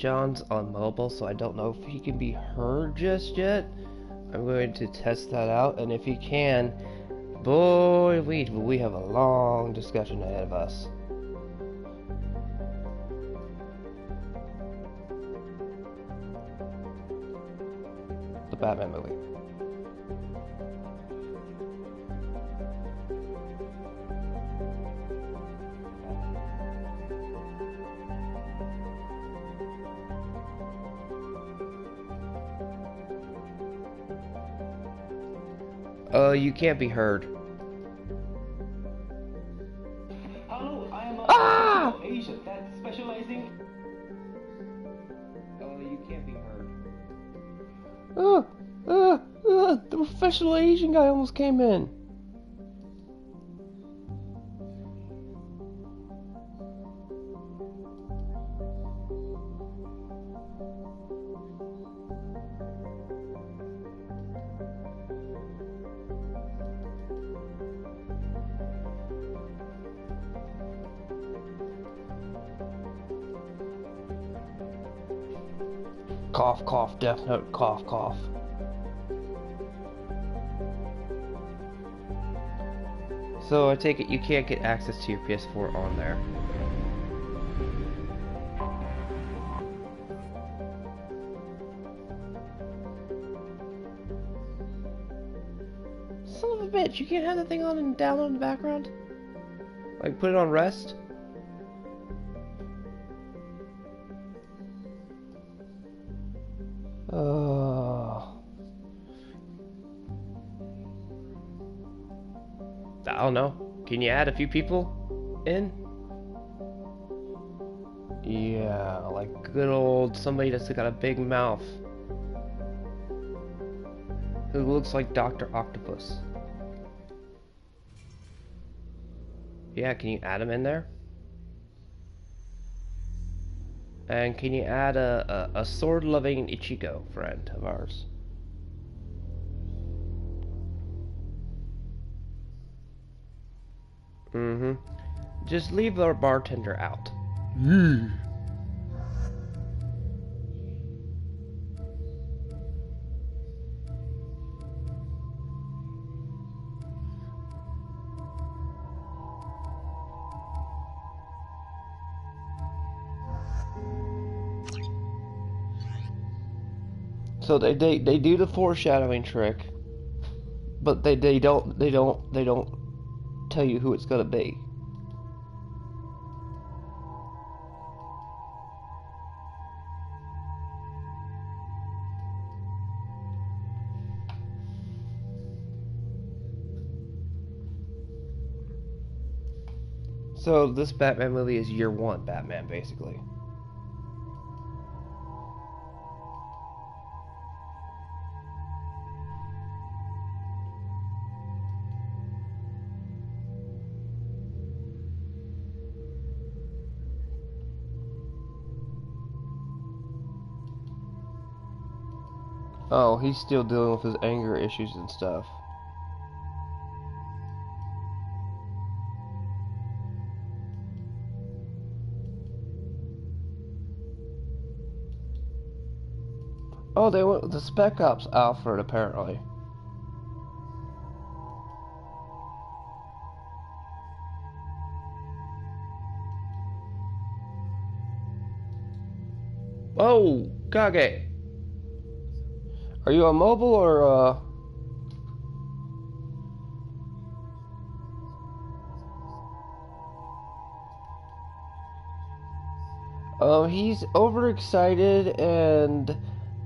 John's on mobile, so I don't know if he can be heard just yet. I'm going to test that out, and if he can, boy, we have a long discussion ahead of us. The Batman movie. You can't be heard. Hello, I am Ah! Asia that's specializing. You can't be heard. The professional Asian guy almost came in. Cough, cough, death note, cough, cough. So I take it you can't get access to your PS4 on there. Son of a bitch, you can't have the thing on and download in the background? Like put it on rest? I don't know. Can you add a few people in? Yeah, like good old somebody that's got a big mouth. Who looks like Dr. Octopus. Yeah, can you add him in there? And can you add a sword-loving Ichigo friend of ours? Just leave our bartender out. So they do the foreshadowing trick, but they don't tell you who it's gonna be. So this Batman movie is year one Batman, basically. Oh, he's still dealing with his anger issues and stuff. Oh, they went with the Spec Ops Alfred, apparently. Oh, Kage. Are you on mobile or, Oh, he's overexcited and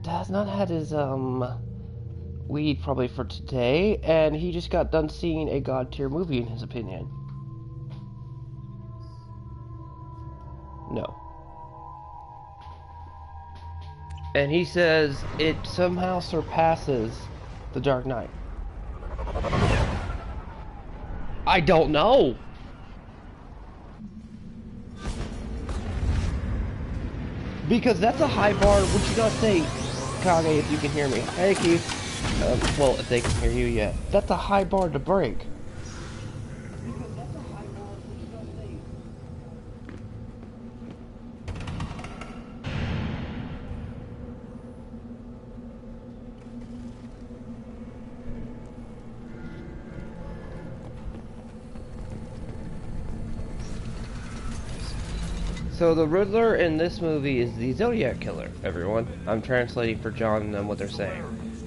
has not had his, weed probably for today, and he just got done seeing a god tier movie in his opinion. No. And he says it somehow surpasses The Dark Knight. I don't know. Because that's a high bar. What you gotta say, Kage, if you can hear me? Hey, Keith. Well, if they can hear you yet. That's a high bar to break. So the Riddler in this movie is the Zodiac Killer, everyone. I'm translating for John and what they're saying.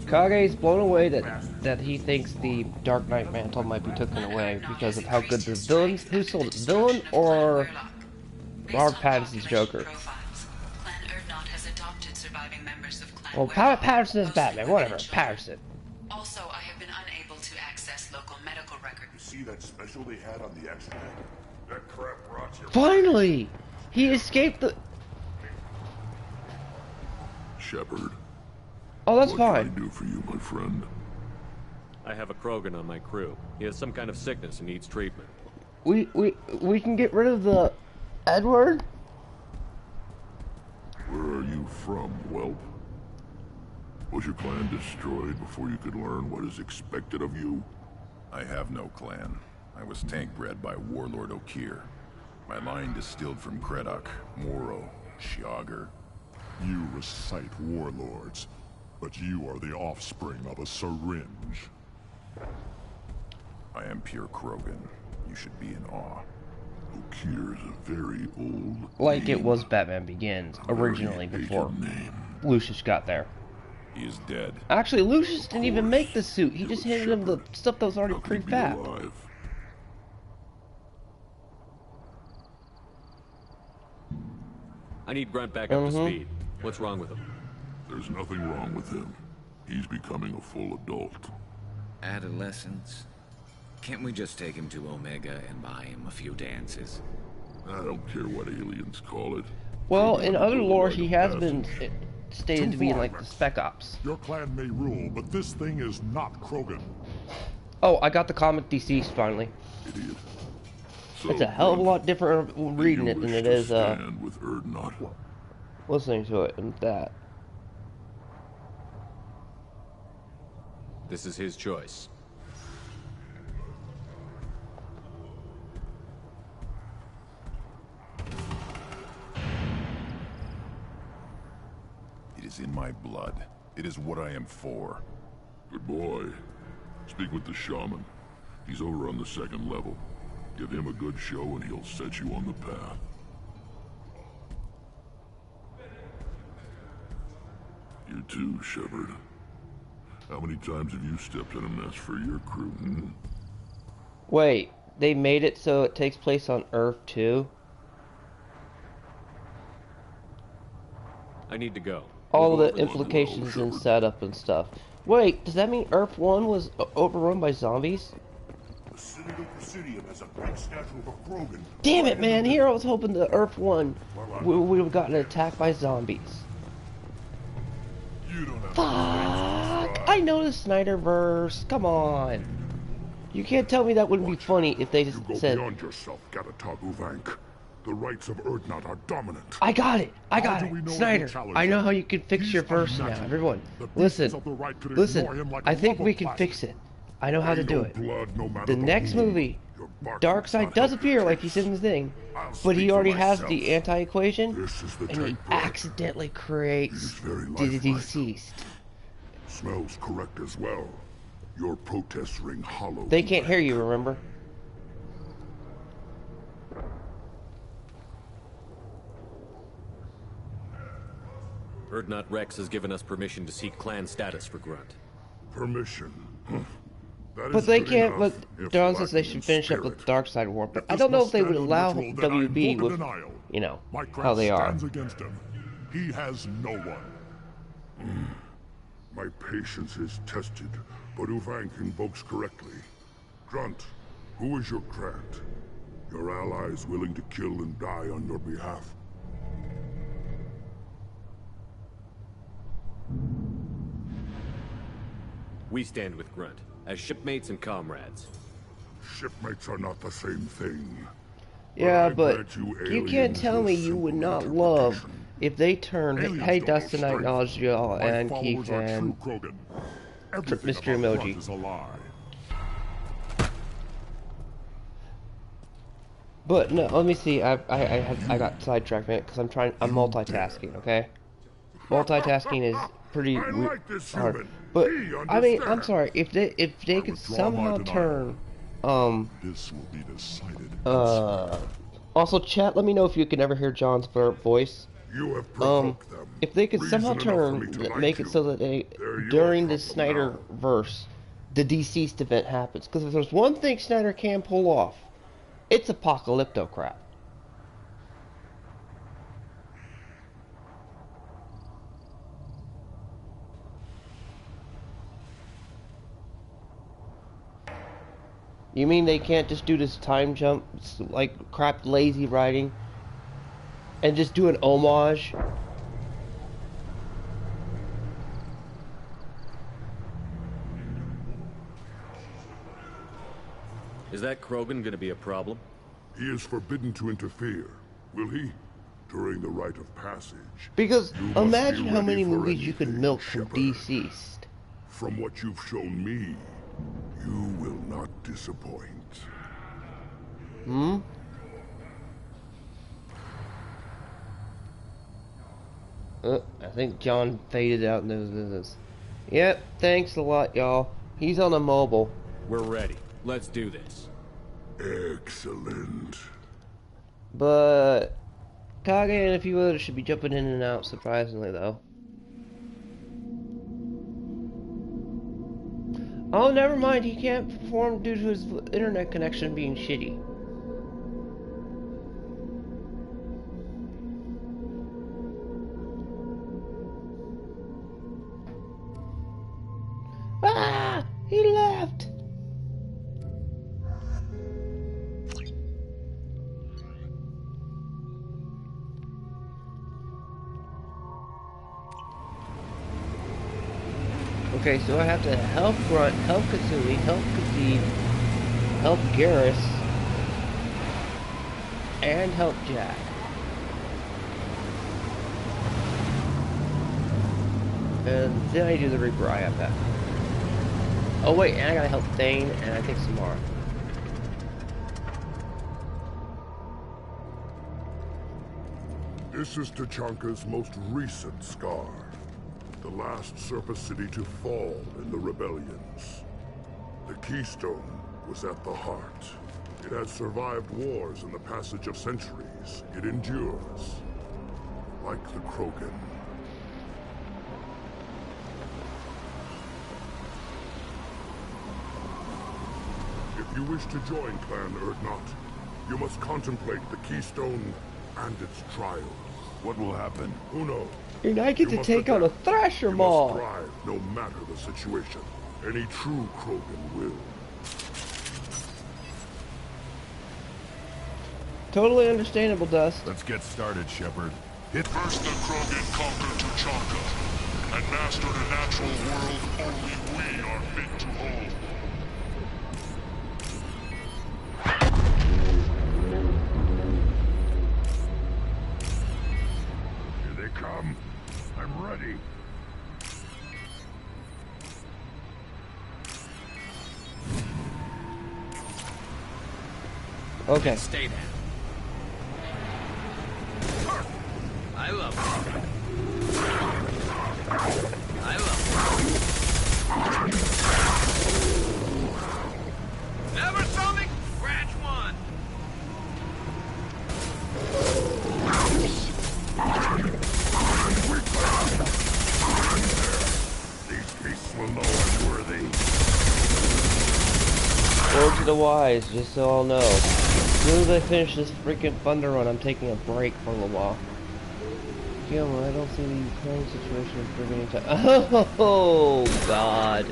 Kage is blown away that he thinks the Dark Knight mantle might be taken away because of how good the villains... Who sold it? Villain or Robert Pattinson's Joker? Well, Patterson is Batman, whatever. Patterson. Also, I have been unable to access local medical records. You see that special they had on the X-Men? That crap rots your... Finally! He escaped the... Shepard. Oh, that's What fine. can I do for you, my friend? I have a Krogan on my crew. He has some kind of sickness and needs treatment. We can get rid of the Edward? Where are you from, whelp? Was your clan destroyed before you could learn what is expected of you? I have no clan. I was tank bred by Warlord Okeer. My line distilled from Kredok, Moro, Shiagar. You recite warlords, but you are the offspring of a syringe. I am pure Krogan. You should be in awe. Okeer is a very old Like name. it was Batman Begins, originally, Very before hated name. Lucius got there. He is dead. Actually, Lucius didn't even make the suit. He just handed him the stuff that was already How can he be pre-fat. alive? I need Grunt back up to speed. What's wrong with him? There's nothing wrong with him. He's becoming a full adult. Adolescence? Can't we just take him to Omega and buy him a few dances? I don't care what aliens call it. Well, in other lore, he has Too been stated to be in, like, the Spec Ops. Your clan may rule, but this thing is not Krogan. Oh, I got the comic Deceased, finally. Idiot. It's a hell of a lot different reading it than it is, stand with Urdnot. listening to it and that. This is his choice. It is in my blood. It is what I am for. Good boy. Speak with the shaman. He's over on the second level. Give him a good show and he'll set you on the path. You too, Shepard. How many times have you stepped in a mess for your crew, hmm? Wait, they made it so it takes place on Earth too? I need to go. All We'll the go over this. implications and setup and stuff. Wait, does that mean Earth 1 was overrun by zombies? The city of Presidium has a great statue of a Krogan. Damn it, man! Here I was hoping the Earth 1 would have gotten attacked by zombies. You don't have Fuck! I know the Snyderverse. Come on. You can't tell me that wouldn't be funny if they just You go said, beyond yourself, Gatatog Uvank. The rights of Urdnot are dominant. I got it! I How got do it! we know Snyder, any challenge I know him? how you can fix He's your verse now, unnatural. everyone. The beasts Listen, of the right could listen, ignore him like I a think lump we of can plastic. fix it. I know how to do it. Blood, no matter The next who. movie, Your bark Darkseid not does help appear your like he case. said in the thing, I'll but speak he for already has myself. the anti-equation, This is the and he tank bread. accidentally It is creates very the lifelike. deceased. Smells correct as well. Your protests ring hollow. They can't hear you, remember? Urdnot Rex has given us permission to seek clan status for Grunt. Permission. That But is they good can't, enough, but if John says they lacking should in finish up spirit. with Darkseid War, but If I this don't know must if they would stand allow neutral, then I WB vote with, in denial. you know, My clan how they are. stands against him. He has no one. My patience is tested, but Uvank invokes correctly. Grunt, who is your Grant? Your allies willing to kill and die on your behalf? We stand with Grunt, as shipmates and comrades. Shipmates are not the same thing. Yeah, I but grant you you can't aliens tell your me you would simple not love interpretation. if they turned, Aliens hey don't know Dustin, I strength. acknowledge you all, My and followers Keith, are and true Krogan. Everything Mr. about Emoji. Grunt is a lie. But no, let me see. I got sidetracked because I'm multitasking. Okay, multitasking is pretty I like this hard. human. But He I mean, I'm understands. sorry if they could withdraw my somehow denial. turn This will be decided. Also, chat, let me know if you can ever hear John's voice. You have provoked them. If they could somehow Reason enough for me to make like it you. so that they, They're your during the trouble Snyder now. verse, the deceased event happens. Because if there's one thing Snyder can pull off, it's apocalypto crap. You mean they can't just do this time jump, like crap lazy writing, and just do an homage? Is that Krogan gonna be a problem? He is forbidden to interfere, will he? During the rite of passage. Because You must imagine be how ready many for movies you could anything, milk from Shepard. deceased. From what you've shown me, you will not disappoint. Hmm? I think John faded out in those business. Yep, thanks a lot, y'all. He's on a mobile. We're ready. Let's do this. Excellent. But Kage and a few others should be jumping in and out, surprisingly, though. Oh, never mind. He can't perform due to his internet connection being shitty. Ah! He left! Okay, so I have to help Grunt, help Kasumi, help Khajiit, help Garrus, and help Jack. And then I do the Reaper Eye up that. Oh wait, and I gotta help Thane, and I think Samara. This is Tachanka's most recent scar. The last surface city to fall in the rebellions. The Keystone was at the heart. It has survived wars and the passage of centuries. It endures. Like the Krogan. If you wish to join Clan Urdnot, you must contemplate the Keystone and its trials. What will happen? Who knows? And I get You to must take on a adapt. Thrasher You Maul! must thrive, no matter the situation. Any true Krogan will. Totally understandable, Dust. Let's get started, Shepard. First the Krogan conquered Tachanka, and mastered a natural world only we are fit to hold. Here they come. I'm ready. Okay. Stay there. I love it. I love it. Never saw me scratch one. These beasts will know I'm worthy. Word to the wise, just so I'll know. As soon as I finish this freaking Thunder Run, I'm taking a break for a little while. Yeah, well, I don't see the Ukraine situation improving anytime. Oh, God.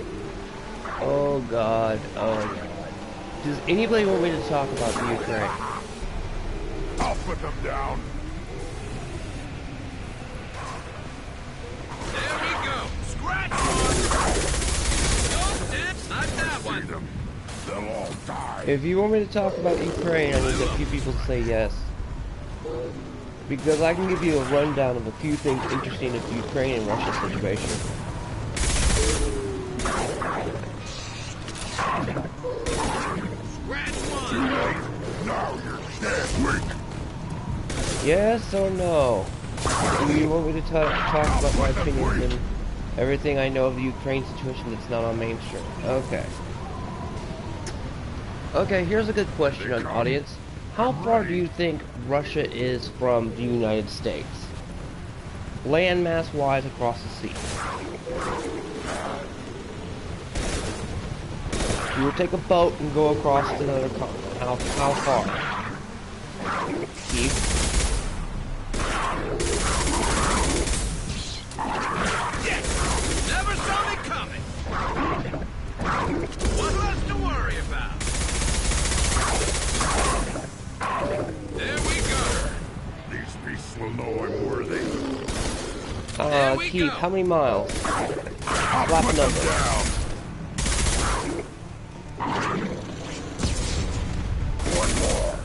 Oh, God. Oh, God. Does anybody want me to talk about the Ukraine? I'll put them down. There we go. Scratch one. Don't dip. Not that See one. them. They'll all die. If you want me to talk about Ukraine, I need a few people to say yes. Because I can give you a rundown of a few things interesting in the Ukraine and Russia situation. Scratch one. Now you're dead. Wait. Yes or no? Do you want me to talk about my opinions and everything I know of the Ukraine situation that's not on mainstream? Okay. Okay, here's a good question, audience. How far do you think Russia is from the United States? Landmass-wise across the sea. If you would take a boat and go across to another continent, how far? Keith? Never saw me coming. One less to worry about. There we go. These beasts will know I'm worthy. Keith, how many miles? Slap a number. One more.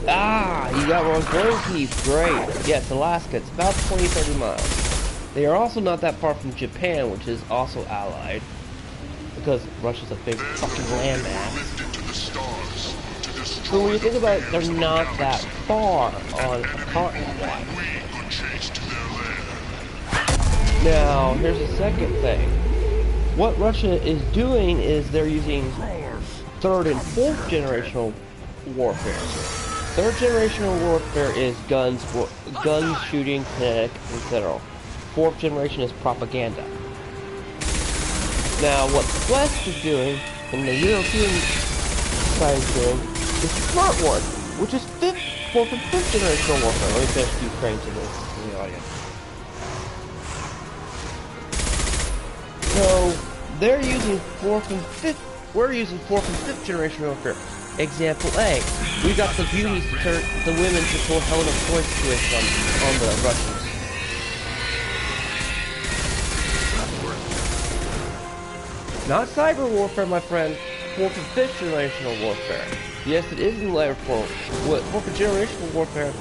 Ah, you got one going, Keith. Great. Yes, Alaska. It's about 20-30 miles. They are also not that far from Japan, which is also allied. Because Russia's a big fucking landmass. So when you think about it, they're not that far on a continent. Now, here's the second thing. What Russia is doing is they're using third and fourth generational warfare. Third generational warfare is guns, shooting, kinetic, etc. Fourth generation is propaganda. Now, what the West is doing, and the European side is doing, is smart one, which is fourth and fifth generational warfare. Let me finish Ukraine to this in the audience. So they're using we're using fourth and fifth generation warfare. Example A, we got the beauties to turn the women to pull Helen of Troy situation on the Russians. Not cyber warfare, my friend. Fourth and fifth generational warfare. Yes, it is in layer 4. What fourth and generational warfare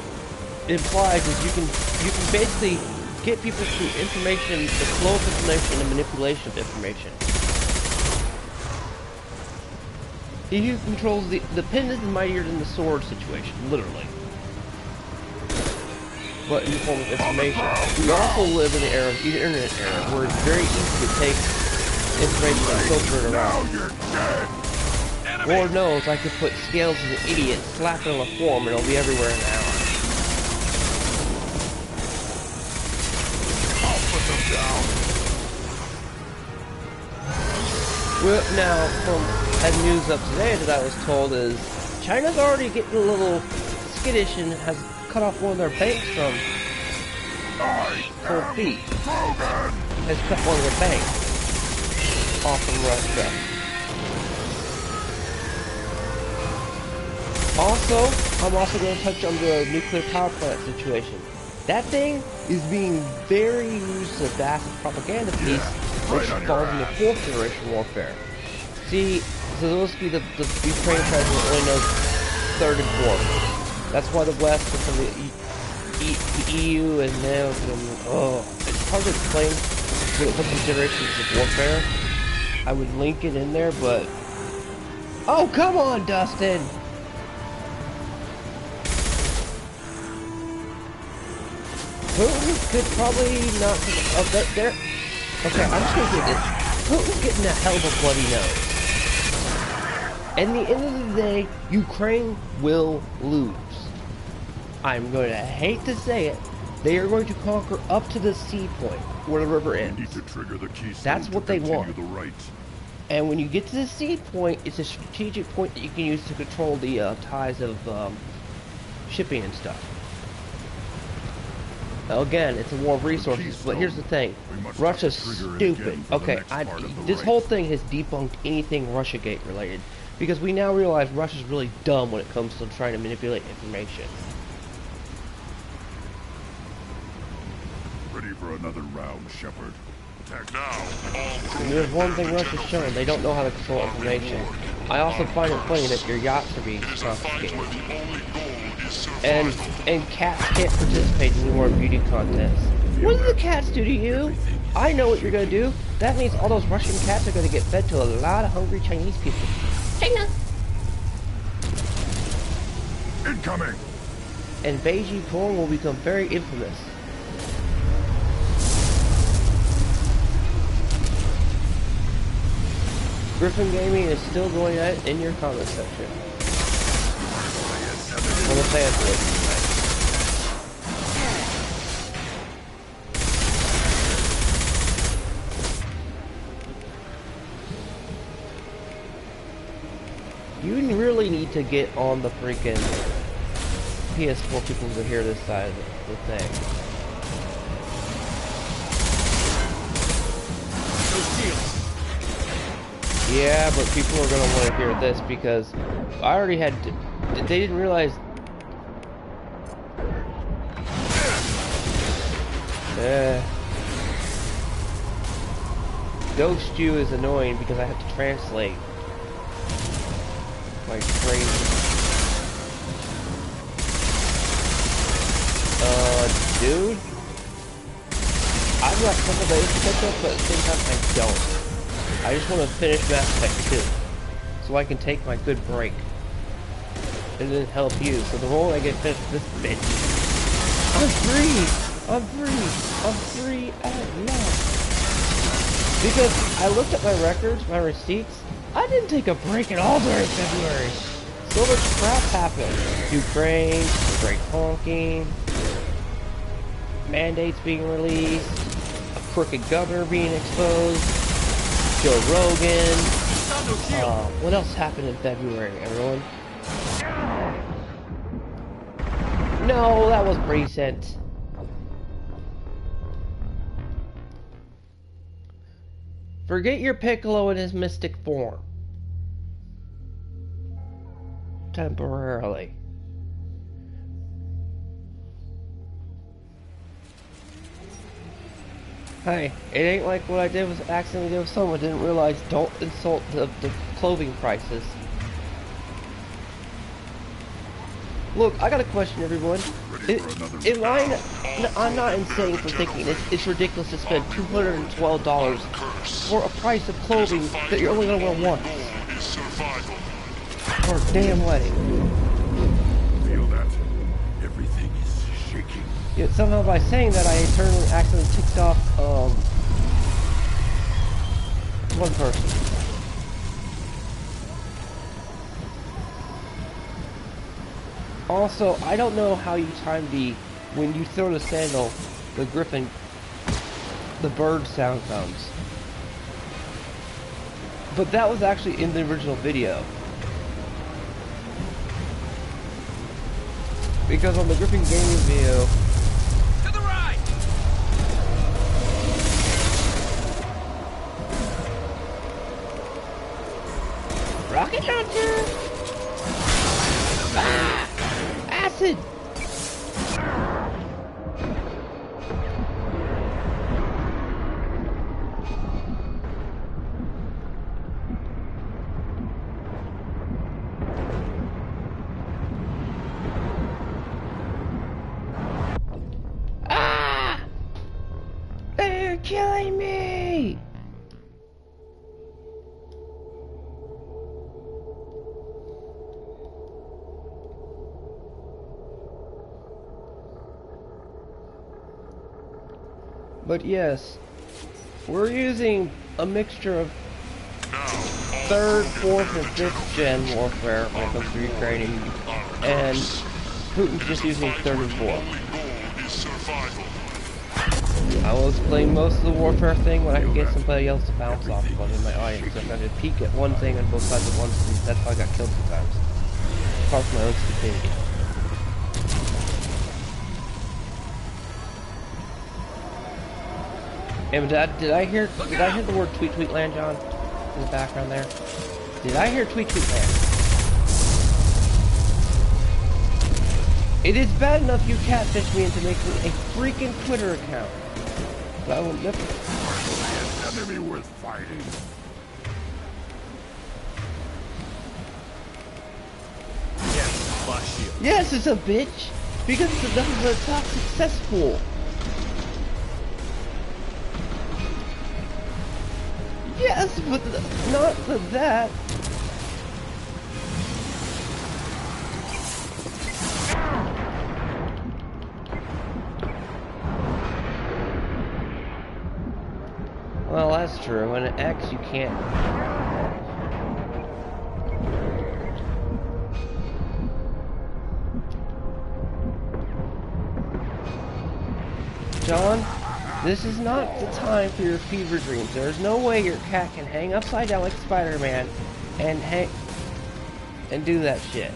implies is you can basically get people through information, the flow of information, and manipulation of information. He controls the pen is mightier than the sword situation, literally. But in the form of information. We also live in the era of the internet era, where it's very easy to take information and filter it around. Lord knows I could put Scales as an idiot, slap it on a form, and it'll be everywhere in an hour. I'll put them down. Well, now, from news up today that I was told is China's already getting a little skittish and has cut off one of their banks from 4 feet. Has cut one of their banks off from Russia. Also, I'm also going to touch on the nuclear power plant situation. That thing is being very used as a massive propaganda piece, which falls into fourth generation warfare. See, Zelensky, the Ukraine president, only knows third and fourth. That's why the West and some of the EU and NATO, it's hard to explain when it comes to generations of warfare. I would link it in there, but... Oh, come on, Dustin! Putin could probably not... Okay, I'm just gonna do this. Putin's getting a hell of a bloody nose. At the end of the day, Ukraine will lose. I'm going to hate to say it. They are going to conquer up to the sea point, where the river ends. Need to trigger the keystone. That's what they want. The right. And when you get to the sea point, it's a strategic point that you can use to control the ties of shipping and stuff. Now, again, it's a war of resources, but here's the thing. Russia's stupid. Okay, this whole thing has debunked anything Russiagate related. Because we now realize Russia's really dumb when it comes to trying to manipulate information. Ready for another round, Shepard. Attack now. And there's one thing Russia's shown, they don't know how to control information. I also find it funny that your yachts are being confiscated. And cats can't participate in more beauty contests. What do the cats do to you? I know what you're gonna do. That means all those Russian cats are gonna get fed to a lot of hungry Chinese people. China! Incoming! And Beijing porn will become very infamous. Griffin Gaming is still going at it in your comment section. On the fans list. You really need to get on the freaking PS4 people to hear this side of the thing. Yeah, but people are gonna want to hear this because I already had. They didn't realize. Ghost you is annoying because I have to translate. Like crazy. Dude, I've got a couple days to catch up, but at the same time I don't. I just want to finish Mass Effect 2, so I can take my good break, and then help you. So the moment I get finished with this bitch, I'm free! I'm free! I'm free at last! Because I looked at my records, my receipts, I didn't take a break at all during February. So much crap happened. Ukraine, Great Honking, mandates being released, a crooked governor being exposed, Joe Rogan. What else happened in February, everyone? No, that was recent. Forget your Piccolo in his mystic form. Temporarily. Hey, it ain't like what I did was accidentally did with someone. Didn't realize. Don't insult the clothing prices. Look, I got a question, everyone. I'm not insane for thinking it's ridiculous to spend $212 for a price of clothing that you're only gonna wear once. For a damn wedding. Feel that? Everything is shaking. Yet somehow by saying that I accidentally ticked off one person. Also, I don't know how you time when you throw the sandal, the griffin, the bird sound comes. But that was actually in the original video. Because on the Griffin Gaming video... To the right! Rocket launcher! Ah! Acid! Ah! They're killing me! But yes, we're using a mixture of 3rd, 4th, and 5th gen warfare when it comes to Ukraine, and Putin's just using 3rd and 4th. I was playing most of the warfare thing when I could get somebody else to bounce off of in my audience. So if I had to peek at one thing on both sides at once, that's how I got killed sometimes. Apart from my own stupidity. And did I hear the word tweet tweet land, John? In the background there? Did I hear tweet tweet land? It is bad enough you catfished me into making a freaking Twitter account. But I will never... An enemy worth fighting. Yes, boss shield. Yes, it's a bitch! Because this is a toxic cesspool. Yes, but not for that. Well, that's true. In an X, you can't. John, this is not the time for your fever dreams. There is no way your cat can hang upside down like Spider-Man and do that shit.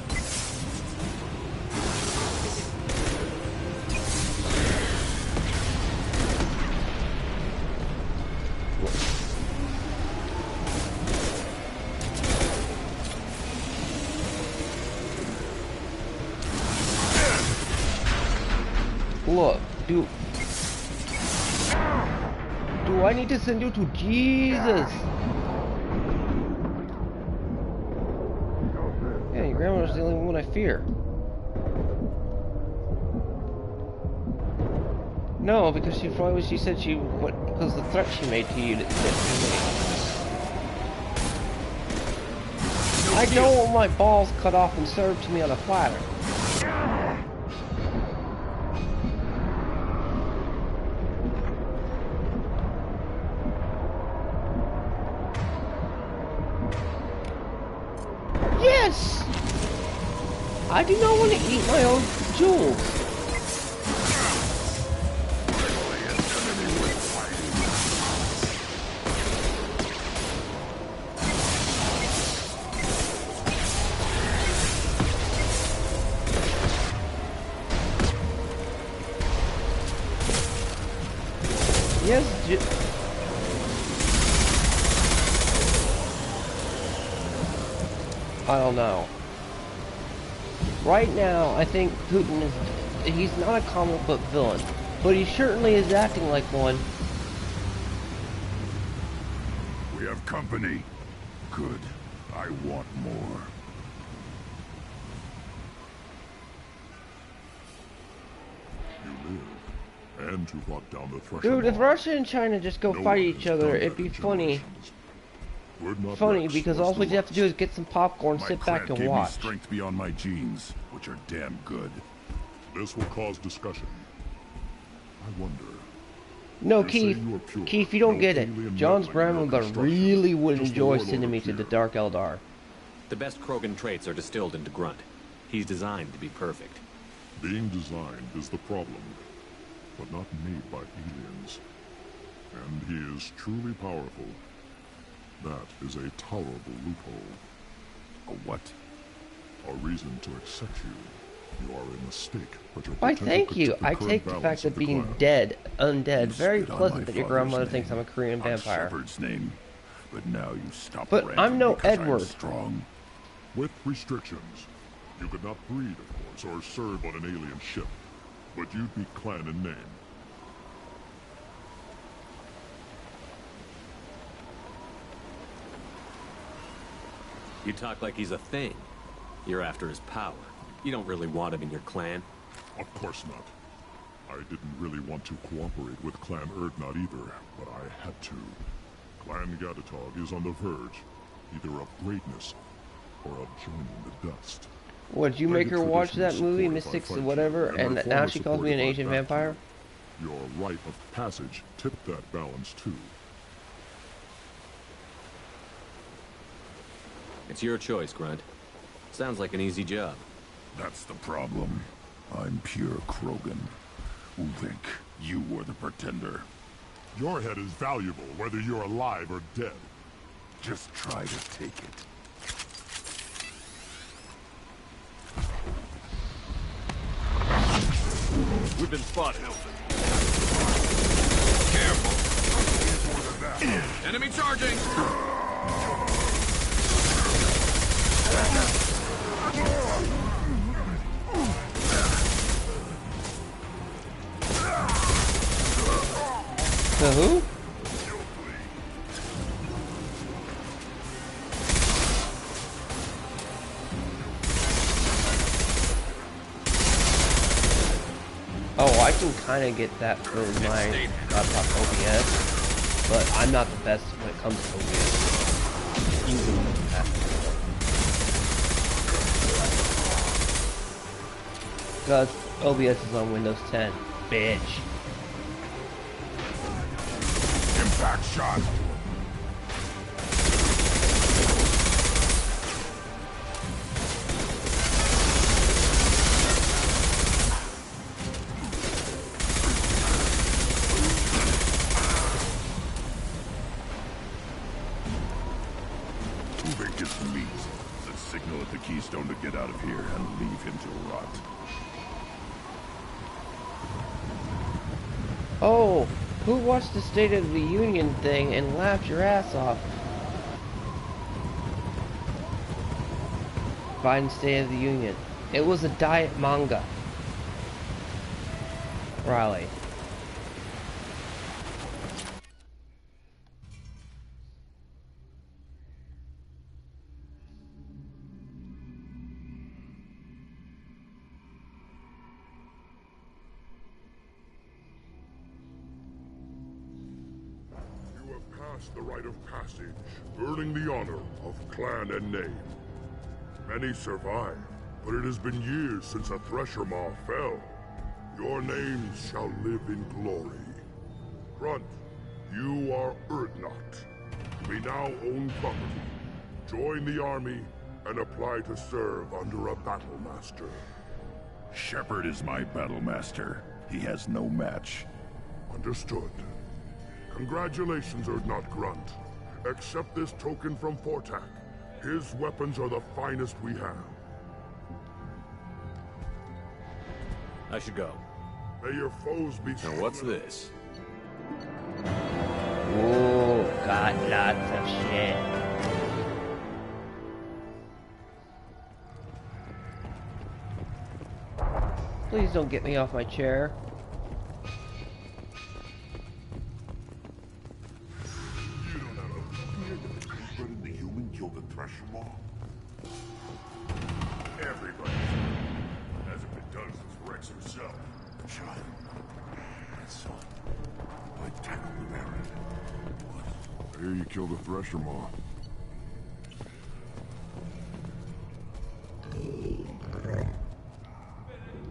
Look, do I need to send you to Jesus? Yeah, your grandmother's the only one I fear. No, because she said she what because the threat she made to you. I don't want my balls cut off and served to me on a platter. Yes! I do not want to eat my own jewels. Yes, I don't know. Right now, I think Putin he's not a comic book villain, but he certainly is acting like one. We have company. Good. I want more. You live, and to walk down the threshold. Dude, if Russia and China just go fight each other, it'd be funny. Funny, because all we have to do is get some popcorn, sit back and watch. Gave me strength beyond my genes, which are damn good. This will cause discussion. I wonder. No, Keith, you don't get it. John's grandmother really would enjoy sending me to the Dark Eldar. The best Krogan traits are distilled into Grunt. He's designed to be perfect. Being designed is the problem, but not made by aliens. And he is truly powerful. That is a tolerable loophole. A what? A reason to accept you. You are a mistake, but your Why, potential thank could you. tip the I current take the balance fact of of the being clan. dead, undead, You very spit on pleasant my that your father's grandmother name, thinks I'm a Korean on vampire. Shepard's name, but now you stop But ranting I'm no because Edward. I'm strong. With restrictions. You could not breed, of course, or serve on an alien ship. But you'd be clan in name. You talk like he's a thing. You're after his power. You don't really want him in your clan. Of course not. I didn't really want to cooperate with Clan Urdnot either, but I had to. Clan Gatatog is on the verge, either of greatness or of joining the dust. What, did you make her watch that movie, Mystics or whatever, and my now former she calls me an support Asian back to vampire? you. Your rite of passage tipped that balance too. It's your choice, Grunt. Sounds like an easy job. That's the problem. I'm pure Krogan. Ulvik, you were the pretender. Your head is valuable, whether you're alive or dead. Just try to take it. We've been spotted. Careful! Enemy charging! The who? Oh, I can kind of get that for my laptop OBS, but I'm not the best when it comes to OBS. Using that. Because OBS is on Windows 10. Bitch. Impact shot! leave him to rot. Oh, who watched the State of the Union thing and laughed your ass off? Biden's State of the Union. It was a diet manga. Riley. The rite of passage, earning the honor of clan and name. Many survive, but it has been years since a Thresher Maw fell. Your names shall live in glory. Grunt, you are Urdnot. You may now own property. Join the army and apply to serve under a battle master. Shepard is my battle master. He has no match. Understood. Congratulations, Urdnot Grunt. Accept this token from Fortak. His weapons are the finest we have. I should go. May your foes be... Now what's this? Ooh, got lots of shit. Please don't get me off my chair. Everybody. Hasn't been done since Rex himself. Child. My son. I tackled the Baron. What? I hear you killed a Thresher Maw.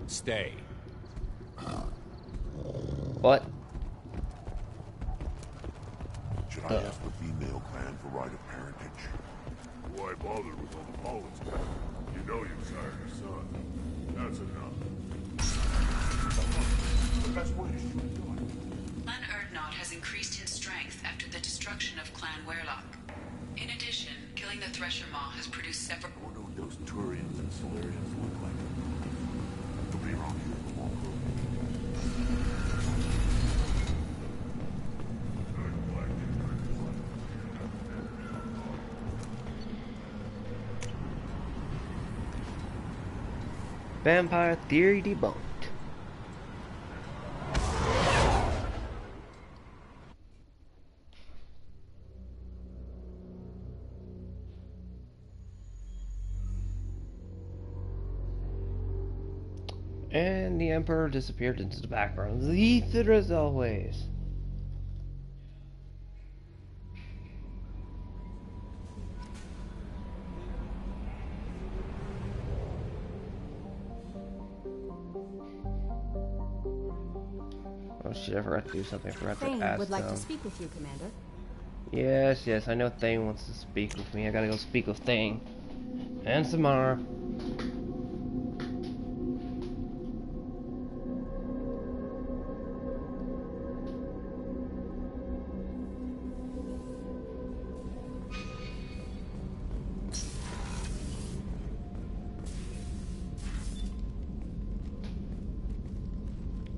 Stay. What? Should I ask the female clan for right of parentage? Why bother with all the politics? You know you sired your son. That's enough. The best way is you do it. Clan Urdnot has increased in strength after the destruction of Clan Werlock. In addition, killing the Thresher Maw has produced several... I wonder what those Turians and Solarians look like. Nobody around here in the long road. Vampire theory debunked. And the Emperor disappeared into the background. The ether as always. Oh shit, I forgot to do something. I forgot Thane to ask would like them. to speak with you, Commander. Yes, I know Thane wants to speak with me. I gotta go speak with Thane. And Samara.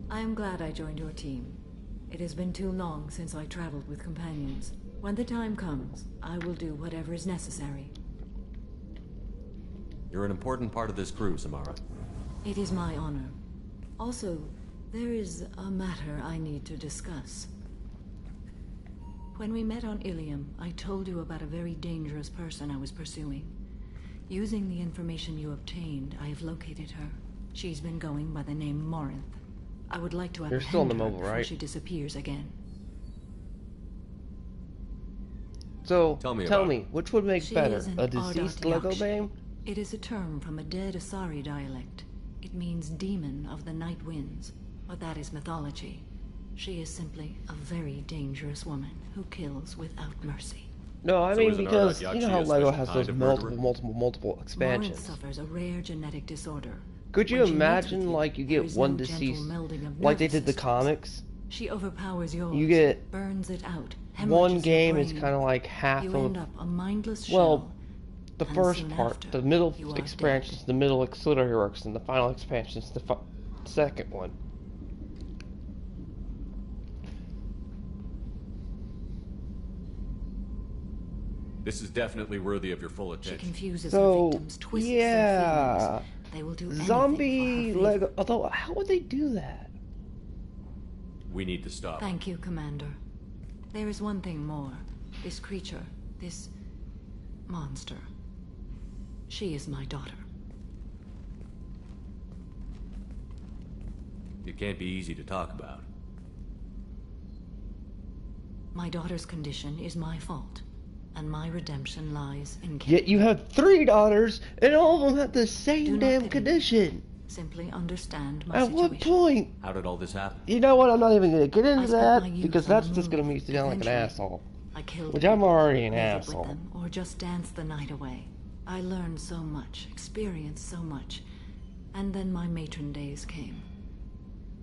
I am glad I joined your team. It has been too long since I traveled with companions. When the time comes, I will do whatever is necessary. You're an important part of this crew, Samara. It is my honor. Also, there is a matter I need to discuss. When we met on Ilium, I told you about a very dangerous person I was pursuing. Using the information you obtained, I have located her. She's been going by the name Morinth. I would like to You're still in the apprehend her mobile, before right? she disappears again. So, Tell me which would make She better? is an A deceased Ardat Lego Yaksh. Bane? It is a term from a dead Asari dialect. It means demon of the night winds, but that is mythology. She is simply a very dangerous woman who kills without mercy. No, I So mean is an because Ardat you know Yakshi how a Lego special has kind those of multiple murderer? Morinth expansions. suffers a rare genetic disorder. Could you When she meets imagine with you, like you there get is one no gentle deceased, melding of like they nervous did the systems. comics? She overpowers yours. You get burns it out. One hemorrhages your game is brain. kind of like half You of. end up a mindless shell. Well, the And first soon part. after, The middle you are expansion is dead. the middle auxiliary works, and the final expansion is the second one. This is definitely worthy of your full She attention. confuses So, her victims, twists yeah. their feelings. They will do anything Zombie for her Lego. favor. Although, how would they do that? We need to stop. Thank you, Commander. There is one thing more. This creature, this monster. She is my daughter. It can't be easy to talk about. My daughter's condition is my fault, and my redemption lies in killing. Yet you have 3 daughters, and all of them have the Do same not damn pity me. condition. Simply understand my At situation. what point? How did all this happen? You know what? I'm not even gonna get I into spent that my youth because on that's the just gonna move. make me sound like an Eventually, asshole. I killed Which I'm people, already an lived asshole. with them, or just danced the night away. I learned so much, experienced so much, and then my matron days came.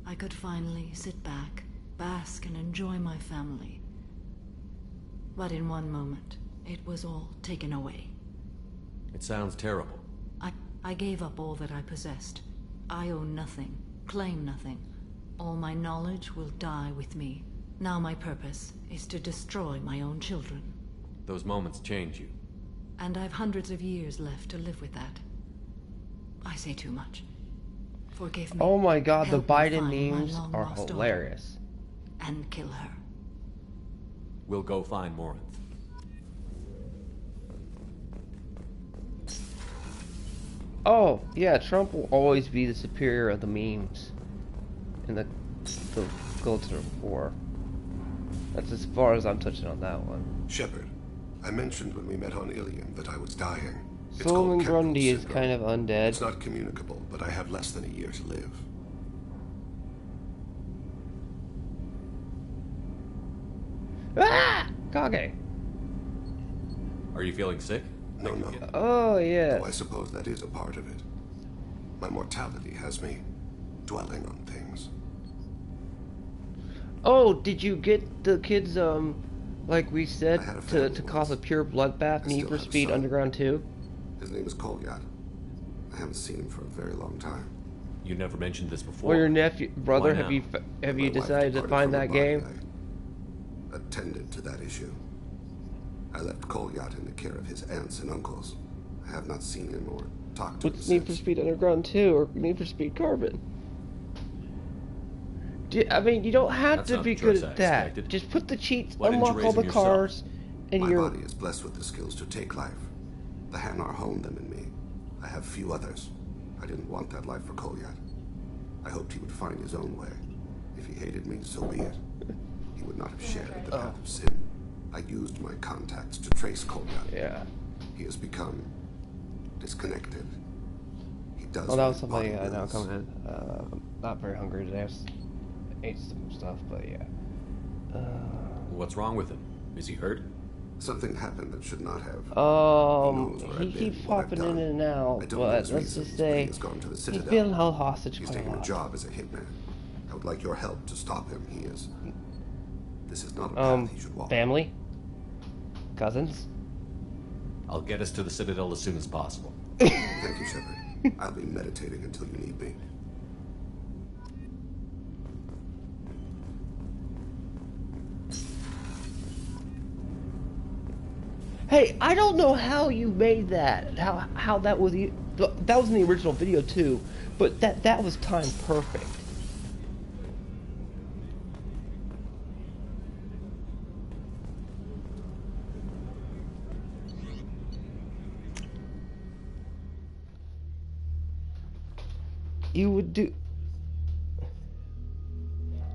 I could finally sit back, bask, and enjoy my family. But in one moment, it was all taken away. It sounds terrible. I gave up all that I possessed. I own nothing, claim nothing. All my knowledge will die with me. Now my purpose is to destroy my own children. Those moments change you. And I've hundreds of years left to live with that. I say too much. Forgive me. Oh my god, the Help me Biden find my memes are long-lost daughter hilarious. and kill her. We'll go find Morinth. Oh, yeah, Trump will always be the superior of the memes in the Gulf War. That's as far as I'm touching on that one. Shepard, I mentioned when we met on Ilium that I was dying. It's Solomon called Grundy Kemper's is syndrome. kind of undead. It's not communicable, but I have less than a year to live. Ah! Kage! Are you feeling sick? No. Oh, yeah. Though I suppose that is a part of it. My mortality has me dwelling on things. Oh, did you get the kids, like we said, I had a to family cause a once. pure bloodbath, I Need still for have a Speed son. Underground 2? His name is Kolyat. I haven't seen him for a very long time. You never mentioned this before. Well, your nephew, brother, Why have now? you My wife decided to departed find from her that body. game? I attended to that issue. I left Kolyat in the care of his aunts and uncles. I have not seen him or talked to him What's Need for since. Speed Underground 2 or Need for Speed Carbon? I mean, you don't have That's to not be the good choice at I that. expected. Just put the cheats, Why didn't you unlock raise all the them yourself? cars, and My you're... body is blessed with the skills to take life. The Hanar honed them in me. I have few others. I didn't want that life for Kolyat. I hoped he would find his own way. If he hated me, so be it. He would not have shared the path of sin. I used my contacts to trace Kolyat. Yeah. He has become disconnected. He does. Well, that was what somebody his body now wills. coming in. Not very hungry today. I ate some stuff, but yeah. What's wrong with him? Is he hurt? Something happened that should not have. He knows where He I've keeps been, what I've popping in done. and I out, don't know but his let's reasons, just but he say has gone to the he's Citadel. being held hostage He's quite a taking a lot. job as a hitman. I would like your help to stop him. This is not a path he should walk. Family? Cousins? I'll get us to the Citadel as soon as possible. Thank you, Shepard. I'll be meditating until you need me. Hey, I don't know how you made that. How that was that was in the original video too, but that was timed perfect. You would do.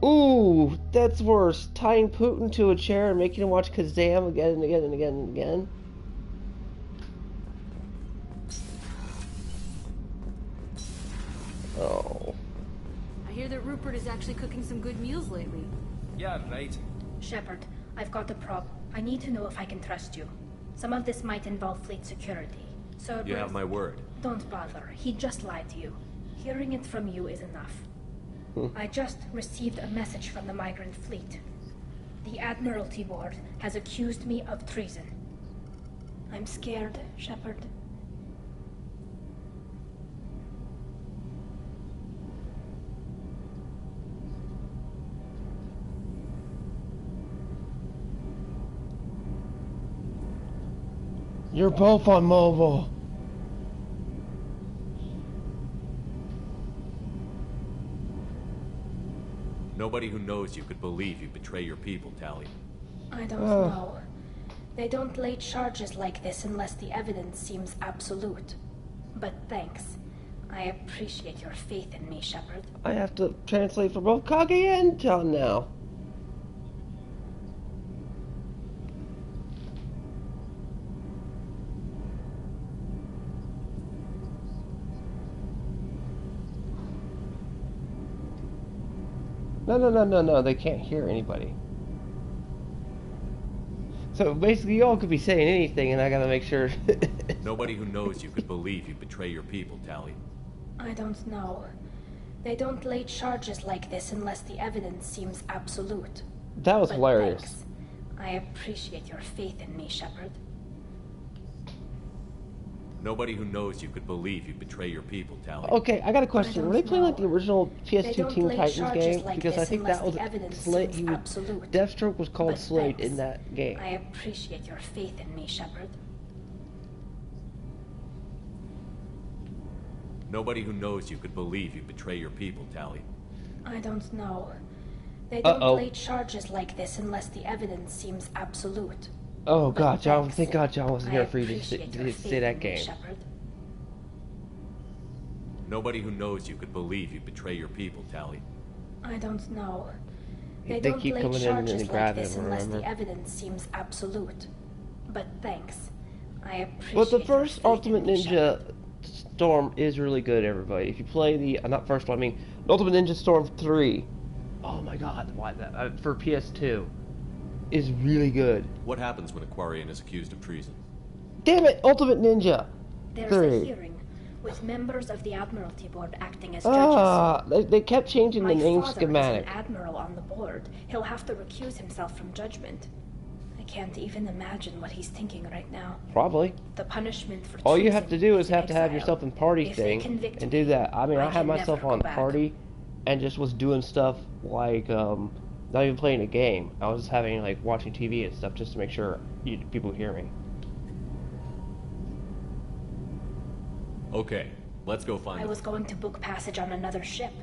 Ooh, that's worse. Tying Putin to a chair and making him watch Kazam again and again and again and again. Oh. I hear that Rupert is actually cooking some good meals lately. Yeah, right. Shepard, I've got a problem. I need to know if I can trust you. Some of this might involve fleet security. So You have my word. Don't bother. He just lied to you. Hearing it from you is enough. I just received a message from the migrant fleet. The Admiralty Board has accused me of treason. I'm scared, Shepard. You're both on mobile. Nobody who knows you could believe you betray your people, Tali. I don't know. They don't lay charges like this unless the evidence seems absolute. But thanks. I appreciate your faith in me, Shepard. I have to translate for both Kage and John now. No, they can't hear anybody. So basically y'all could be saying anything and I gotta make sure. Nobody who knows you could believe you betray your people, Tali. I don't know. They don't lay charges like this unless the evidence seems absolute. That was but hilarious. Thanks. I appreciate your faith in me, Shepard. Nobody who knows you could believe you betray your people, Tali. Okay, I got a question. Were they playing like the original They PS2 don't Teen lay Titans charges game? like Because I this think unless that was the evidence Slade. seems absolute. Deathstroke was called But Slade thanks. in that game. I appreciate your faith in me, Shepard. Nobody who knows you could believe you betray your people, Tali. I don't know. They don't lay charges like this unless the evidence seems absolute. Oh But God, John! thanks. Thank God John wasn't I here for you to appreciate your faith say that in me, game. Shepard. Nobody who knows you could believe you betray your people, Tali. I don't know. They don't keep lay coming in and charges like grabbing this him, unless remember? the evidence seems absolute. But thanks. I appreciate But the your first faith in Ultimate me, Ninja Storm is really good, everybody. If you play the not first one, I mean Ultimate Ninja Storm 3. Oh my God, why that for PS2 is really good. What happens when Aquarian is accused of treason? Damn it, Ultimate Ninja. There's 3. a hearing with members of the Admiralty Board acting as judges. They kept changing My the name father schematic. is an admiral on the board. He'll have to recuse himself from judgment. I can't even imagine what he's thinking right now. Probably. The punishment for All you have treason to do is in have to have exile. yourself in party If they thing convict and me, do that. I mean, I had can myself never go on back. party and just was doing stuff like not even playing a game. I was having like watching TV and stuff just to make sure people hear me. Okay, let's go find I them. was going to book passage on another ship.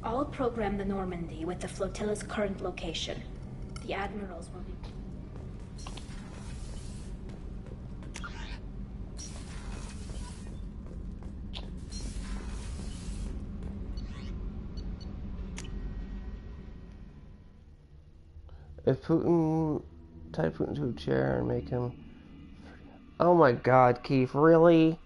I'll program the Normandy with the flotilla's current location. The admirals will be... If Putin tie Putin to a chair and make him... Oh my God, Keith, really?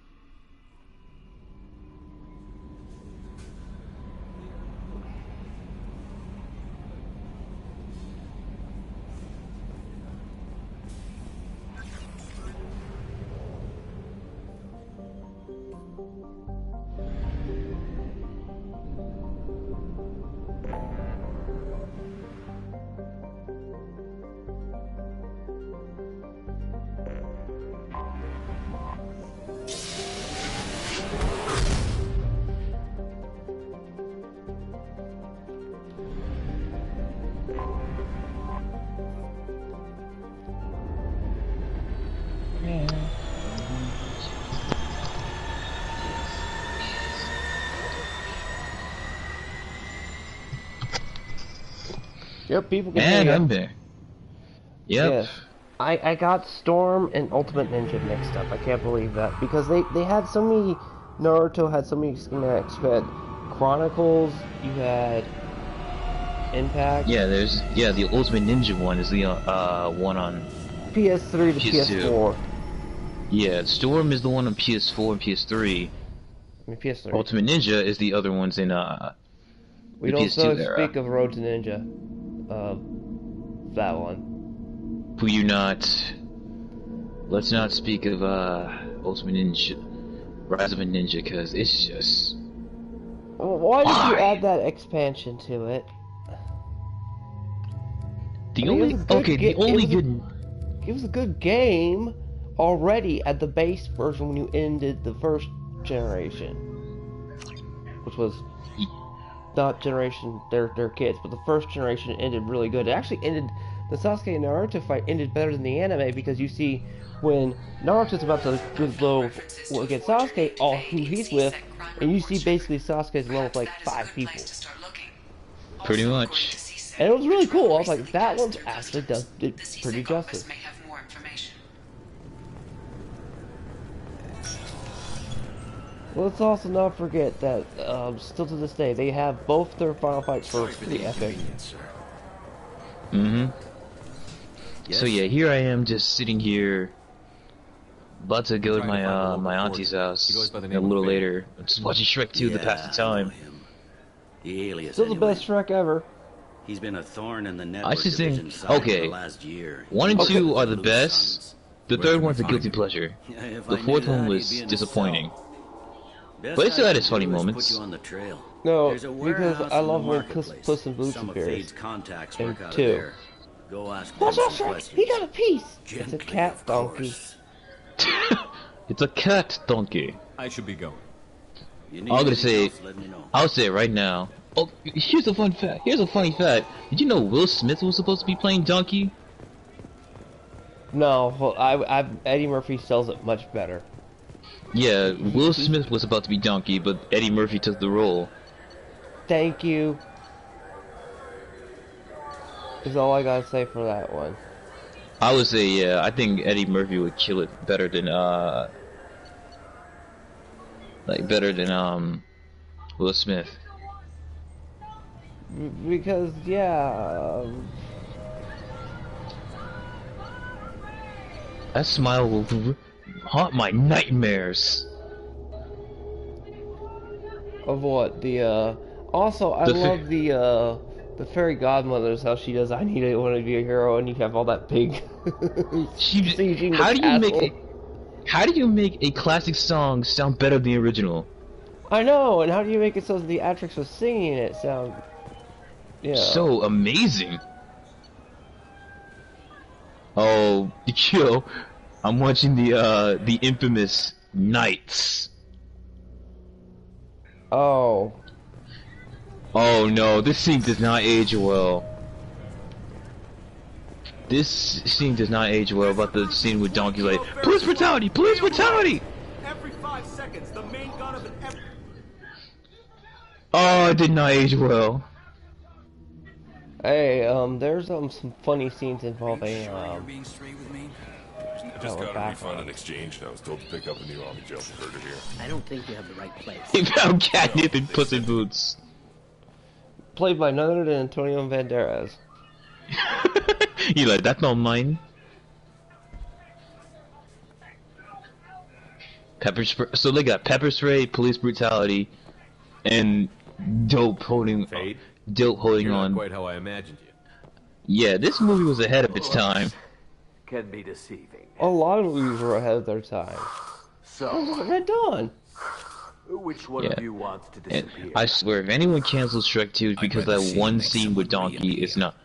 Yep, people can And hear I'm you. there. Yep. Yes. I got Storm and Ultimate Ninja mixed up. I can't believe that. Because they had so many... Naruto had so many schematics. You had Chronicles, you had Impact. Yeah, the Ultimate Ninja one is the one on PS3 to PS2. PS4. Yeah, Storm is the one on PS4 and PS3. I mean, PS3. Ultimate Ninja is the other ones in We the don't PS2 era. speak of Road to Ninja. That one. Who you not? Let's not speak of Ultimate Ninja, Rise of a Ninja, because it's just. Well, why did you add that expansion to it? The I mean, only it was a good okay, ga- the only it was a- good. It was a good game. already at the base version when you ended the first generation, which was not generation their kids, but the first generation ended really good. It actually ended, the Sasuke and Naruto fight ended better than the anime, because you see when Naruto's about to go against Sasuke, all who he's with, and you see basically Sasuke's alone with like 5 people. Pretty much. And it was really cool. I was like, that one actually did pretty justice. Let's also not forget that, still to this day, they have both their final fights for pretty epic. Mm-hmm. So yeah, here I am just sitting here, about to go to my my auntie's house a little later. I'm just watching Shrek 2 to pass the time. Still the best Shrek ever. He's been a thorn in the I just think, okay, 1 and 2 are the best. The third one's a guilty pleasure. The fourth one was disappointing. But it still had its funny moments. No, because I love when Puss in Boots appears. And 2. Watch out, Shrek! He got a piece! It's a cat donkey. It's a cat donkey. I should be going. I'll say it right now. Oh, here's a fun fact. Here's a funny fact. Did you know Will Smith was supposed to be playing Donkey? No, well, Eddie Murphy sells it much better. Yeah, Will Smith was about to be Donkey, but Eddie Murphy took the role. Thank you. Is all I gotta say for that one. I would say, yeah, I think Eddie Murphy would kill it better than, Will Smith. Because, yeah, that smile will haunt my nightmares. Of what? Also, I love the fairy godmothers, how she does, I need to want to be a hero, and you have all that big How do you make a classic song sound better than the original? I know, and how do you make it so that the actress was singing it sound... Yeah. So amazing. Oh, yo, I'm watching the infamous Knights. Oh. Oh no, this scene does not age well. This scene does not age well about the scene with Donkey like, police brutality! Police brutality! Every 5 seconds, the main gun of an Oh, it did not age well. Hey, there's some funny scenes involving Just got a refund in exchange, and I was told to pick up a new army jail converter here. I don't think you have the right place. He found catnip in Puss in Boots. Played by none other than Antonio Banderas. You like, that's not mine. Pepper spray. So they got pepper spray, police brutality, and dope holding Fate? Dope holding You're on. Not quite how I imagined you. Yeah, this movie was ahead of its time. Can be deceiving. A lot of movies were ahead of their time. So, Red Dawn. Which one of you wants to disappear? And I swear, if anyone cancels Shrek 2 because that one scene with Donkey is not...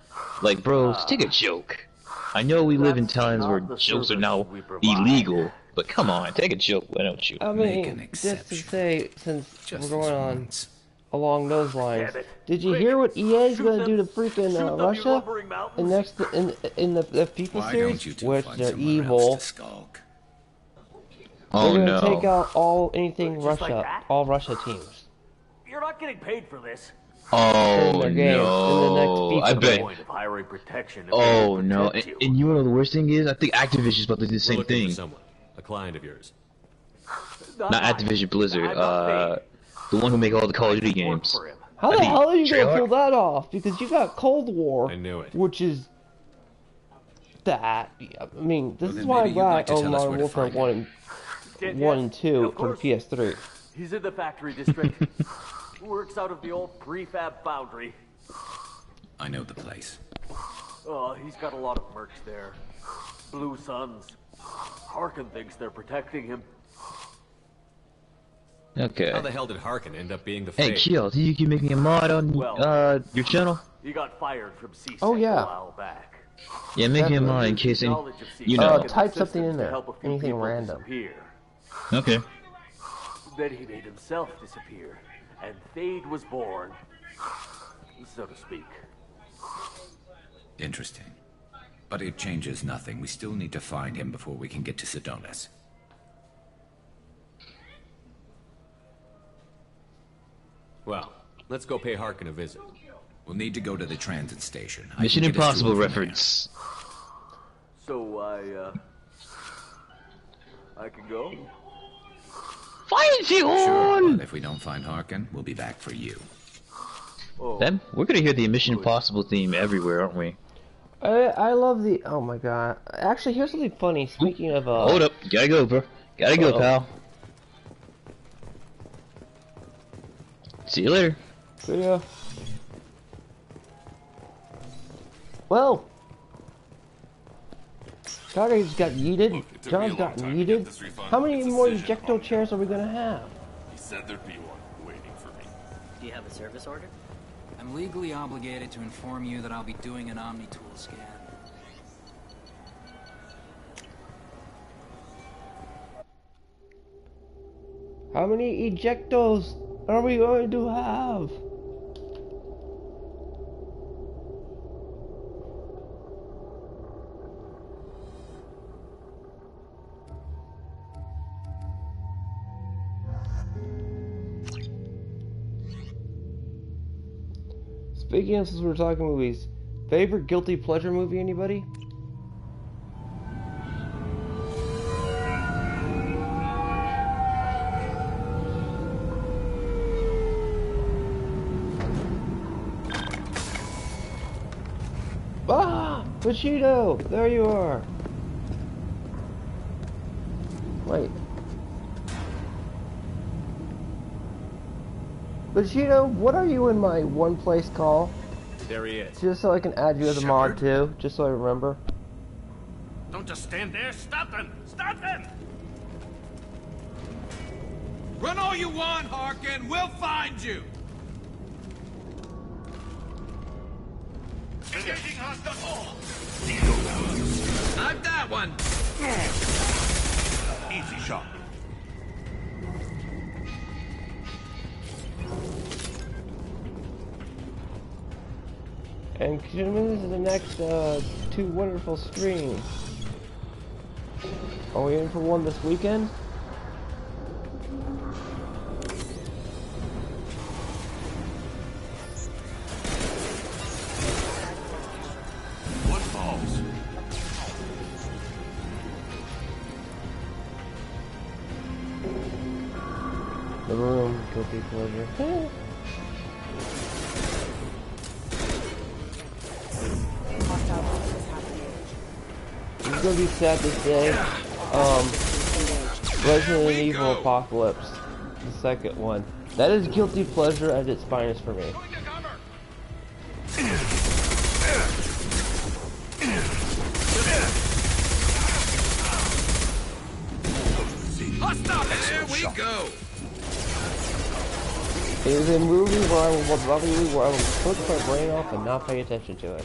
Like, bros, take a joke. I know we live in times where jokes are now illegal, but come on, take a joke, why don't you? I mean, just to say, since we're going on along those lines, did you hear what EA's gonna do to freaking Russia in the FIFA series? Which they're evil. Oh They're no. gonna take out all Russia teams. You're not getting paid for this. Oh no! I bet. Oh no! And you know the worst thing is, I think Activision's about to do the same thing. Someone, a client of yours. Not Activision Blizzard. The one who make all the Call of Duty games. How the hell are you gonna pull that off? Because you got Cold War, I knew it. which is that. I mean, this is why I'm glad I own Modern Warfare 1 and 2 for the PS3. He's in the factory district. Works out of the old prefab foundry. I know the place. Oh, he's got a lot of mercs there. Blue Suns. Harkin thinks they're protecting him. Okay. How the hell did Harkin end up being the Hey, Fate? Kiel, do you can make me a mod on your channel? He got fired from CSEC Oh, yeah. a while back. Yeah, make him Definitely. in case any, you know. Type something in there. Anything random. Okay. Then he made himself disappear, and Thade was born, so to speak. Interesting. But it changes nothing. We still need to find him before we can get to Sidonis. Well, let's go pay Harkin a visit. We'll need to go to the transit station. Mission Impossible reference. So I can go? Fight you Sure, on! but if we don't find Harkin, we'll be back for you. Then we're gonna hear the Mission Impossible theme everywhere, aren't we? I love the. Oh my god. Actually, here's something funny. Speaking of. Hold up. Gotta go, bro. Gotta go, pal. See you later. See ya. Well. Carter just got yeeted. John's got yeeted. How many more ejecto chairs are we gonna have? He said there'd be one waiting for me. Do you have a service order? I'm legally obligated to inform you that I'll be doing an Omni-Tool scan. How many ejectos are we going to have? Speaking of, since we're talking movies, favorite guilty pleasure movie, anybody? Ah! Bushido! There you are! Wait. Bushido, what are you in my one place call? There he is. Just so I can add you as a mod too, just so I remember. Don't just stand there. Stop them! Stop them! Run all you want, Harkin. We'll find you. Engaging hostile. I've got one. Easy shot. And tune in to the next two wonderful streams. Are we in for one this weekend? One falls. The Room, guilty pleasure. It's gonna be sad to say. Resident Evil Apocalypse, the second one. That is guilty pleasure at its finest for me. There we go. It is a movie where I will put my brain off and not pay attention to it.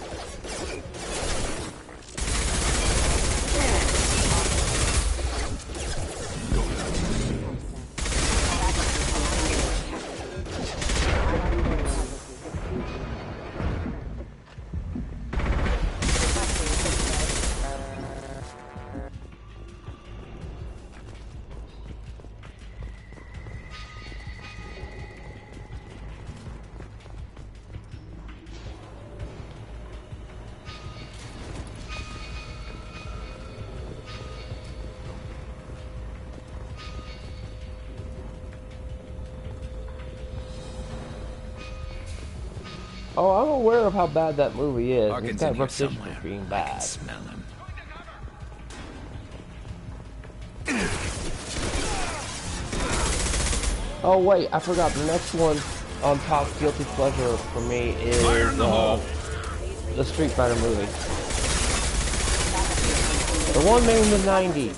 Oh, I'm aware of how bad that movie is. Harkin's It's got in here reputation somewhere. for being I bad. can smell him. Oh wait, I forgot. The next one on top guilty pleasure for me is the Street Fighter movie. The one made in the 90s.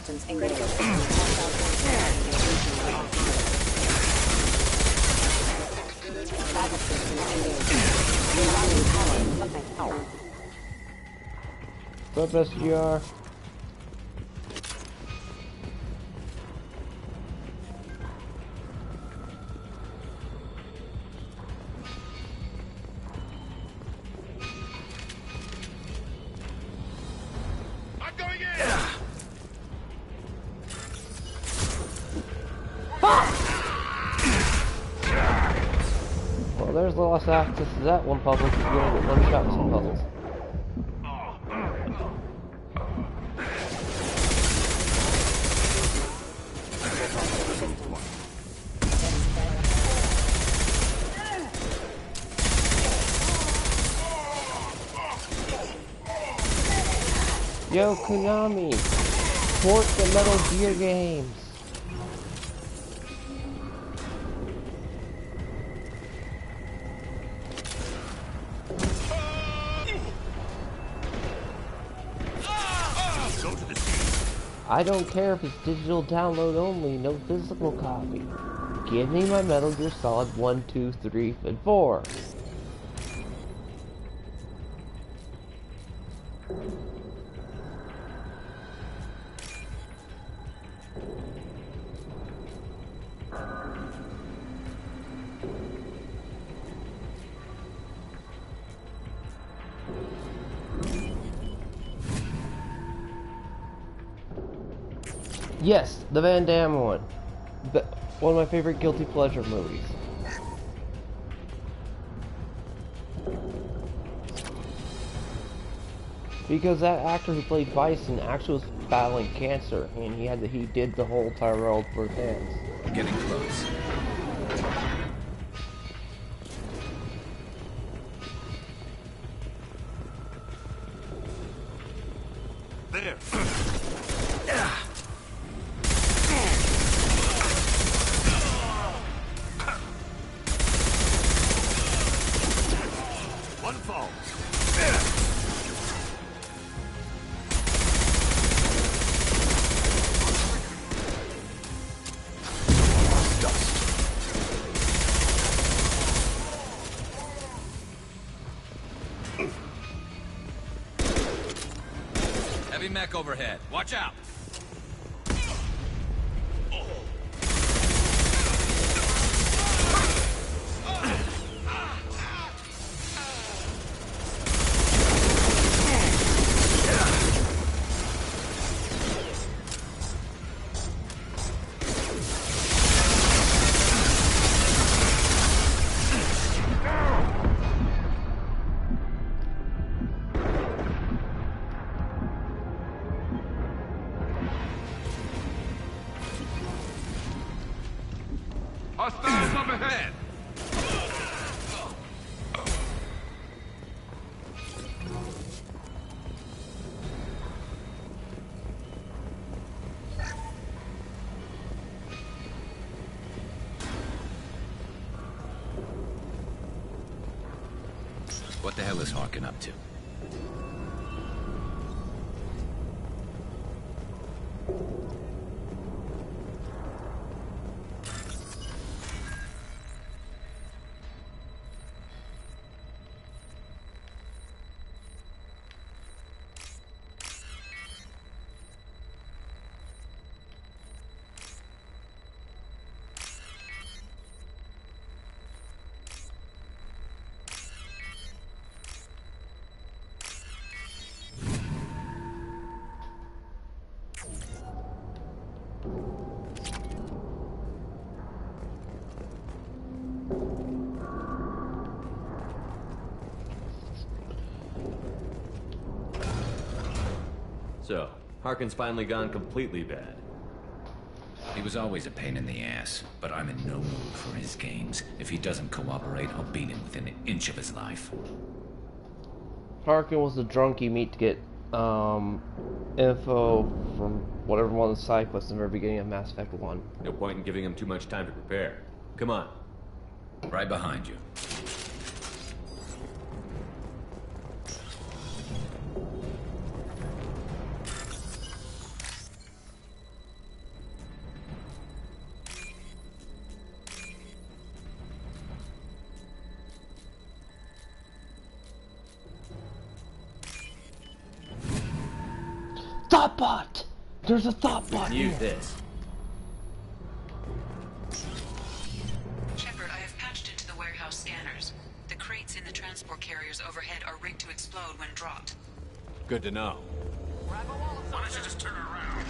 What's up, SGR? Well, there's the lost access to that one puzzle because you only get one shot with some puzzles. Yo, Konami! Port the Metal Gear games! I don't care if it's digital download only, no physical copy. Give me my Metal Gear Solid 1, 2, 3, and 4. Yes, the Van Damme one. One of my favorite guilty pleasure movies. Because that actor who played Bison actually was battling cancer, and he did the whole Tyrell for fans. Getting close. There. One fall. Heavy mech overhead. Watch out! Hostiles up ahead! What the hell is Harkin up to? So, Harkin's finally gone completely bad. He was always a pain in the ass, but I'm in no mood for his games. If he doesn't cooperate, I'll beat him within an inch of his life. Harkin was the drunk you meet to get info from whatever one of the side quests in the very beginning of Mass Effect 1. No point in giving him too much time to prepare. Come on. Right behind you. Thoughtbot! There's a Thoughtbot Use here. this. Shepard, I have patched into the warehouse scanners. The crates in the transport carriers overhead are rigged to explode when dropped. Good to know. Why don't you just turn around?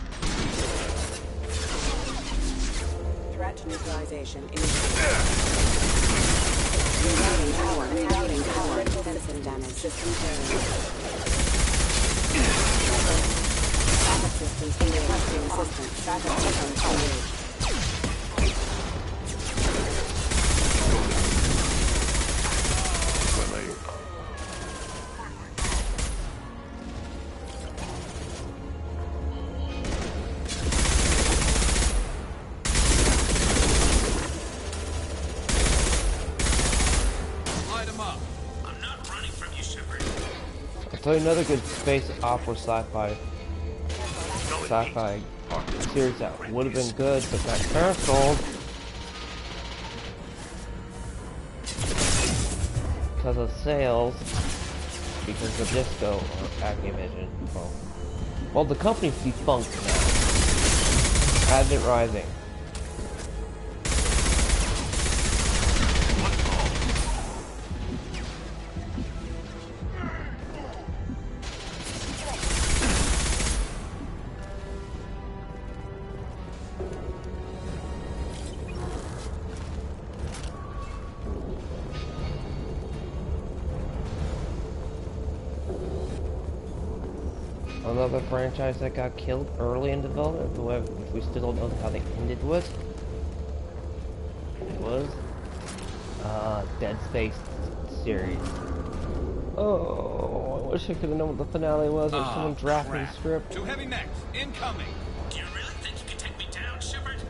Threat neutralization initiated. Rerouting power. Defensive damage. System failure. Backup systems requesting assistance. Backup systems engaged. So another good space opera sci-fi series that would have been good but got cancelled because of sales, because of Disco or Activision. Well, the company's defunct now. Advent Rising. Another franchise that got killed early in development, if we still don't know how they ended was Dead Space series. Oh, I wish I could have known what the finale was, or someone drafted the script. Two heavy mechs incoming. Do you really think you can take me down, Shepard?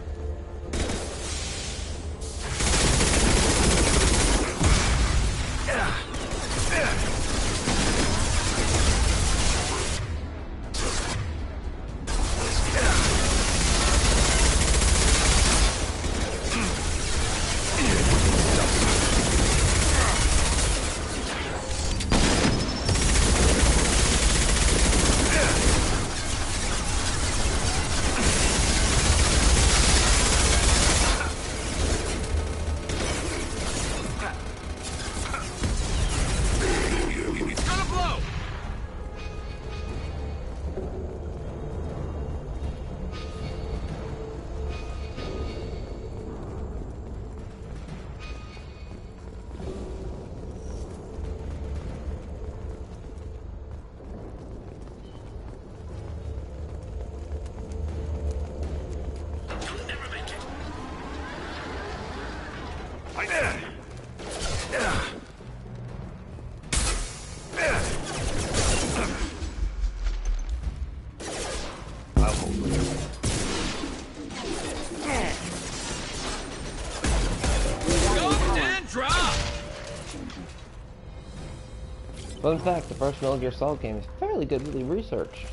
Fun fact, the first Metal Gear Solid game is fairly goodly researched.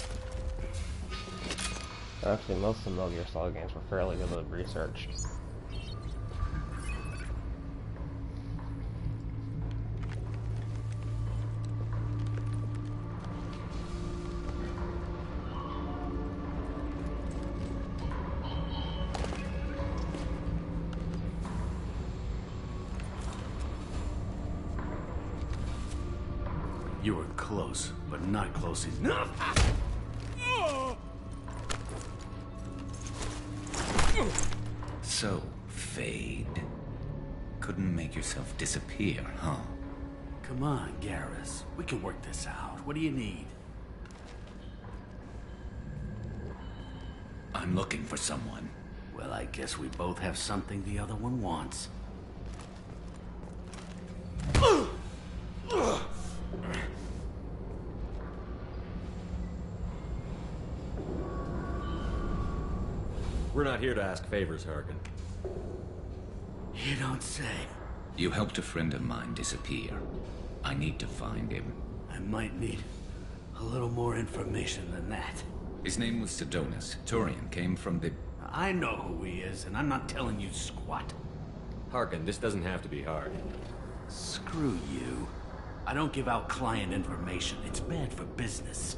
Actually, most of the Metal Gear Solid games were fairly goodly researched. You were close, but not close enough. So, Fade. Couldn't make yourself disappear, huh? Come on, Garrus. We can work this out. What do you need? I'm looking for someone. Well, I guess we both have something the other one wants. We're not here to ask favors, Harkin. You don't say. You helped a friend of mine disappear. I need to find him. I might need a little more information than that. His name was Sidonus. Turian came from the... I know who he is, and I'm not telling you squat. Harkin, this doesn't have to be hard. Screw you. I don't give out client information. It's bad for business.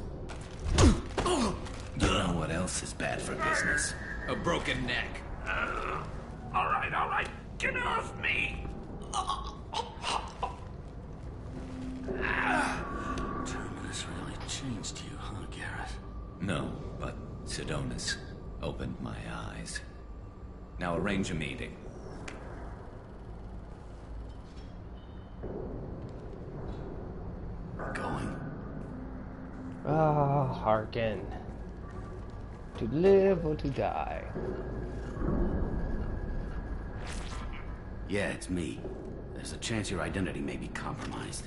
You know what else is bad for business? A broken neck. All right. Get off me! Terminus really changed you, huh, Garrus? No, but Sidonis opened my eyes. Now arrange a meeting. Going? Ah, Harkin. To live or to die. Yeah, it's me. There's a chance your identity may be compromised.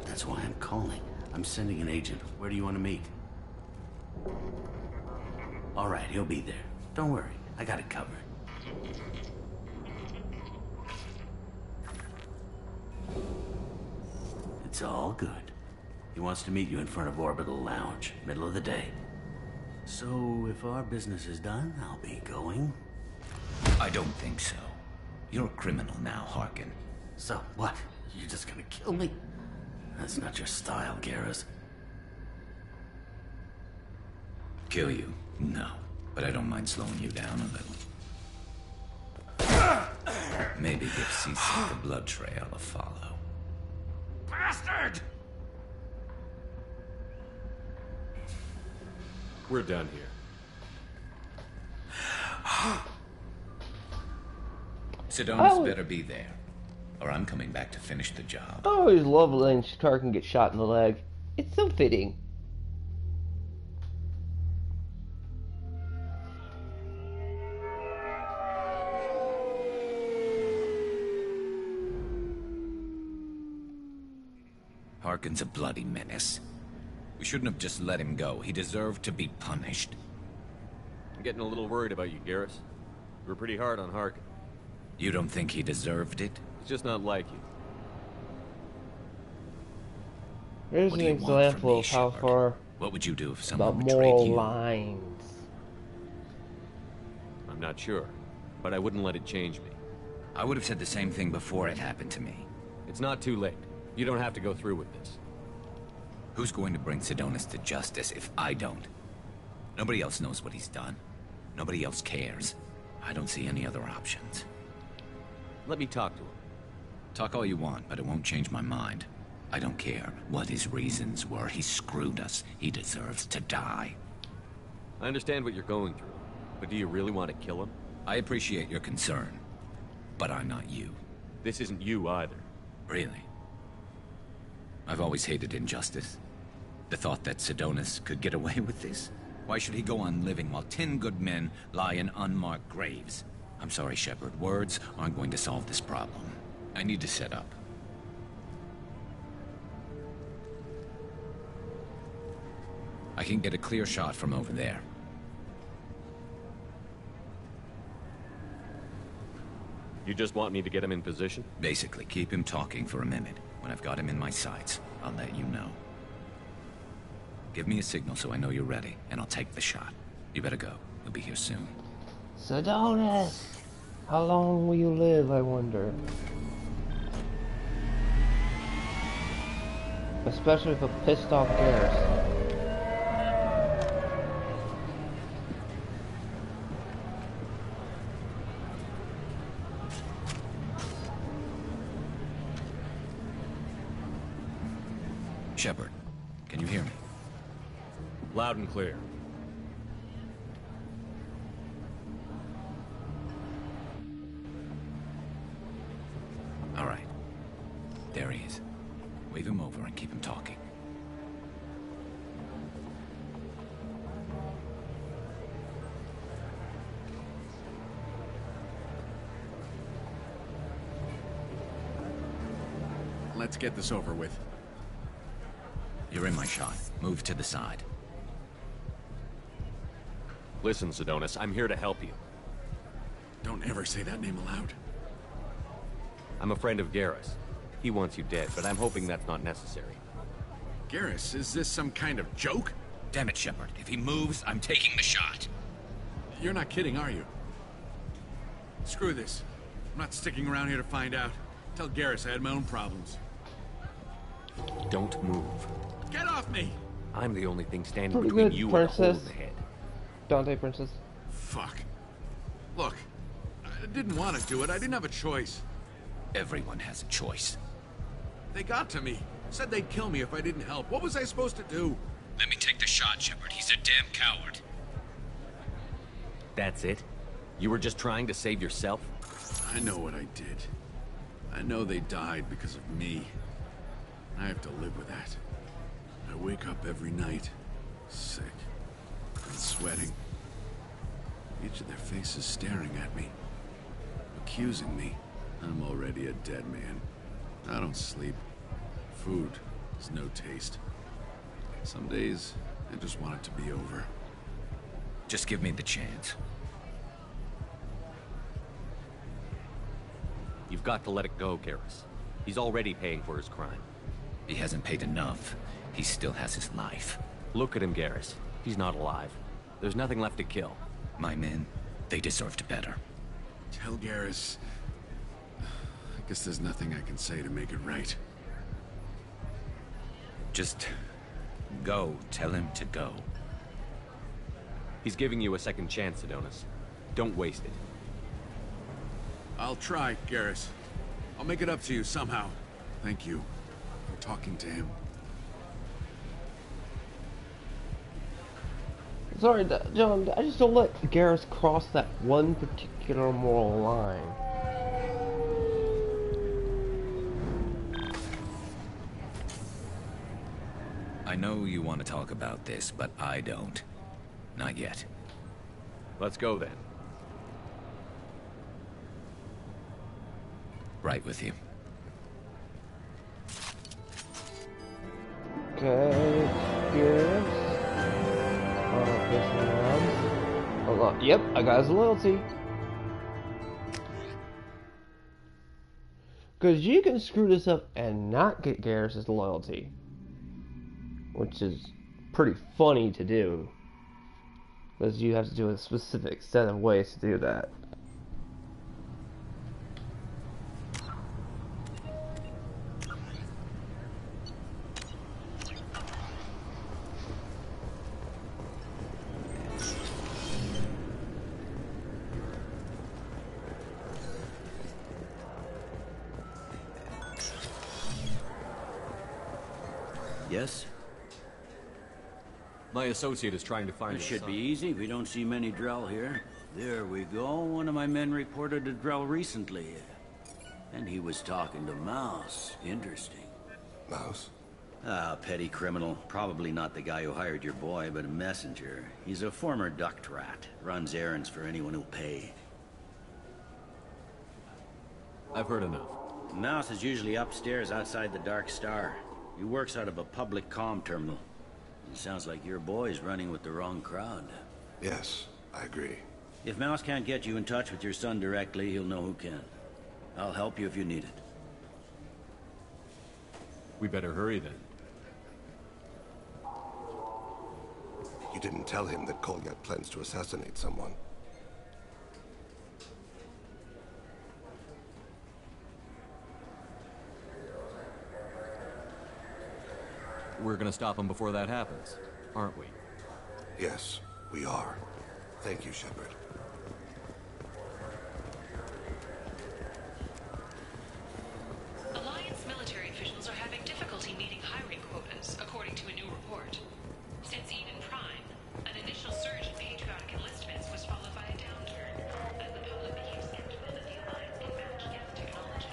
That's why I'm calling. I'm sending an agent. Where do you want to meet? All right, he'll be there. Don't worry, I got it covered. It's all good. He wants to meet you in front of Orbital Lounge, middle of the day. So, if our business is done, I'll be going. I don't think so. You're a criminal now, Harkin. So, what? You're just gonna kill me? That's not your style, Garrus. Kill you? No. But I don't mind slowing you down a little. Maybe give Cecil the blood trail a follow. Bastard! We're done here. Sidonis better be there, or I'm coming back to finish the job. I always love letting Tarkin get shot in the leg. It's so fitting. Harkin's a bloody menace. We shouldn't have just let him go. He deserved to be punished. I'm getting a little worried about you, Garrus. You were pretty hard on Harkin. You don't think he deserved it? He's just not like you. Here's an example of how far what would you do if the someone betrayed moral you? lines. I'm not sure, but I wouldn't let it change me. I would have said the same thing before it happened to me. It's not too late. You don't have to go through with this. Who's going to bring Sidonis to justice if I don't? Nobody else knows what he's done. Nobody else cares. I don't see any other options. Let me talk to him. Talk all you want, but it won't change my mind. I don't care what his reasons were. He screwed us. He deserves to die. I understand what you're going through, but do you really want to kill him? I appreciate your concern, but I'm not you. This isn't you either. Really? I've always hated injustice. The thought that Sidonis could get away with this? Why should he go on living while 10 good men lie in unmarked graves? I'm sorry, Shepard. Words aren't going to solve this problem. I need to set up. I can get a clear shot from over there. You just want me to get him in position? Basically, keep him talking for a minute. When I've got him in my sights, I'll let you know. Give me a signal so I know you're ready, and I'll take the shot. You better go. We'll be here soon. Sidonis! How long will you live, I wonder? Especially with a pissed off Garrus. Shepard, can you hear me? Loud and clear. All right. There he is. Wave him over and keep him talking. Let's get this over with. You're in my shot. Move to the side. Listen, Sidonis, I'm here to help you. Don't ever say that name aloud. I'm a friend of Garrus. He wants you dead, but I'm hoping that's not necessary. Garrus, is this some kind of joke? Damn it, Shepard. If he moves, I'm taking the shot. You're not kidding, are you? Screw this. I'm not sticking around here to find out. Tell Garrus I had my own problems. Don't move. Get off me! I'm the only thing standing Pretty between good, you and a hole in princess. the head. Dante, princess. Fuck. Look, I didn't want to do it. I didn't have a choice. Everyone has a choice. They got to me. Said they'd kill me if I didn't help. What was I supposed to do? Let me take the shot, Shepard. He's a damn coward. That's it? You were just trying to save yourself? I know what I did. I know they died because of me. I have to live with that. I wake up every night, sick and sweating. Each of their faces staring at me, accusing me. I'm already a dead man. I don't sleep. Food has no taste. Some days, I just want it to be over. Just give me the chance. You've got to let it go, Garrus. He's already paying for his crime. He hasn't paid enough. He still has his life. Look at him, Garrus. He's not alive. There's nothing left to kill. My men, they deserved better. Tell Garrus... I guess there's nothing I can say to make it right. Just... go. Tell him to go. He's giving you a second chance, Adonis. Don't waste it. I'll try, Garrus. I'll make it up to you somehow. Thank you for talking to him. Sorry, John, I just don't let Garrus cross that one particular moral line. I know you want to talk about this, but I don't. Not yet. Let's go then. Right with you. Okay, Garrus. Hold on. Yep, I got his loyalty. Because you can screw this up and not get Garrus' loyalty. Which is pretty funny to do. Because you have to do a specific set of ways to do that. Yes? My associate is trying to find It his should son. be easy. We don't see many Drell here. There we go. One of my men reported a Drell recently. And he was talking to Mouse. Interesting. Mouse? Ah, petty criminal. Probably not the guy who hired your boy, but a messenger. He's a former duct rat. Runs errands for anyone who'll pay. I've heard enough. Mouse is usually upstairs outside the Dark Star. He works out of a public comm terminal. It sounds like your boy's running with the wrong crowd. Yes, I agree. If Mouse can't get you in touch with your son directly, he'll know who can. I'll help you if you need it. We better hurry then. You didn't tell him that Kolyat plans to assassinate someone. We're gonna stop him before that happens, aren't we? Yes, we are. Thank you, Shepard. Alliance military officials are having difficulty meeting hiring quotas, according to a new report. Since Eden Prime, an initial surge in patriotic enlistments was followed by a downturn, as the public became skeptical that the Alliance can match Geth technology.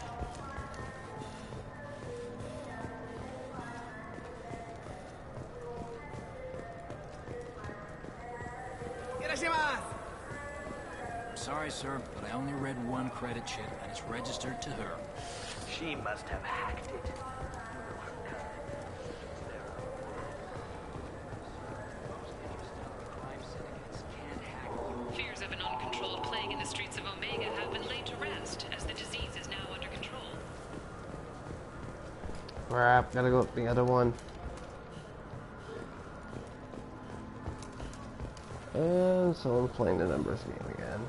Sorry, sir, but I only read one credit chip, and it's registered to her. She must have hacked it. Fears of an uncontrolled plague in the streets of Omega have been laid to rest, as the disease is now under control. Crap, gotta go with the other one. And so I'm playing the numbers game again.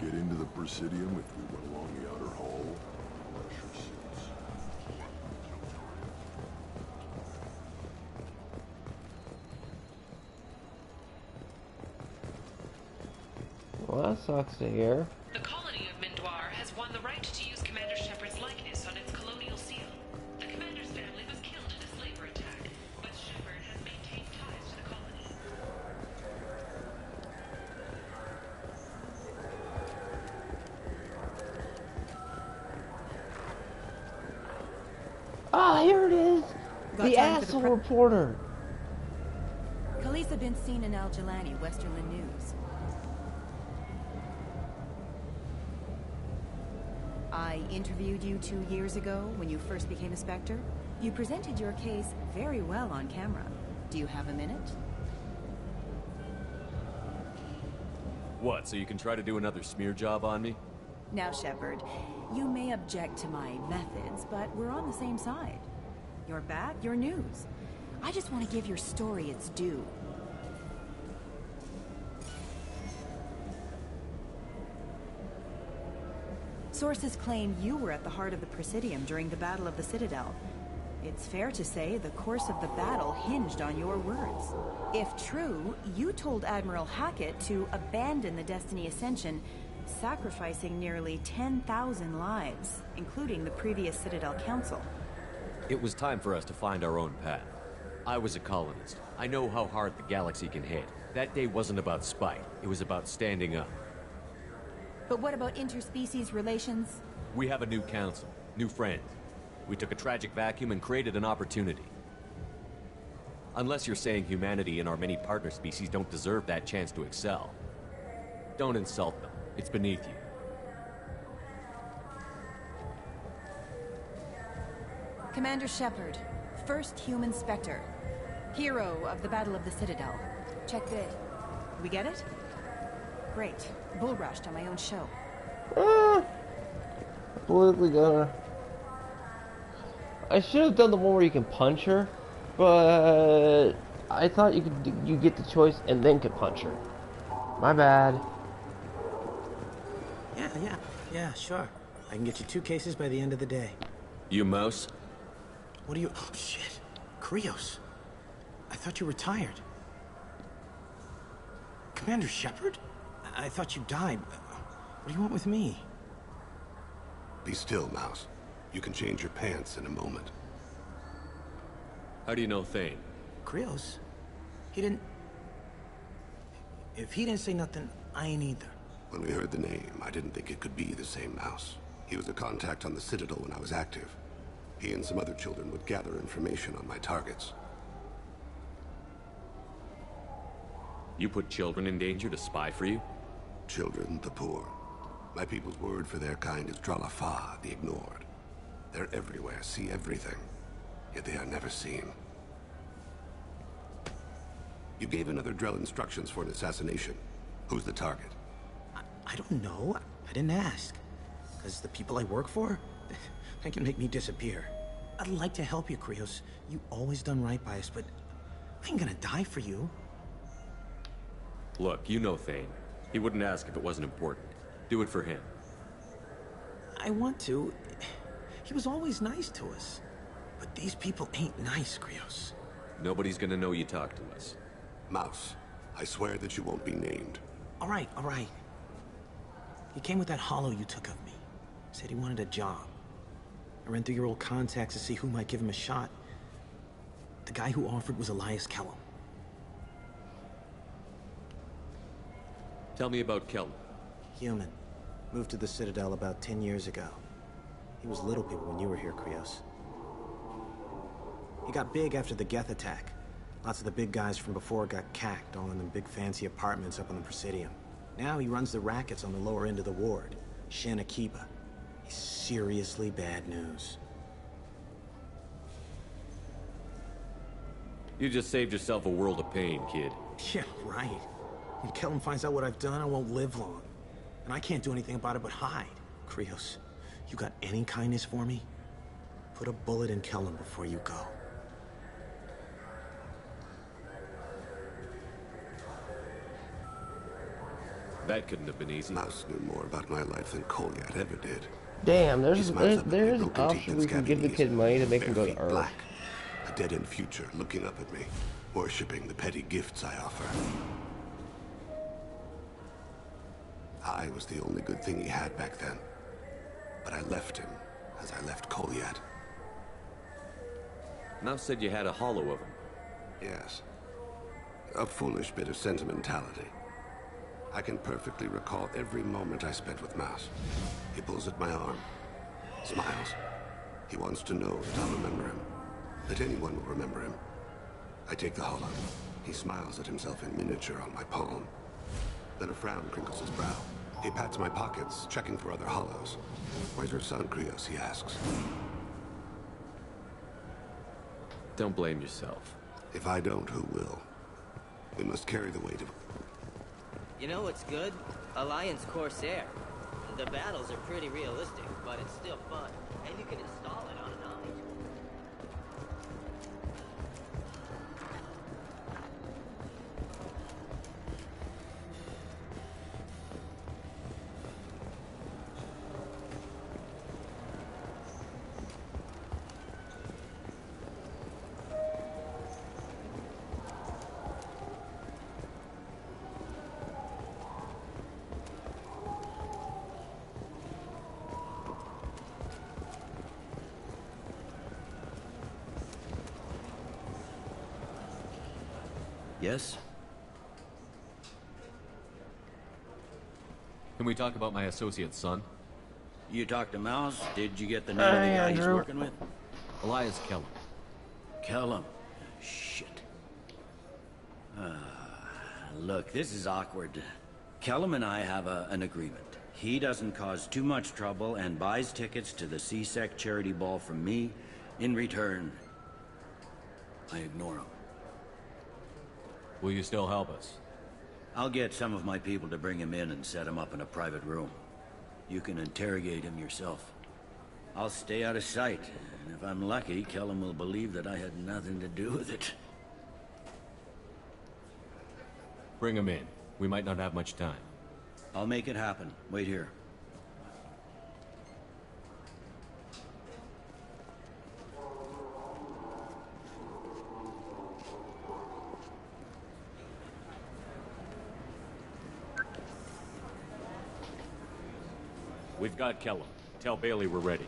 get into the Presidium if we went along the outer hall? Pressure suits. Well, that sucks to hear. The colony of Mindoir has won the right to use Commander Shepard's likeness on its colonial seal. The commander's family was killed in a slaver attack, but Shepard has maintained ties to the colony. Ah, here it is! Got The time for the asshole reporter! Khaleesa been seen in Al Jalani, Westerland News. I interviewed you 2 years ago when you first became a Spectre. You presented your case very well on camera. Do you have a minute? What, so you can try to do another smear job on me? Now, Shepard, you may object to my methods, but we're on the same side. You're back, you're news. I just want to give your story its due. Sources claim you were at the heart of the Presidium during the Battle of the Citadel. It's fair to say the course of the battle hinged on your words. If true, you told Admiral Hackett to abandon the Destiny Ascension, sacrificing nearly 10,000 lives, including the previous Citadel Council. It was time for us to find our own path. I was a colonist. I know how hard the galaxy can hit. That day wasn't about spite. It was about standing up. But what about interspecies relations? We have a new council, new friends. We took a tragic vacuum and created an opportunity. Unless you're saying humanity and our many partner species don't deserve that chance to excel. Don't insult them. It's beneath you. Commander Shepard, first human Spectre. Hero of the Battle of the Citadel. Check good. We get it? Great. Bull rushed on my own show. Politically gonna. I should have done the one where you can punch her, but I thought you get the choice and then could punch her. My bad. Yeah, sure. I can get you 2 cases by the end of the day. You mouse? What are you... Oh, shit. Krios. I thought you retired. Commander Shepard? I thought you died. What do you want with me? Be still, Mouse. You can change your pants in a moment. How do you know Thane? Krios? He didn't... If he didn't say nothing, I ain't either. When we heard the name, I didn't think it could be the same Mouse. He was a contact on the Citadel when I was active. He and some other children would gather information on my targets. You put children in danger to spy for you? Children, the poor. My people's word for their kind is Dralafa, the ignored. They're everywhere, see everything, yet they are never seen. You gave another Drell instructions for an assassination. Who's the target? I don't know. I didn't ask. Because the people I work for, they can make me disappear. I'd like to help you, Krios. You always done right by us, but I ain't gonna die for you. Look, you know Thane. He wouldn't ask if it wasn't important. Do it for him. I want to. He was always nice to us. But these people ain't nice, Krios. Nobody's gonna know you talked to us. Mouse, I swear that you won't be named. All right. He came with that hollow you took of me. Said he wanted a job. I ran through your old contacts to see who might give him a shot. The guy who offered was Elias Kellum. Tell me about Kellum. Human. Moved to the Citadel about 10 years ago. He was little people when you were here, Krios. He got big after the Geth attack. Lots of the big guys from before got cacked, all in them big fancy apartments up on the Presidium. Now he runs the rackets on the lower end of the ward. Shin Akiba. He's seriously bad news. You just saved yourself a world of pain, kid. Yeah, right. When Kellum finds out what I've done, I won't live long. And I can't do anything about it but hide. Krios, you got any kindness for me? Put a bullet in Kellum before you go. That couldn't have been easy. Mouse knew more about my life than Kolyat ever did. Damn, there's an option we can give the kid money to make him go to Earth. Black, a dead-end future looking up at me, worshipping the petty gifts I offer. I was the only good thing he had back then. But I left him as I left Kolyat. Mouse said you had a hollow of him. Yes. A foolish bit of sentimentality. I can perfectly recall every moment I spent with Mouse. He pulls at my arm, smiles. He wants to know that I'll remember him, that anyone will remember him. I take the hollow. He smiles at himself in miniature on my palm. Then a frown crinkles his brow. He pats my pockets, checking for other hollows. Where's your son, Krios? He asks. Don't blame yourself. If I don't, who will? We must carry the weight of... You know what's good? Alliance Corsair. The battles are pretty realistic, but it's still fun. And you can install it on an Omni. Yes? Can we talk about my associate's son? You talked to Mouse? Did you get the name of the guy he's working with? Elias Kellum. Kellum. Shit. Look, this is awkward. Kellum and I have an agreement. He doesn't cause too much trouble and buys tickets to the C-Sec charity ball from me. In return, I ignore him. Will you still help us? I'll get some of my people to bring him in and set him up in a private room. You can interrogate him yourself. I'll stay out of sight, and if I'm lucky, Kellum will believe that I had nothing to do with it. Bring him in. We might not have much time. I'll make it happen. Wait here. We've got Kellum. Tell Bailey we're ready.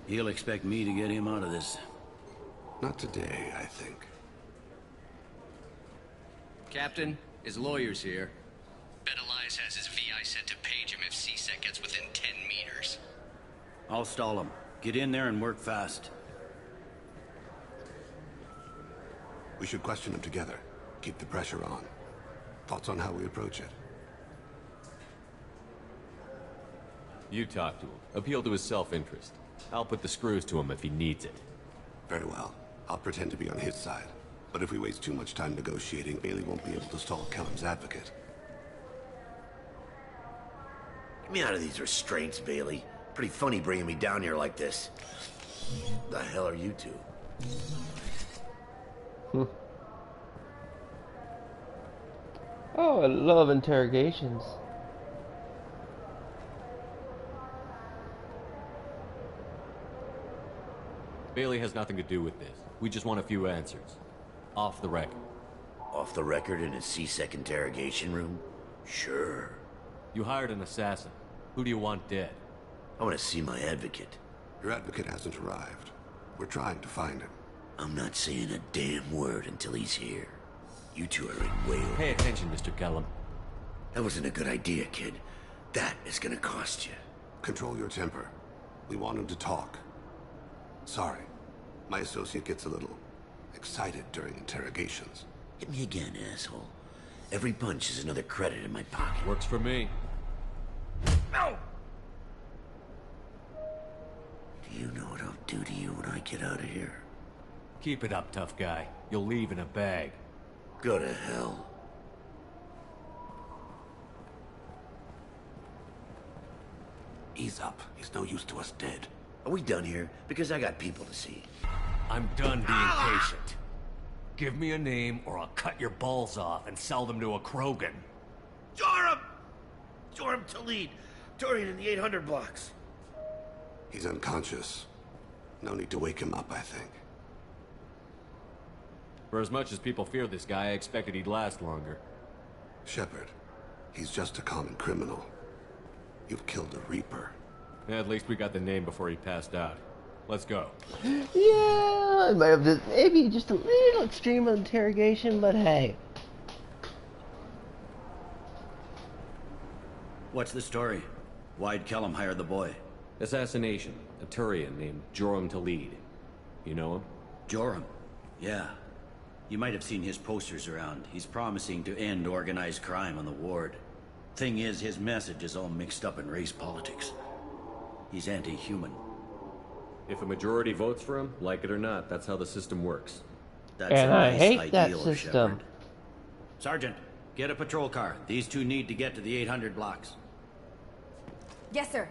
He'll expect me to get him out of this. Not today, I think. Captain, his lawyer's here. Bet Elias has his VI sent to page him if C-Sec gets within 10 meters. I'll stall him. Get in there and work fast. We should question him together. Keep the pressure on. Thoughts on how we approach it? You talk to him. Appeal to his self-interest. I'll put the screws to him if he needs it. Very well. I'll pretend to be on his side. But if we waste too much time negotiating, Bailey won't be able to stall Kellum's advocate. Get me out of these restraints, Bailey. Pretty funny bringing me down here like this. The hell are you two? Oh, I love interrogations. Bailey has nothing to do with this. We just want a few answers. Off the record. Off the record in a C-Sec interrogation room? Sure. You hired an assassin. Who do you want dead? I want to see my advocate. Your advocate hasn't arrived. We're trying to find him. I'm not saying a damn word until he's here. You two are in way over. Pay attention, Mr. Kellum. That wasn't a good idea, kid. That is gonna cost you. Control your temper. We want him to talk. Sorry. My associate gets a little excited during interrogations. Hit me again, asshole. Every punch is another credit in my pocket. Works for me. No! Do you know what I'll do to you when I get out of here? Keep it up, tough guy. You'll leave in a bag. Go to hell. Ease up. He's no use to us dead. Are we done here? Because I got people to see. I'm done being patient. Give me a name or I'll cut your balls off and sell them to a Krogan. Joram! Joram Talid, Turian in the 800 blocks. He's unconscious. No need to wake him up, I think. For as much as people fear this guy, I expected he'd last longer. Shepard, he's just a common criminal. You've killed a Reaper. At least we got the name before he passed out. Let's go. Yeah, I might have just, maybe just a little extreme interrogation, but hey. What's the story? Why'd Kellum hire the boy? Assassination. A Turian named Joram Talid. You know him? Joram? Yeah. You might have seen his posters around. He's promising to end organized crime on the ward. Thing is, his message is all mixed up in race politics. He's anti-human. If a majority votes for him, like it or not, that's how the system works. That's and a I nice hate that ideal, system. Shepard. Sergeant, get a patrol car. These two need to get to the 800 blocks. Yes, sir.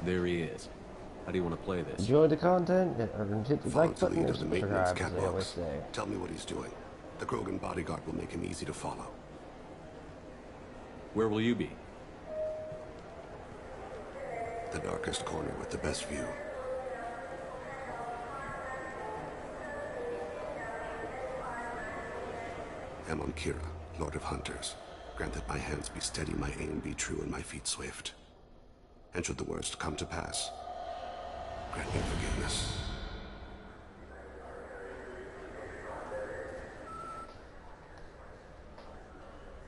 There he is. How do you want to play this? Enjoy the content, or hit the Follow like to button lead or of the maintenance subscribe, as they always catwalks. say. Tell me what he's doing. The Krogan bodyguard will make him easy to follow. Where will you be? The darkest corner with the best view. Amon Kira, Lord of Hunters. Grant that my hands be steady, my aim be true, and my feet swift. And should the worst come to pass, grant me forgiveness.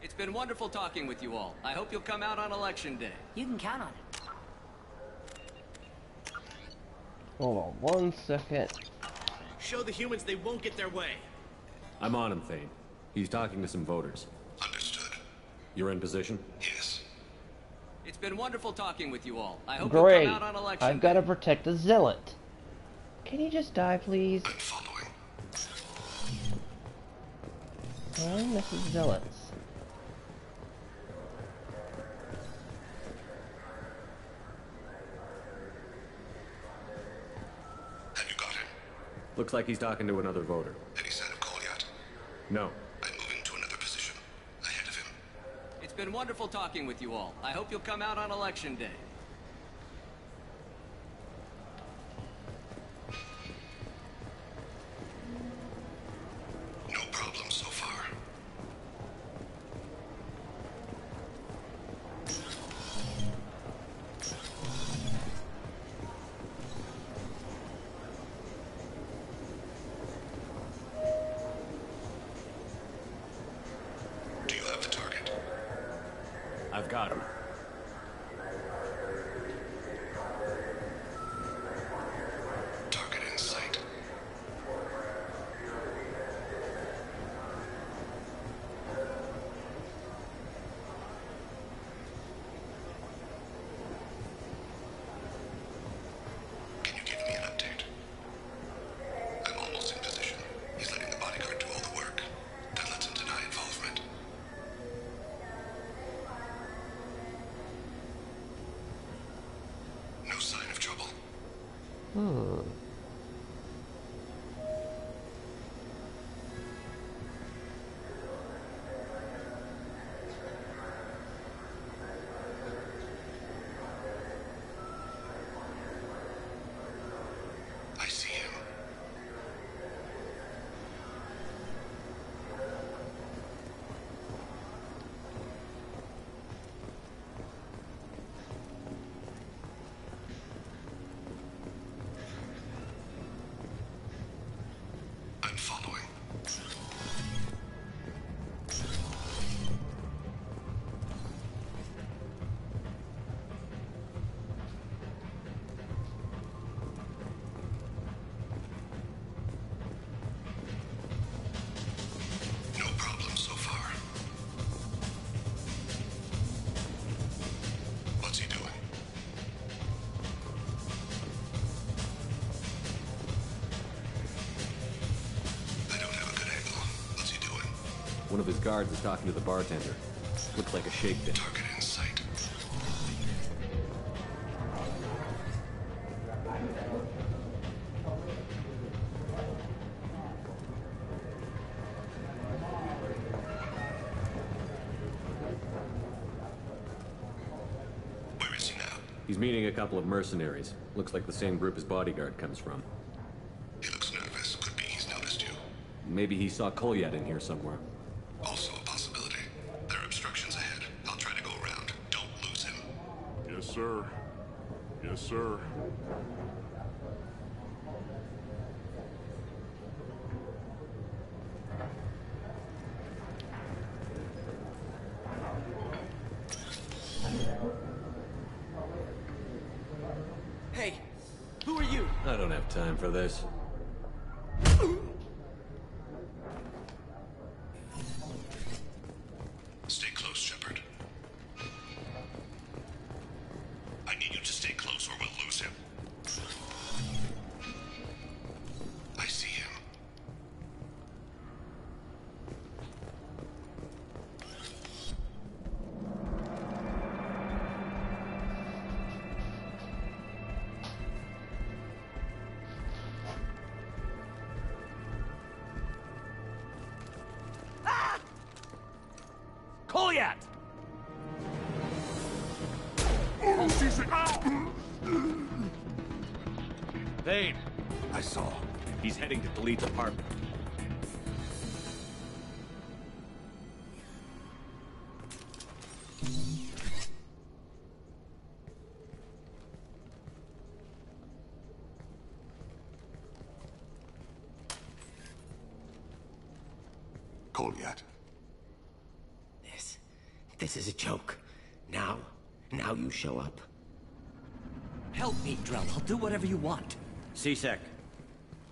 It's been wonderful talking with you all. I hope you'll come out on Election Day. You can count on it. Hold on 1 second. Show the humans they won't get their way. I'm on him, Thane. He's talking to some voters. Understood. You're in position? Yes. It's been wonderful talking with you all. I hope Great. you'll come out on Election I've got to protect the zealot. Can you just die, please? I'm following. I miss the zealots. Have you got him? Looks like he's talking to another voter. Any sign of Goliath? No. I'm moving to another position. Ahead of him. It's been wonderful talking with you all. I hope you'll come out on Election Day. No problem so far. Do you have the target? I've got him. Target in sight. Can you give me an update? I'm almost in position. He's letting the bodyguard do all the work. That lets him deny involvement. No sign of trouble. I see him. One of his guards is talking to the bartender. Looks like a shake bin. Target in sight. Where is he now? He's meeting a couple of mercenaries. Looks like the same group his bodyguard comes from. He looks nervous. Could be he's noticed you. Maybe he saw Kolyat in here somewhere. Also a possibility. There are obstructions ahead. I'll try to go around. Don't lose him. Yes, sir. Yes, sir. Hey, who are you? I don't have time for this. Stay close, Shepard. I need you to stay close or we'll lose him. I see him. Kolyat! Thane! I saw. He's heading to Khalid's apartment. Kolyat. This is a joke. Now you show up. Help me, Drell. I'll do whatever you want. C-Sec,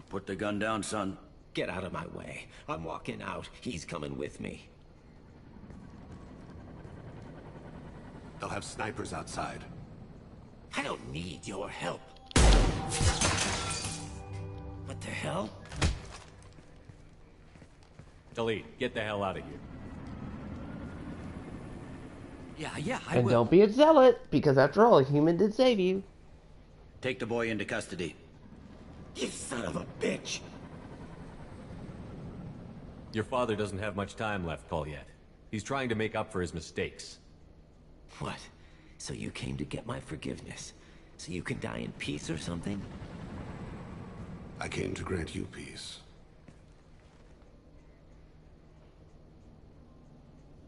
put the gun down, son. Get out of my way. I'm walking out. He's coming with me. They'll have snipers outside. I don't need your help. What the hell? Khalid, get the hell out of here. Yeah, I And will. don't be a zealot, because after all, a human did save you. Take the boy into custody. You son of a bitch! Your father doesn't have much time left, Kolyat. He's trying to make up for his mistakes. What? So you came to get my forgiveness? So you can die in peace or something? I came to grant you peace.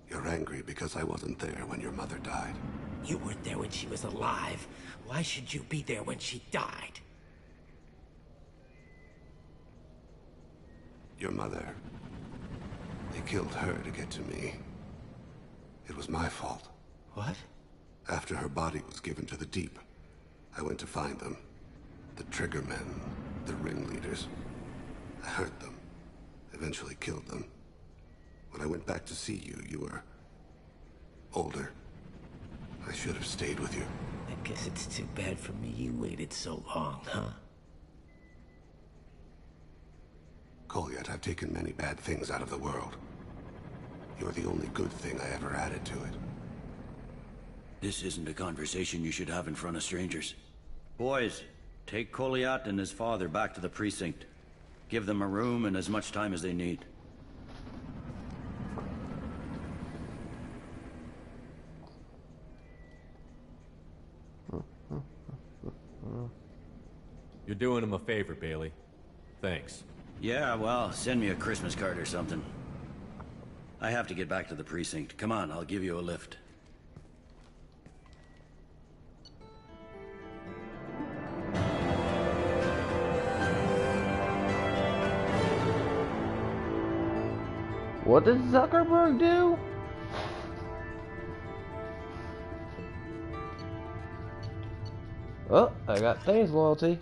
You're angry because I wasn't there when your mother died. You weren't there when she was alive. Why should you be there when she died? Your mother. They killed her to get to me. It was my fault. What? After her body was given to the Deep, I went to find them. The Triggermen, the ringleaders. I hurt them. Eventually killed them. When I went back to see you, you were older. I should have stayed with you. I guess it's too bad for me you waited so long, huh? Kolyat, I've taken many bad things out of the world. You're the only good thing I ever added to it. This isn't a conversation you should have in front of strangers. Boys, take Kolyat and his father back to the precinct. Give them a room and as much time as they need. You're doing him a favor, Bailey. Thanks. Yeah, well, send me a Christmas card or something. I have to get back to the precinct. Come on, I'll give you a lift. What did Zuckerberg do? Oh, I got Thane's loyalty.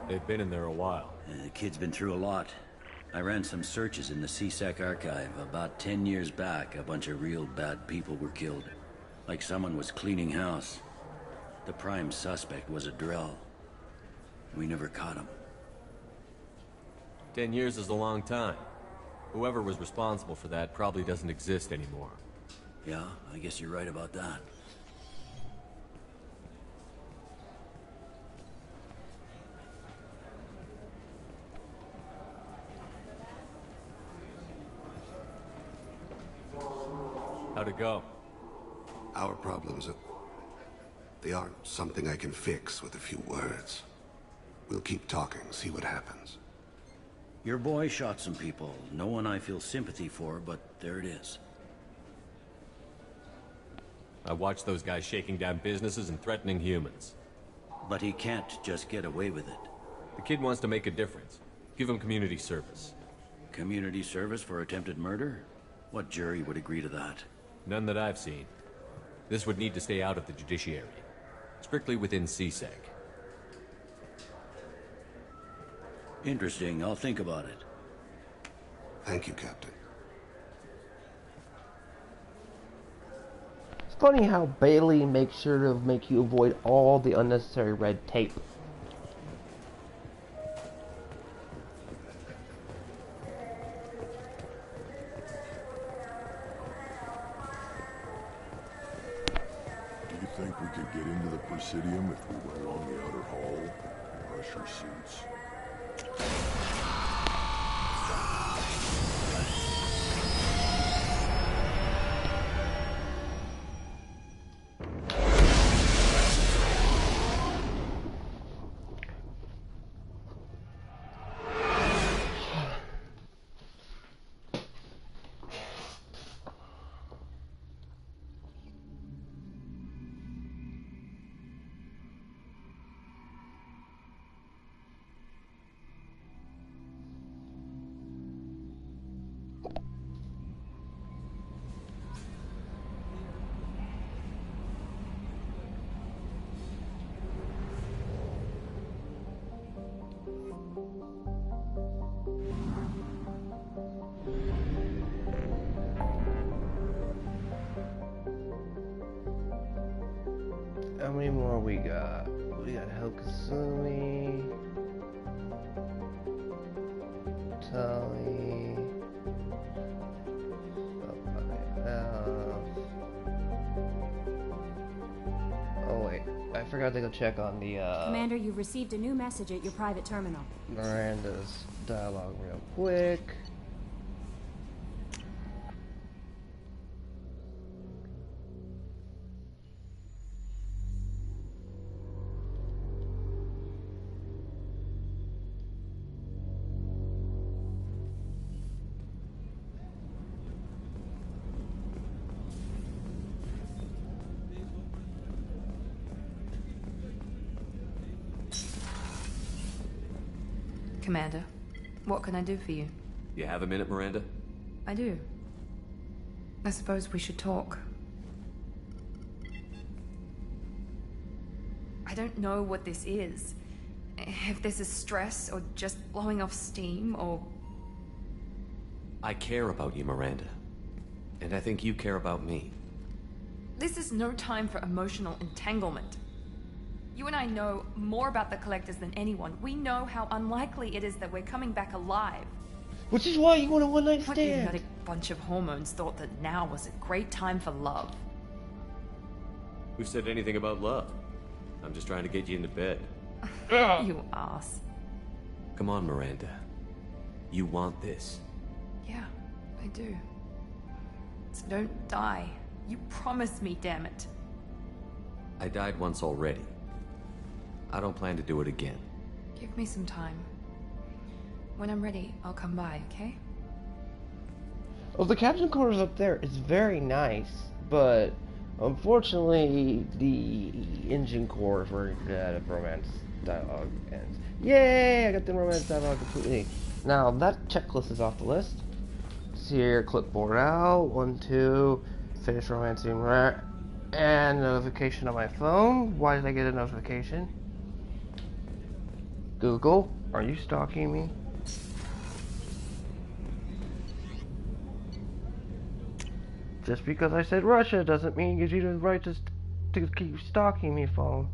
They've been in there a while. The kid's been through a lot. I ran some searches in the CSEC archive. About 10 years back, a bunch of real bad people were killed. Like someone was cleaning house. The prime suspect was a Drell. We never caught him. 10 years is a long time. Whoever was responsible for that probably doesn't exist anymore. Yeah, I guess you're right about that. How'd it go? Our problems they aren't something I can fix with a few words. We'll keep talking, see what happens. Your boy shot some people. No one I feel sympathy for, but there it is. I watched those guys shaking down businesses and threatening humans. But he can't just get away with it. The kid wants to make a difference. Give him community service. Community service for attempted murder? What jury would agree to that? None that I've seen. This would need to stay out of the judiciary. Strictly within CSEC. Interesting. I'll think about it. Thank you, Captain. It's funny how Bailey makes sure to make you avoid all the unnecessary red tape. Do you think we could get into the Presidium if we went along the outer hall? Brush your suits. How many more we got? We got Hilkasumi, Tully. Oh wait, I forgot to go check on the Commander, you've received a new message at your private terminal. Miranda's dialogue real quick. Commander, what can I do for you? You have a minute, Miranda? I do. I suppose we should talk. I don't know what this is. If this is stress, or just blowing off steam, or... I care about you, Miranda. And I think you care about me. This is no time for emotional entanglement. You and I know more about the Collectors than anyone. We know how unlikely it is that we're coming back alive. Which is why you want a one-night What stand. idiotic bunch of hormones thought that now was a great time for love? Who said anything about love? I'm just trying to get you into bed. You ass. Come on, Miranda. You want this. Yeah, I do. So don't die. You promised me, damn it. I died once already. I don't plan to do it again. Give me some time. When I'm ready, I'll come by, okay? Well, the captain quarters up there is very nice, but unfortunately, the engine core is where the romance dialogue ends. Yay! I got the romance dialogue completely. Now, that checklist is off the list. See here, clipboard out. 1, 2, finish romancing, and notification on my phone. Why did I get a notification? Google, are you stalking me? Just because I said Russia doesn't mean it gives you the right to keep stalking me, phone.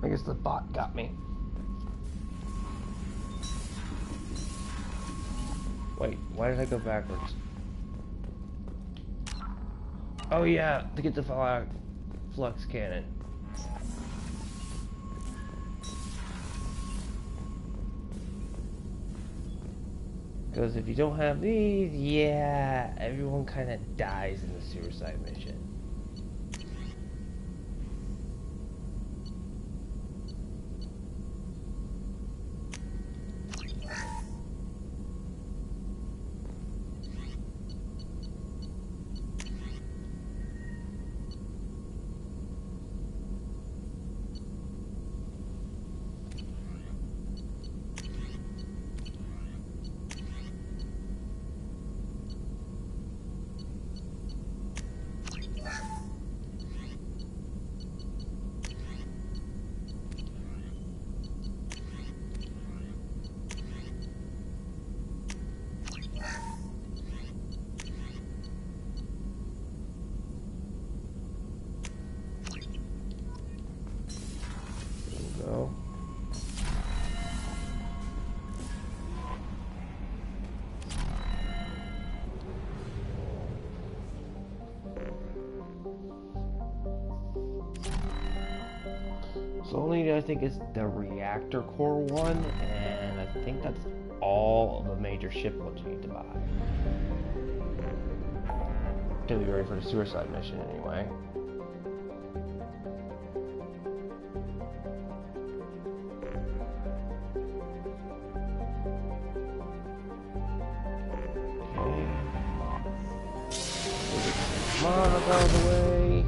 I guess the bot got me. Wait, why did I go backwards? Oh yeah, to get the flux cannon. Because if you don't have these, yeah, everyone kind of dies in the suicide mission. So only I think is the reactor core one, and I think that's all of the major ship ones you need to buy. To be ready for the suicide mission anyway. Okay. Come on, out of the way.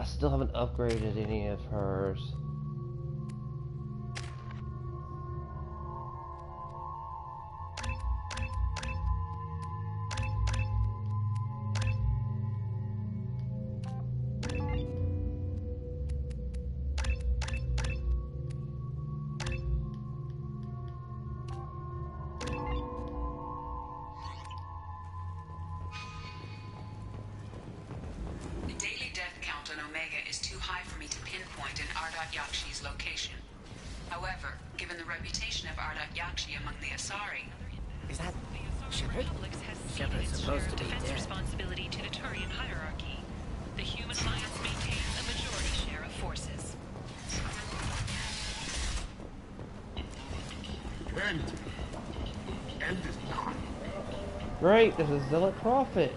Still haven't upgraded any of hers. However, given the reputation of Ardat Yakshi among the Asari, is that Shepard? Shepard's supposed to be defense dead. responsibility to the Turian hierarchy. The Human Alliance maintains a majority share of forces. Right, this is Zealot Prophet.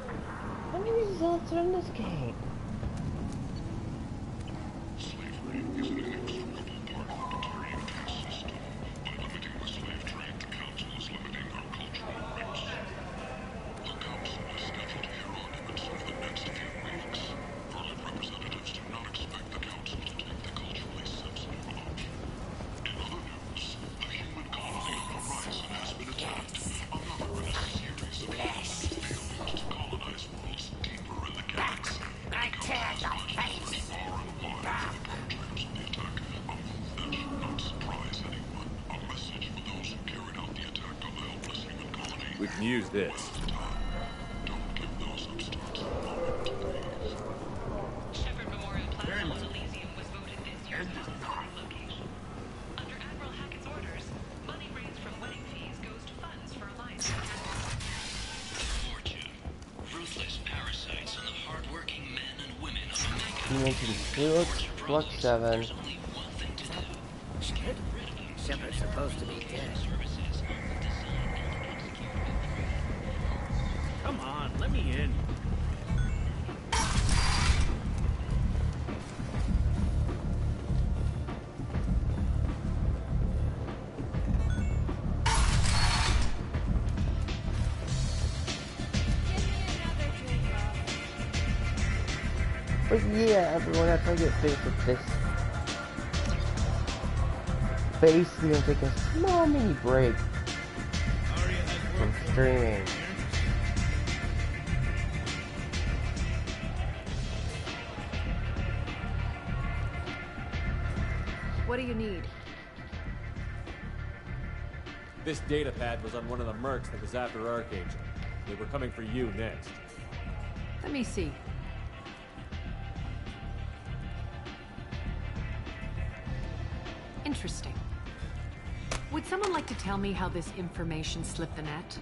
How many Zealots are in this game? We can use this. Shepard Memorial Plaza on Elysium was voted this year's most historic location. Under Admiral Hackett's orders, money raised from wedding fees goes to funds for Alliance. Fortune. Ruthless parasites on the hard-working men and women of Omega. You mentioned Felix, Flux 7. Shepard? Shepard's supposed to be dead. Come on, let me in. But yeah, everyone, after I get finished with this, basically gonna take a small mini break from streaming. What do you need? This data pad was on one of the mercs that was after Archangel. They were coming for you next. Let me see. Interesting. Would someone like to tell me how this information slipped the net?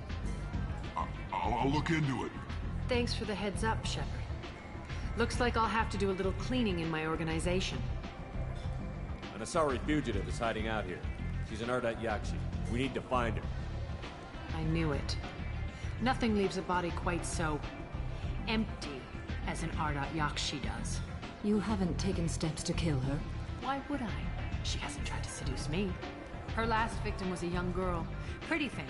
I'll look into it. Thanks for the heads up, Shepard. Looks like I'll have to do a little cleaning in my organization. An Asari fugitive is hiding out here. She's an Ardat Yakshi. We need to find her. I knew it. Nothing leaves a body quite so empty as an Ardat Yakshi does. You haven't taken steps to kill her? Why would I? She hasn't tried to seduce me. Her last victim was a young girl. Pretty thin.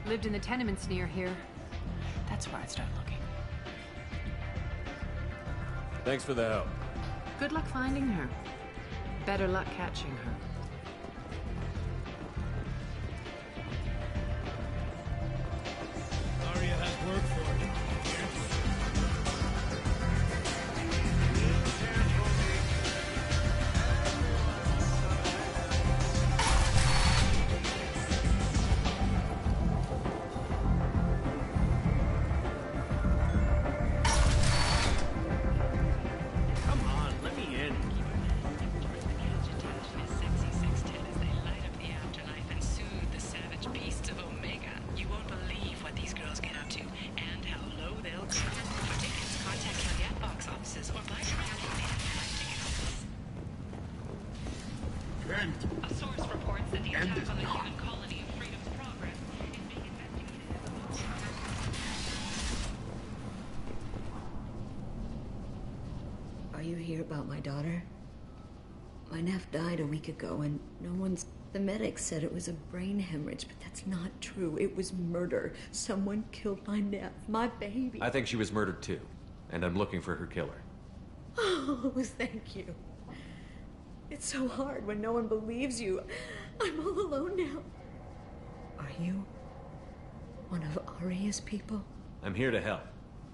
Lived in the tenements near here. That's where I'd start looking. Thanks for the help. Good luck finding her. Better luck catching her. Arya has work for you. Come on, let me in. Sexy sextet as they light up the afterlife and soothe the savage beasts of Omega. You won't believe what these girls get up to and how low they'll go. For tickets, contact Caveat box offices or buy directly at Flight Ticket Office. A source reports that the attack on the human colony of Freedom's Progress is being investigated at the moment. Are you here about my daughter? My nephew died a week ago and no one's... The medics said it was a brain hemorrhage, but that's not true. It was murder. Someone killed my nephew, my baby. I think she was murdered too, and I'm looking for her killer. Oh, thank you. It's so hard when no one believes you. I'm all alone now. Are you one of Aria's people? I'm here to help.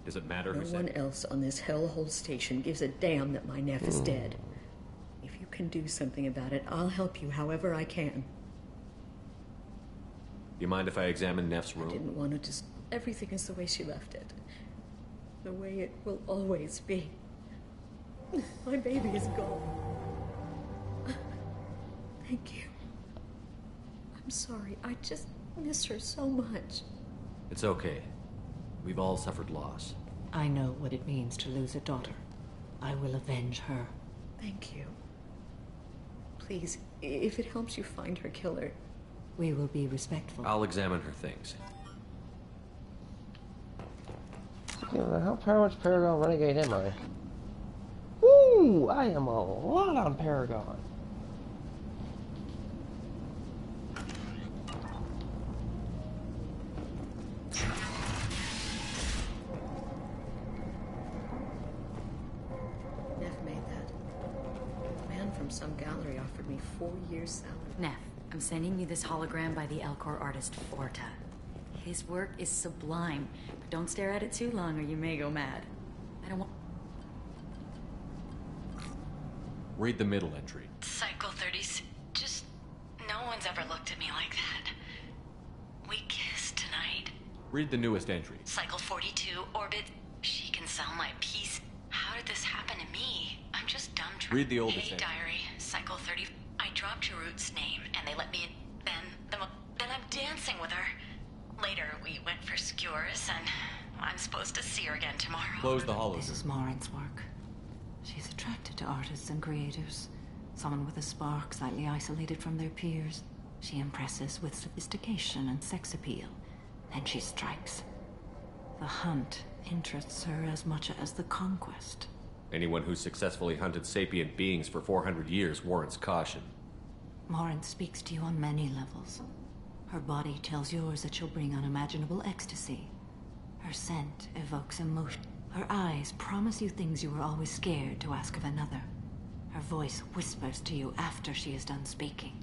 Does it matter who No said one it? else on this hellhole station gives a damn that my Neff is dead. If you can do something about it, I'll help you however I can. You mind if I examine Neff's room? I didn't want to just... Everything is the way she left it. The way it will always be. My baby is gone. Thank you. I'm sorry. I just miss her so much. It's okay. We've all suffered loss. I know what it means to lose a daughter. I will avenge her. Thank you. Please, if it helps you find her killer... We will be respectful. I'll examine her things. How much Paragon Renegade am I? Woo! I am a lot on Paragon. Neff made that. The man from some gallery offered me 4 years' salary. Neff, I'm sending you this hologram by the Elcor artist Forta. His work is sublime, but don't stare at it too long or you may go mad. I don't want... Read the middle entry. Cycle 30s. Just... no one's ever looked at me like that. We kissed tonight. Read the newest entry. Cycle 42, orbit. She can sell my piece. How did this happen to me? I'm just dumb. Read the oldest Hey, entry. diary. Cycle 30. I dropped Cherut's name, and they let me in. Then I'm dancing with her. Later, we went for skewers, and I'm supposed to see her again tomorrow. Close the hologram. This is Morin's work. She's attracted to artists and creators. Someone with a spark, slightly isolated from their peers. She impresses with sophistication and sex appeal. Then she strikes. The hunt interests her as much as the conquest. Anyone who successfully hunted sapient beings for 400 years warrants caution. Morin speaks to you on many levels. Her body tells yours that she'll bring unimaginable ecstasy. Her scent evokes emotion. Her eyes promise you things you were always scared to ask of another. Her voice whispers to you after she is done speaking.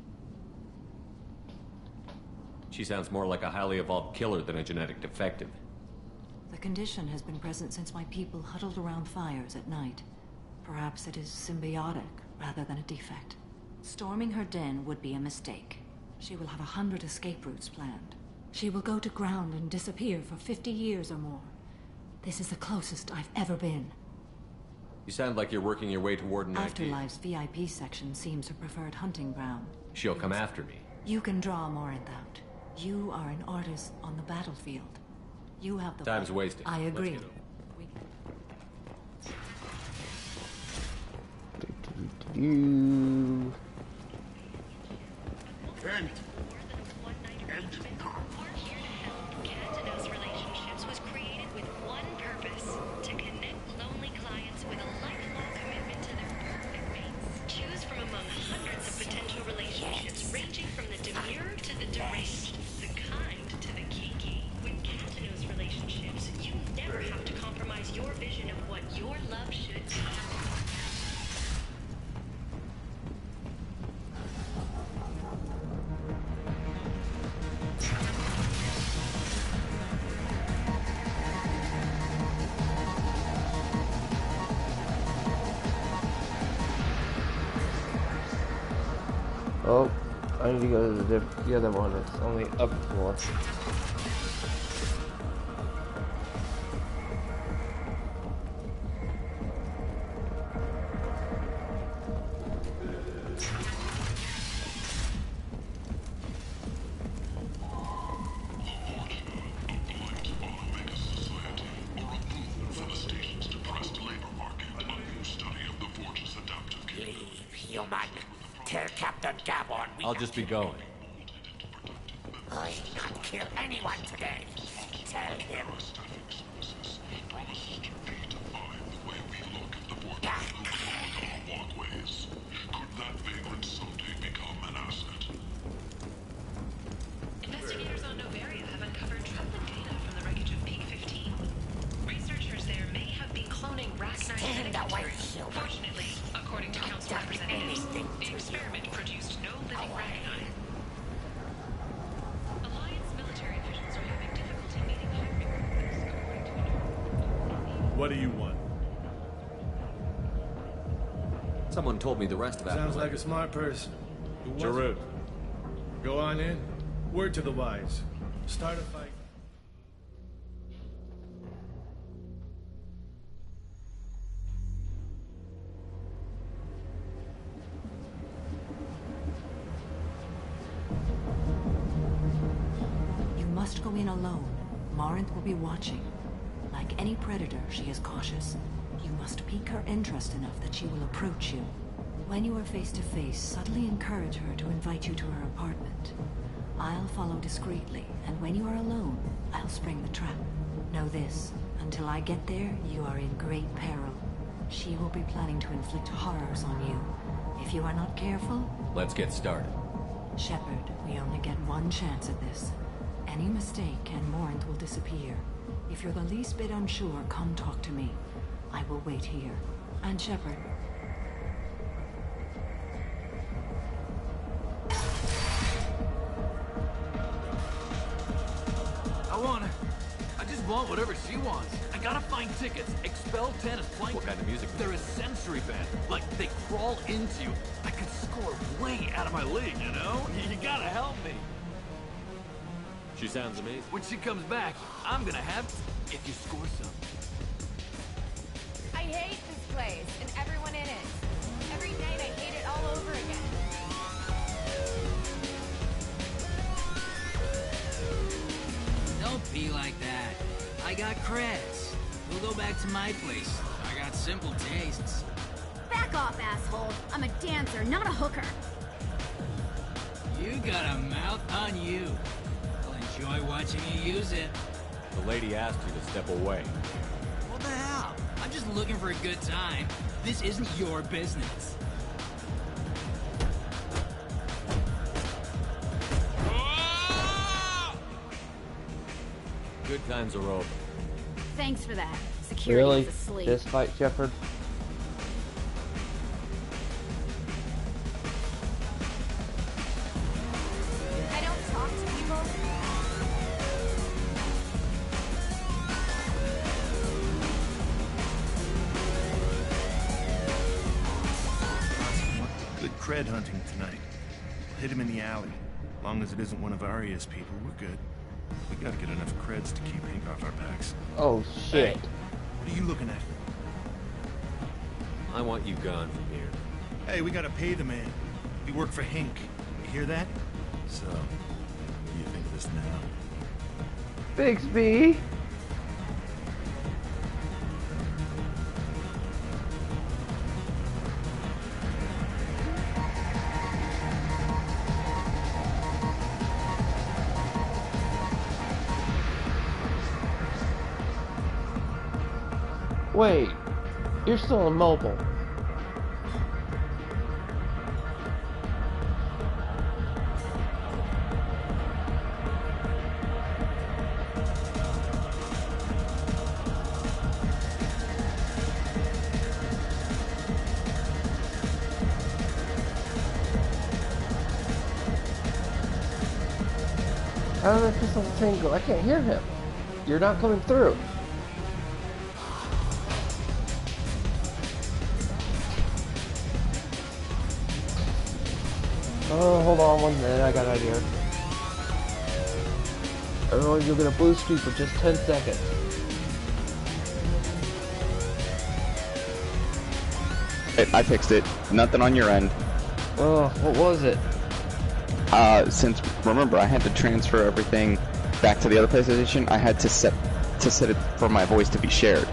She sounds more like a highly evolved killer than a genetic defective. The condition has been present since my people huddled around fires at night. Perhaps it is symbiotic rather than a defect. Storming her den would be a mistake. She will have 100 escape routes planned. She will go to ground and disappear for 50 years or more. This is the closest I've ever been. You sound like you're working your way toward an idea. Afterlife's VIP section seems her preferred hunting ground. She'll come after me. You can draw Morin out. You are an artist on the battlefield. You have the... Time's wasted. I Let's agree. get over. Catanos Relationships was created with one purpose: to connect lonely clients with a lifelong commitment to their perfect mates. Choose from among hundreds of potential relationships ranging from the demure to the deranged, the kind to the kinky. With Catanos Relationships, you never have to compromise your vision of what your love should be. Oh, I need to go to the other one. It's on the upper floor. Human. Tell Captain Gabon we I'll just be going. I not kill anyone today. Tell him. Investigators on Novaria have uncovered troubling data from the wreckage of Peak 15. Researchers there may have been cloning Rachni Fortunately, according to council representatives, the experiment produced no living recognize. Alliance military officials are having difficulty meeting hiring quotas. What do you want? Someone told me the rest of that. Sounds like a smart person. Jarut. Go on in. Word to the wise. Start a fight. You must go in alone. Marinth will be watching. Like any predator, she is cautious. You must pique her interest enough that she will approach you. When you are face to face, subtly encourage her to invite you to her apartment. I'll follow discreetly, and when you are alone, I'll spring the trap. Know this, until I get there, you are in great peril. She will be planning to inflict horrors on you. If you are not careful... Let's get started. Shepard, we only get one chance at this. Any mistake and Morinth will disappear. If you're the least bit unsure, come talk to me. I will wait here. And Shepard... I just want whatever she wants. I gotta find tickets. Expel 10 is playing. What kind of music? They're a sensory band. Like, they crawl into you. I could score way out of my league, you know? You gotta help me. She sounds amazing. When she comes back, I'm gonna have... If you score some. I hate this place and everyone in it. Every night I hate it all over again. Don't be like that. I got creds. We'll go back to my place. I got simple tastes. Back off, asshole. I'm a dancer, not a hooker. You got a mouth on you. I'll enjoy watching you use it. The lady asked you to step away. What the hell? I'm just looking for a good time. This isn't your business. Good times are over. Thanks for that. Security Really? is asleep. This fight, Shepard? I don't talk to people. Good cred hunting tonight. We'll hit him in the alley. As long as it isn't one of Arya's people, we're good. We gotta get enough creds to keep Hank off our backs. Oh, shit. Hey, what are you looking at? I want you gone from here. Hey, we gotta pay the man. We work for Hank. You hear that? So, what do you think of this now? Bixby! Wait, you're still immobile. How did that pistol thing go? I can't hear him. You're not coming through. Oh, hold on 1 minute, I got an idea. Everyone, you'll get a blue screen for just 10 seconds. I fixed it. Nothing on your end. Oh, what was it? Since, remember, I had to transfer everything back to the other PlayStation, I had to set it for my voice to be shared.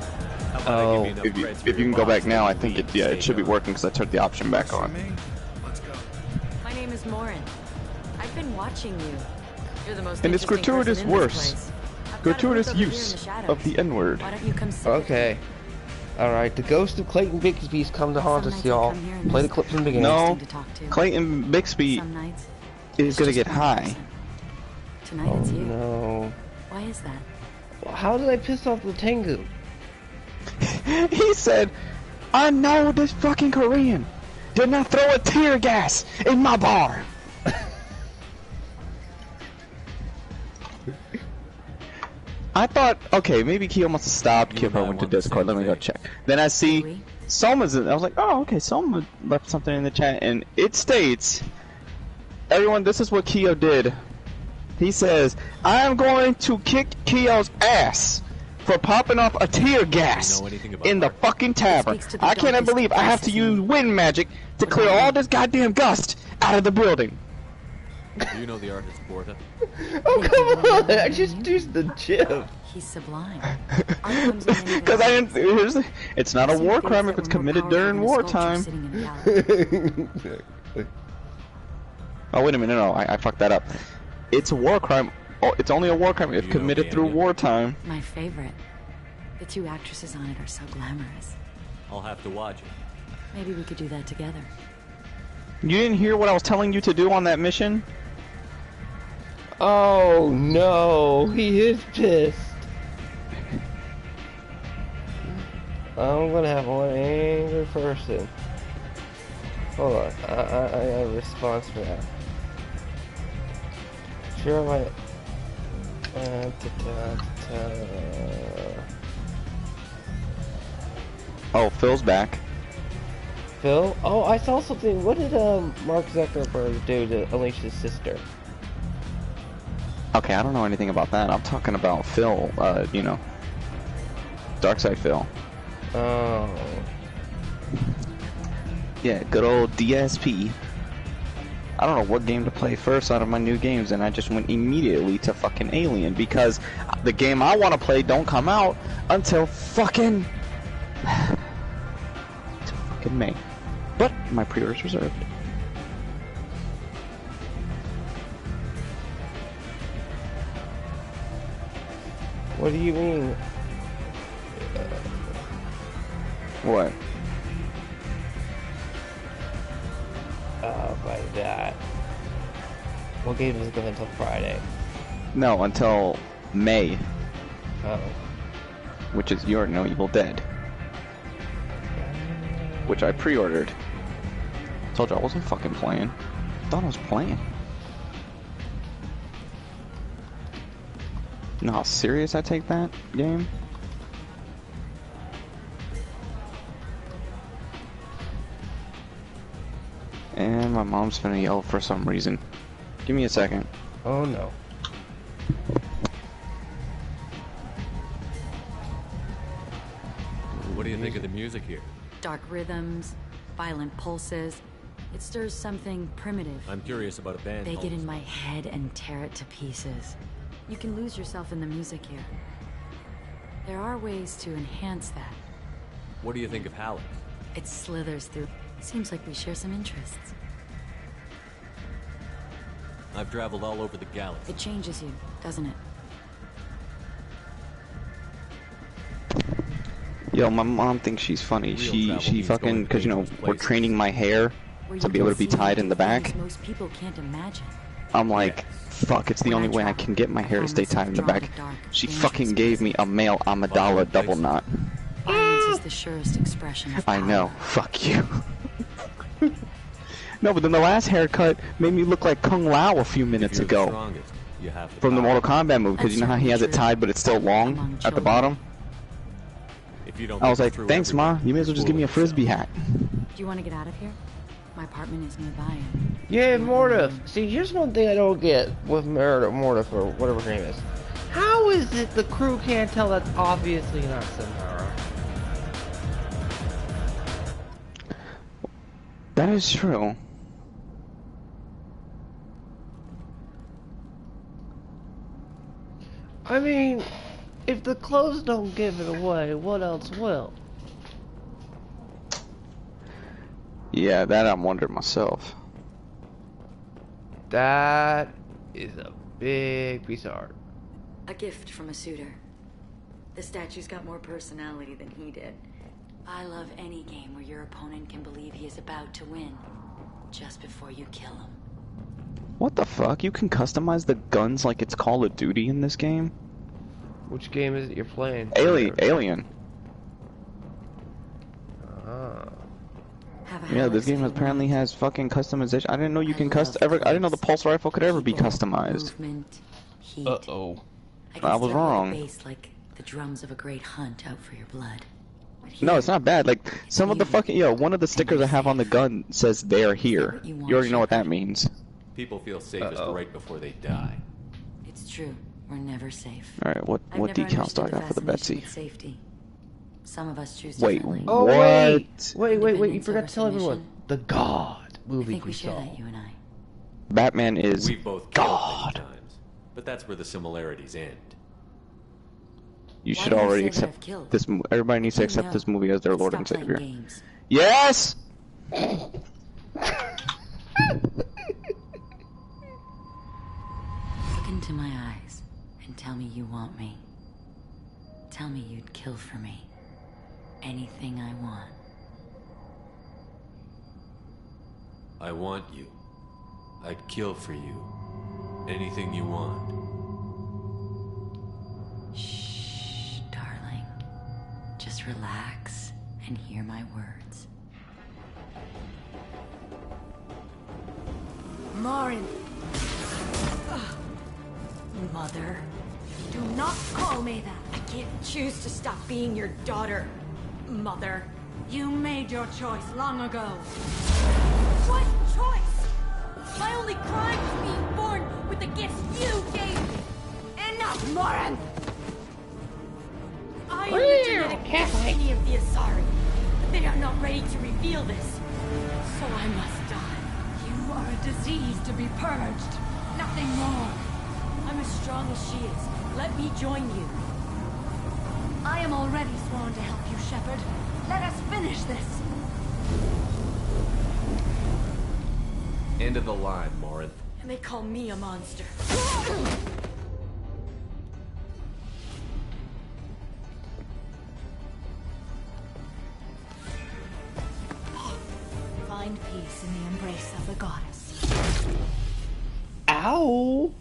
Oh. If you can go back now, I think it should be working because I turned the option back on. My name is Morin. I've been watching you. You're the most And it's interesting gratuitous person in this worse. place. I've got a Gratuitous booth over here in use the shadows. of the N-word. Why don't you come sit with Okay. Alright, the ghost of Clayton Bixby's come to haunt us, y'all. Play the clips from the beginning. No, Clayton Bixby is gonna get high. Tonight it's you. No. Why is that? How did I piss off the Tengu? He said, I know this fucking Korean did not throw a tear gas in my bar. I thought, okay, maybe Kyo must have stopped. Kyo probably went to Discord. Let me go check. Then I see Soma's in. I was like, oh, okay, Soma left something in the chat, and it states, everyone, this is what Kyo did. He says, I am going to kick Kyo's ass for popping off a tear gas in the fucking tavern. I cannot believe I have to use wind magic to clear all this goddamn gust out of the building. Do you know the artist Porta? Oh, come on! I just used the gif. He's sublime. Because I didn't. It's not a war crime if it's committed during wartime. Oh, wait a minute. No, I fucked that up. It's a war crime. Oh, it's only a war crime if committed through wartime. My favorite. The two actresses on it are so glamorous. I'll have to watch it. Maybe we could do that together. You didn't hear what I was telling you to do on that mission? Oh no, he is pissed. I'm gonna have one angry person. Hold on, I got a response for that. Sure, my. Oh, Phil's back. Phil? Oh, I saw something. What did Mark Zuckerberg do to unleash his sister? Okay, I don't know anything about that. I'm talking about Phil, you know, Darkseid Phil. Oh. Yeah, good old DSP. I don't know what game to play first out of my new games, and I just went immediately to fucking Alien, because the game I want to play don't come out until fucking May. But my pre-order's reserved. What do you mean? What? By that. What game is going until Friday? No, until May. Oh. Which is your No Evil Dead. Which I pre-ordered. Told you I wasn't fucking playing. Thought I was playing. You know how serious I take that game? And my mom's gonna yell for some reason. Give me a second. Oh no. What do you think of the music here? Dark rhythms, violent pulses. It stirs something primitive. I'm curious about a band. They get in my head and tear it to pieces. You can lose yourself in the music here. There are ways to enhance that. What do you think of Hallex? It slithers through. Seems like we share some interests. I've traveled all over the galaxy. It changes you, doesn't it? Yo, my mom thinks she's funny. She fucking, cause you know, we're training my hair to be able to be tied in the back. Most people can't imagine. I'm like, fuck, it's the only way I can get my hair to stay tied in the back. She fucking gave me a male Amidala double knot. Violence is the surest expression of power. I know, fuck you. No, but then the last haircut made me look like Kung Lao a few minutes ago. From the Mortal Kombat movie, because you know how he has it tied but it's still long at the bottom? I was like, thanks ma, you may as well just give me a frisbee hat. Do you want to get out of here? My apartment is nearby. Yeah, Mortif. See, here's one thing I don't get with Mortif, or whatever her name is. How is it the crew can't tell that's obviously not Samara? That is true. I mean, if the clothes don't give it away, what else will? Yeah, that I'm wondering myself. That is a big piece of art. A gift from a suitor. The statue's got more personality than he did. I love any game where your opponent can believe he is about to win, just before you kill him. What the fuck? You can customize the guns like it's Call of Duty in this game? Which game is it you're playing? Alien. Ah. Yeah, this game apparently has fucking customization. I didn't know you can I didn't know the pulse rifle could ever be customized. Uh-oh. I was wrong. Bass like the drums of a great hunt out for your blood. No, it's not bad. Like, some of the fucking... one of the stickers I have on the gun says they are here. You already know what that means. People feel safest right before they die. It's true. We're never safe. Alright, what decals do I got for the Betsy? Safety. Some of us choose Wait, differently. Oh, what? Wait, you forgot to tell everyone. The God movie I think we share saw. that, you and I. Batman is We've both killed many times, but that's where the similarities end. You should already accept this. Everybody needs to accept this movie as their Lord and Savior. Yes. Look into my eyes and tell me you want me. Tell me you'd kill for me. Anything I want. I want you. I'd kill for you. Anything you want. Shh, darling. Just relax and hear my words. Morin, Mother. do not call me that. I can't choose to stop being your daughter, Mother. You made your choice long ago. What choice? My only crime was being born with the gifts you gave me. Enough, Morin! I am the genetic destiny of the Asari. They are not ready to reveal this, so I must die. You are a disease to be purged. Nothing more. I'm as strong as she is. Let me join you. I am already sworn to help you, Shepard. Let us finish this. End of the line, Morin. And they call me a monster. Find peace in the embrace of the goddess. Ow!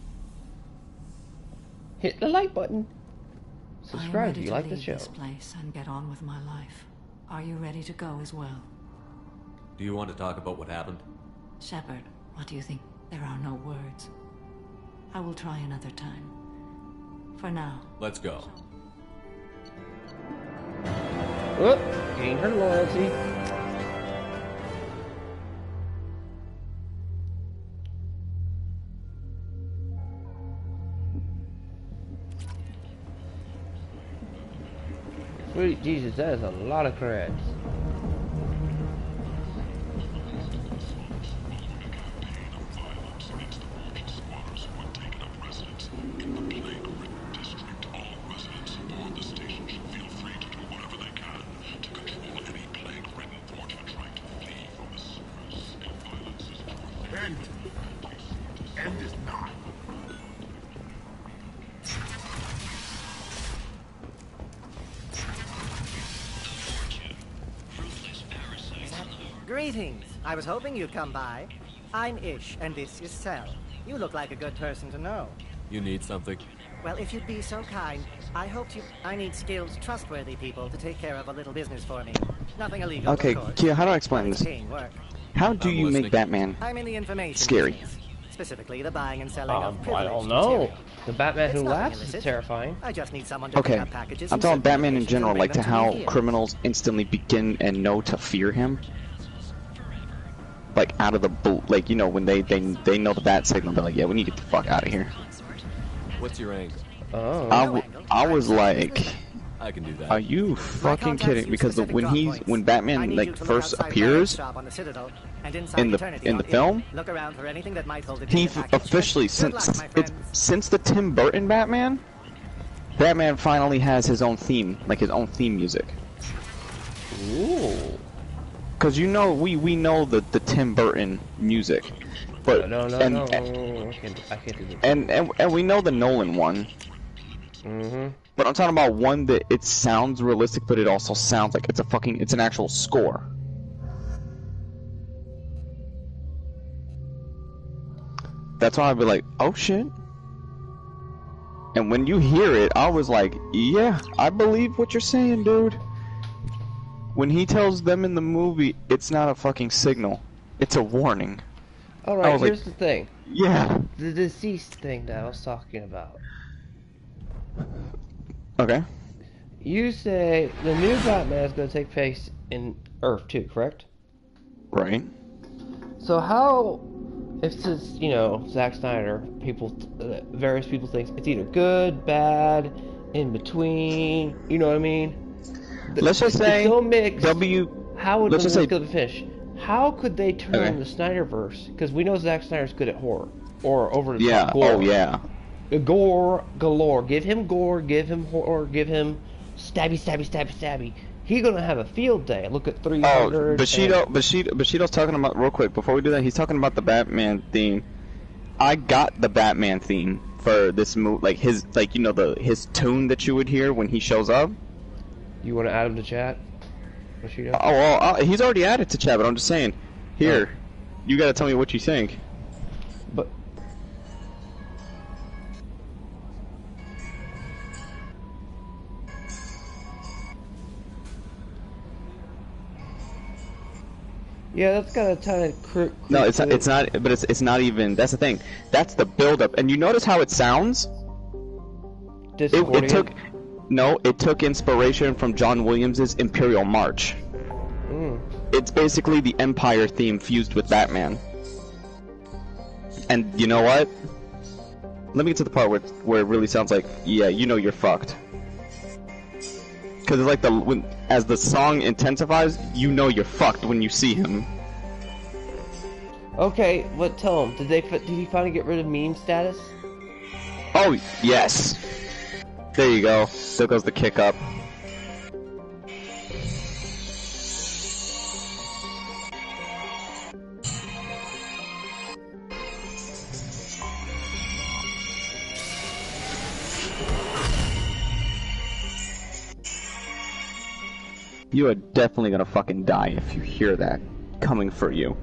Hit the like button. I am Subscribe ready if you to like the leave show. this place and get on with my life. Are you ready to go as well? Do you want to talk about what happened? Shepard, what do you think? There are no words. I will try another time. For now. Let's go. Whoop! Gain her loyalty. Sweet Jesus, that is a lot of creds. End is not. Greetings. I was hoping you'd come by. I'm Ish, and this is Cell. You look like a good person to know. You need something? Well, if you'd be so kind, I need skilled, trustworthy people to take care of a little business for me. Nothing illegal, Okay, of course. Kia, how do I explain It's this? paying work. How do you make Batman I'm in the information scary? business, specifically the buying and selling of I privileged don't know. material. The Batman It's who nothing laughs is illicit. terrifying. I just need someone to Okay, pick up packages I'm and talking send Batman in locations general, and like bring to them me how here. criminals instantly begin and know to fear him. Like out of the blue, like you know when they know the bat signal, they're like, yeah, we need to get the fuck out of here. What's your angle? Oh. I was like, I can do that. are you fucking kidding? Because when Batman like first appears in the film, Look around for anything that might hold a he data package. officially Good luck, my friends. since the Tim Burton Batman finally has his own theme, like his own theme music. Ooh. Cause you know we know the Tim Burton music, but No, I can't do this. and we know the Nolan one. But I'm talking about one that it sounds realistic, but it also sounds like it's an actual score. That's why I'd be like, oh shit. And when you hear it, I was like, yeah, I believe what you're saying, dude. When he tells them in the movie, it's not a fucking signal. It's a warning. Alright, here's the thing. Yeah. The deceased thing that I was talking about. Okay. You say the new Batman is going to take place in Earth 2, correct? Right. So how, if it's, you know, Zack Snyder, various people think it's either good, bad, in between, you know what I mean? Let's just say so mixed. How would let's just say go to finish? How could they turn the Snyderverse? Because we know Zack Snyder's good at horror or over the top gore. Oh yeah. Gore galore. Give him gore. Give him horror. Give him stabby, stabby, stabby, stabby. He's gonna have a field day. Look at 300. Oh, Bushido's talking about, real quick before we do that. He's talking about the Batman theme. I got the Batman theme for this movie, like his, like, you know, his tune that you would hear when he shows up. You want to add him to chat? Bushido? Oh well, he's already added to chat, but I'm just saying. Here, you gotta tell me what you think. But. Yeah, that's got a ton of No, it's not. But it's not even. That's the thing. That's the build-up, and you notice how it sounds. It took inspiration from John Williams's Imperial March. It's basically the Empire theme fused with Batman. And you know what? Let me get to the part where it really sounds like, yeah, you know you're fucked. Because it's like as the song intensifies, you know you're fucked when you see him. Okay, but tell him, did he finally get rid of meme status? Oh yes. There you go. There goes the kick up. You are definitely gonna fucking die if you hear that coming for you.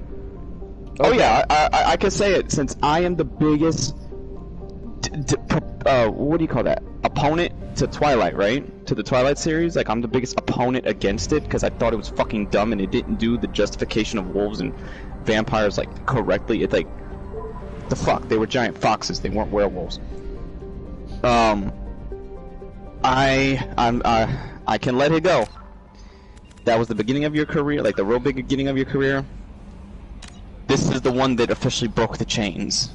Okay. Oh yeah, I can say it since I am the biggest. What do you call that? Opponent to Twilight, right? To the Twilight series. Like, I'm the biggest opponent against it because I thought it was fucking dumb and it didn't do the justification of wolves and vampires like correctly. It's like, the fuck? They were giant foxes. They weren't werewolves. I can let it go. That was the beginning of your career, like the real big beginning of your career. This is the one that officially broke the chains.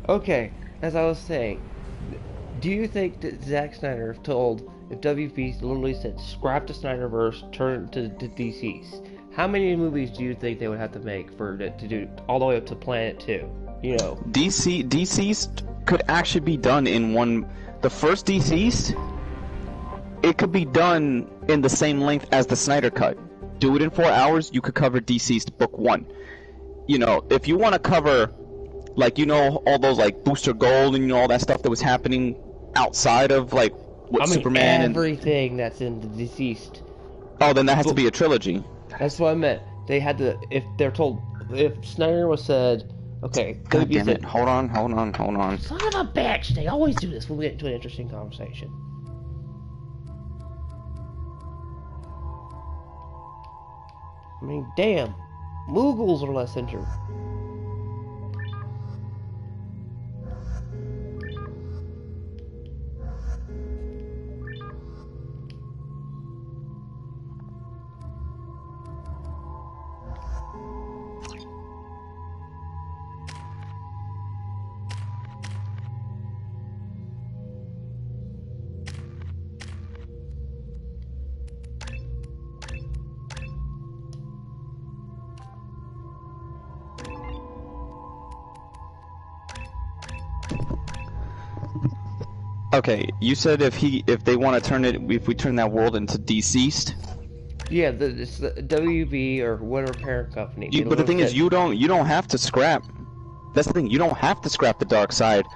Okay, as I was saying, do you think that Zack Snyder told, if WB literally said, scrap the Snyderverse, turn it to DC's, how many movies do you think they would have to make for it to do all the way up to Planet 2? You know, DC's could actually be done in one. The first DC's, it could be done in the same length as the Snyder Cut. Do it in 4 hours, you could cover DC's book 1. You know, if you want to cover, like, you know, all those, like, Booster Gold and, you know, all that stuff that was happening outside of, like, what Superman and everything that's in the Deceased. Oh, then that has to be a trilogy. That's what I meant. They had to, if they're told, if Snyder was said, okay, God damn it, hold on. Son of a bitch, they always do this when we get into an interesting conversation. I mean, damn, Moogles are less injured. Okay, you said if they want to turn it, if we turn that world into Deceased. Yeah, it's the WB or whatever parent company. But the thing is, you don't have to scrap. That's the thing. You don't have to scrap the Dark Side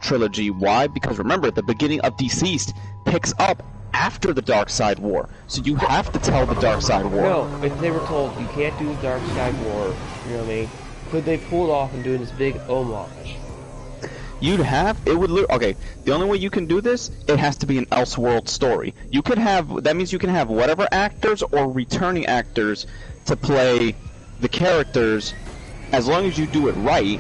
trilogy. Why? Because remember, the beginning of Deceased picks up after the Dark Side War, so you have to tell the Dark Side War. No, if they were told you can't do the Dark Side War, you know what I mean? Could they pull it off and do this big homage? You'd have it would okay. The only way you can do this, it has to be an Elseworld story. You could have that means you can have whatever actors or returning actors to play the characters, as long as you do it right.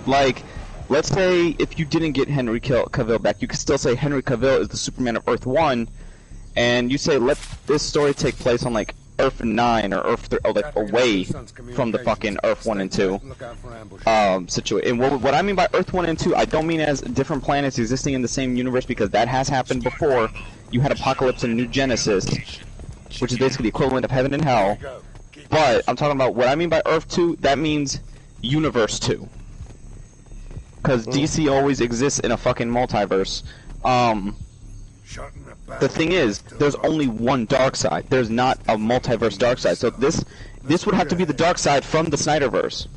Like, let's say if you didn't get Henry Cavill back, you could still say Henry Cavill is the Superman of Earth 1, and you say let this story take place on like Earth 9 or Earth 3, or like away from the fucking Earth 1 and 2 situation. And what I mean by Earth 1 and 2, I don't mean as different planets existing in the same universe, because that has happened before. You had Apocalypse and New Genesis, which is basically the equivalent of Heaven and Hell. But I'm talking about what I mean by Earth 2, that means Universe 2. Because DC always exists in a fucking multiverse. The thing is, there's only one Darkseid. There's not a multiverse Darkseid. So this would have to be the Darkseid from the Snyderverse.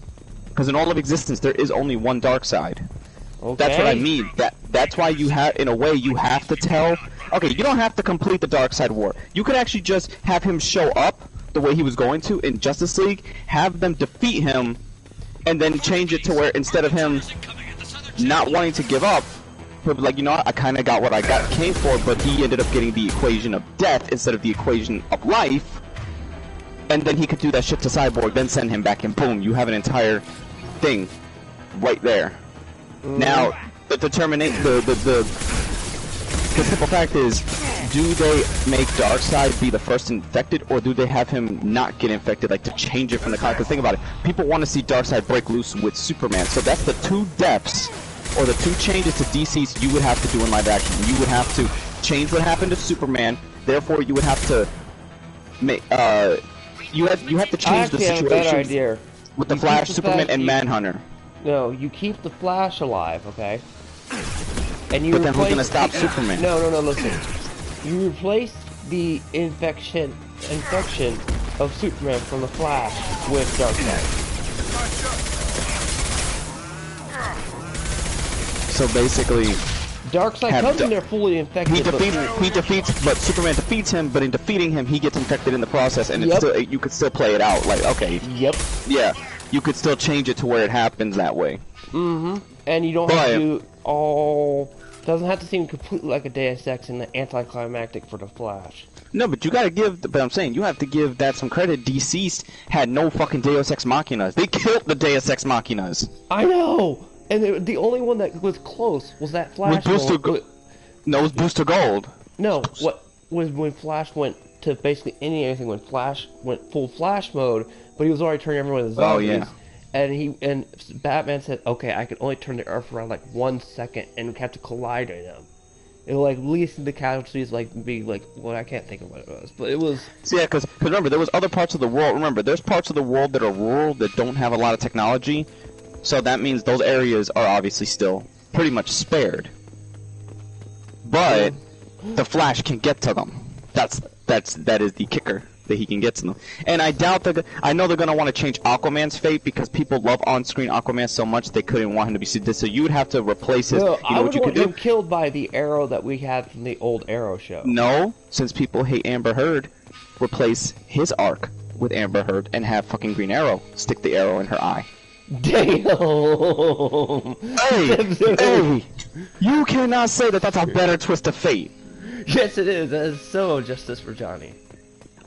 Because in all of existence, there is only one Darkseid. Okay. That's what I mean. That's why you have, in a way, you have to tell. Okay, you don't have to complete the Darkseid War. You could actually just have him show up the way he was going to in Justice League, have them defeat him, and then change it to where instead of him not wanting to give up, he'll be like, you know what, I kind of got what I came for, but he ended up getting the equation of death instead of the equation of life, and then he could do that shit to Cyborg, then send him back, and boom, you have an entire thing right there. Now, the simple fact is, do they make Darkseid be the first infected, or do they have him not get infected, like to change it from the comic? Because think about it, people want to see Darkseid break loose with Superman, so that's the two depths, or the two changes to DC's you would have to do in live action. You would have to change what happened to Superman, therefore you would have to make, you have to change the situation with the Flash, Superman, and Manhunter. No, you keep the Flash alive, okay? And you but then who's gonna stop Superman? No, listen. You replace the infection of Superman from the Flash with Darkseid. So basically, Darkseid comes in there fully infected. But Superman defeats him. But in defeating him, he gets infected in the process, and it's still, you could still play it out. Like, okay, yeah, you could still change it to where it happens that way. And you don't have to do all. Doesn't have to seem completely like a Deus Ex and the anticlimactic for the Flash. No, but you gotta give. But I'm saying you have to give that some credit. DC's had no fucking Deus Ex Machinas. They killed the Deus Ex Machinas. I know. And the only one that was close was that Flash. No, it was Booster Gold. No, what was when Flash went to basically anything when Flash went full Flash mode, but he was already turning everyone into zombies. Oh yeah. And Batman said, "Okay, I can only turn the Earth around like 1 second," and had to collide in him. It was like least the casualties be like, well, I can't think of what it was, but it was. So yeah, because remember there was other parts of the world. Remember, there's parts of the world that are rural that don't have a lot of technology. So that means those areas are obviously still pretty much spared. But the Flash can get to them. That is the kicker, that he can get to them. And I doubt I know they're gonna want to change Aquaman's fate because people love on-screen Aquaman so much they couldn't want him to be sedated. So you would have to replace his. No, I would want him killed by the Arrow that we had from the old Arrow show. No, since people hate Amber Heard, replace his arc with Amber Heard and have fucking Green Arrow stick the arrow in her eye. Damn! Hey! You cannot say that that's a better twist of fate. Yes, it is. That is so justice for Johnny.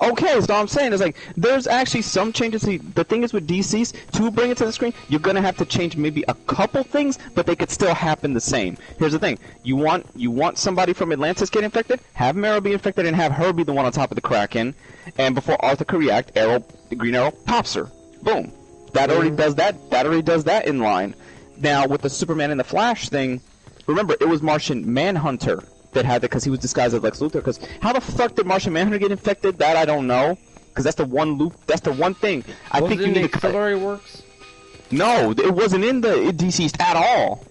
Okay, so I'm saying is like there's actually some changes. The thing is with DC's, to bring it to the screen, you're gonna have to change maybe a couple things, but they could still happen the same. Here's the thing: you want somebody from Atlantis get infected, have Mera be infected, and have her be the one on top of the Kraken, and before Arthur can react, the Green Arrow pops her. Boom. That already does that. That already does that in line. Now with the Superman and the Flash thing, remember it was Martian Manhunter that had it because he was disguised as Lex Luthor. Because how the fuck did Martian Manhunter get infected? That I don't know. Because that's the one loop. That's the one thing. I think you need to. Auxiliary Works? No, it wasn't in the DC's at all.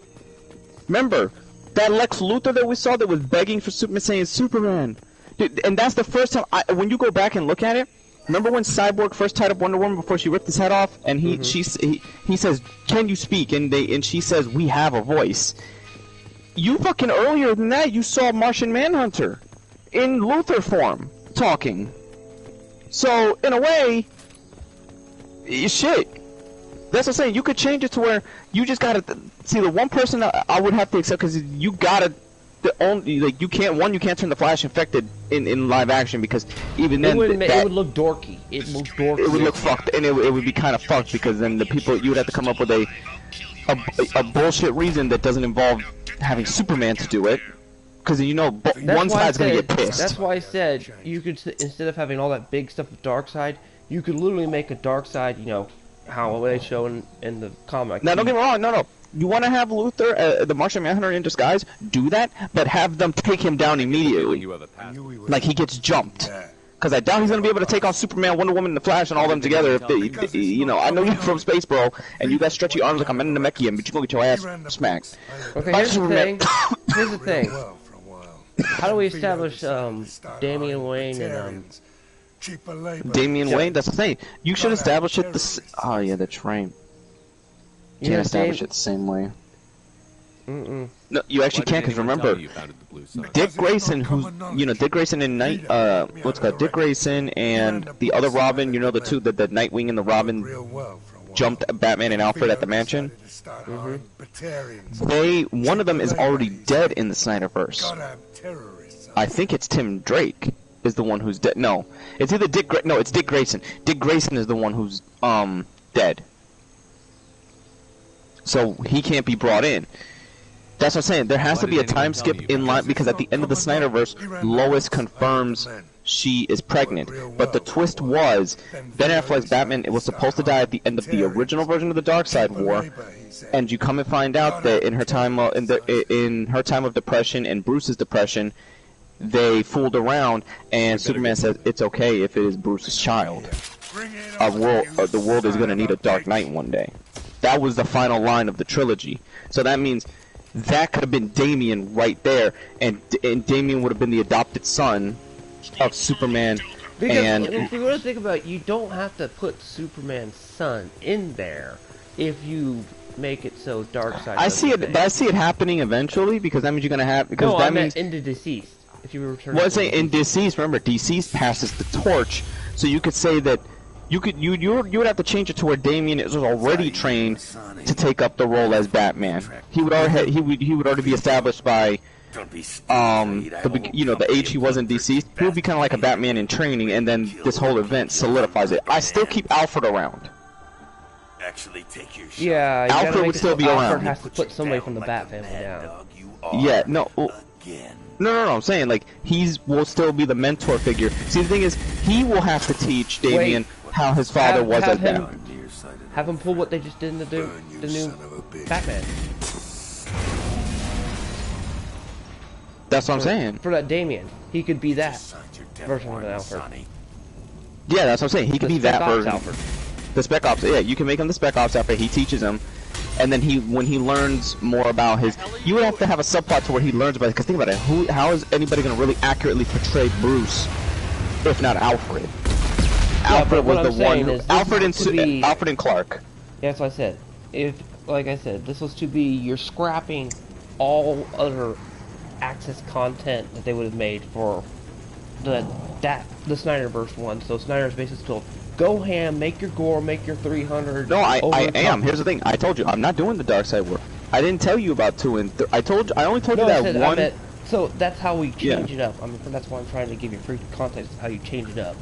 Remember that Lex Luthor that we saw that was begging for Superman, saying Superman, dude, and that's the first time. When you go back and look at it. Remember when Cyborg first tied up Wonder Woman before she ripped his head off, and he says, "Can you speak?" and she says, "We have a voice." You fucking earlier than that, you saw Martian Manhunter in Luthor form talking. So in a way, shit, That's what I'm saying. You could change it to where you just gotta see the one person I would have to accept because you gotta you can't turn the Flash infected in live action because even then it would look dorky. It would look fucked and it would be kind of fucked because then the people you would have to come up with a bullshit reason that doesn't involve having Superman to do it. Because one side's gonna get pissed. That's why I said you could, instead of having all that big stuff with Darkseid, you could literally make a Darkseid, how they show in the comic. Now, don't get me wrong. No. You want to have Luthor, the Martian Manhunter in disguise? Do that, but have them take him down immediately. Like he gets jumped. Because I doubt he's gonna be able to take on Superman, Wonder Woman, and the Flash, and all them together. If they, I know you're from Space, bro, and you got stretchy arms like I'm in the Namekian, but you gonna get your ass smacked. Okay, here's the thing. Here's the thing. How do we establish Damian Wayne and Damian Wayne? That's the thing. You should establish it oh yeah, the train. You can't establish it the same way. No, you actually can't, because remember, Dick Grayson, Dick Grayson and Dick Grayson and the other Robin, the Nightwing and the Robin jumped Batman and Alfred at the mansion. One of them is already dead in the Snyderverse. I think it's Tim Drake is the one who's dead. No, it's either it's Dick Grayson. Dick Grayson is the one who's dead. So he can't be brought in. That's what I'm saying. There has to be a time skip in line because at the end of the Snyderverse, Lois confirms she is pregnant. But the twist was Ben Affleck's Batman was supposed to die at the end of the original version of the Darkseid War, and you come and find out that in her time in her time of depression and Bruce's depression, they fooled around, and Superman says it's okay if it is Bruce's child. The world is going to need a Dark Knight one day. That was the final line of the trilogy. So that means that could have been Damian right there, and Damian would have been the adopted son of Superman. Because if you want to think about it, you don't have to put Superman's son in there if you make it so Darkseid. I see it, but I see it happening eventually because that means you're gonna have that means into Deceased. If you return. Well, I'm saying in Deceased. Remember, Deceased passes the torch, so you could say that. You would have to change it to where Damian is already trained to take up the role as Batman. He would already be established by the age he was in Deceased. He would be kind of like a Batman in training, and then this whole event solidifies it. I still keep Alfred around. Yeah, Alfred would still be around. Alfred has to put somebody from the Bat family down. Yeah, no. No, I'm saying, like, will still be the mentor figure. See, the thing is, he will have to teach Damian how his father was as Batman. Have him pull what they just did in the new Batman. That's what I'm saying. For that Damian, he could be that version of Alfred. Yeah, that's what I'm saying. He could be that version. Alfred. The Spec Ops, yeah, you can make him the Spec Ops Alfred. He teaches him. And then when he learns more about you would have to have a subplot to where he learns about it. Because think about it, how is anybody going to really accurately portray Bruce, if not Alfred? Yeah, Alfred was the one. Alfred and Clark. Yeah, that's what I said. Like I said, this was to be you're scrapping all other Access content that they would have made for the Snyderverse one. So Snyder's basically told, go ham, make your gore, make your 300. No, I am. Here's the thing. I told you, I'm not doing the Darkseid War. I didn't tell you about 2 and 3. I only told you that one. So that's how we change it up. I mean, that's why I'm trying to give you free context of how you change it up.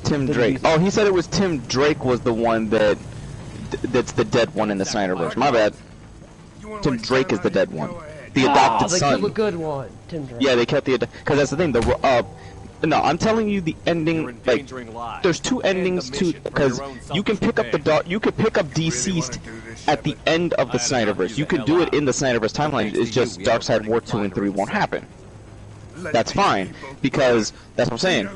Tim Drake. Oh, he said it was Tim Drake was the one that's the dead one in the Snyderverse. My bad. Tim Drake is the dead one. The adopted son. They kept a good one. Tim Drake. Yeah, they kept because that's the thing. No, I'm telling you the ending. Like, there's 2 endings to because you can pick up you could pick up Deceased at the end of the Snyderverse. You could do it in the Snyderverse timeline. It's just Darkseid War 2 and 3 won't happen. That's fine because that's what I'm saying.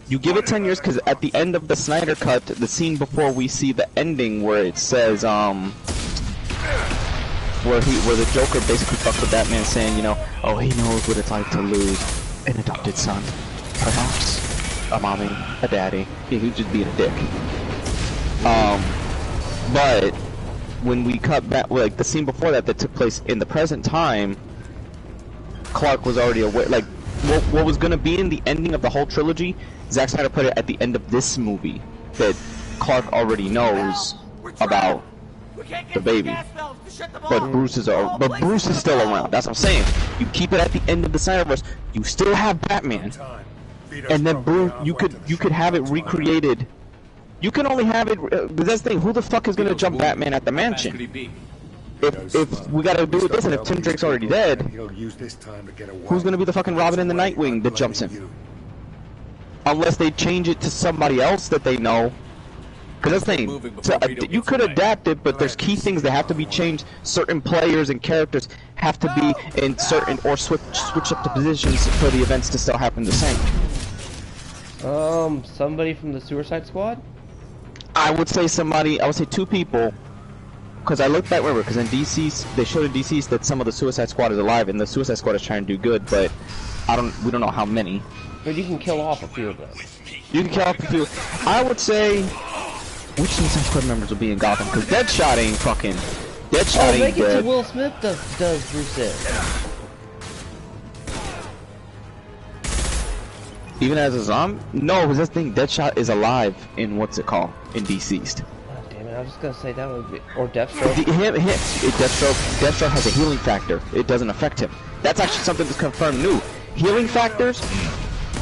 You give it 10 years because at the end of the Snyder Cut, the scene before we see the ending where it says where the Joker basically fucks with Batman saying, oh, he knows what it's like to lose an adopted son. Perhaps a mommy, a daddy. He's just being a dick. But when we cut back, like the scene before that took place in the present time, Clark was already aware. Like what was gonna be in the ending of the whole trilogy, Zack Snyder put it at the end of this movie that Clark already knows about the baby. But Bruce is still around. That's what I'm saying. You keep it at the end of the Snyderverse. You still have Batman, and then Bruce. You could have it recreated. You can only have it. That's the thing. Who the fuck is gonna jump Batman at the mansion? If we gotta do this, and if Tim Drake's already dead, who's gonna be the fucking Robin in the Nightwing that jumps him? Unless they change it to somebody else that they know. Because that's the thing, so, you could adapt it, but there's key things that have to be changed. Certain players and characters have to be in certain, or switch up the positions for the events to still happen the same. Somebody from the Suicide Squad? I would say two people. Because I looked back, remember, because in DC's, they showed in DC's that some of the Suicide Squad is alive, and the Suicide Squad is trying to do good, but we don't know how many. But you can kill off a few of them. You can kill off a few. I would say, which Suicide Squad members will be in Gotham? Because Deadshot ain't fucking. Deadshot ain't dead. To Will Smith does Bruce is. Even as a zombie? No, because that's the thing. Deadshot is alive in what's it called? In Deceased. Oh, damn it! I was just gonna say that would be or Deathstroke. Deathstroke has a healing factor. It doesn't affect him. That's actually something that's confirmed new. Healing factors.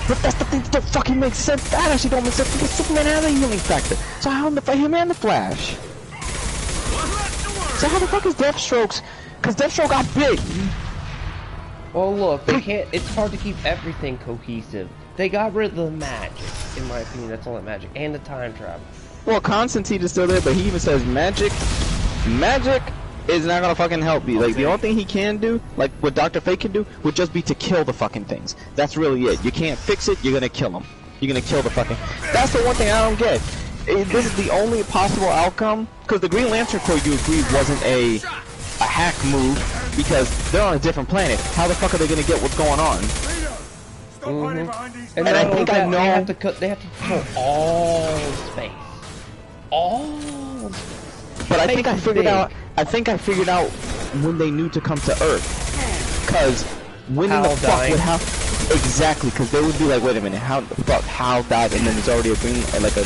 But that's the thing that don't fucking make sense. That actually don't make sense because Superman has a healing factor. So how in the fuck him and the Flash? So how the fuck is Deathstroke's? Because Deathstroke got big. Well, look, they can't. It's hard to keep everything cohesive. They got rid of the magic, in my opinion. That's all that magic, and the time travel. Well, Constantine is still there, but he even says magic is not gonna fucking help you. Like, the only thing he can do, like what Dr. Fate can do, would just be to kill the fucking things. That's really it. You can't fix it, you're gonna kill them. You're gonna kill the fucking... That's the one thing I don't get. This is the only possible outcome, because the Green Lantern Corps, you agree, wasn't a hack move, because they're on a different planet. How the fuck are they gonna get what's going on? And I think I know... They have to control all space. All space. But I think I figured out when they knew to come to Earth. Cause when in the fuck would have exactly? Cause they would be like, wait a minute, how the fuck Hal died, and then there's already a green like a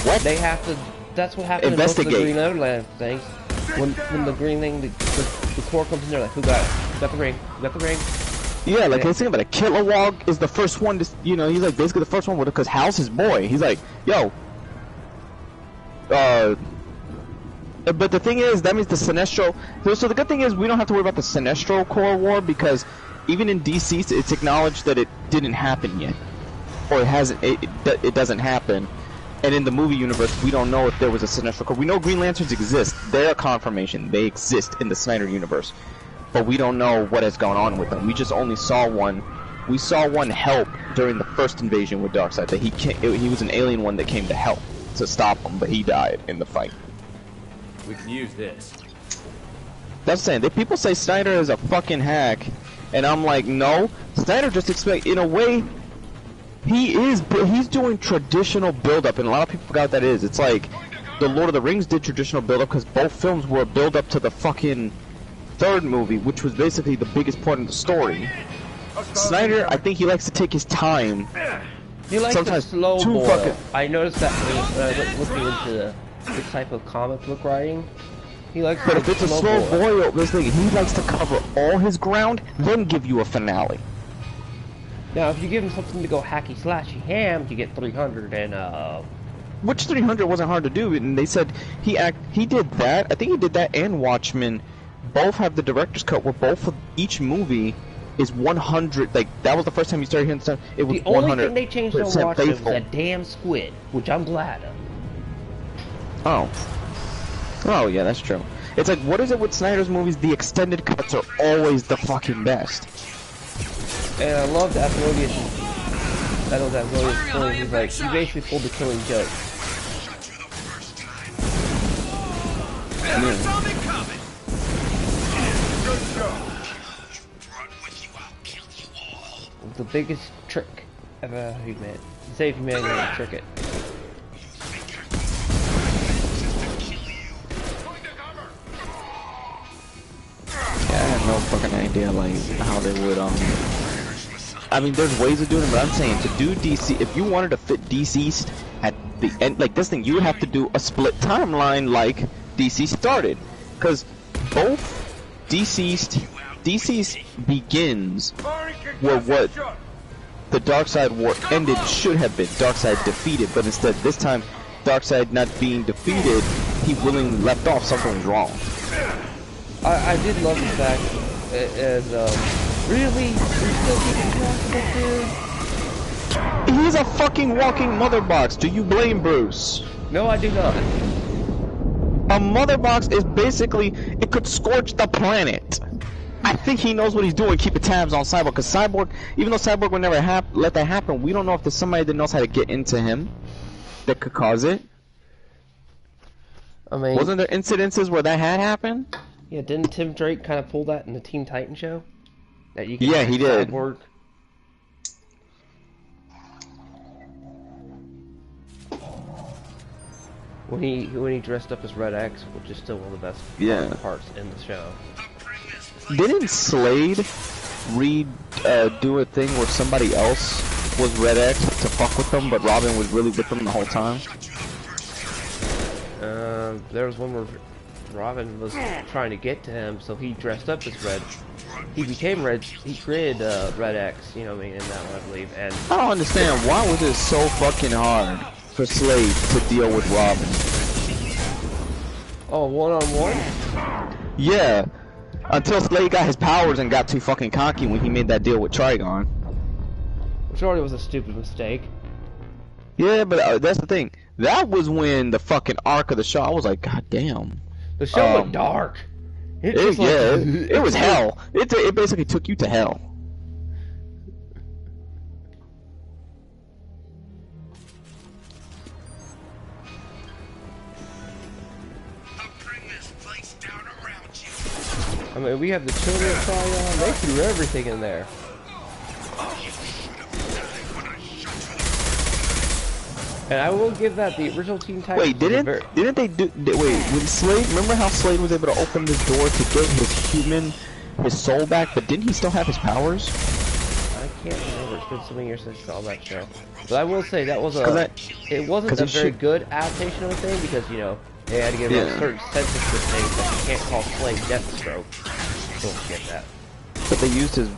what? They have to. That's what happened investigate. In most of the Green Lantern things. When the green thing, the Corps comes in there, like, who got it? Who got the ring? Who got the ring? Yeah, like they saying, but a Kilowog is the first one to, you know, he's like basically the first one with it, cause Hal's his boy. He's like, yo. But the thing is, that means the Sinestro... So the good thing is, we don't have to worry about the Sinestro Corps War, because even in DC, it's acknowledged that it didn't happen yet. Or it hasn't... It doesn't happen. And in the movie universe, we don't know if there was a Sinestro Corps. We know Green Lanterns exist. They're a confirmation. They exist in the Snyder universe. But we don't know what has gone on with them. We just only saw one... We saw one help during the first invasion with Darkseid. That he was an alien one that came to help, to stop him, but he died in the fight. We can use this. That's saying. People say Snyder is a fucking hack, and I'm like, no. Snyder just expect, in a way, he's doing traditional build-up, and a lot of people forgot what that is. It's like the Lord of the Rings did traditional build-up because both films were a build-up to the fucking third movie, which was basically the biggest part of the story. Snyder, I think he likes to take his time. He likes to slow boil. I noticed that when looking into the type of comic book writing. He likes but if it's a slow boil, this thing, he likes to cover all his ground, then give you a finale. Now, if you give him something to go hacky slashy ham, you get 300 and which 300 wasn't hard to do, and they said he did that. I think he did that and Watchmen. Both have the director's cut where both of each movie is 100. Like that was the first time you started hearing stuff. It was 100%. The only thing they changed on Watchmen was that damn squid, which I'm glad of. Oh yeah, that's true. It's like, what is it with Snyder's movies? The extended cuts are always the fucking best. And I love that Asmodeus. I know that Asmodeus story. He's like, he basically pulled the Killing Joke. The biggest trick ever humanity. Save humanity and trick it. Yeah, I have no fucking idea, like, how they would, I mean, there's ways of doing it, but I'm saying, to do DC, if you wanted to fit DCeased at the end, like this thing, you would have to do a split timeline like Deceased started, because both Deceased begins were what the Darkseid war ended should have been. Darkseid defeated, but instead this time Darkseid not being defeated, he willingly left off. Something was wrong. I did love the fact as really you still keeping track of this dude? He's a fucking walking mother box. Do you blame Bruce? No, I do not. A mother box is basically, it could scorch the planet. I think he knows what he's doing, keeping tabs on Cyborg, because Cyborg, even though Cyborg would never let that happen, we don't know if there's somebody that knows how to get into him that could cause it. I mean, wasn't there incidences where that had happened? Yeah, didn't Tim Drake kind of pull that in the Teen Titan show? That you can yeah, he did. Cyborg? When he dressed up as Red X, which is still one of the best parts in the show. Didn't Slade do a thing where somebody else was Red X to fuck with them, but Robin was really with them the whole time? There was one where Robin was trying to get to him, so he dressed up as Red. He became Red. He created Red X, you know what I mean, in that one, I believe. And I don't understand, why was it so fucking hard for Slade to deal with Robin? Oh, one-on-one? Yeah, until Slade got his powers and got too fucking cocky when he made that deal with Trigon. Which already was a stupid mistake. Yeah, but that's the thing. That was when the fucking arc of the show, I was like, god damn. The show went dark. It was hell. It basically took you to hell. I mean, we have the children of Trigon. They threw everything in there. And I will give that the original Teen Titans. Wait, didn't they do? Wait, when Slade? Remember how Slade was able to open this door to get his soul back? But didn't he still have his powers? I can't remember. It's been so many years since I saw that show. But I will say that was it wasn't a very good adaptation of the thing because you know they had to give a certain censorship thing that you can't call Slade Deathstroke. Don't get that. But they used his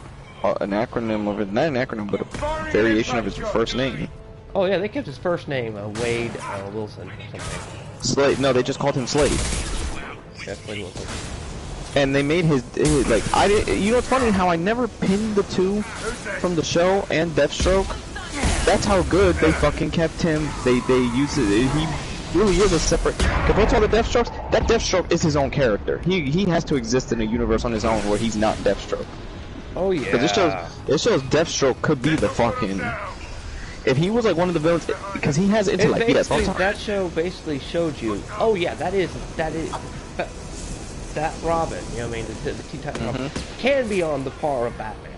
an acronym of it, not an acronym, but a variation of his first name. Oh yeah, they kept his first name, Wade Wilson or something. Slade? No, they just called him Slade. Yeah, Slade Wilson. And they made his like you know, it's funny how I never pinned the two from the show and Deathstroke. That's how good they fucking kept him. They used it. He really is a separate. Compared to all the Deathstrokes, that Deathstroke is his own character. He has to exist in a universe on his own where he's not Deathstroke. Oh yeah. Because it shows Deathstroke could be the fucking. If he was like one of the villains, because he has intellect. Yes, that show basically showed you. Oh yeah, that Robin. You know what I mean? The Teen Titans Robin can be on the par of Batman.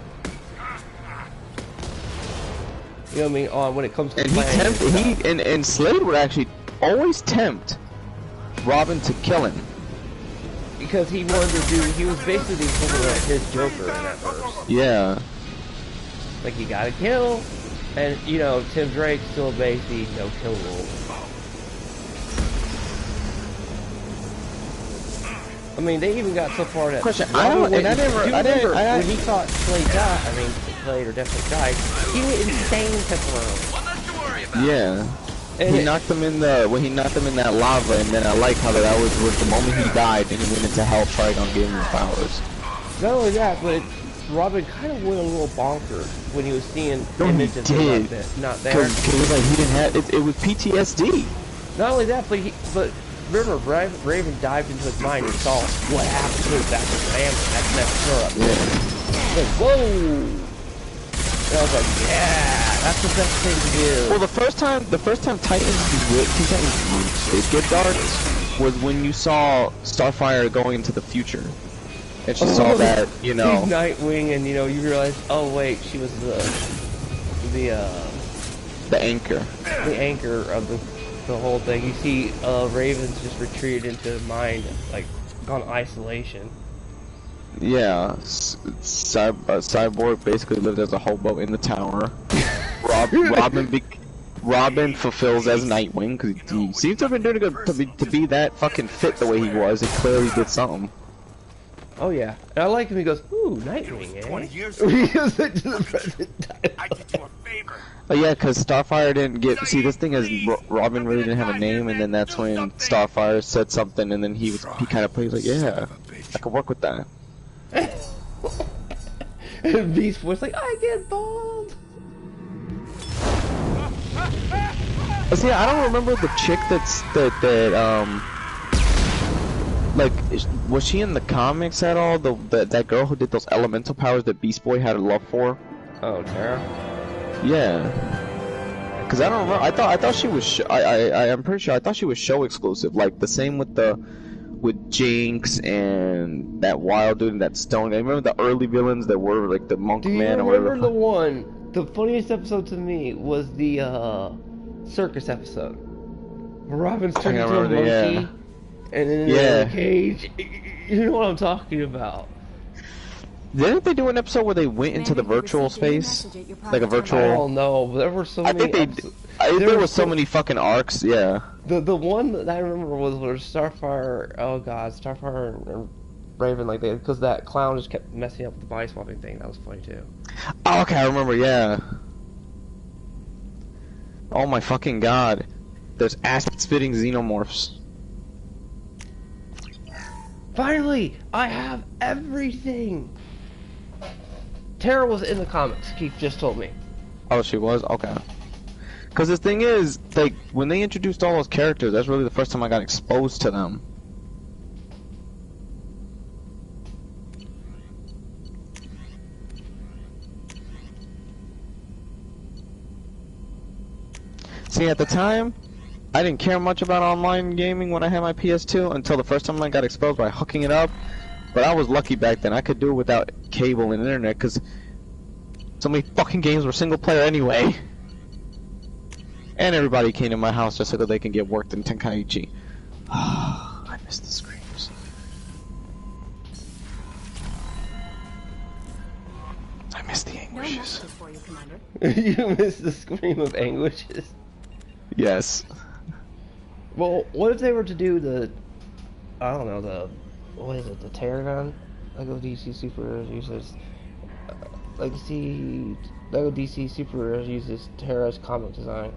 You know what I mean? When it comes to and Slade would actually always tempt Robin to kill him. Because he wanted to do, he was basically like his Joker in that verse. Yeah. Like, you gotta kill, and, you know, Tim Drake's still basically no kill rule. I mean, they even got so far that... Question, when he thought Slade died, I mean, Slade or definitely died, he went insane temporarily. Yeah. And he knocked him in when he knocked him in that lava, and then I like how that was the moment he died, and he went into hell Trigon gave him his powers. Not only that, but Robin kind of went a little bonkers when he was seeing images not there. Because it was like he didn't have it was PTSD. Not only that, but remember, Raven dived into his mind and saw what happened to his family. That messed her up. Yeah. Like, whoa! And I was like, yeah, that's the best thing to do. Well, the first time Titans did get dark was when you saw Starfire going into the future, and she saw that, you know, Nightwing, and you know, you realize, oh wait, she was the anchor of the whole thing. You see, Raven's just retreated into mind, like on isolation. Yeah, Cyborg basically lived as a hobo in the tower. Robin fulfills as Nightwing, because he seems to have been doing good to be that fucking fit the way he was. It clearly did something. Oh yeah, and I like him. He goes, "Ooh, Nightwing, eh?" 20 years He goes into the present time. I did you a favor. Oh yeah, because Starfire didn't get. See, this thing is Robin really didn't have a name, and then that's when Starfire said something, and then he kind of plays like, yeah, I can work with that. And Beast Boy's like, I get bald. See, I don't remember the chick like, was she in the comics at all? That girl who did those elemental powers that Beast Boy had a love for? Oh, Tara. Yeah. Cause I don't remember. I thought she was. I am pretty sure. I thought she was show exclusive. Like the same with Jinx and that wild dude and that stone guy. Remember the early villains that were like the Monk Man or whatever? Do you remember the one? The funniest episode to me was the circus episode. Where Robin's turned into a monkey and then in a cage. You know what I'm talking about. Didn't they do an episode where they went into the virtual space? Like a virtual... I don't know, but there were so many... there were so many fucking arcs, yeah. The one that I remember was where Starfire... Oh god, Starfire and Raven, like, because that clown just kept messing up with the body swapping thing. That was funny, too. Oh, okay, I remember, yeah. Oh my fucking god. There's acid-spitting xenomorphs. Finally! I have everything! Tara was in the comics, Keith just told me. Oh, she was? Okay. Because the thing is, like, when they introduced all those characters, that's really the first time I got exposed to them. See, at the time, I didn't care much about online gaming when I had my PS2 until the first time I got exposed by hooking it up. But I was lucky back then. I could do it without cable and internet because so many fucking games were single player anyway. And everybody came to my house just so that they can get worked in Tenkaichi. I miss the screams. I miss the anguishes. For you, Commander. You miss the scream of anguishes? Yes. Well, what if they were to do the... I don't know, what is it, the Terragon? Lego DC Super uses... Lego DC Super uses Terra's comic design.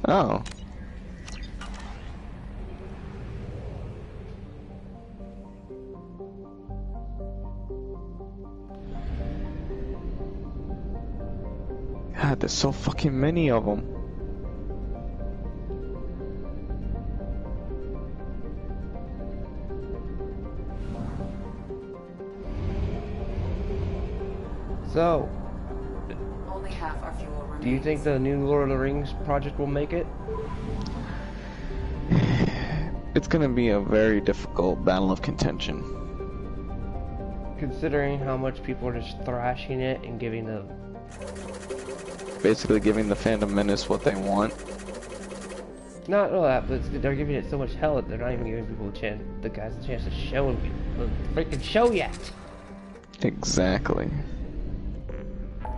Oh. God, there's so fucking many of them. So, only half our fuel remains. Do you think the new Lord of the Rings project will make it? It's gonna be a very difficult battle of contention. Considering how much people are just thrashing it and giving the... Basically giving the fandom menace what they want. Not all that, but they're giving it so much hell that they're not even giving people the guys a chance to show the freaking show yet. Exactly.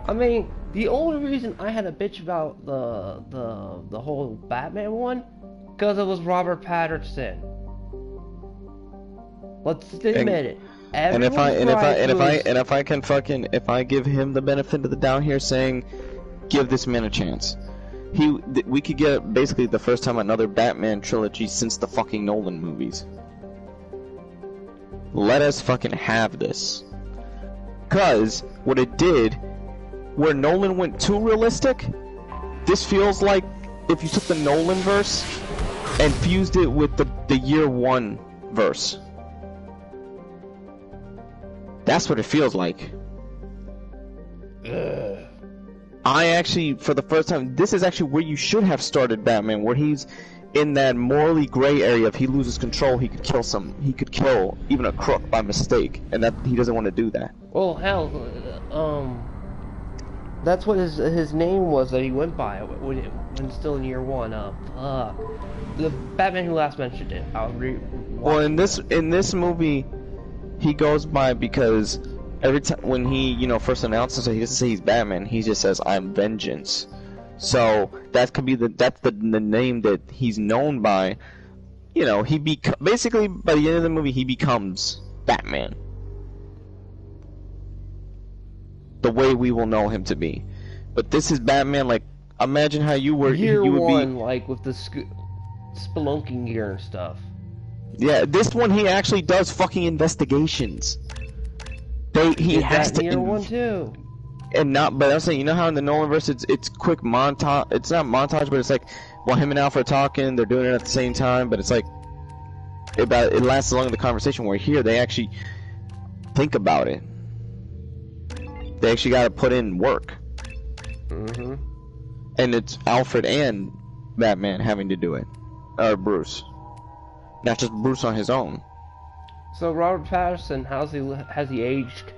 I mean, the only reason I had a bitch about the whole Batman one, because it was Robert Pattinson. Let's admit it. And if I give him the benefit of the doubt here, saying, give this man a chance, we could get basically the first time another Batman trilogy since the fucking Nolan movies. Let us fucking have this. Cause what it did, where Nolan went too realistic, this feels like if you took the Nolan verse and fused it with the Year One verse. That's what it feels like. I actually, for the first time, this is actually where you should have started Batman, where he's in that morally gray area. If he loses control, he could kill even a crook by mistake, and that he doesn't want to do that. Well, hell, that's what his name was that he went by when still in Year One. The Batman Who Last Mentioned It. Well, in this movie, he goes by because every time when he first announces it, he doesn't say he's Batman. He just says I'm Vengeance. So that could be that's the name that he's known by. You know, basically by the end of the movie he becomes Batman. The way we will know him to be. But this is Batman, like, imagine how you were Year you would one, be like with the spelunking gear and stuff. Yeah, this one he actually does fucking investigations. He has to year one too. And but I'm saying, you know how in the Nolanverse it's quick montage, it's not montage, but it's like while him and Alfred are talking, they're doing it at the same time, but it's like it lasts along the conversation, where here they actually think about it. They actually got to put in work. Mm-hmm. And it's Alfred and Batman having to do it. Or Bruce. Not just Bruce on his own. So Robert Pattinson, has he aged?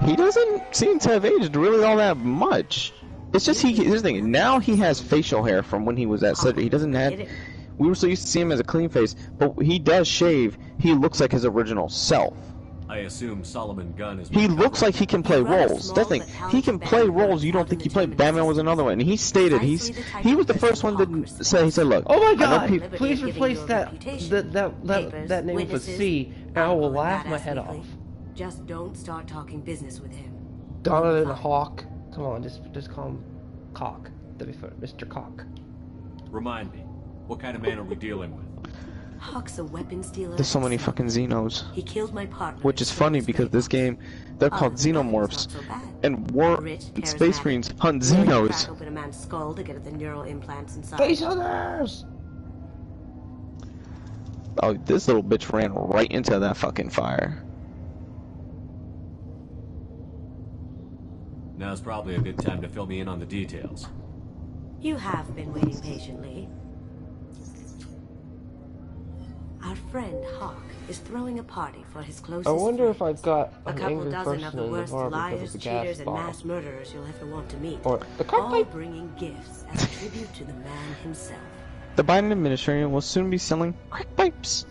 He doesn't seem to have aged really all that much. It's just here's the thing, now he has facial hair from when he was at Cedric. He doesn't have... We were so used to see him as a clean face, but he does shave. He looks like his original self. I assume Solomon Gunn is... He looks like he can play roles. That's the thing. He can play roles you don't think he played. Batman was another one. And he stated, he was the first one to say, he said, look... Oh my god! Please replace that name with a C, and I will laugh my head off. Just don't start talking business with him. Donovan Hawk. Come on, just call him Cock. That'd be fun. Mr. Cock. Remind me, what kind of man are we dealing with? Hawk's a weapons dealer. There's so many fucking Xenos. He killed my partner. Which is funny because this game, they're called Xenomorphs, and Space Marines hunt Xenos. Crack open a man's skull to get at the neural implants inside. Space Hunters! Oh, this little bitch ran right into that fucking fire. Now's probably a good time to fill me in on the details. You have been waiting patiently. Our friend Hawk is throwing a party for his closest I wonder friends. if I've got a an couple angry dozen person of the in the worst bar liars, because of the gas cheaters, and bomb. mass murderers you'll ever want to meet. Or the all bringing gifts as a tribute to the man himself. The Biden administration will soon be selling crack pipes.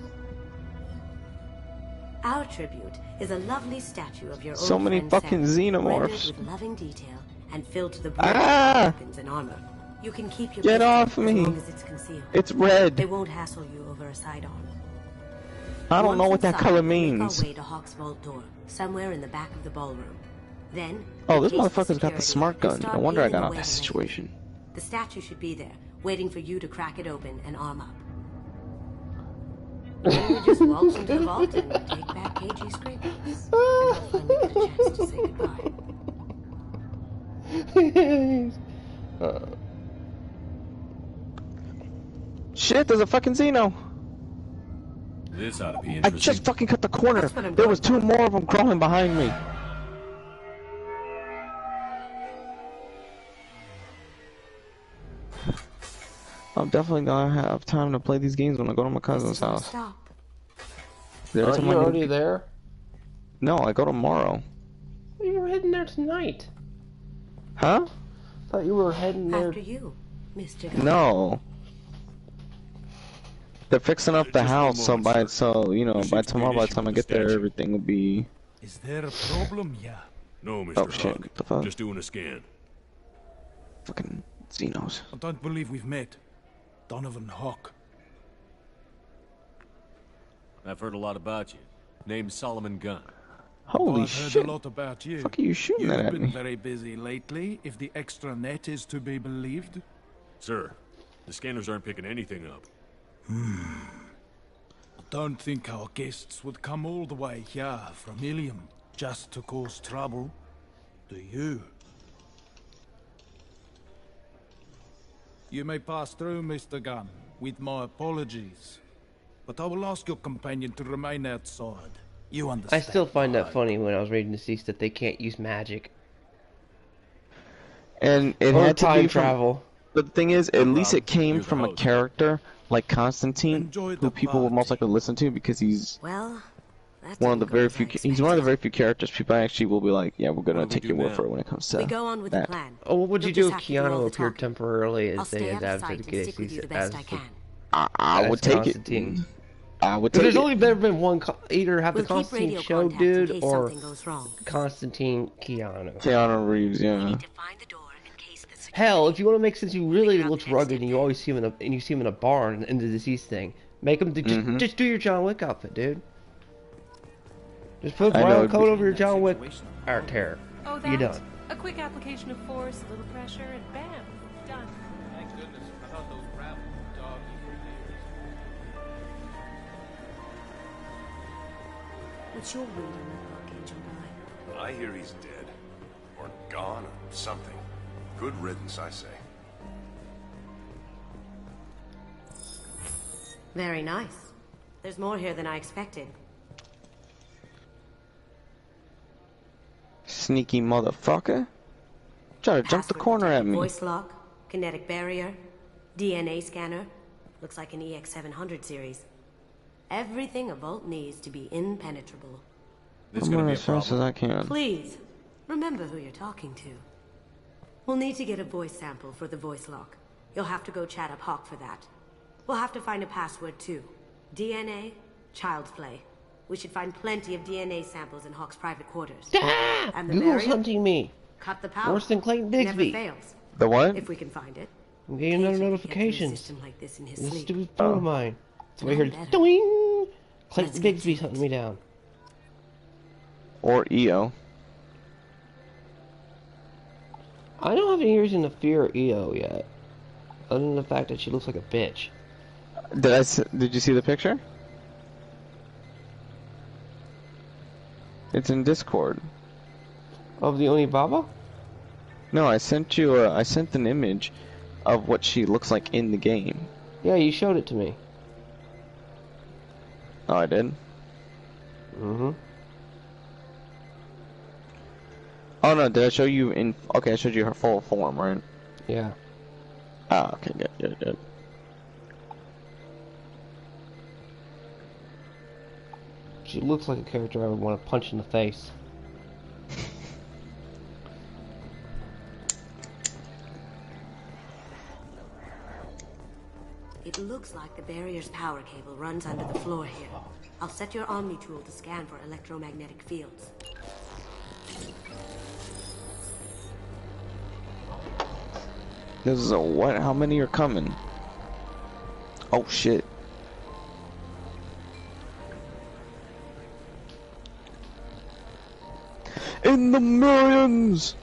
Our tribute is a lovely statue of your old So many friend fucking Sam, Xenomorphs. rendered with loving detail and filled to the brim with weapons and armor. You can keep your Get pistol off as me. long as it's concealed. It's red. They won't hassle you over a sidearm. I don't know what that Once color inside, make means. our way to Hawk's vault door, somewhere in the back of the ballroom. Then, Oh, this in case of motherfucker's got the security, smart gun. start No wonder I peeling got out away that the situation. The statue should be there, waiting for you to crack it open and arm up. Then we just waltz into the vault and take back KG's scrapers. And I'll finally get a chance to say goodbye. Shit, there's a fucking Xeno. This ought to be I interesting. just fucking cut the corner. There was two more of them crawling behind me. I'm definitely gonna have time to play these games when I go to my cousin's house. Stop. Every Aren't time you I get- already there? No, I go tomorrow. You were heading there tonight. Huh? Thought you were heading there. After you, Mr. Gunn. No. They're fixing up the house, so by by tomorrow, by the time I get there, everything will be. Is there a problem here? No, Mr. Oh shit! Hawk. What the fuck? Just doing a scan. Fucking Xenos. I don't believe we've met. Donovan Hawk. I've heard a lot about you. Name's Solomon Gunn. Holy I've heard shit! a lot about you. Fuck are you shooting You've that at been me? very busy lately, if the extra net is to be believed. Sir, the scanners aren't picking anything up. I don't think our guests would come all the way here from Ilium just to cause trouble. Do you? You may pass through, Mr. Gunn, with my apologies. But I will ask your companion to remain outside. You I understand? still find that funny when I was reading the cease that they can't use magic. And it Or had to time be from, travel. But the thing is, at least it came you're the from a host. character like Constantine, who people will most likely listen to because he's Well, that's one of the very few. He's one of the very few characters people actually will be like, yeah, we're gonna take your word for it when it comes to We go on with that. the plan. Oh, what would you You'll do if just have to do all Keanu the appeared talking. temporarily I'll as stay they out of sight adapted and stick with you the best I can. I would take Constantine. it. I would But take there's it. only ever been one. Either have We'll the keep Constantine radio show contact in dude case or something goes wrong. Constantine Keanu. Keanu Reeves, yeah. Hell, if you want to make sense, he really looks rugged, and you always see him in a barn in the deceased thing. Make him just do your John Wick outfit, dude. Just put a brown coat over your John Wick hair. Oh, You're done. A quick application of force, a little pressure, and bam, done. Thank goodness. I thought those rabble would dog you for years. What's your read on that Archangel guy? I hear he's dead. Or gone, or something. Good riddance, I say. Very nice. There's more here than I expected. Sneaky motherfucker. Try to jump the corner at me. Voice lock, kinetic barrier, DNA scanner. Looks like an EX700 series. Everything a Vault needs to be impenetrable. I'm going as fast as I can. Please, remember who you're talking to. We'll need to get a voice sample for the voice lock. You'll have to go chat up Hawk for that. We'll have to find a password too. DNA, child's play. We should find plenty of DNA samples in Hawk's private quarters. Ah! And the Google's barrier? hunting me. Cut the power. Worse than Clayton Bigsby. Never fails. The what? If we can find it. I'm getting another notification. Like this in his This sleep. stupid phone of mine. So I heard doing. Clayton Bigsby's hunting me down. Or EO. I don't have any reason to fear EO yet, other than the fact that she looks like a bitch. Did you see the picture? It's in Discord. Of the Onibaba? No, I sent you. I sent an image of what she looks like in the game. Yeah, you showed it to me. Oh, I did. Mm-hmm. Oh no, did I show you in? Okay, I showed you her full form, right? Yeah. Ah, okay, good. She looks like a character I would want to punch in the face. It looks like the barrier's power cable runs under the floor here. I'll set your Omni tool to scan for electromagnetic fields. This is a what? How many are coming? Oh shit. In the millions!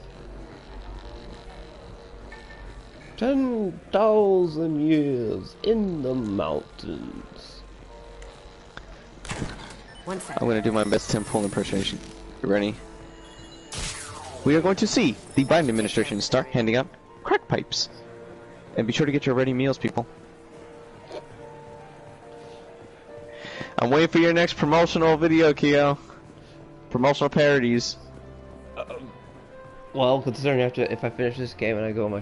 10,000 years in the mountains. One second. I'm gonna do my best Tim Pool impersonation. You ready? We are going to see the Biden administration start handing out crack pipes. And be sure to get your ready meals, people. I'm waiting for your next promotional video, Keo. Promotional parodies. Well, considering if I finish this game and I go on my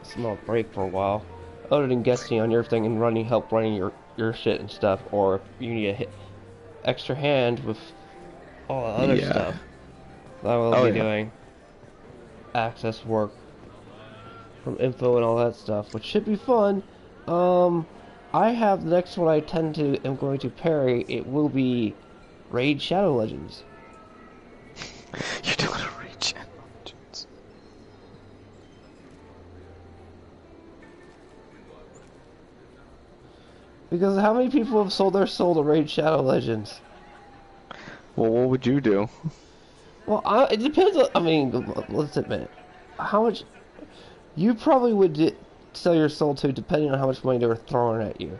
small break for a while, other than guesting on your thing and help running your shit and stuff, or if you need a extra hand with all the other stuff, I will be doing access work from info and all that stuff, which should be fun. I have the next one am going to parry. It will be Raid Shadow Legends. You're doing a Raid Shadow Legends. Because how many people have sold their soul to Raid Shadow Legends? Well, what would you do? Well, it depends on, I mean, let's admit, how much you probably would sell your soul to, depending on how much money they were throwing at you.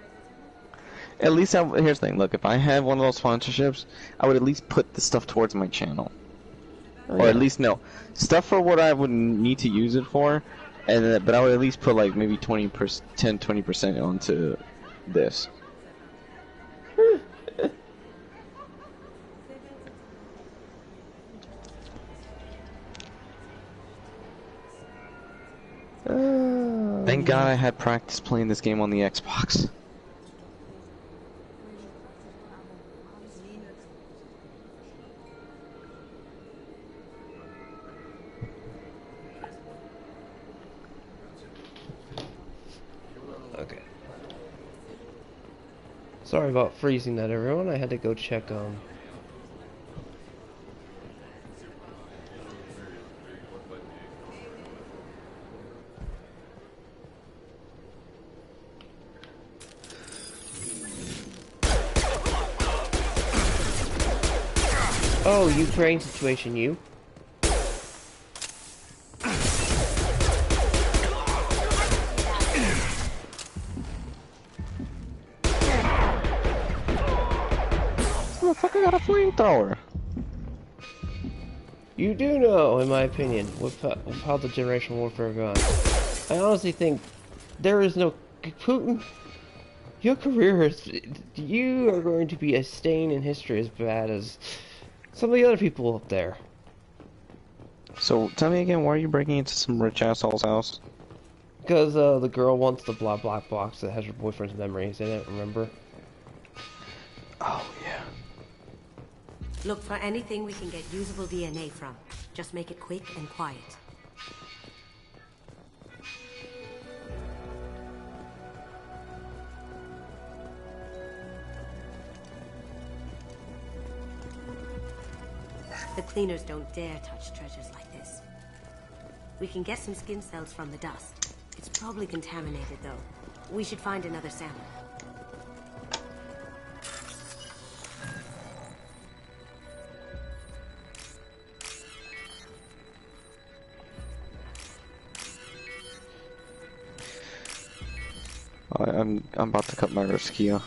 At least, here's the thing, look, if I had one of those sponsorships, I would at least put the stuff towards my channel. Or at least, no, stuff for what I would need to use it for, and but I would at least put like maybe 20% onto this. Thank God I had practice playing this game on the Xbox. Okay. Sorry about freezing that, everyone. I had to go check Oh, Ukraine situation, you? Motherfucker got a flamethrower. You do know, in my opinion, with how the generation warfare gone. I honestly think there is no Putin. Your career is, you are going to be a stain in history as bad as some of the other people up there. So tell me again, why are you breaking into some rich asshole's house? Because the girl wants the black box that has her boyfriend's memories in it. Remember? Oh yeah. Look for anything we can get usable DNA from. Just make it quick and quiet. The cleaners don't dare touch treasures like this. We can get some skin cells from the dust. It's probably contaminated, though. We should find another sample. I'm about to cut my wrist, Kia.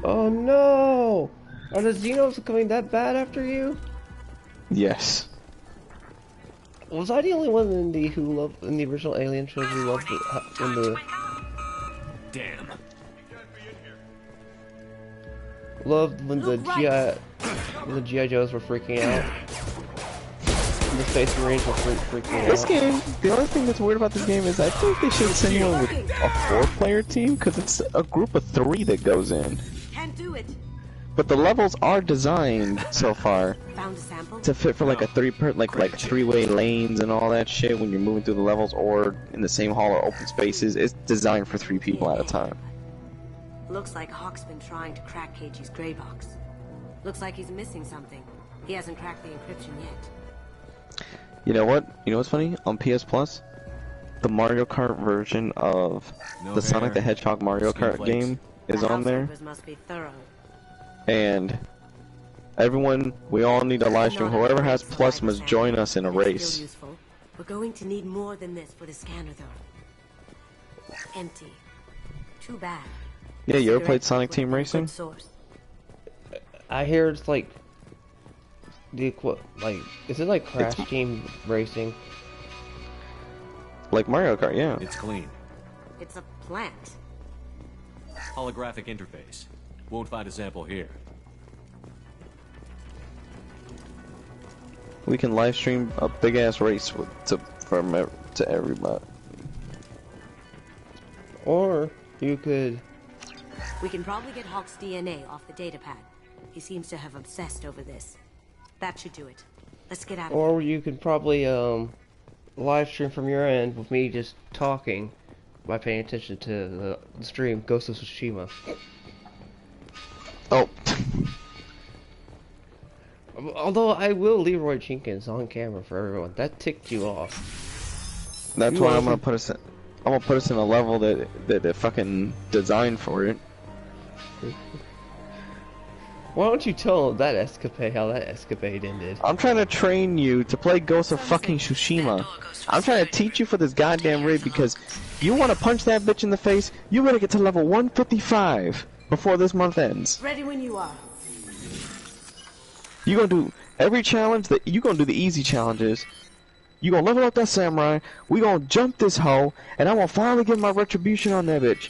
Oh no! Are the Xenos coming that bad after you? Yes. Was I the only one in the original Alien trilogy who loved when the Damn. loved when the GI Joes were freaking out? The Space Marines were freaking out. This game, the only thing that's weird about this game is I think they should send you in with a 4-player team, because it's a group of 3 that goes in. Can't do it. But the levels are designed so far Found a sample? to fit for like a three-way lanes and all that shit when you're moving through the levels, or in the same hall or open spaces. It's designed for 3 people at a time. Looks like Hawk's been trying to crack KG's gray box. Looks like he's missing something. He hasn't cracked the encryption yet. You know what? You know what's funny? On PS Plus, the Mario Kart version of the Sonic the Hedgehog Mario Kart game is on there. Must be thorough. And everyone, we all need a live stream. Whoever has Plus must join us in a race. We're going to need more than this for the scanner, though. Empty. Too bad. Yeah, you ever played Sonic Team Racing? I hear it's like is it like Crash Team Racing? Like Mario Kart, yeah. It's clean. It's a plant. Holographic interface. Won't find a sample here. We can live stream a big ass race to everybody. Or you could. We can probably get Hawk's DNA off the datapad. He seems to have obsessed over this. That should do it. Let's get out of here. Or you could probably live stream from your end with me just talking by paying attention to the stream Ghost of Tsushima. Oh. Although I will Leroy Jenkins on camera for everyone. That ticked you off. That's why I'm gonna put us in. I'm gonna put us in a level that they're fucking designed for it. Why don't you tell that escapade how that escapade ended? I'm trying to train you to play Ghost of fucking Tsushima. I'm trying to teach you for this goddamn raid because you want to punch that bitch in the face. You gotta get to level 155 before this month ends. Ready when you are. You gonna do every challenge that you gonna do the easy challenges. You gonna level up that samurai. We gonna jump this hoe, and I'm gonna finally get my retribution on that bitch.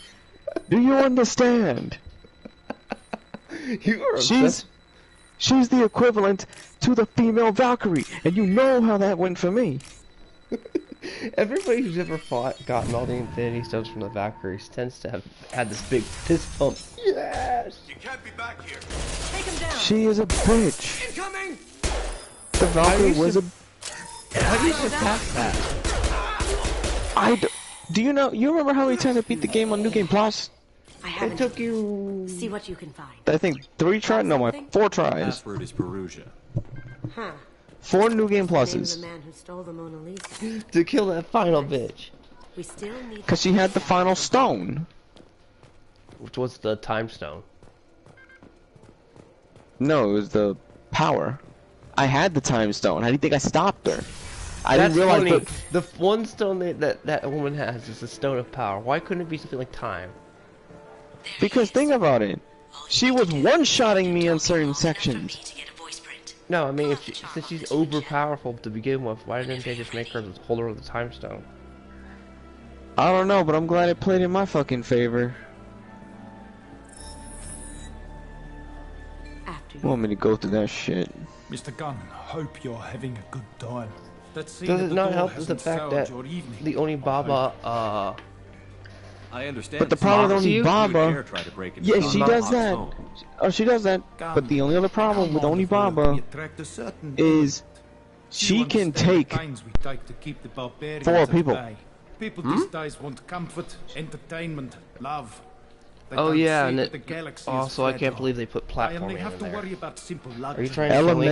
Do you understand? You are obsessed. She's the equivalent to the female Valkyrie, and you know how that went for me. Everybody who's ever gotten all the Infinity Stones from the Valkyries tends to have had this big fist pump. Yes! You can't be back here. Take him down. She is a bitch. Incoming! The Valkyrie was a. How do you surpass that? Do you know? You remember how many times I beat the game on New Game Plus? It took you. See what you can find. I think 3 tries. No, 4 tries. Password is Perugia. Huh. 4 New Game The name of Pluses. the man who stole the Mona Lisa. To kill that final bitch. We still need. Cause she had the final stone. Which was the time stone. No, it was the power. I had the time stone. How do you think I stopped her? I That's didn't realize funny. The one stone that woman has is the stone of power. Why couldn't it be something like time? Because think about it. She was one-shotting me in certain sections. No, I mean, since she's overpowerful to begin with, why didn't they just make her the holder of the time stone? I don't know, but I'm glad it played in my fucking favor. You want me to go through that shit? Mr. Gunn, hope you're having a good time. Does it not help with the fact that the Onibaba, I understand. But the problem with Onibaba, yeah, she does that. Home. Oh, she does that. But the only other problem with Onibaba is she can take 4 people. People these days want comfort, entertainment, love. They oh don't yeah, see and that the galaxy is also I can't fragile. believe they put They platforming only have in to there. worry about simple Are you trying to kill me?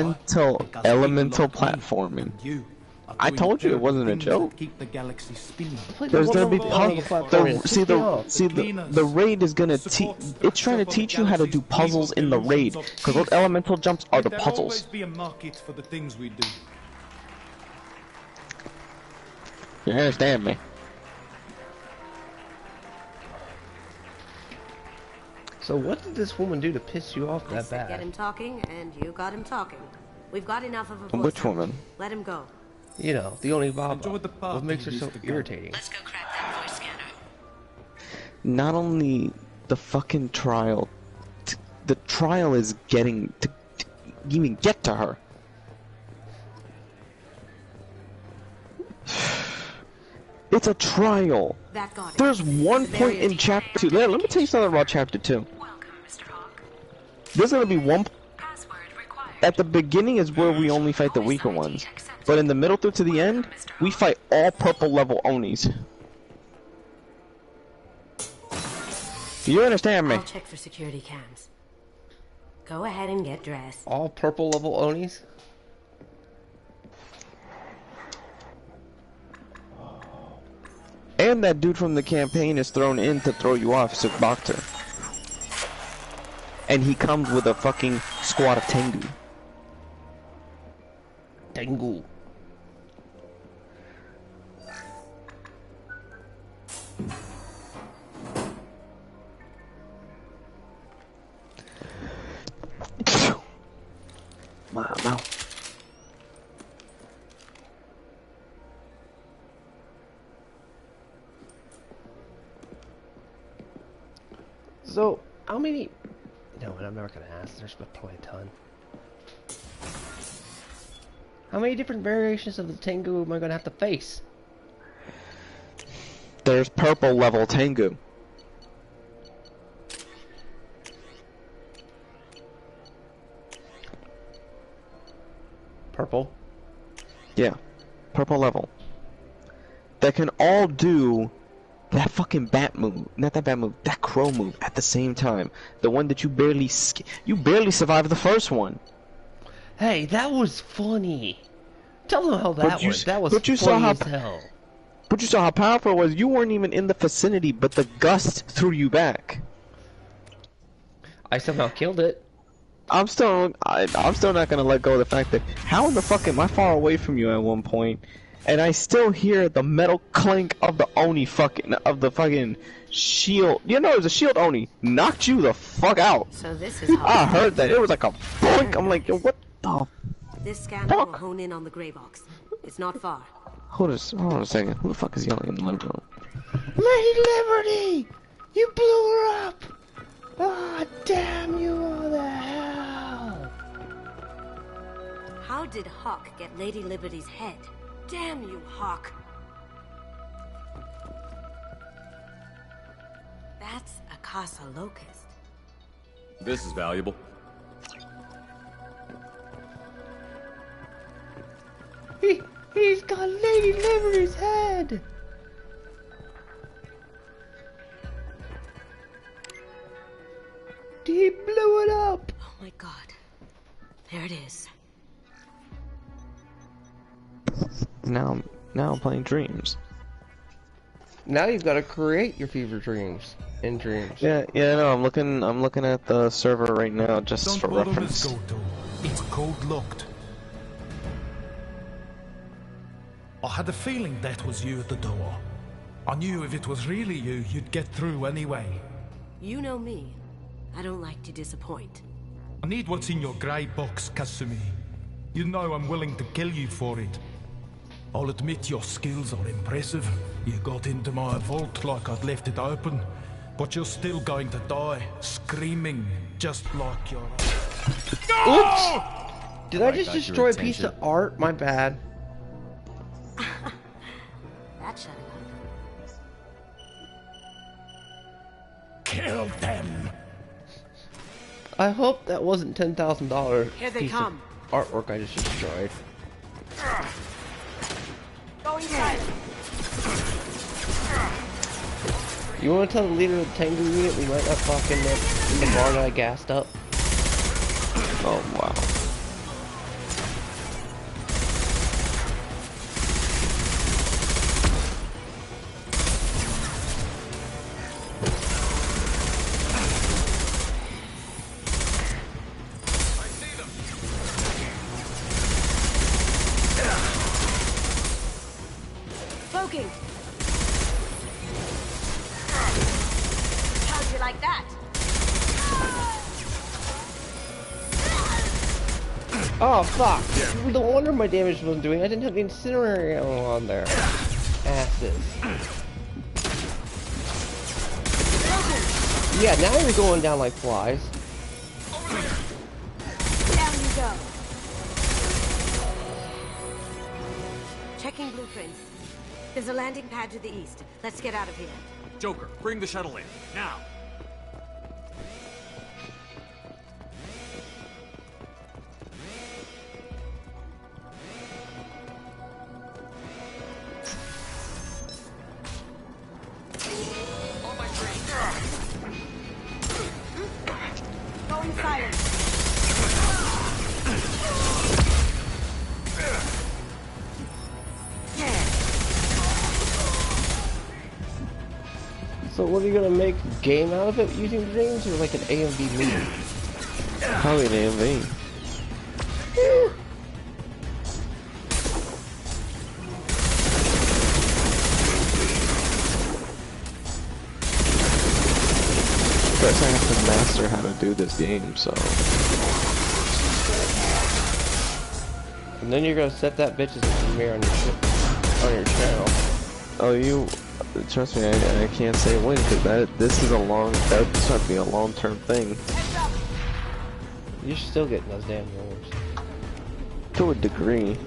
Elemental platforming. I told you it wasn't a joke. Keep the galaxy spinning. There's gonna be the raid is gonna teach. It's trying to teach you how to do puzzles in the raid, because those elemental jumps are the There'll always puzzles. be a market for the things we do. You understand me? So what did this woman do to piss you off I that said get bad? him talking, and you got him talking. We've got enough of a voice. Which woman? Let him go. You know, the Onibaba. What makes her so irritating? Let's go crack that voice scanner. Not only the fucking trial, the trial is getting to even get to her. It's a trial. There's one point in chapter 2. Let me tell you something about chapter 2. There's gonna be one. At the beginning is where we only fight the weaker ones, but in the middle through to the end, we fight all purple level Onis. You understand me? I'll check for security cams. Go ahead and get dressed. All purple level Onis? And that dude from the campaign is thrown in to throw you off, Sukbakter. And he comes with a fucking squad of Tengu. Tengu. Wow. So, how many... No, I'm not gonna ask. There's probably a ton. How many different variations of the Tengu am I gonna have to face? There's purple level Tengu. Purple? Yeah. Purple level. That can all do that fucking bat move. Not that bat move, that crow move at the same time. The one that you barely survived the first one. Hey, that was funny. Tell them how that was. That was but you funny saw how, as hell. But you saw how powerful it was. You weren't even in the vicinity, but the gust threw you back. I somehow killed it. I'm still not gonna let go of the fact that how in the fuck am I far away from you at one point, and I still hear the metal clank of the Oni fucking shield. You know, it was a shield Oni knocked you the fuck out. So this is how I heard that. It was like a boink. I'm like, yo, what the? This scanner will hone in on the gray box. It's not far. Hold on a second. Who the fuck is yelling in the living room? Lady Liberty! You blew her up! Ah, damn you all the hell! How did Hawk get Lady Liberty's head? Damn you, Hawk! That's a Casa Locust. This is valuable. He's got Lady Liberty's head! He blew it up! Oh my god. There it is. Now I'm playing Dreams. Now you've got to create your fever dreams in Dreams. Yeah, no, I'm looking at the server right now just Don't for bother reference. Miss Goto. It's code locked. I had a feeling that was you at the door. I knew if it was really you, you'd get through anyway. You know me. I don't like to disappoint. I need what's in your grey box, Kasumi. You know I'm willing to kill you for it. I'll admit your skills are impressive. You got into my vault like I'd left it open. But you're still going to die, screaming, just like your... No! Oops! Did I just destroy a piece of art? My bad. That shut it up. Kill them! I hope that wasn't $10,000 Here they piece come. of artwork I just destroyed. Go inside. You want to tell the leader of the Tengu unit we might not fucking in the bar that I gassed up? Oh wow. Cloaking. How'd you like that? Oh fuck! No wonder my damage wasn't doing. I didn't have the incinerator ammo on there. Asses. Yeah, now you're going down like flies. Down you go. Checking blueprints. There's a landing pad to the east. Let's get out of here. Joker, bring the shuttle in, now! Going silent. So what are you gonna make a game out of it using dreams, or like an AMV movie? Probably an AMV. First I have to master how to do this game, so... And then you're gonna set that bitch as a premiere on your channel. Oh, you... Trust me, I can't say when, because this is a long... That's going to be a long-term thing. You're still getting those damn rules. To a degree.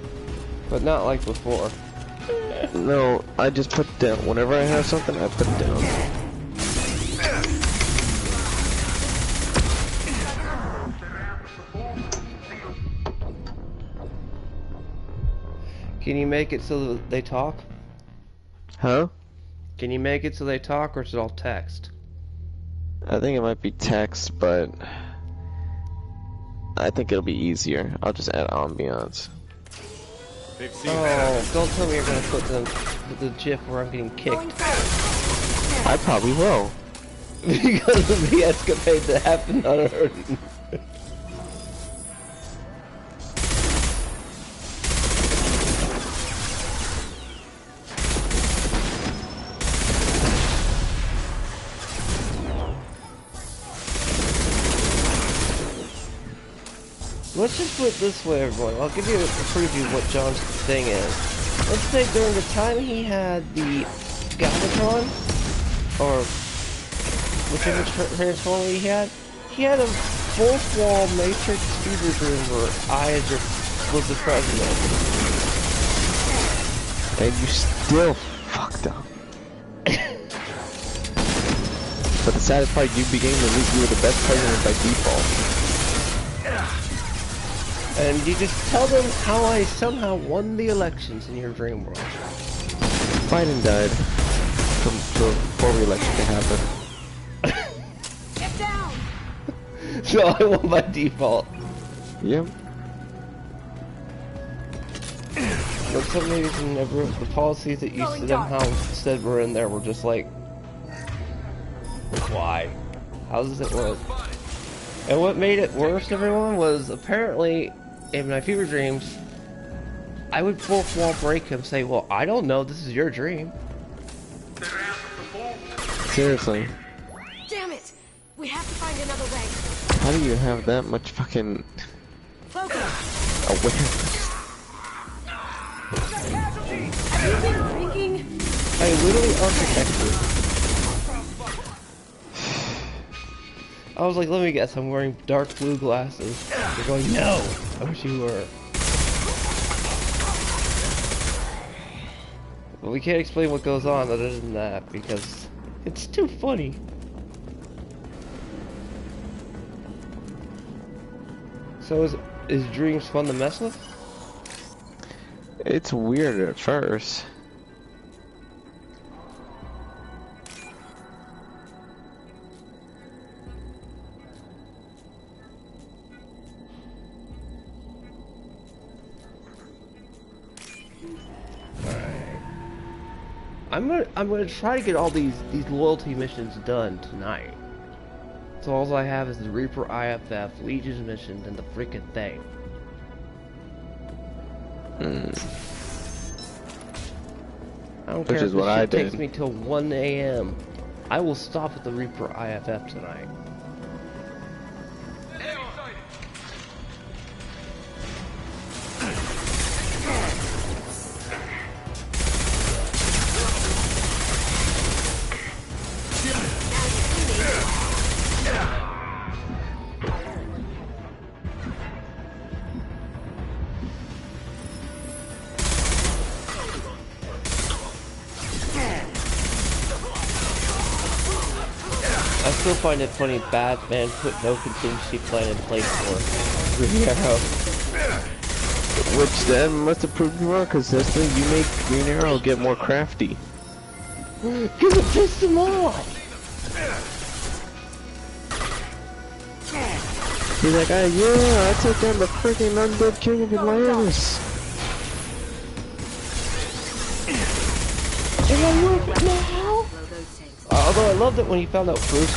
But not like before. No, I just put it down. Whenever I have something, I put it down. Can you make it so that they talk? Huh? Can you make it so they talk, or is it all text? I think it might be text, but I think it'll be easier. I'll just add ambiance. Oh, don't tell me you're gonna put the GIF where I'm getting kicked. I probably will. Because of the escapade that happened on Earth. Let's just put it this way, everyone. I'll give you a preview of what John's thing is. Let's say during the time he had the Galvatron, or whichever transformer he had a full-wall Matrix fever dream where I was the president. And you still fucked up. But the saddest part, you became you were the best president by default. And you just tell them how I somehow won the elections in your dream world. Biden died before the election could happen. Get down! So I won by default. Yep. For some reason, the policies that you somehow said were in there were just like, why? How does it work? And what made it worse, everyone, was apparently in my fever dreams, I would fourth wall break him, say, well, I don't know, this is your dream. Seriously. Damn it! We have to find another way. How do you have that much fucking awareness? Have you been drinking? I literally architected. I was like, let me guess, I'm wearing dark blue glasses. They're going, no! I wish you were. But we can't explain what goes on other than that, because it's too funny. So is dreams fun to mess with? It's weird at first. I'm gonna try to get all these loyalty missions done tonight. So all I have is the Reaper IFF, Legion's mission, and the freaking thing. I don't care if this shit takes me till 1 AM. I will stop at the Reaper IFF tonight. I still find it funny Batman put no contingency plan in place for Green Arrow. Which then must have proved wrong, because this thing you make Green Arrow get more crafty. Cause it pissed him off! He's like, ah, yeah, I took down the freaking undead king of Atlantis. And I love it now! Although I loved it when he found out Bruce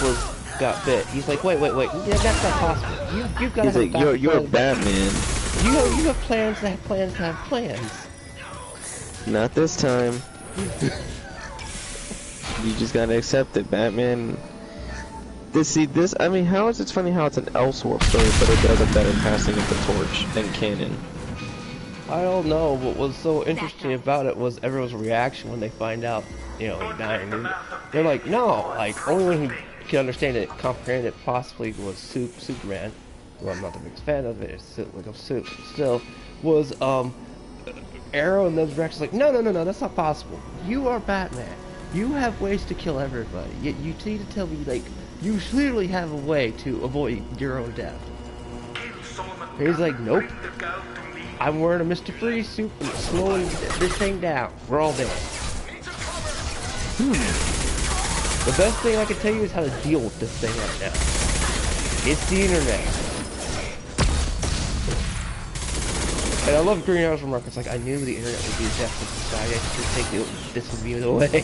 got bit. He's like, wait, yeah, that's not possible. You've got to have like, you're Batman. You have plans that have plans that have plans. Not this time. You just gotta accept it, Batman. I mean, how is it funny how it's an Elseworld story, but it does a better passing of the torch than canon? I don't know. What was so interesting about it was everyone's reaction when they find out, you know, he died. They're like, no, like, only one who can understand it, comprehend it possibly was Superman. Well, I'm not the biggest fan of it, it's like a suit, still, was, Arrow, and those reactions like, no, that's not possible. You are Batman. You have ways to kill everybody. Yet you need to tell me, like, you clearly have a way to avoid your own death. He's like, nope. I'm wearing a Mr. Freeze suit and slowing this thing down. We're all dead. The best thing I can tell you is how to deal with this thing right now. It's the internet. And I love Green Arrow's remark. It's like, I knew the internet would be the death of society. I should take this would be the way.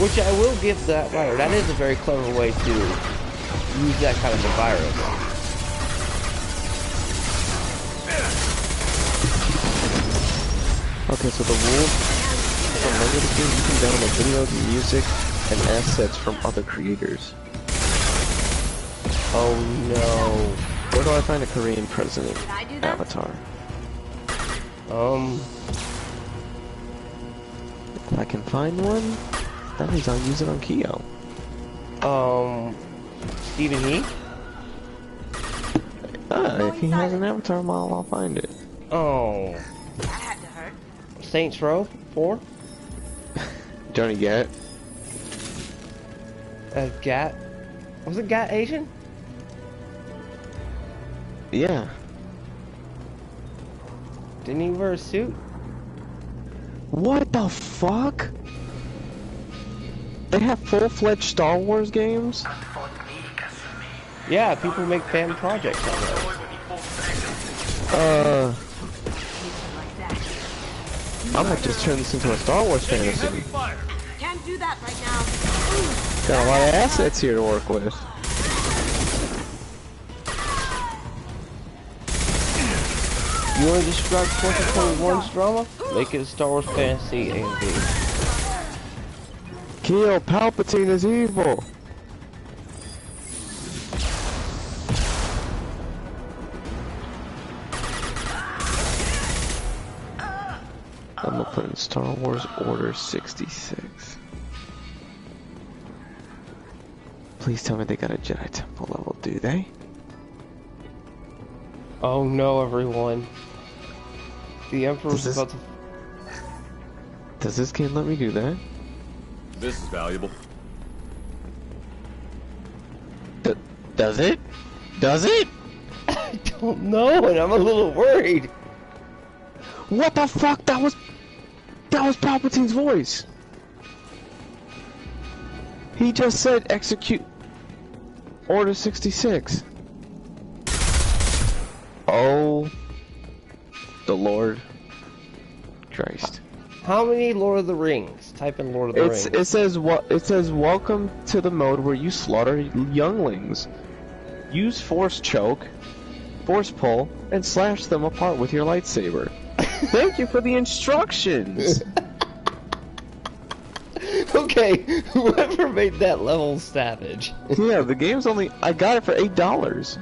Which I will give that writer. That is a very clever way to use that kind of a virus. Okay, so the rules from Legacy game, you can download videos, music, and assets from other creators. Oh no. Where do I find a Korean president avatar? If I can find one, that means I'll use it on Kyo. Stephen He? If he has an avatar model, I'll find it. Oh. That had to hurt. Saints Row 4? Johnny Gat. Gat? Was it Gat Asian? Yeah. Didn't he wear a suit? What the fuck? They have full-fledged Star Wars games? Yeah, people make fan projects on those. I might just turn this into a Star Wars fantasy. Can't do that right now. Got a lot of assets here to work with. You want to distract 2021's drama? Make it a Star Wars Fantasy A&B. Kill, Palpatine is evil! I'm gonna put in Star Wars Order 66. Please tell me they got a Jedi Temple level, do they? Oh no, everyone. The Emperor's about to... Does this game let me do that? This is valuable. Does it? Does it? I don't know, and I'm a little worried. What the fuck? That was Palpatine's voice. He just said execute Order 66. Oh, the Lord Christ. How many Lord of the Rings? Type in Lord of the Rings. It says welcome to the mode where you slaughter younglings. Use force choke, force pull, and slash them apart with your lightsaber. Thank you for the instructions. Okay, whoever made that level savage. Yeah, the game's only... I got it for $8.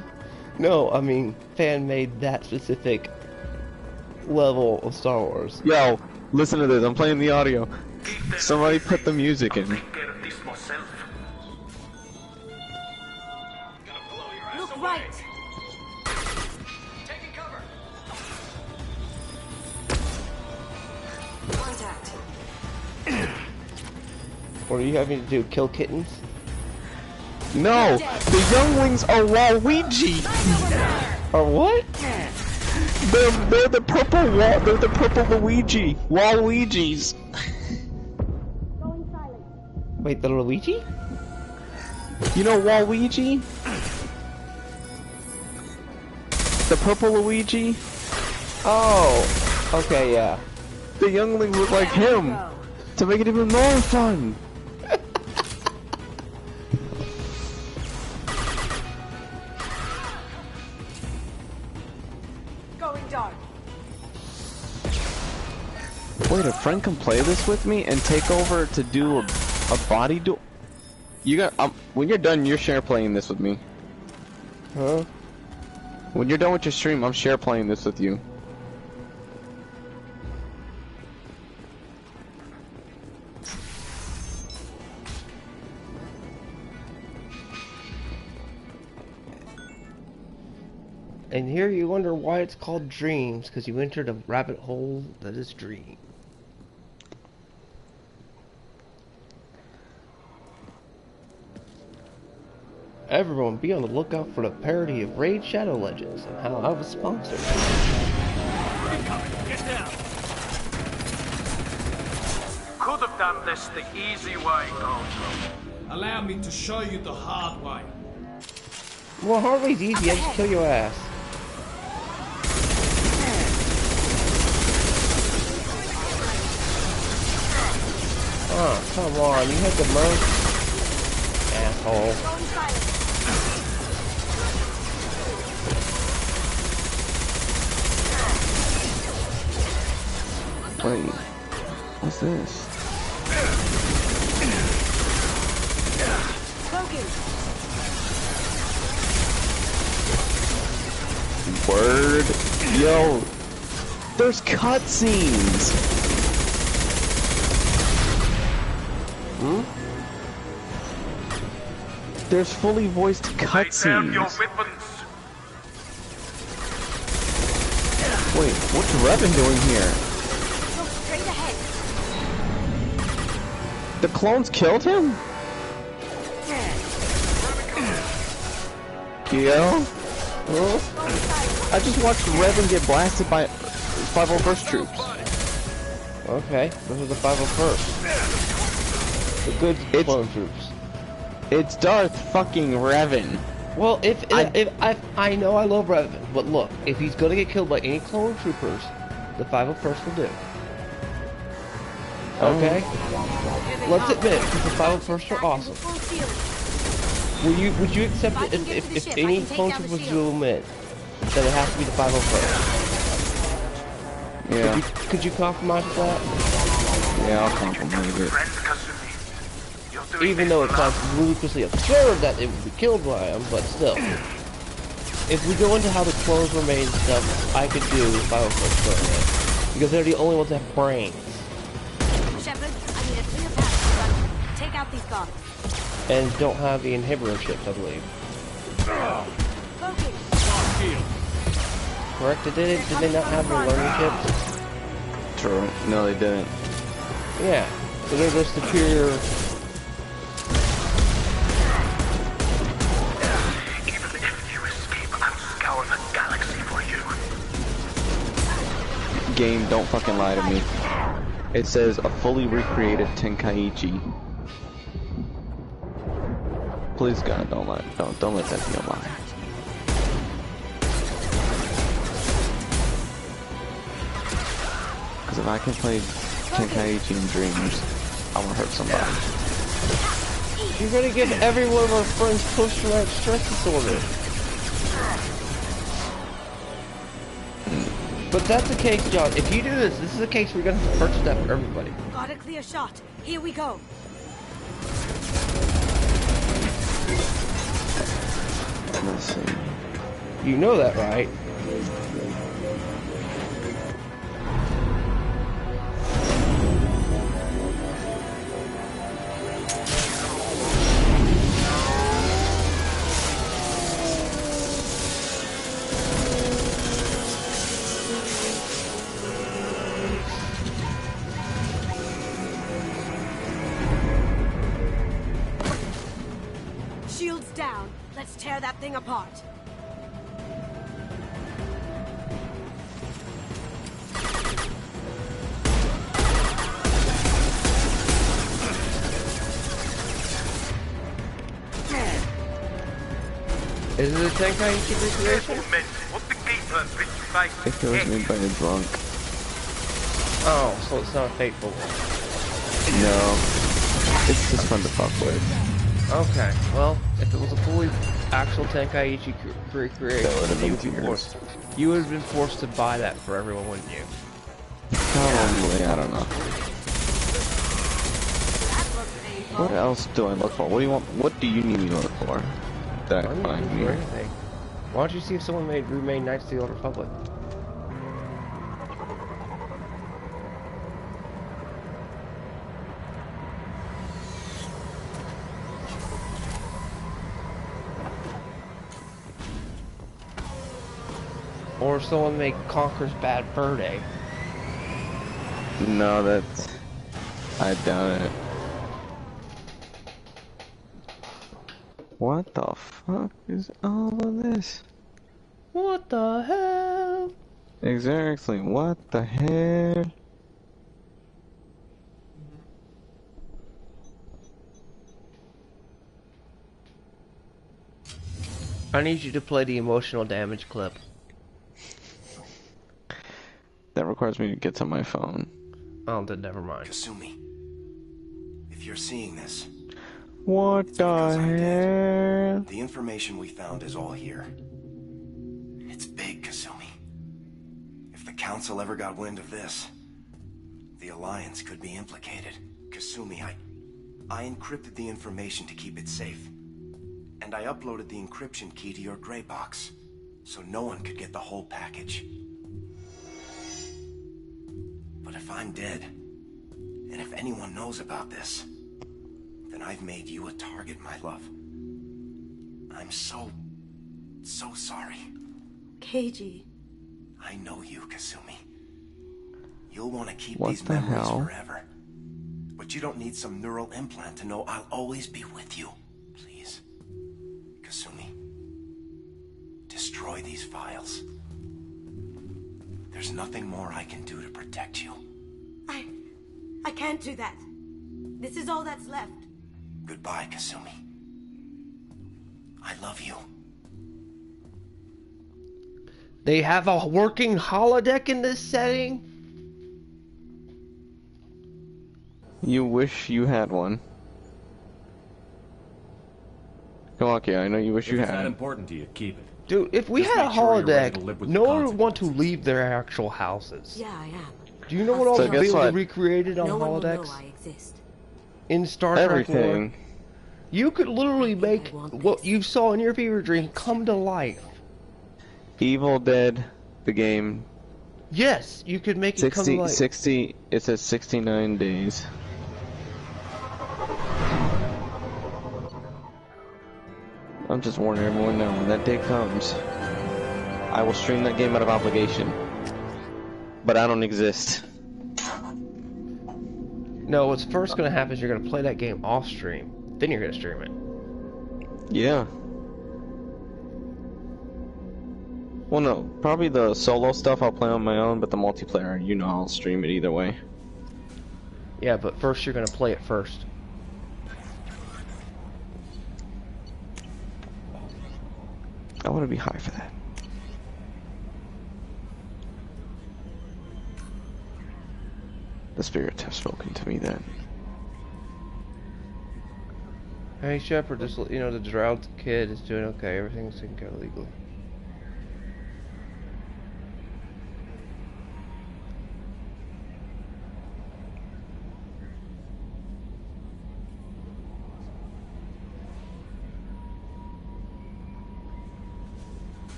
No, I mean, fan made that specific level of Star Wars. Yo, listen to this. I'm playing the audio. Somebody put the music in. Look right. Taking cover. Contact. What are you having to do? Kill kittens? No, the younglings are Waluigi. Or what? They're the purple they're the purple Luigi. Waluigis. Wait, the Luigi? You know Waluigi? The purple Luigi? Oh, okay, yeah. The younglings look like him to make it even more fun. Wait, a friend can play this with me and take over to do a body duel? You got when you're done, you're share playing this with me. Huh? When you're done with your stream, I'm share playing this with you. And here you wonder why it's called Dreams, because you entered a rabbit hole that is Dream. Everyone be on the lookout for the parody of Raid Shadow Legends and how I was sponsored. Get down. Could have done this the easy way, Gojo. Allow me to show you the hard way. Well, hard way's easy, I just kill your ass. Oh, come on, you had the most asshole. Wait, what's this? Word. Yo, there's cutscenes. Hmm? There's fully voiced cutscenes. Wait, what's Revan doing here? Straight ahead. The clones killed him? Yo? Huh? I just watched Revan get blasted by 501st troops. Okay, those are the 501st. The good clone troops. It's Darth fucking Revan. Well, if I know I love Revan, but look, if he's gonna get killed by any clone troopers, the 501st will do. Okay? Let's admit, because the 501st are awesome. Would you accept it if any clone troopers do admit that it has to be the 501st? Yeah. Could you compromise with that? Yeah, I'll compromise it. Even though it sounds ludicrously absurd that it would be killed by him, but still. If we go into how the clones were made and stuff, I could do if I was first it. Because they're the only ones that have brains. Shepard, I need a clear path. Take out these guards. And don't have the inhibitor chips, I believe. Correct? Did they not have the learning chips? True. No, they didn't. Yeah. So they're the superior. Even if you escape, I'll scour the galaxy for you. Game, don't fucking lie to me. It says a fully recreated Tenkaichi. Please God, don't lie. Don't let that be a lie. Because if I can play Tenkaichi in dreams, I will hurt somebody. You're gonna give every one of our friends post-traumatic stress disorder. But that's the case, John. If you do this is the case we're gonna have to purchase that for everybody. Got a clear shot. Here we go. Let's see. You know that, right? Shields down. Let's tear that thing apart. Is it a Tenkaichi recreation? If it was made by a drunk. Oh, so it's not fateful. No. It's just fun to fuck with. Okay, well, if it was a fully actual Tenkaichi recreation, That would have been you would have been forced to buy that for everyone, wouldn't you? Probably, I don't know. What else do I look for? What do you want? What do you need me to look for? That I find do here. anything. Why don't you see if someone remade Knights of the Old Republic? Or someone make Conker's Bad Fur Day. No, that's... I doubt it. What the fuck is all of this? What the hell? Exactly, what the hell? I need you to play the emotional damage clip. That requires me to get to my phone. Oh, then never mind. Kasumi, if you're seeing this, what the hell? the information we found is all here. It's big, Kasumi. If the Council ever got wind of this, the Alliance could be implicated. Kasumi, I encrypted the information to keep it safe. And I uploaded the encryption key to your gray box, so no one could get the whole package. But if I'm dead, and if anyone knows about this, then I've made you a target, my love. I'm so sorry. Keiji. I know you, Kasumi. You'll want to keep What these the memories hell? forever. But you don't need some neural implant to know I'll always be with you. Please. Kasumi. Destroy these files. There's nothing more I can do to protect you. I can't do that. This is all that's left. Goodbye, Kasumi. I love you. They have a working holodeck in this setting? You wish you had one. Come on, Kay, I know you wish you If it's had that it. important to you, keep it. Dude, if we Just had a make sure you're ready to holodeck, live with no the one would want to leave their actual houses. Yeah, I am. Do you know what all So the guess buildings what? recreated on No one will know holodecks? I exist. In Star Trek Everything. lore? You could literally make what you saw in your fever dream come to life. Evil Dead, the game. Yes, you could make it come to life. 60, it says 69 days. I'm just warning everyone now, when that day comes, I will stream that game out of obligation. But I don't exist. No, what's first going to happen is you're going to play that game off stream. Then you're going to stream it. Yeah. Well, no, probably the solo stuff I'll play on my own, but the multiplayer, you know, I'll stream it either way. Yeah, but first you're going to play it first. I want to be high for that. The spirits have spoken to me then. Hey Shepard, just you know, the drowned kid is doing okay. Everything's taken care of legally.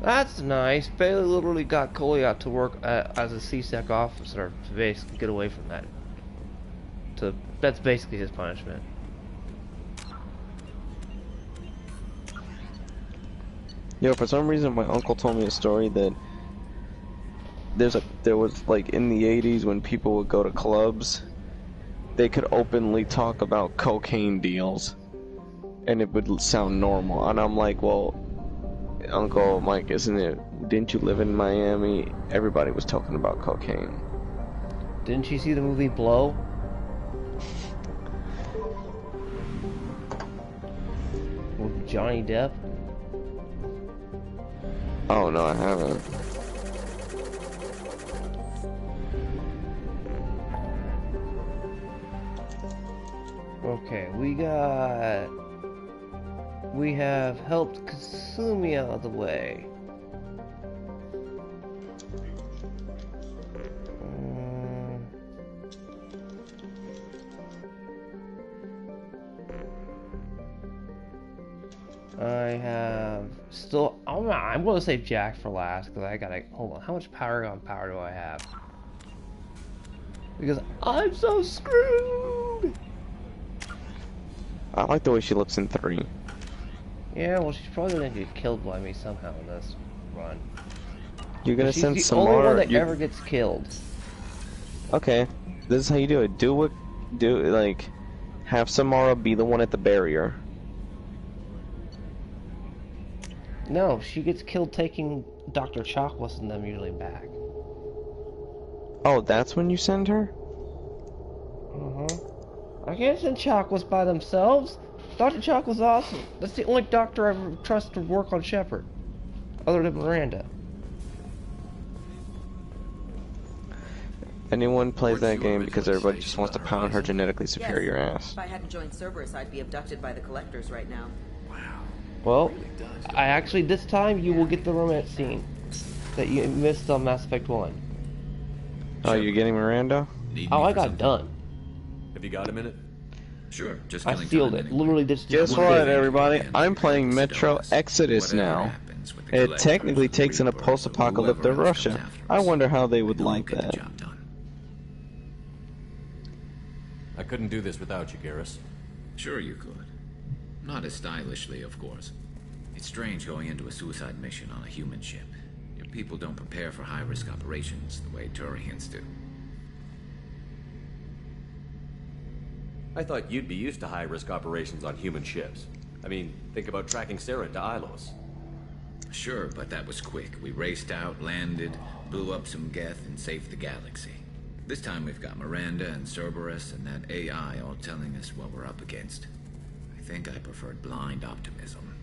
That's nice. Bailey literally got Coley out to work as a CSEC officer to basically get away from that. That's basically his punishment. Yo, for some reason my uncle told me a story that there was like in the 80s when people would go to clubs, they could openly talk about cocaine deals and it would sound normal. And I'm like, well, Uncle Mike, didn't you live in Miami? Everybody was talking about cocaine. Didn't you see the movie Blow? With Johnny Depp? Oh no, I haven't. Okay, we have helped Kasumi out of the way. I have still. I'm going to save Jack for last because I gotta. Hold on. How much Paragon power do I have? Because I'm so screwed. I like the way she looks in 3. Yeah, well, she's probably gonna get killed by me somehow in this run. You're gonna send she's some the only more. one that ever gets killed. Okay, this is how you do it. Like, have Samara be the one at the barrier. No, she gets killed taking Dr. Chakwas and them usually back. Oh, that's when you send her? I can't send Chakwas by themselves. Dr. Chakwas awesome. That's the only doctor I trust to work on Shepard. Other than Miranda. Anyone plays that game because everybody just wants to pound her genetically superior ass. If I hadn't joined Cerberus, I'd be abducted by the Collectors right now. Well, I actually, this time, you will get the romance scene that you missed on Mass Effect 1. Oh, you're getting Miranda? Oh, I got done. Have you got a minute? Sure, just I sealed it. Literally just. Guess what, everybody? I'm playing Metro Exodus now. It technically takes in a post-apocalyptic Russia. I wonder how they would like that. I couldn't do this without you, Garrus. Sure you could. Not as stylishly, of course. It's strange going into a suicide mission on a human ship. Your people don't prepare for high-risk operations the way Turians do. I thought you'd be used to high-risk operations on human ships. I mean, think about tracking Sarah to Ilos. Sure, but that was quick. We raced out, landed, blew up some Geth, and saved the galaxy. This time we've got Miranda and Cerberus and that AI all telling us what we're up against. I think I preferred blind optimism.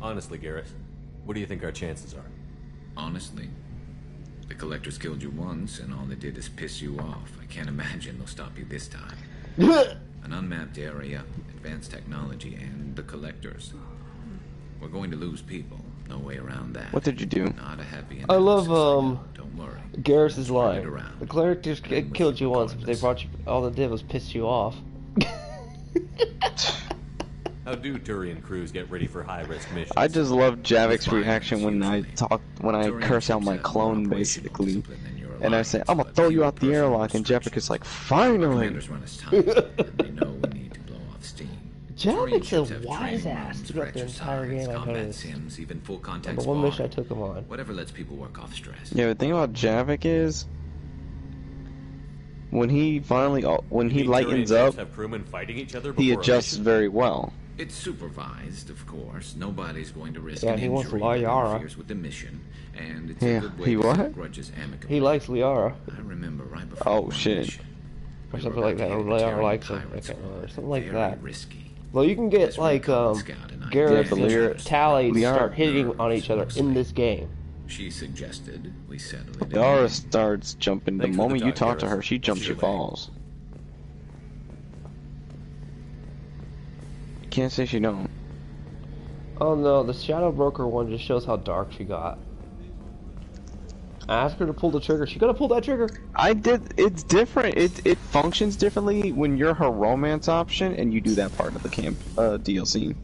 Honestly, Garrus, what do you think our chances are? Honestly? The Collectors killed you once, and all they did is piss you off. I can't imagine they'll stop you this time. An unmapped area, advanced technology, and the collectors. We're going to lose people. No way around that. What did you do? Not a happy I love Don't worry. Garrus's line. The collectors killed you once, but they brought you. All they did was piss you off. How do Turian crews get ready for high-risk missions? I just love Javik's reaction when I curse out my clone, basically. And I say, I'm gonna throw you out the airlock, and Javik is like, finally! Javik's a wise ass throughout the entire game, I've noticed. The one mission I took him on. Whatever lets people work off stress. Yeah, the thing about Javik is, when he finally, when he lightens up, have crewmen fighting each other he adjusts very well. It's supervised, of course. Nobody's going to risk Yeah, an he wants injury Liara. that interferes with the mission, and it's a good way He to what? settle grudges amicably. He likes Liara. I remember right before Oh shit. Or something like that, or Liara likes him. I can't remember. Something like that. risky. Well, you can get, like, Garrus and Tally to start hitting on each other in this game. She suggested we settle it. Liara starts jumping. The Thanks for moment the you talk, talk to Garrus. her, she jumps, See she you later. falls. You can't say she don't. Oh no, the Shadow Broker one just shows how dark she got. I asked her to pull the trigger. She gotta pull that trigger. I did. It's different. It functions differently when you're her romance option and you do that part of the camp DLC.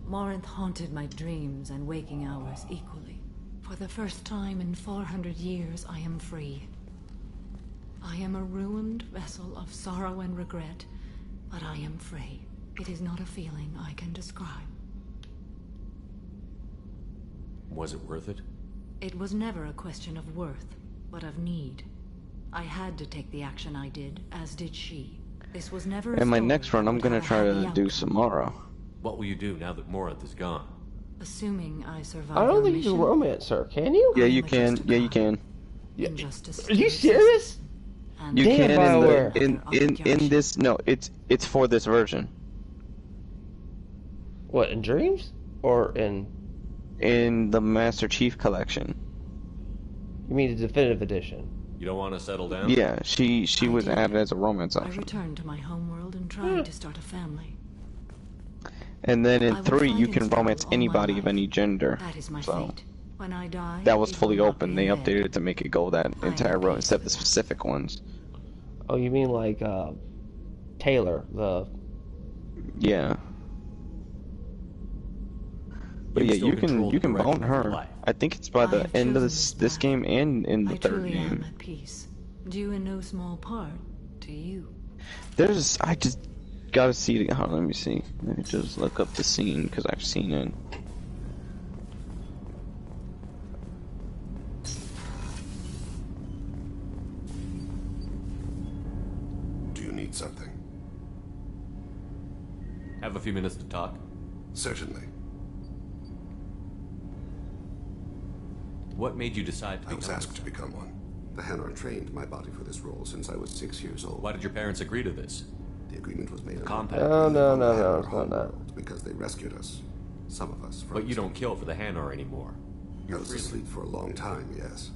Morinth haunted my dreams and waking hours equally. For the first time in 400 years, I am free. I am a ruined vessel of sorrow and regret, but I am free. It is not a feeling I can describe. Was it worth it? It was never a question of worth, but of need. I had to take the action I did, as did she. This was never a In my story next run, I'm that gonna would try have a to happy do outcome. Samara. What will you do now that Morinth is gone? Assuming I survive I don't our think you can mission, romance her, can you? Yeah, you can. Yeah, you can. injustice Are you serious? and You Damn, can BioWare. in this. No, it's for this version. What, in Dreams? Or in the Master Chief collection. You mean the definitive edition? You don't want to settle down? Yeah, she was added as a romance I option. returned to my homeworld and tried to start a family. And then I in will 3, you fight can and romance struggle all my anybody life. of any gender. That is my So fate. When I die, that was it fully will not open. be They in vain. updated it to make it go that entire road instead of the specific ones. Oh, you mean like, Taylor, the... Yeah. But You yeah, still you can control you can the direction bone of your her. life. I think it's by the have end of chosen this game and in the I third truly am game. at peace, due in no small part to you. I just gotta see it. Hold on, let me see. Let me just look up the scene because I've seen it. Do you need something? Have a few minutes to talk? Certainly. What made you decide to I was asked to become one. The Hanar trained my body for this role since I was 6 years old. Why did your parents agree to this? The agreement was made Compact. No, it's not that. because they rescued us. Some of us. But you don't kill for the Hanar anymore. I was asleep for a long time, yes.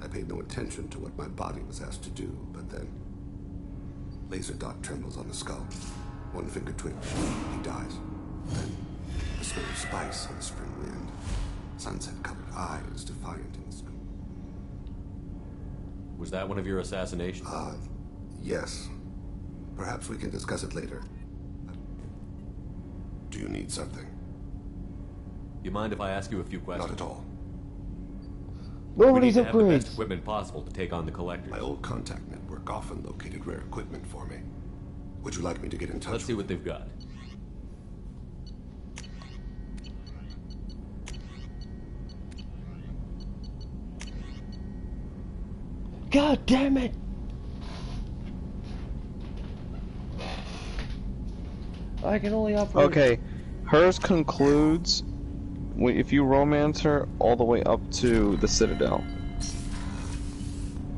I paid no attention to what my body was asked to do, but then... Laser dot trembles on the skull. One finger twitch. He dies. Then the smell of spice on the spring wind. Sunset-colored eyes defiant in the sky. Was that one of your assassinations? Yes. Perhaps we can discuss it later. Do you need something? You mind if I ask you a few questions? Not at all. Nobody's we need to have the best upgrades. equipment possible to take on the Collectors. My old contact network often located rare equipment for me. Would you like me to get in touch? Let's see what they've got. God damn it! I can only operate... Okay, hers concludes if you romance her all the way up to the Citadel.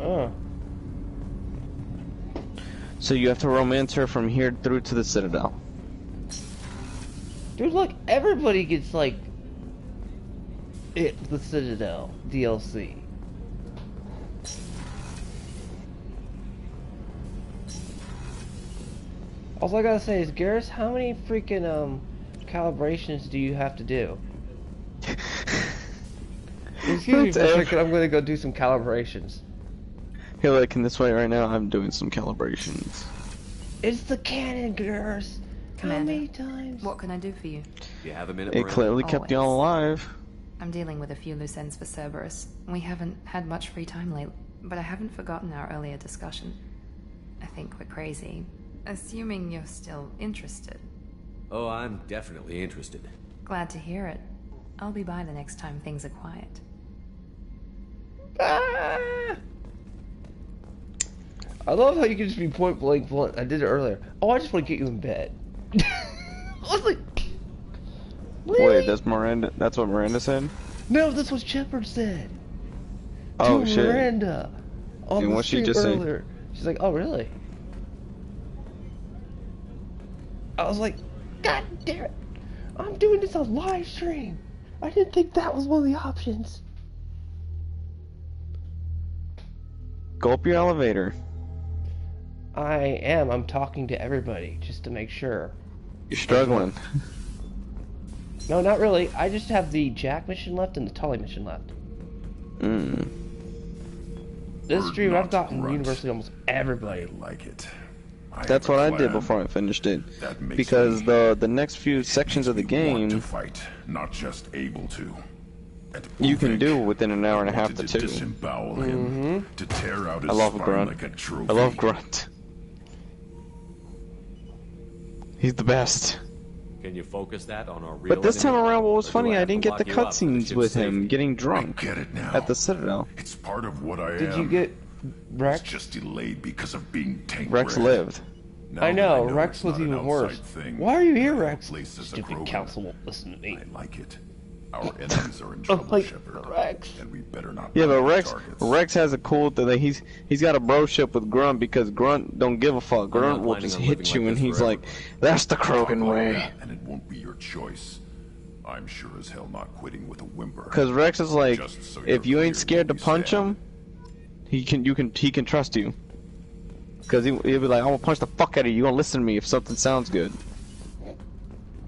Oh. So you have to romance her from here through to the Citadel. Dude, look, everybody gets, like... the Citadel DLC. All I gotta say is, Garrus, how many freaking calibrations do you have to do? Excuse me for a second, I'm gonna go do some calibrations. Hey, look, in this way right now, I'm doing some calibrations. It's the cannon, Garrus. How Commander, many times? What can I do for you? Do you have a minute, It Miranda? clearly kept y'all alive. I'm dealing with a few loose ends for Cerberus. We haven't had much free time lately, but I haven't forgotten our earlier discussion. I think we're crazy. Assuming you're still interested. Oh, I'm definitely interested. Glad to hear it. I'll be by the next time things are quiet. Ah! I love how you can just be point blank blunt. I did it earlier. Oh, I just want to get you in bed. I was like, really? Wait, that's Miranda. That's what Miranda said. No, that's what Shepard said. Oh to shit. Miranda. On And the what she stream just say? earlier. She's like, oh really? I was like, God damn it! I'm doing this on live stream. I didn't think that was one of the options. Go up your elevator. I am. I'm talking to everybody just to make sure. You're struggling. No, not really. I just have the Jack mission left and the Tully mission left. This stream, I've gotten universally almost everybody. I like it. That's what I did before I finished it. Because the next few sections of the game, to fight, not just able to. you can do within an hour and a half to two. Disembowel him, to tear out his I love spine Grunt. like a trophy. I love Grunt. He's the best. Can you focus that on our real But this time enemy? around, what was Or do funny, I have to didn't get lock the you up for cutscenes ship's with him safety? getting drunk Get it now. at the Citadel. It's part of what I Did am. you get Rex? It's just delayed because of being tank Rex bred. lived. Now I that know, it's Rex was not an even worse. outside thing, Why are you here, I Rex? place as a Stupid Krogan. council won't listen to me. I like it. Our enemies are in trouble, like, Shepard. Rex. And we better not Yeah, but be Rex targets. has a cool thing. That he's got a broship with Grunt because Grunt don't give a fuck. Grunt will planning just on hit living you, like and this he's forever. like, "That's the Krogan way." And it won't be your choice. I'm sure as hell not quitting with a whimper. Because Rex is like, Just so if you're you ain't clear scared to where we punch stand. him, he can trust you. Because he'll be like, "I'm gonna punch the fuck out of you. You gonna listen to me if something sounds good."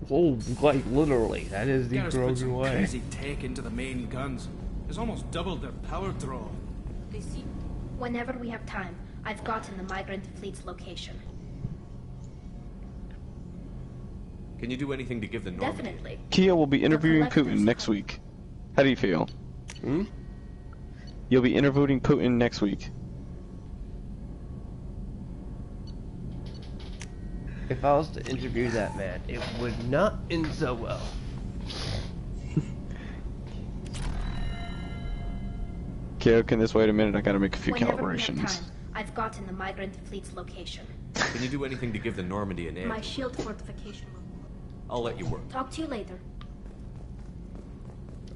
Oh, like literally, that is the Garrus put some Grogan way. crazy tech into the main guns. It's almost doubled their power draw. Whenever we have time, I've gotten the migrant fleet's location. Can you do anything to give the Normandy? Definitely. Kia will be interviewing Putin next week. How do you feel? You'll be interviewing Putin next week. If I was to interview that man, it would not end so well. Kia, can this wait a minute? I gotta make a few Whenever we have calibrations. time, I've gotten the migrant fleet's location. Can you do anything to give the Normandy an My edge? shield fortification will I'll let you work. talk to you later.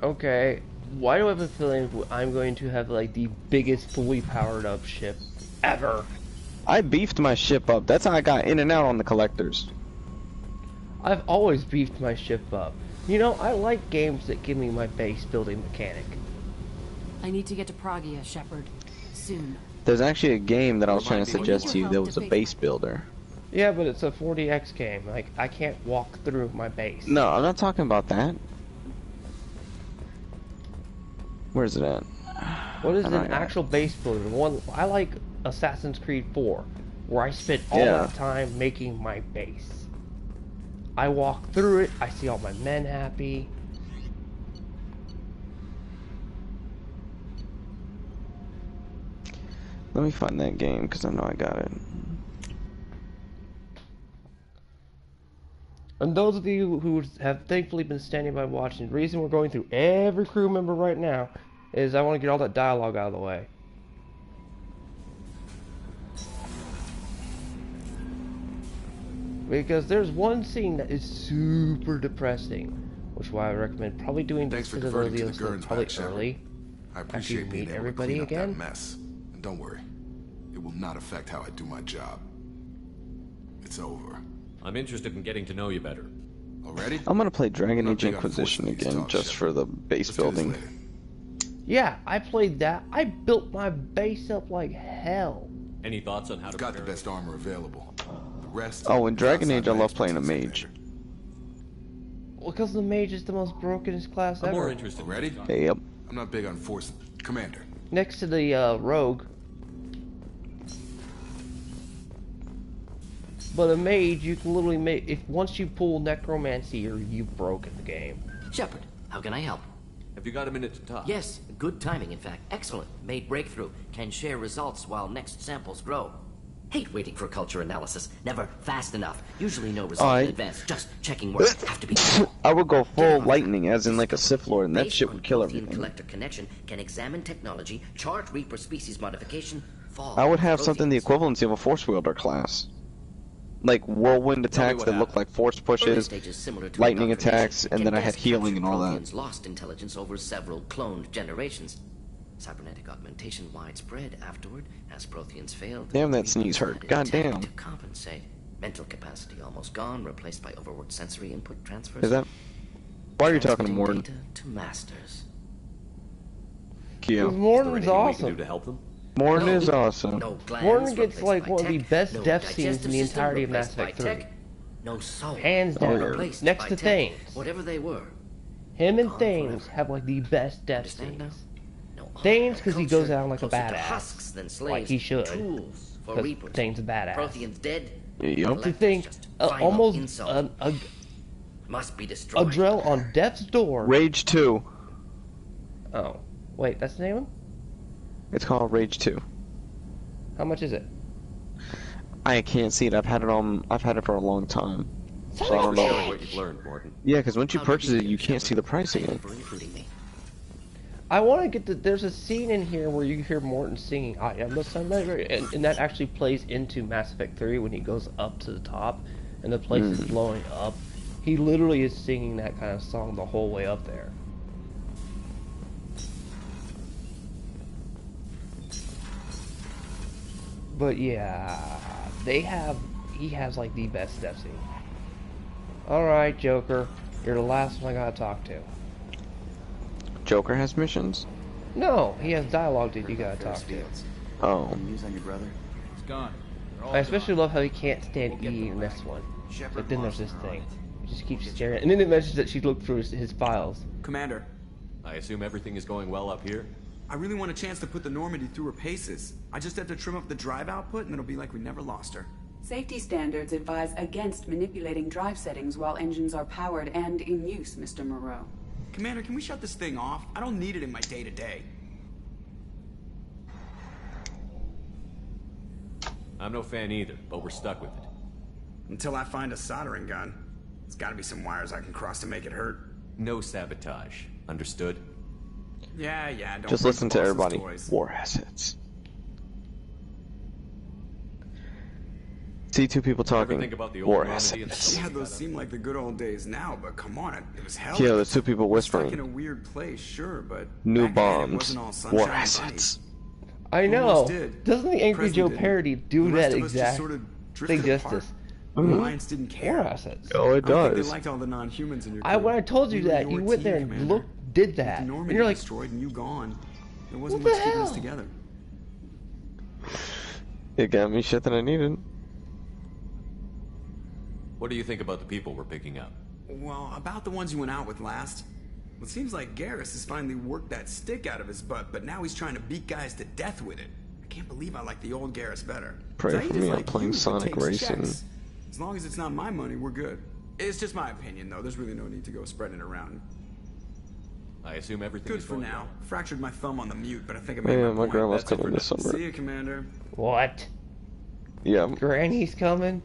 Okay, why do I have a feeling I'm going to have like the biggest fully powered up ship ever? I beefed my ship up. That's how I got in and out on the collectors. I've always beefed my ship up. You know, I like games that give me my base building mechanic. I need to get to Pragia, Shepard. Soon. There's actually a game that I was trying to Remind me suggest when to you you need that help was to a fix base builder. Yeah, but it's a 40x game. Like, I can't walk through my base. No, I'm not talking about that. Where's it at? What is I an don't know. actual base builder? The one I like Assassin's Creed 4, where I spent all Yeah. that time making my base. I walk through it, I see all my men happy. Let me find that game because I know I got it. And those of you who have thankfully been standing by watching, the reason we're going through every crew member right now is I want to get all that dialogue out of the way. Because there's one scene that is super depressing, which is why I recommend probably doing Thanks this for to the diverting to Lilios the Gurns probably back, Shepard. early. I after you appreciate being meet able everybody to clean up again. that mess. And don't worry, it will not affect how I do my job. It's over. I'm interested in getting to know you better. Already? I'm gonna play Dragon I'll Age pick up Inquisition Force Feast again talk, just for the base Let's do this building. later. Yeah, I played that. I built my base up like hell. Any thoughts on how I've to got the prepare best armor available. The rest. Oh, in Dragon outside Age, I my love playing a expertise, mage. Well, because the mage is the most brokenest class ever. I'm more interested. Ready? Yep. I'm not big on force. Commander. Next to the rogue. But a mage, you can literally make, if once you pull necromancy, you've broken the game. Shepard, how can I help? Have you got a minute to talk? Yes, good timing, in fact. Excellent. Made breakthrough. Can share results while next samples grow. Hate waiting for culture analysis. Never fast enough. Usually no results in advance. Just checking work. Have to be. I would go full lightning, as in like a Sith Lord, and that Based shit on would kill Prothean everything. Collector connection can examine technology, chart Reaper species modification, fall. I would have Protheans. something the equivalency of a Force Wielder class. Like whirlwind attacks that look like force Early pushes, stages similar to lightning indoctrination attacks, and can then I had best healing and capture all that. Protheans' lost intelligence over several cloned generations. Cybernetic augmentation widespread afterward as Protheans failed. Damn, that sneeze hurt. God damn. To compensate. Mental capacity almost gone, replaced by overworked sensory input transfers. Is that? Why are you talking to Transmitting Morden? data to masters. Keo. Mordin's awesome. To help them? Morden is awesome. No glands Morden gets replaced like by one of the tech, best no death scenes digestive in the system entirety of Mass replaced by Effect 3. tech, no soul. Hands down. Replaced Next by to tech, Thanes. whatever they were. Him and Thanes have like the best death scenes. Thanes because he goes out like a Closer to badass. husks than slaves. Like he should. Tools for Because Reapers. Thanes a badass. Protheans dead. Yep. To think final almost insult. a Must be destroyed. Drell on death's door. Rage 2. Oh, wait, that's the name of it? It's called Rage 2. How much is it? I can't see it. I've had it for a long time. So I don't Showing know. what you've learned, Morton. Yeah, because once you purchase it, you can't see the price again. I want to get the. There's a scene in here where you hear Morton singing "I Am the Sunlight," and that actually plays into Mass Effect 3 when he goes up to the top, and the place is blowing up. He literally is singing that kind of song the whole way up there. But yeah, he has like the best death scene. Alright, Joker, you're the last one I gotta talk to. Joker has missions? No, he has dialogue that you gotta talk to. Oh. News on your brother? He's gone. I especially love how he can't stand E in this one. But then there's this thing. He just keeps staring. And then it mentions that she looked through his files. Commander. I assume everything is going well up here? I really want a chance to put the Normandy through her paces. I just have to trim up the drive output and it'll be like we never lost her. Safety standards advise against manipulating drive settings while engines are powered and in use, Mr. Moreau. Commander, can we shut this thing off? I don't need it in my day-to-day. I'm no fan either, but we're stuck with it. Until I find a soldering gun. There's gotta be some wires I can cross to make it hurt. No sabotage. Understood? Yeah, don't Just break listen the to boss's everybody. toys. War assets. See two people talking. think about the old War Normandy and assets. Yeah, those seem like the good old days now, but come on, it was hell. Yeah, there's two people We're stuck whispering. in a weird place, sure, but New back then it bombs. wasn't all sunshine War and assets. I know. Almost did. Doesn't the Angry President Joe didn't. parody do The that rest of us just exact sort of thing drifted justice? The Alliance didn't care. War assets. Oh, it I don't think does. they liked all the non-humans in your When I told you were that, your you went team, there and Commander. did that. With the And Normandy you're like, destroyed and you gone. There wasn't What much the keeping us hell? together. It got me shit that I needed. What do you think about the people we're picking up? Well, about the ones you went out with last. Well, it seems like Garrus has finally worked that stick out of his butt, but now he's trying to beat guys to death with it. I can't believe I like the old Garrus better. Pray for Zaida's me, I'm like playing you, but Sonic takes Racing. checks. As long as it's not my money, we're good. It's just my opinion, though. There's really no need to go spreading it around. I assume everything Good is for going now. well. Fractured my thumb on the mute, but I think I made Yeah, my my point. grandma's That's it coming for this now. summer. See you, Commander. what? Yeah. Granny's coming?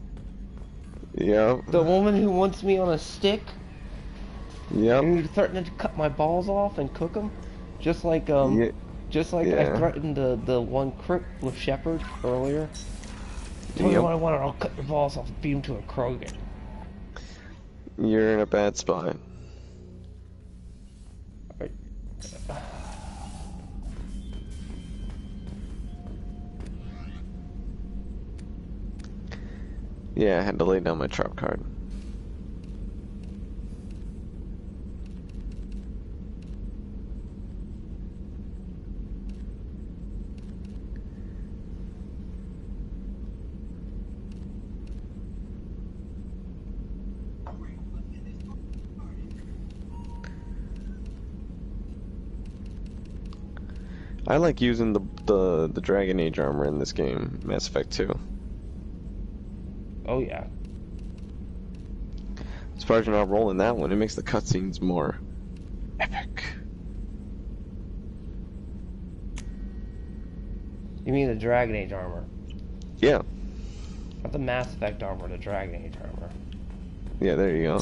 Yeah. The woman who wants me on a stick? Yep. And you threatened to cut my balls off and cook them? Just like, Yeah. just like Yeah. I threatened the one crook with Shepard earlier. Tell me Yep. what I want and I'll cut your balls off and feed them to a Krogan. You're in a bad spot. Yeah, I had to lay down my trap card. I like using the Dragon Age armor in this game, Mass Effect 2. Oh yeah. As far as you're not rolling that one, it makes the cutscenes more epic. You mean the Dragon Age armor? Yeah. Not the Mass Effect armor, the Dragon Age armor. Yeah, there you go.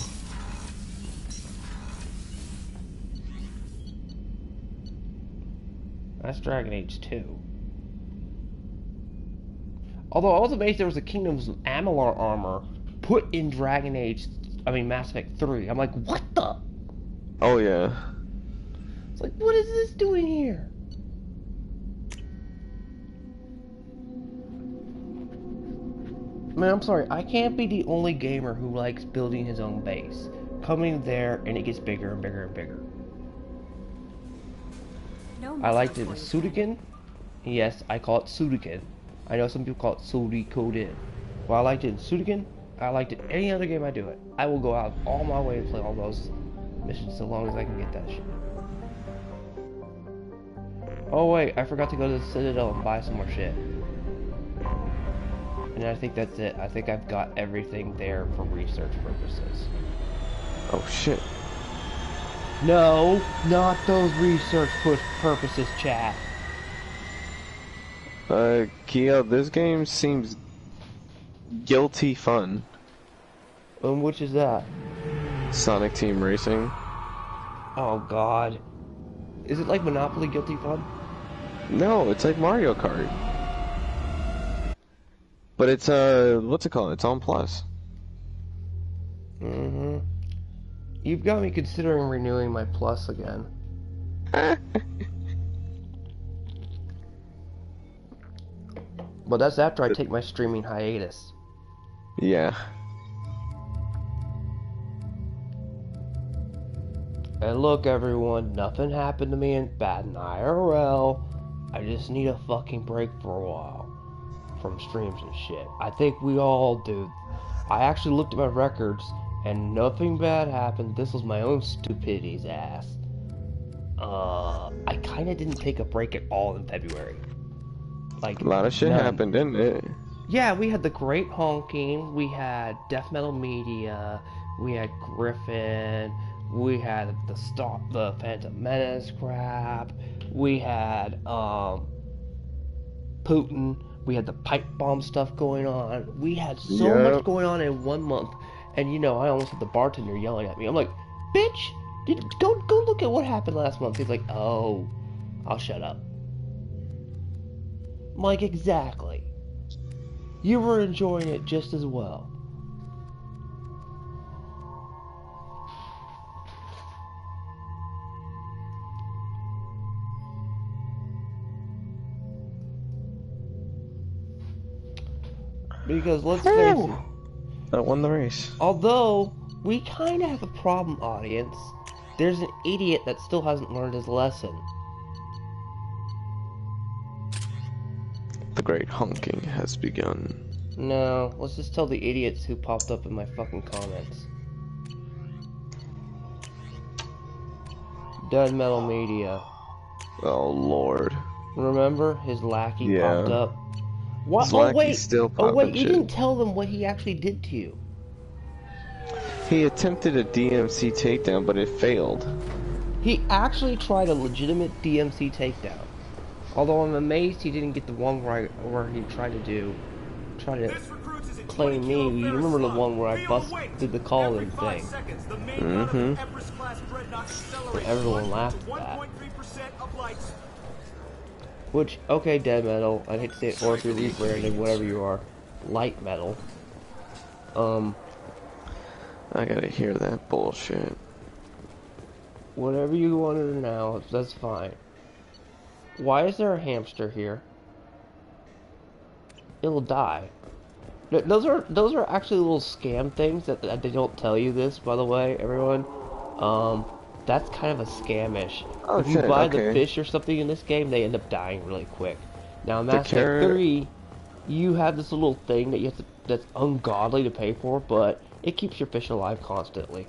That's Dragon Age 2. Although I was amazed there was a Kingdoms of Amalur armor put in Dragon Age, Mass Effect 3. I'm like, what the? Oh yeah. It's like, what is this doing here? Man, I'm sorry, I can't be the only gamer who likes building his own base. Coming there and it gets bigger and bigger and bigger. I liked it with Sudoku. Yes, I call it Sudoku. I know some people call it Sudoku. Well, I liked it in Sudoku. I liked it any other game I do it. I will go out all my way to play all those missions so long as I can get that shit. Oh wait, I forgot to go to the Citadel and buy some more shit. And I think that's it. I think I've got everything there for research purposes. Oh shit. No, not those research purposes, chat. Kia, this game seems guilty fun. Which is that? Sonic Team Racing. Oh god. Is it like Monopoly guilty fun? No, it's like Mario Kart. But it's what's it called? It's on Plus. Mm-hmm. You've got me considering renewing my Plus again. But that's after I take my streaming hiatus. Yeah. And look everyone, nothing happened to me bad in IRL. I just need a fucking break for a while. From streams and shit. I think we all do. I actually looked at my records and nothing bad happened. This was my own stupidity's ass. I kinda didn't take a break at all in February. Like, a lot of shit happened, didn't it? Yeah, we had the Great Honking, we had Death Metal Media, we had Griffin, we had the Phantom Menace crap, we had Putin, we had the pipe bomb stuff going on. We had so much going on in 1 month, and you know, I almost had the bartender yelling at me. I'm like, bitch, go look at what happened last month. He's like, oh, I'll shut up. I'm like, exactly. You were enjoying it just as well. Because let's face it, I won the race. Although we kind of have a problem, audience. There's an idiot that still hasn't learned his lesson. The great honking has begun. No, let's just tell the idiots who popped up in my fucking comments. Dead Metal Media. Oh lord. Remember his lackey popped up? What? His wait! Still you didn't tell them what he actually did to you. He attempted a DMC takedown, but it failed. He actually tried a legitimate DMC takedown. Although I'm amazed he didn't get the one where he tried to claim me. You remember the one where I busted the call-in thing? Mm-hmm. Everyone laughed at that. Which, okay, Dead Metal, I hate to say it, or if you're Leaf Brandon, whatever you are, Light Metal. I gotta hear that bullshit. Whatever you want to announce, that's fine. Why is there a hamster here? It'll die. Those are actually little scam things that they don't tell you this, by the way, everyone. That's kind of a scamish. Oh, if you buy the fish or something in this game, they end up dying really quick. Now, in Mass Effect 3, you have this little thing that you have to, that's ungodly to pay for, but it keeps your fish alive constantly.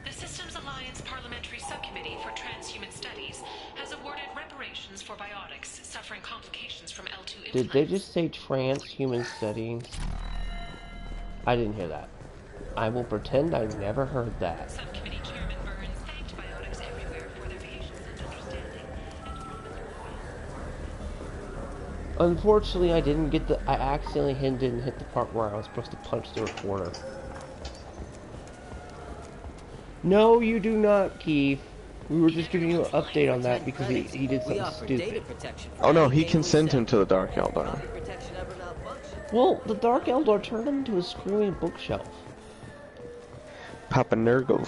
The Systems Alliance Alliance Parliamentary Subcommittee for Transhuman Studies has awarded reparations for biotics suffering complications from L2 implants. Did they just say transhuman studies? I didn't hear that. I will pretend I never heard that. Subcommittee Chairman Burns thanked biotics everywhere for their patience and understanding. Unfortunately, I didn't get the. I accidentally didn't hit the part where I was supposed to punch the recorder. No, you do not, Keith. We were just giving you an update on that because he did something stupid. Oh no, he can send him to the Dark Eldar. Well, the Dark Eldar turned him into a screaming bookshelf. Papa Nurgle.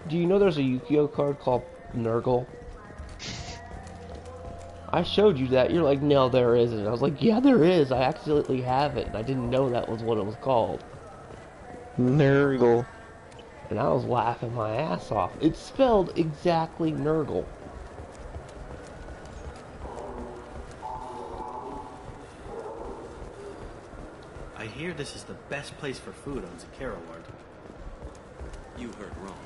Do you know there's a Yu-Gi-Oh card called Nurgle? I showed you that. You're like, no, there isn't. I was like, yeah, there is. I accidentally have it, and I didn't know that was what it was called. Nurgle. And I was laughing my ass off. It's spelled exactly Nurgle. I hear this is the best place for food on Zakera Ward. You heard wrong.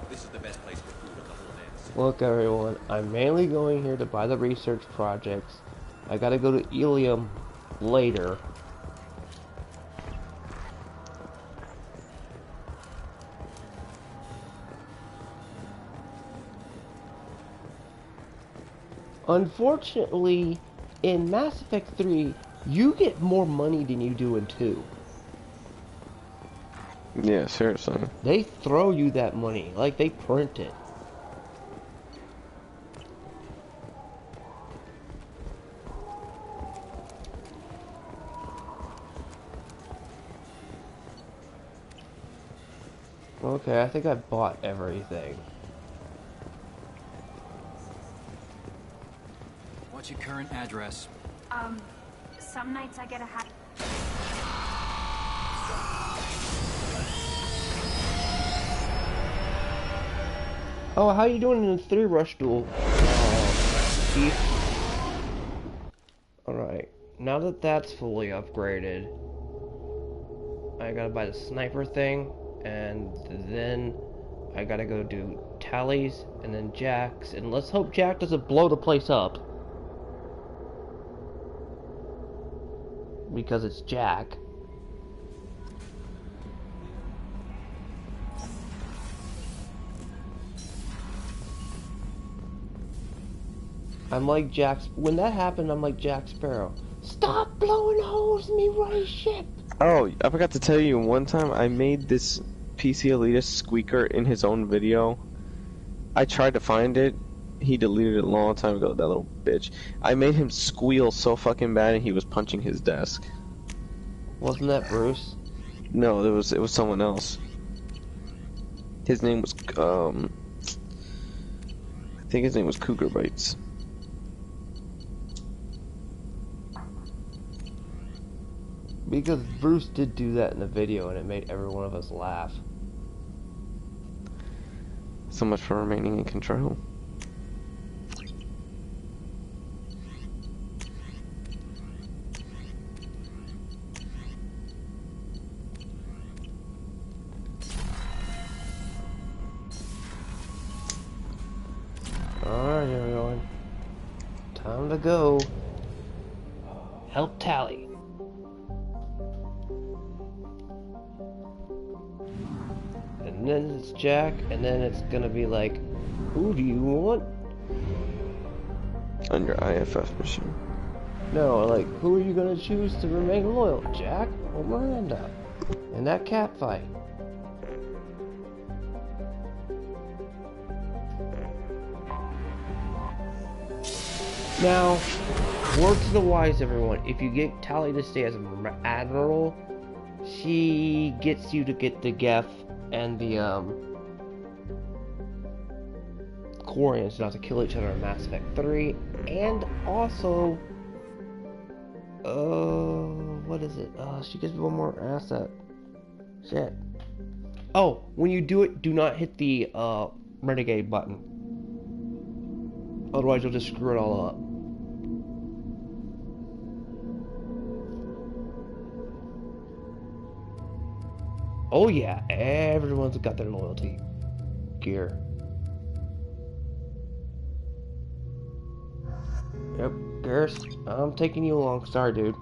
This is the best place for food on the whole dance. Look, everyone, I'm mainly going here to buy the research projects. I gotta go to Ilium later. Unfortunately, in Mass Effect 3, you get more money than you do in 2. Yeah, seriously. They throw you that money, like they print it. Okay, I think I bought everything. What's your current address? Some nights I get a hat. Oh, how you doing in the 3 rush duel? Keith? Alright, now that that's fully upgraded, I gotta buy the sniper thing, and then I gotta go do Tally's, and then Jack's, and let's hope Jack doesn't blow the place up. Because it's Jack. I'm like Jack. When that happened, I'm like Jack Sparrow. Stop blowing holes in me right ship. Oh, I forgot to tell you, one time I made this PC Elitist squeaker in his own video. I tried to find it. He deleted it a long time ago, that little bitch. I made him squeal so fucking bad and he was punching his desk. Wasn't that Bruce? No, it was someone else. His name was, I think his name was Cougar Bites. Because Bruce did do that in the video and it made every one of us laugh. So much for remaining in control. Alright, everyone. Time to go. Help Tally. And then it's Jack, and then it's gonna be like, who do you want? On your IFF machine. No, like, who are you gonna choose to remain loyal, Jack or Miranda? In that cat fight. Now, word to the wise, everyone. If you get Tally to stay as an admiral, she gets you to get the Geth and the Quarians not to kill each other in Mass Effect 3, and also, what is it? She gives me one more asset. Shit. Oh, when you do it, do not hit the renegade button. Otherwise, you'll just screw it all up. Oh yeah, everyone's got their loyalty. gear. Yep, Garrus, I'm taking you along. Sorry, dude.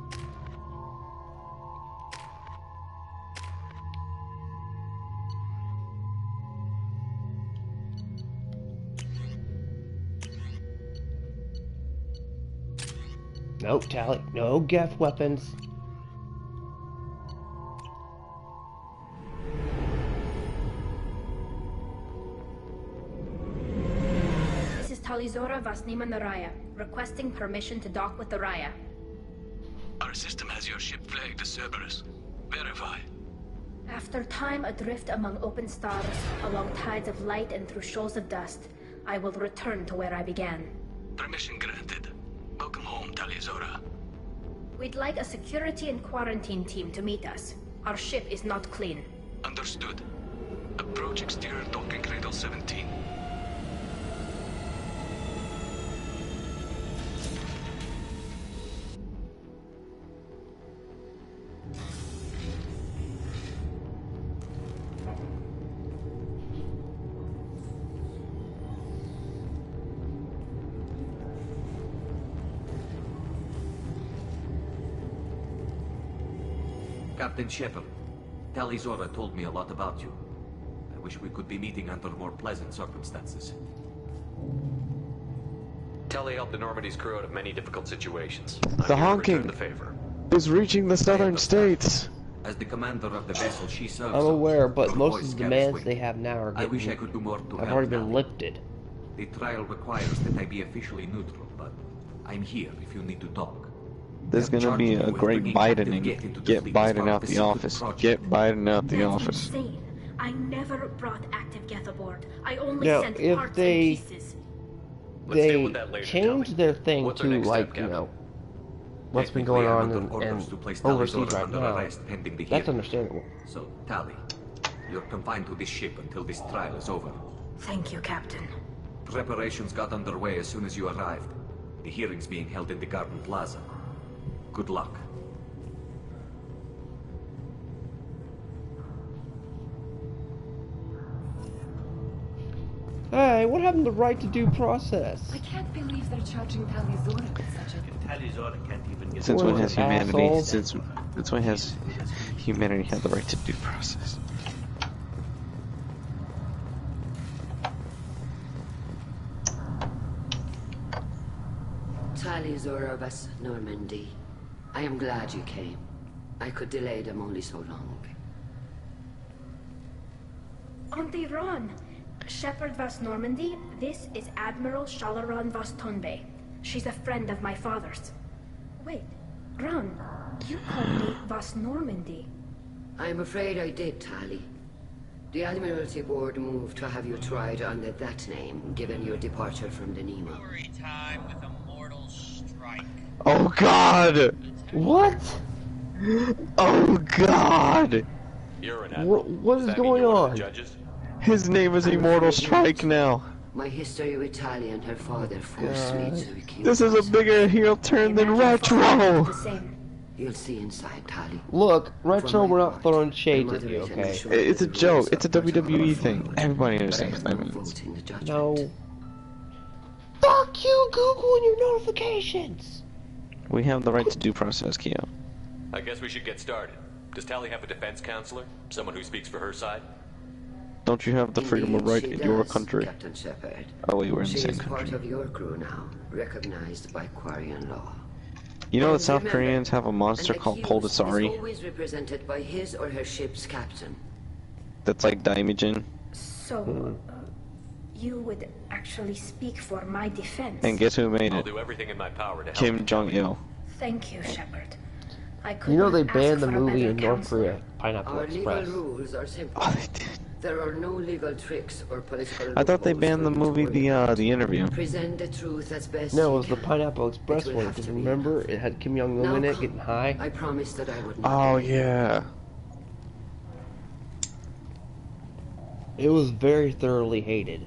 Nope, Tali. No Geth weapons. This is Talizora Vasnima Naraya, requesting permission to dock with the Raya. Our system has your ship flagged as Cerberus. Verify. After time adrift among open stars, along tides of light and through shoals of dust, I will return to where I began. Permission granted. Welcome home, Talizora. We'd like a security and quarantine team to meet us. Our ship is not clean. Understood. Approach exterior docking cradle 17. Captain Shepard, Talizora told me a lot about you. I wish we could be meeting under more pleasant circumstances. Tali helped the Normandy's crew out of many difficult situations. The honking the favor. is reaching the southern states. As the commander of the vessel she serves, I'm aware, but your most voice of the carries demands weight. they have now are I wish I getting, could do more to have help already been Tali. lifted. The trial requires that I be officially neutral, but I'm here if you need to talk. There's gonna be a great Bidening. Get Biden out the office. Get Biden out the office. Insane. I never brought active Geth aboard. I only Now, sent if parts they and pieces. change their thing What's to, our next like, step, you Captain? know, what's been going on and orders to place overseas Talizora right under now, arrest pending the that's hearing. understandable. So, Tali, you're confined to this ship until this trial is over. Thank you, Captain. Preparations got underway as soon as you arrived. The hearing's being held in the Garden Plaza. Good luck. Hey, what happened to right to due process? I can't believe they're charging Talizora with such a... Talizora can't even get... Since when has humanity? Assholes. Since when has humanity had the right to due process? Talizora Vas Normandy. I am glad you came. I could delay them only so long. Auntie Ron! Shepard Vas Normandy, this is Admiral Shalaran Vas Tonbe. She's a friend of my father's. Wait, Ron, you called me Vas Normandy. I'm afraid I did, Tali. The Admiralty Board moved to have you tried under that name, given your departure from the Nemo. Time with a mortal strike. Oh God! What? Oh God! You're an admiral. What Does is that mean going you're one of on? the judges? His name is Immortal Strike now. My history with Tali and her father forced me to accuse This is a bigger heel turn than Retro. The same. You'll see inside, Tali. Look, Retro, we're not throwing shades at you, okay? It's a joke. It's a WWE thing. Everybody understands what that means. No. Fuck you, Google, and your notifications! We have the right to due process, Keo. I guess we should get started. Does Tali have a defense counselor? Someone who speaks for her side? Don't you have the freedom of right She in your does, country? Captain Shepard. Oh, wait, we're in the She same is part country. of your crew now, recognized by Quarian law. You know that And South remember, Koreans have a monster an called accused is Poldasari? always represented by his or her ship's captain. That's like Daimajin. So, you would actually speak for my defense. And guess who made I'll it? do everything in my power to help. Kim Jong-il. Thank you, Shepard. I could You know not they ask banned the for a movie better in North counselor. Korea, Pineapple Our Express. legal rules are simple. Oh, they did. There are no legal tricks or political I thought they loopholes banned the for you to movie worry. The Interview. Present the truth as best No, it you was the can. Pineapple Express It will one, have because to be remember, it had Kim Jong-un in Now it, come. getting high. I promised that I would not. Oh delay. yeah. It was very thoroughly hated.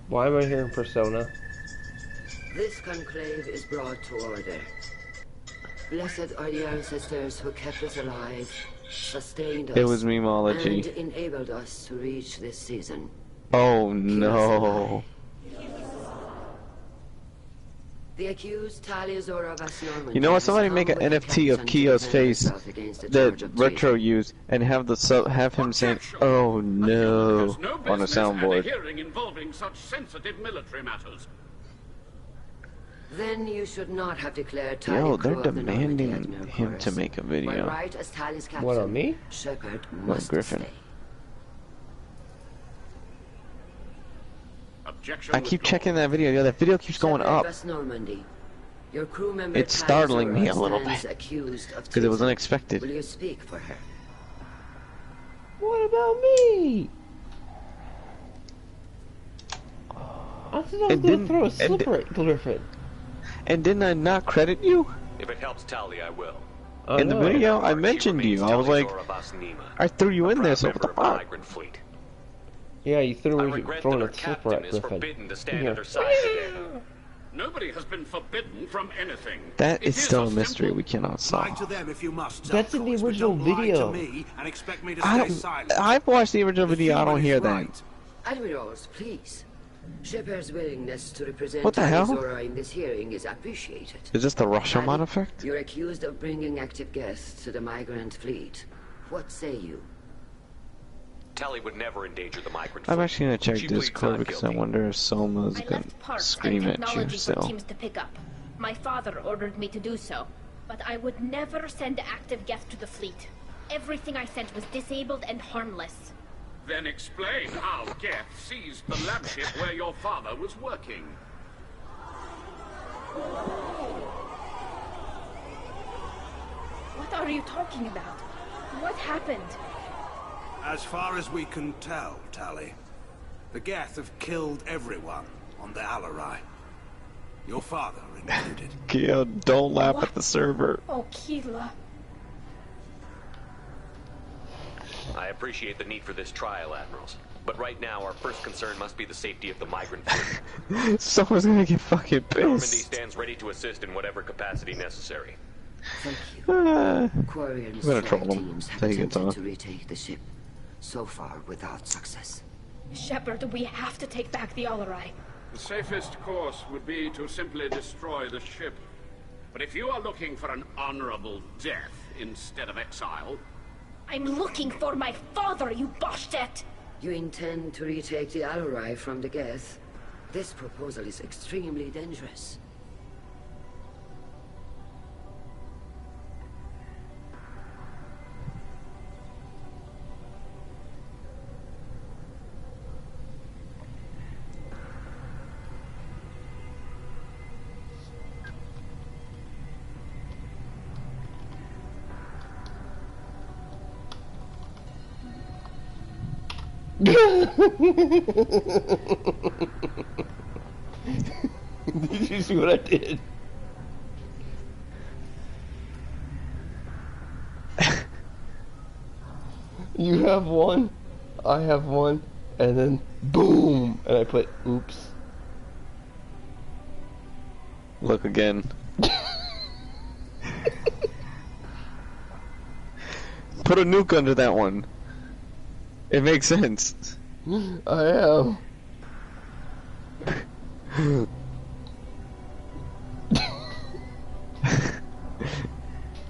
Why am I here in Persona? This conclave is brought to order. Blessed are the ancestors who kept us alive, sustained us, It was memology. and enabled us to reach this season. Oh no. The accused Talia Zora Vas Normandy. You know what? Somebody make an NFT of Keo's face that Retro used and have have him saying, "Oh no," on a soundboard. Hearing involving such sensitive military matters. Then you should not have declared Talia. Yo, they're demanding him to make a video. Right as Talia's captain, What, on me? Shepard No, must Griffin. stay. I keep checking that video. Yo, that video keeps going up. Normandy. Your crew member It's startling me a little bit accused of because it was treason. unexpected. Will you speak for her? What about me? I thought I was gonna throw a slipper at Griffin. And didn't I not credit you? If it helps Tali, I will. In the video, I mentioned you. I was like, I threw you in there, so what the fuck? Yeah, you threw I me regret throwing that a our slipper captain at is Griffin. forbidden to stand Yeah. at her side today. Nobody has been forbidden from anything. That It is still a simple mystery we cannot Lie solve. to them if you must. That's in the Zarkos, but original don't lie video. to me and expect me to I stay don't. silent. I've watched the original video. I don't hear that. Right. Admirals, please. Shepard's willingness to represent What the hell? Zora in this hearing is appreciated. Is this the Rashomon effect? You're accused of bringing active guests to the migrant fleet. What say you? Tali would never endanger the migrant I'm fleet. actually gonna check She pleads Discord not because I guilty. wonder if Soma's I gonna left parts scream and at you technology for still. teams to pick up. My father ordered me to do so, but I would never send active guests to the fleet. Everything I sent was disabled and harmless. Then explain how Geth seized the lab ship where your father was working. What are you talking about? What happened? As far as we can tell, Tali, the Geth have killed everyone on the Alarai. Your father included. Keo, don't laugh at the server. Oh, Keela. I appreciate the need for this trial, Admirals. But right now, our first concern must be the safety of the migrant fleet. Someone's gonna get fucking Normandy pissed. stands ready to assist in whatever capacity necessary. Thank you. Quarry and I'm gonna strike troll him. teams have Till he gets attempted on. to retake the ship, so far without success. Shepard, we have to take back the Alarai. The safest course would be to simply destroy the ship. But if you are looking for an honorable death instead of exile, I'm looking for my father, you Boshtet! You intend to retake the Alarai from the Geth? This proposal is extremely dangerous. Did you see what I did? You have one, I have one, and then boom, and I put oops. Look again. Put a nuke under that one. It makes sense. I am.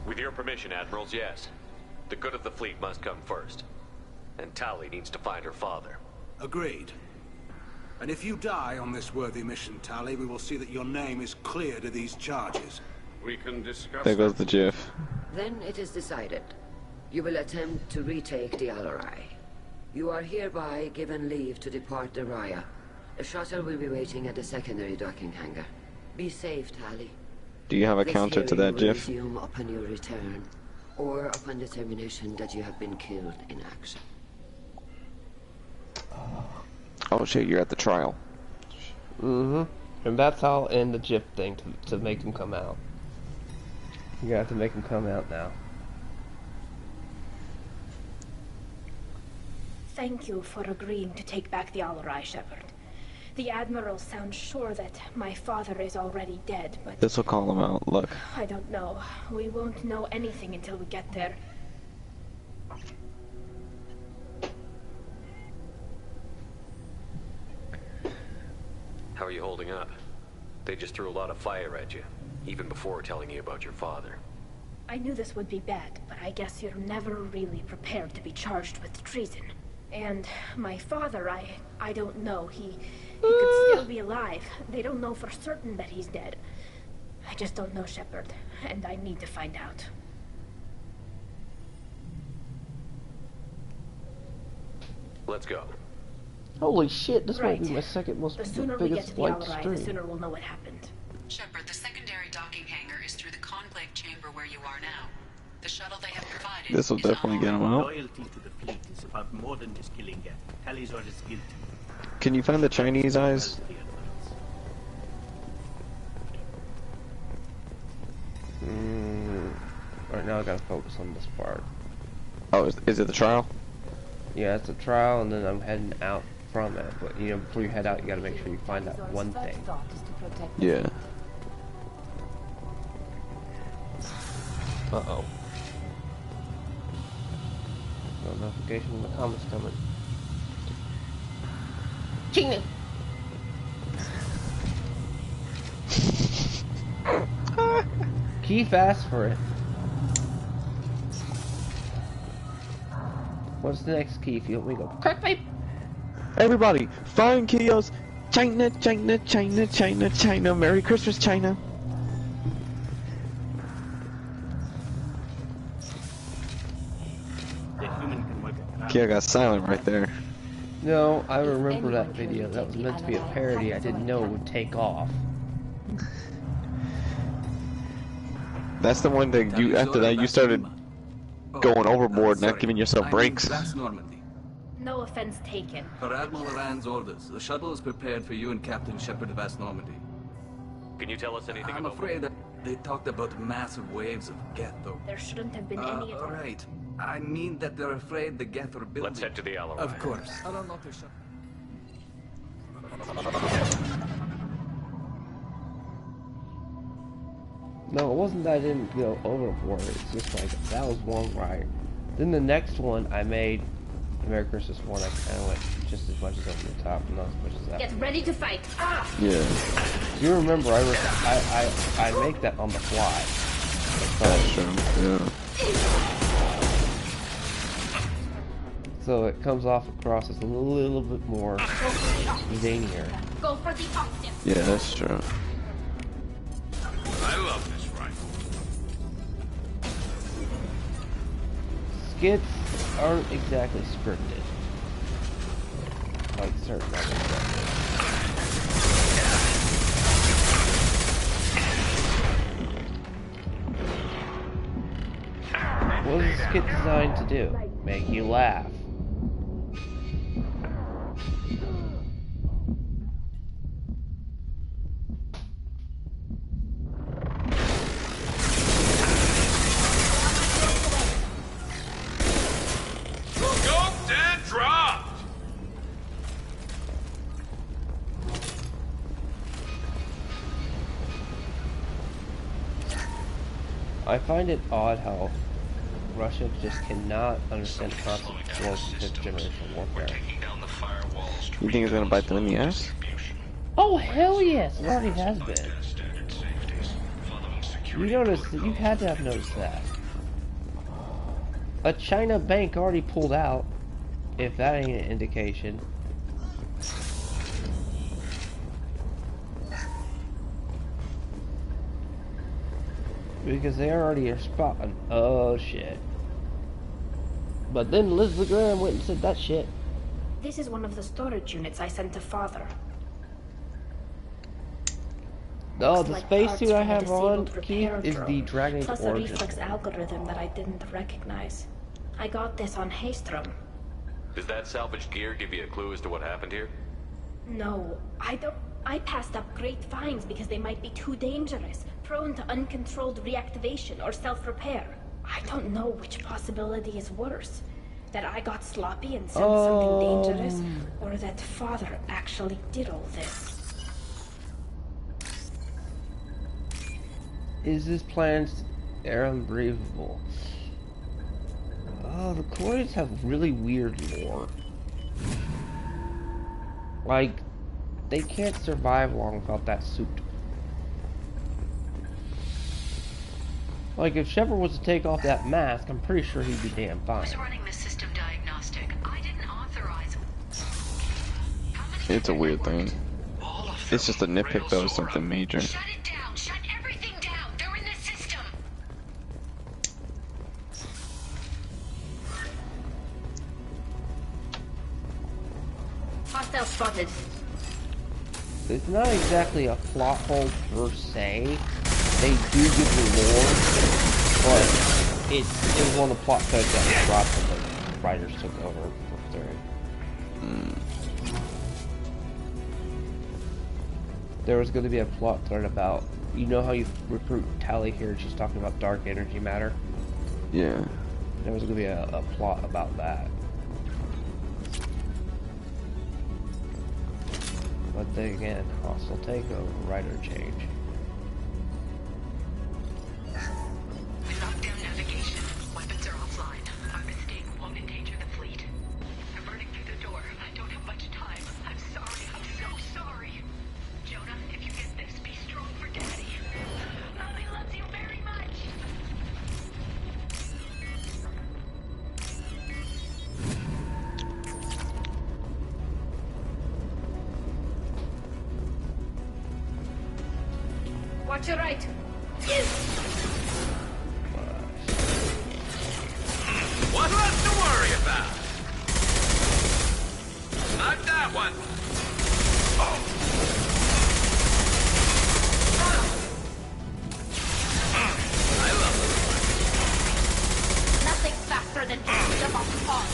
With your permission, Admirals, yes. The good of the fleet must come first. And Tali needs to find her father. Agreed. And if you die on this worthy mission, Tali, we will see that your name is cleared of these charges. we can discuss There goes the GIF. Then it is decided. You will attempt to retake the Alarai. You are hereby given leave to depart the Raya. A shuttle will be waiting at the secondary docking hangar. Be safe, Tali. Do you have a This counter to hearing that will GIF? resume upon your return, or upon determination that you have been killed in action. Oh shit, you're at the trial. Mm-hmm. And that's how I'll end the GIF thing to make him come out. You're gonna have to make him come out now. Thank you for agreeing to take back the Alarai, Shepard. The Admiral sounds sure that my father is already dead, but... This will call him out, look. I don't know. We won't know anything until we get there. How are you holding up? They just threw a lot of fire at you, even before telling you about your father. I knew this would be bad, but I guess you're never really prepared to be charged with treason. And my father, I don't know. He could still be alive. They don't know for certain that he's dead. I just don't know, Shepard, and I need to find out. Let's go. Holy shit, this Right. might be my second most The sooner we get biggest to the light Al Rai, stream. the sooner we'll know what happened. Shepard, the secondary docking hangar is through the conclave chamber where you are now. The shuttle they have provided This will is definitely get him out. Loyalty to the fleet is about more than just killing Geth. Talizor is guilty. Can you find the Chinese eyes? Right now I gotta focus on this part. Oh, is it the trial? Yeah, it's a trial, and then I'm heading out from it. But you know, before you head out, you gotta make sure you find that one thing. Yeah. Uh-oh. No notification from the comments coming. Ching! Keith asked for it. What's the next Keith? You want me to go crack pipe? Everybody, find Kios. China, China, China, China, China. Merry Christmas, China. Kia got silent right there. No, I remember that video. That was meant to be a parody. I didn't know it would take off. That's the one that you, after that, you started going overboard, not giving yourself breaks. That's Normandy. No offense taken. Per Admiral Rand's orders, the shuttle is prepared for you and Captain Shepard of Vast Normandy. Can you tell us anything I'm about... afraid that they talked about massive waves of Geth, though. There shouldn't have been any attack. Alright. I mean that they're afraid the Geth are building... Let's head to the Al Rai. Of course. I'll unlock their shuttle. No, it wasn't that I didn't go overboard. It's just like, that was one right. Then the next one I made, the Merry Christmas one, I kind of went just as much as over the top, not as much as that. Get ready to fight. Ah! Yeah. You remember, I make that on the fly. That's true, yeah. So it comes off across as a little bit more zanier. Go for the octave. Yeah, that's true. I love this rifle. Skits aren't exactly scripted. Like certain others. What is a skit designed to do? Make you laugh. Scoped and dropped! I find it odd how Russia just cannot understand the concept of 4th and 5th generation warfare. You think it's gonna bite them in the ass? Oh hell yes! It already has been. You noticed that you had to have noticed that. A China bank already pulled out, if that ain't an indication. Because they already are spotting. Oh shit. But then Liz LeGrand went and said that shit. This is one of the storage units I sent to Father. No, Looks the like spacesuit parts I from a have on, disabled Keith, repair is the drone, Dragon Age plus a Origins. reflex algorithm that I didn't recognize. I got this on Haystrom. Does that salvaged gear give you a clue as to what happened here? No, I don't. I passed up great finds because they might be too dangerous, prone to uncontrolled reactivation or self-repair. I don't know which possibility is worse. That I got sloppy and said something dangerous, or that Father actually did all this? Is this plan unbelievable? Oh, the Coins have really weird lore. Like, they can't survive long without that suit. Like, if Shepard was to take off that mask, I'm pretty sure he'd be damn fine. Who's running the system diagnostic? I didn't authorize. It's a weird thing. It's just a nitpick though, something major. Shut it down. Shut everything down. They're in the system. Hostile spotted. It's not exactly a plot hole per se. They do give the lore, but it was one of the plot threads that was dropped when the writers took over for third. There was going to be a plot thread about, you know how you recruit Tali here, she's talking about dark energy matter? Yeah. There was going to be a plot about that. But then again, hostile takeover, writer change. Lockdown navigation. Weapons are offline. Our mistake won't endanger the fleet. I'm burning through the door. I don't have much time. I'm sorry. I'm so sorry. Jonah, if you get this, be strong for Daddy. Mommy loves you very much. Watch your right. What left to worry about? Not that one. I love Nothing faster than freedom of thought.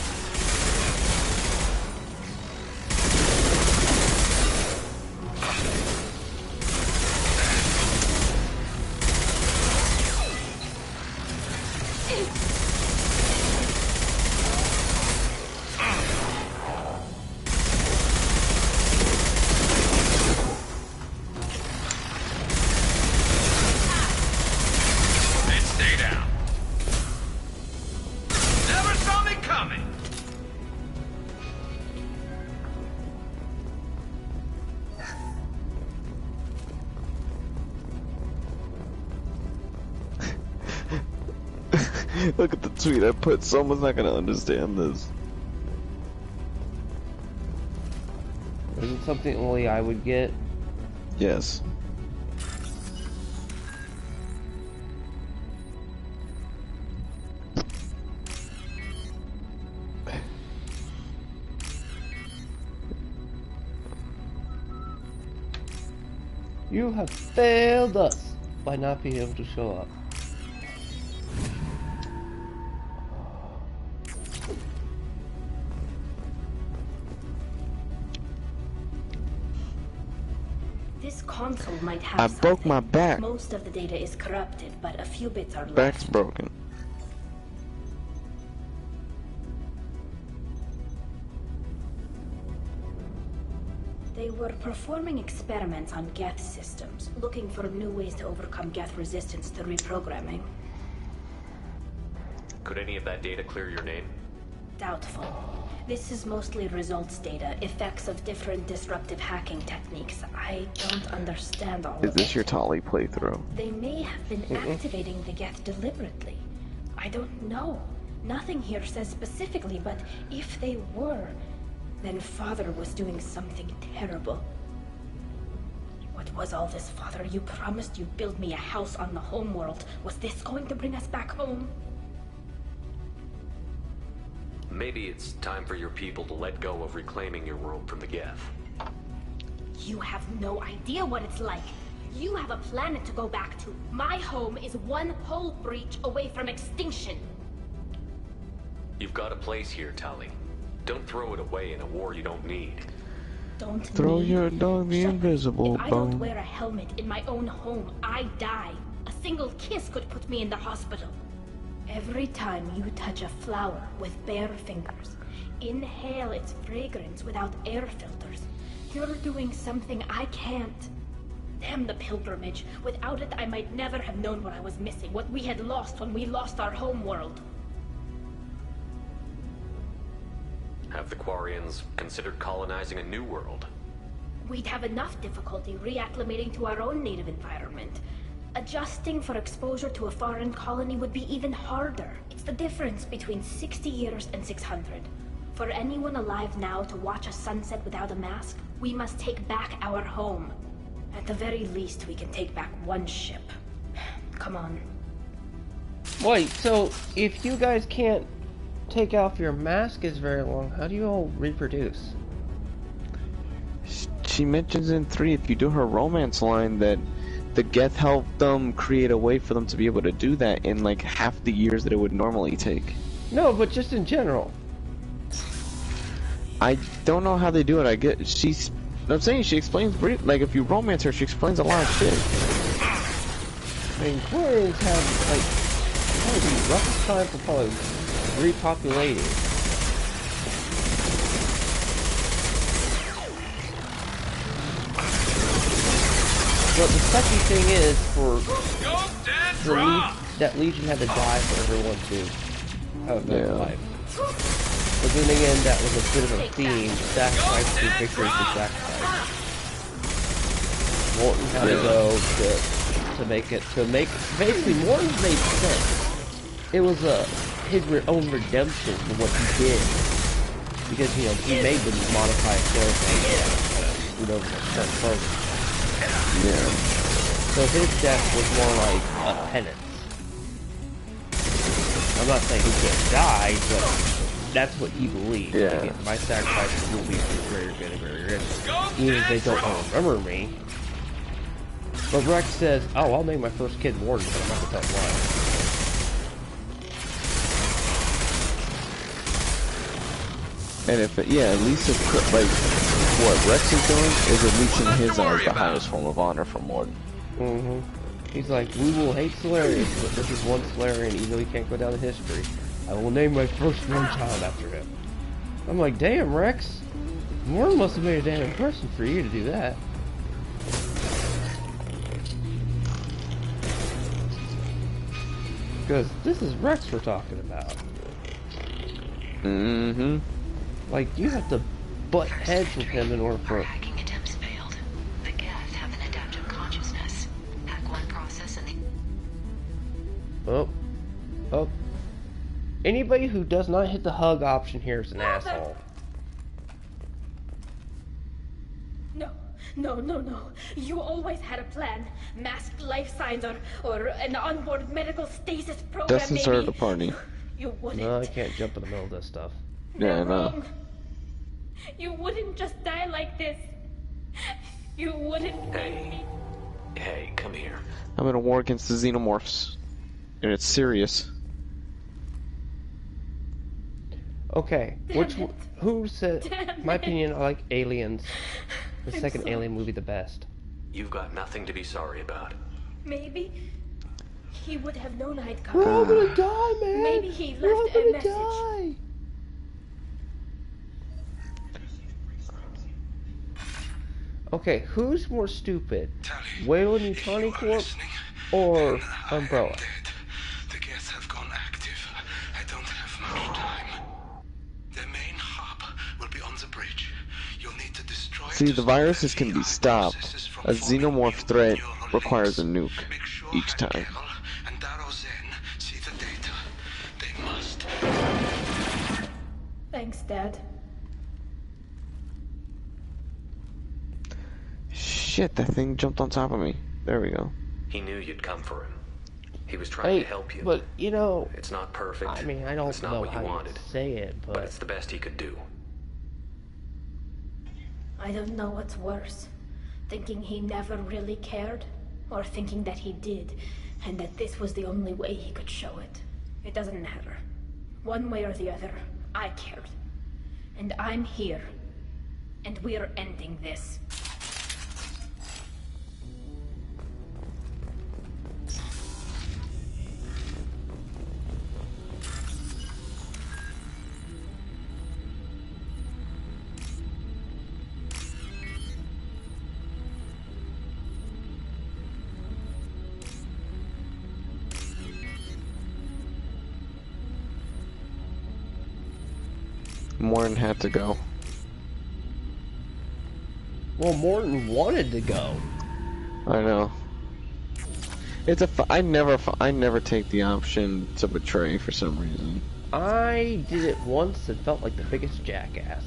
Look at the tweet I put. Someone's not gonna understand this. Is it something only I would get? Yes. You have failed us by not being able to show up. This console might have I broke something. my back. Most of the data is corrupted, but a few bits are left. Back's broken. They were performing experiments on Geth systems, looking for new ways to overcome Geth resistance to reprogramming. Could any of that data clear your name? Doubtful. This is mostly results data, effects of different disruptive hacking techniques. I don't understand all of it. Is this your Tali playthrough? They may have been activating the Geth deliberately. I don't know. Nothing here says specifically, but if they were, then Father was doing something terrible. What was all this, Father? You promised you'd build me a house on the homeworld. Was this going to bring us back home? Maybe it's time for your people to let go of reclaiming your world from the Geth. You have no idea what it's like. You have a planet to go back to. My home is one hull breach away from extinction. You've got a place here, Tali. Don't throw it away in a war you don't need. Don't Throw need. your dog the invisible If I don't bone. wear a helmet in my own home, I die. A single kiss could put me in the hospital. Every time you touch a flower with bare fingers, inhale its fragrance without air filters, you're doing something I can't. Damn the pilgrimage. Without it, I might never have known what I was missing, what we had lost when we lost our home world. Have the Quarians considered colonizing a new world? We'd have enough difficulty reacclimating to our own native environment. Adjusting for exposure to a foreign colony would be even harder. It's the difference between 60 years and 600. For anyone alive now to watch a sunset without a mask, we must take back our home. At the very least, we can take back one ship. Come on. Wait, so if you guys can't take off your mask is very long, how do you all reproduce? She mentions in 3, if you do her romance line, that the Geth helped them create a way for them to be able to do that in like half the years that it would normally take. No, but just in general. I don't know how they do it. I get I'm saying she explains like if you romance her, she explains a lot of shit. I mean, Quarians have like probably the roughest time for probably repopulating. But the sucky thing is, that Legion had to die for everyone to have their life. But then again, that was a bit of a theme. Sacrifice to victory for sacrifice. Morton had to go to make basically Morton made sense. It was his own redemption for what he did, because you know he made them modify skeleton, you know, certain. Yeah. So his death was more like a penance. I'm not saying he can't die, but that's what he believed. Yeah. Again, my sacrifices will be for greater good and greater good. Even if they don't remember me. But Rex says, oh, I'll name my first kid Warden, but I'm not gonna tell him why. And if at least if, like, what Rex is doing is unleashing his as the highest form of honor for Morton. He's like, we will hate Solarius, but this is one Solarian, even though he can't go down in history. I will name my firstborn child after him. I'm like, damn, Rex. Morton must have made a damn impression for you to do that. Because this is Rex we're talking about. Like, you have to butt heads with him in order for... Hacking attempts failed. The Geth have an adaptive consciousness. Hack one process and Oh. Anybody who does not hit the hug option here is an asshole. No. You always had a plan. Masked life signs or an onboard medical stasis program. Dustin started a party. You wouldn't. No, I can't jump in the middle of this stuff. Yeah, I know. You wouldn't just die like this. You wouldn't. Hey, come here. I'm in a war against the Xenomorphs. And it's serious. Okay, who said, my opinion, I like Aliens. The second Alien movie the best. You've got nothing to be sorry about. Maybe he would have known I'd come. We're all gonna die, man. Maybe he left a message. Die. Okay, who's more stupid? Weyland-Yutani Corp or Umbrella? The Geth have gone active. I don't have much time. Their main hub will be on the bridge. You'll need to destroy. See, the viruses can be stopped. A xenomorph threat requires a nuke each time. And Darrow Zen see the data. They must. Thanks, Dad. Shit, that thing jumped on top of me. There we go. He knew you'd come for him. He was trying to help you. But, you know... It's not perfect. I mean, I don't it's not know what how you wanted. to say it, But it's the best he could do. I don't know what's worse. Thinking he never really cared, or thinking that he did, and that this was the only way he could show it. It doesn't matter. One way or the other, I cared. And I'm here. And we're ending this. Morton had to go. Well, Morton wanted to go. I know. It's a. I never take the option to betray for some reason. I did it once and felt like the biggest jackass.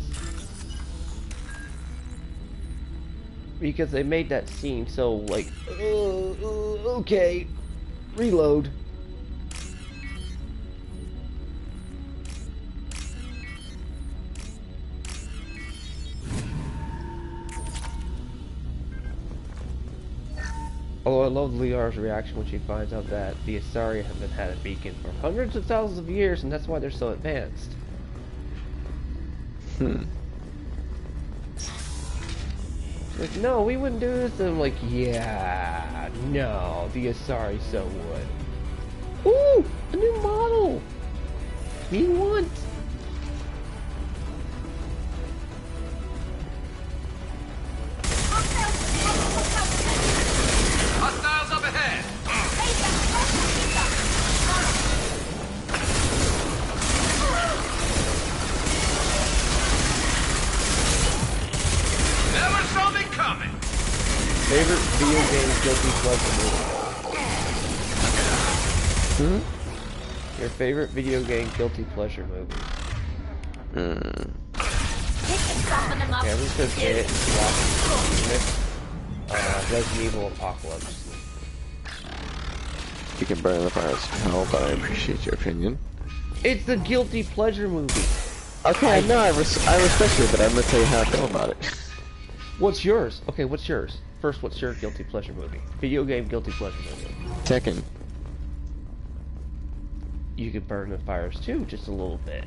Because they made that scene so like, okay, reload. Although I love Liara's reaction when she finds out that the Asari have been had a beacon for hundreds of thousands of years, and that's why they're so advanced. Like, no, we wouldn't do this. And I'm like, yeah, no, the Asari so would. Ooh, a new model. We want. Hostiles up ahead! Never saw me coming! Favorite video game guilty pleasure movie? Your favorite video game guilty pleasure movie? Yeah, we said it. Resident Evil Apocalypse. You can burn the fires to hell, but I appreciate your opinion. It's the guilty pleasure movie. Okay, I know, I respect you, but I'm gonna tell you how I feel about it. What's yours? Okay, what's yours? First, what's your guilty pleasure movie? Video game guilty pleasure movie. Tekken. You could burn the fires too, just a little bit.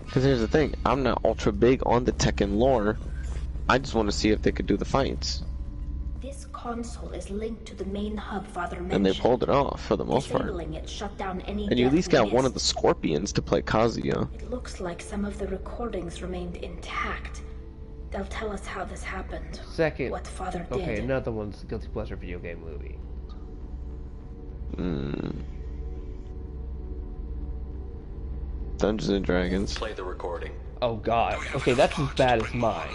Because here's the thing, I'm not ultra big on the Tekken lore. I just want to see if they could do the fights. This console is linked to the main hub Father mentioned. And they pulled it off for the most part. It shut down any and you at least got one of the Scorpions to play Kazuya. It looks like some of the recordings remained intact. They'll tell us how this happened. Second, what Father did. Okay, another one's guilty pleasure video game movie. Dungeons and Dragons. Play the recording. Oh god. Okay, that's as bad as mine.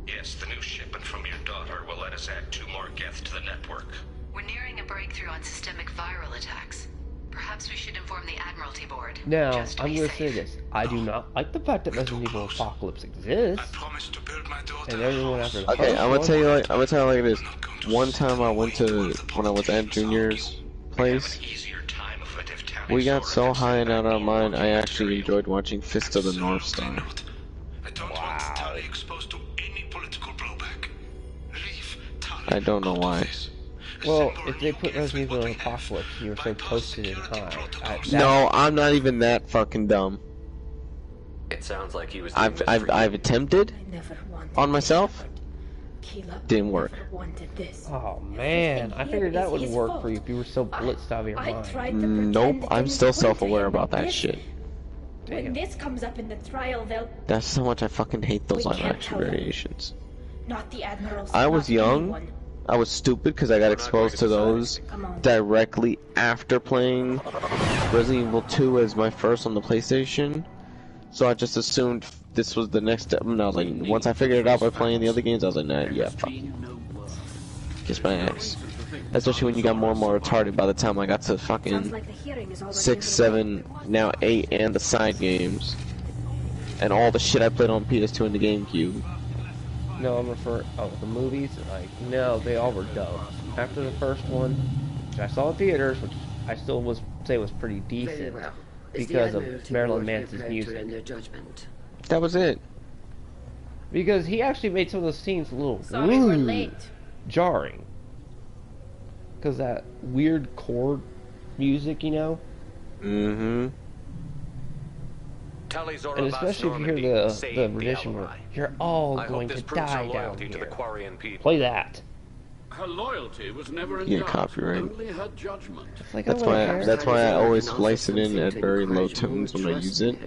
Yes, the new shipment from your daughter will let us add 2 more Geth to the network. We're nearing a breakthrough on systemic viral attacks. Perhaps we should inform the Admiralty Board. Now, I'm gonna say this. I do not like the fact that Resident Evil Apocalypse exists. And everyone after the Okay, I'm gonna tell you like it is. One time I went to when I was at Junior's place. We got so high and out of our mind, I actually enjoyed watching Fist of the North Star. Wow. I don't know why. Well, if they put Resident Evil Apocalypse, you were so posted in high. No, I'm not even that fucking dumb. It sounds like he was. I've attempted on myself. Didn't work. Oh man, I figured that would work for you if you were so blitzed out of your mind. Nope, I'm still self-aware about that shit. When this comes up in the trial, they'll. That's how much I fucking hate those live action variations. Not the Admirals. I was young. I was stupid because I got exposed to those directly after playing Resident Evil 2 as my first on the PlayStation. So I just assumed this was the next step. And I was like, once I figured it out by playing the other games, I was like, nah, yeah, fuck. Kiss my ass. Especially when you got more and more retarded by the time I got to fucking 6, 7, now 8, and the side games. And all the shit I played on PS2 and the GameCube. No, I'm referring. Oh, the movies? Like, no, they all were dumb. After the first one, which I saw in theaters, which I still say was pretty decent because of Marilyn Manson's music. That was it. Because he actually made some of those scenes a little jarring. Because that weird chord music, you know? Mm-hmm. And especially if you hear the rendition where you're all going to die down here. Play that. Her loyalty was never in Yeah, doubt, copyright. only her judgment. Like, That's why I always splice it in at very low tones when I use it.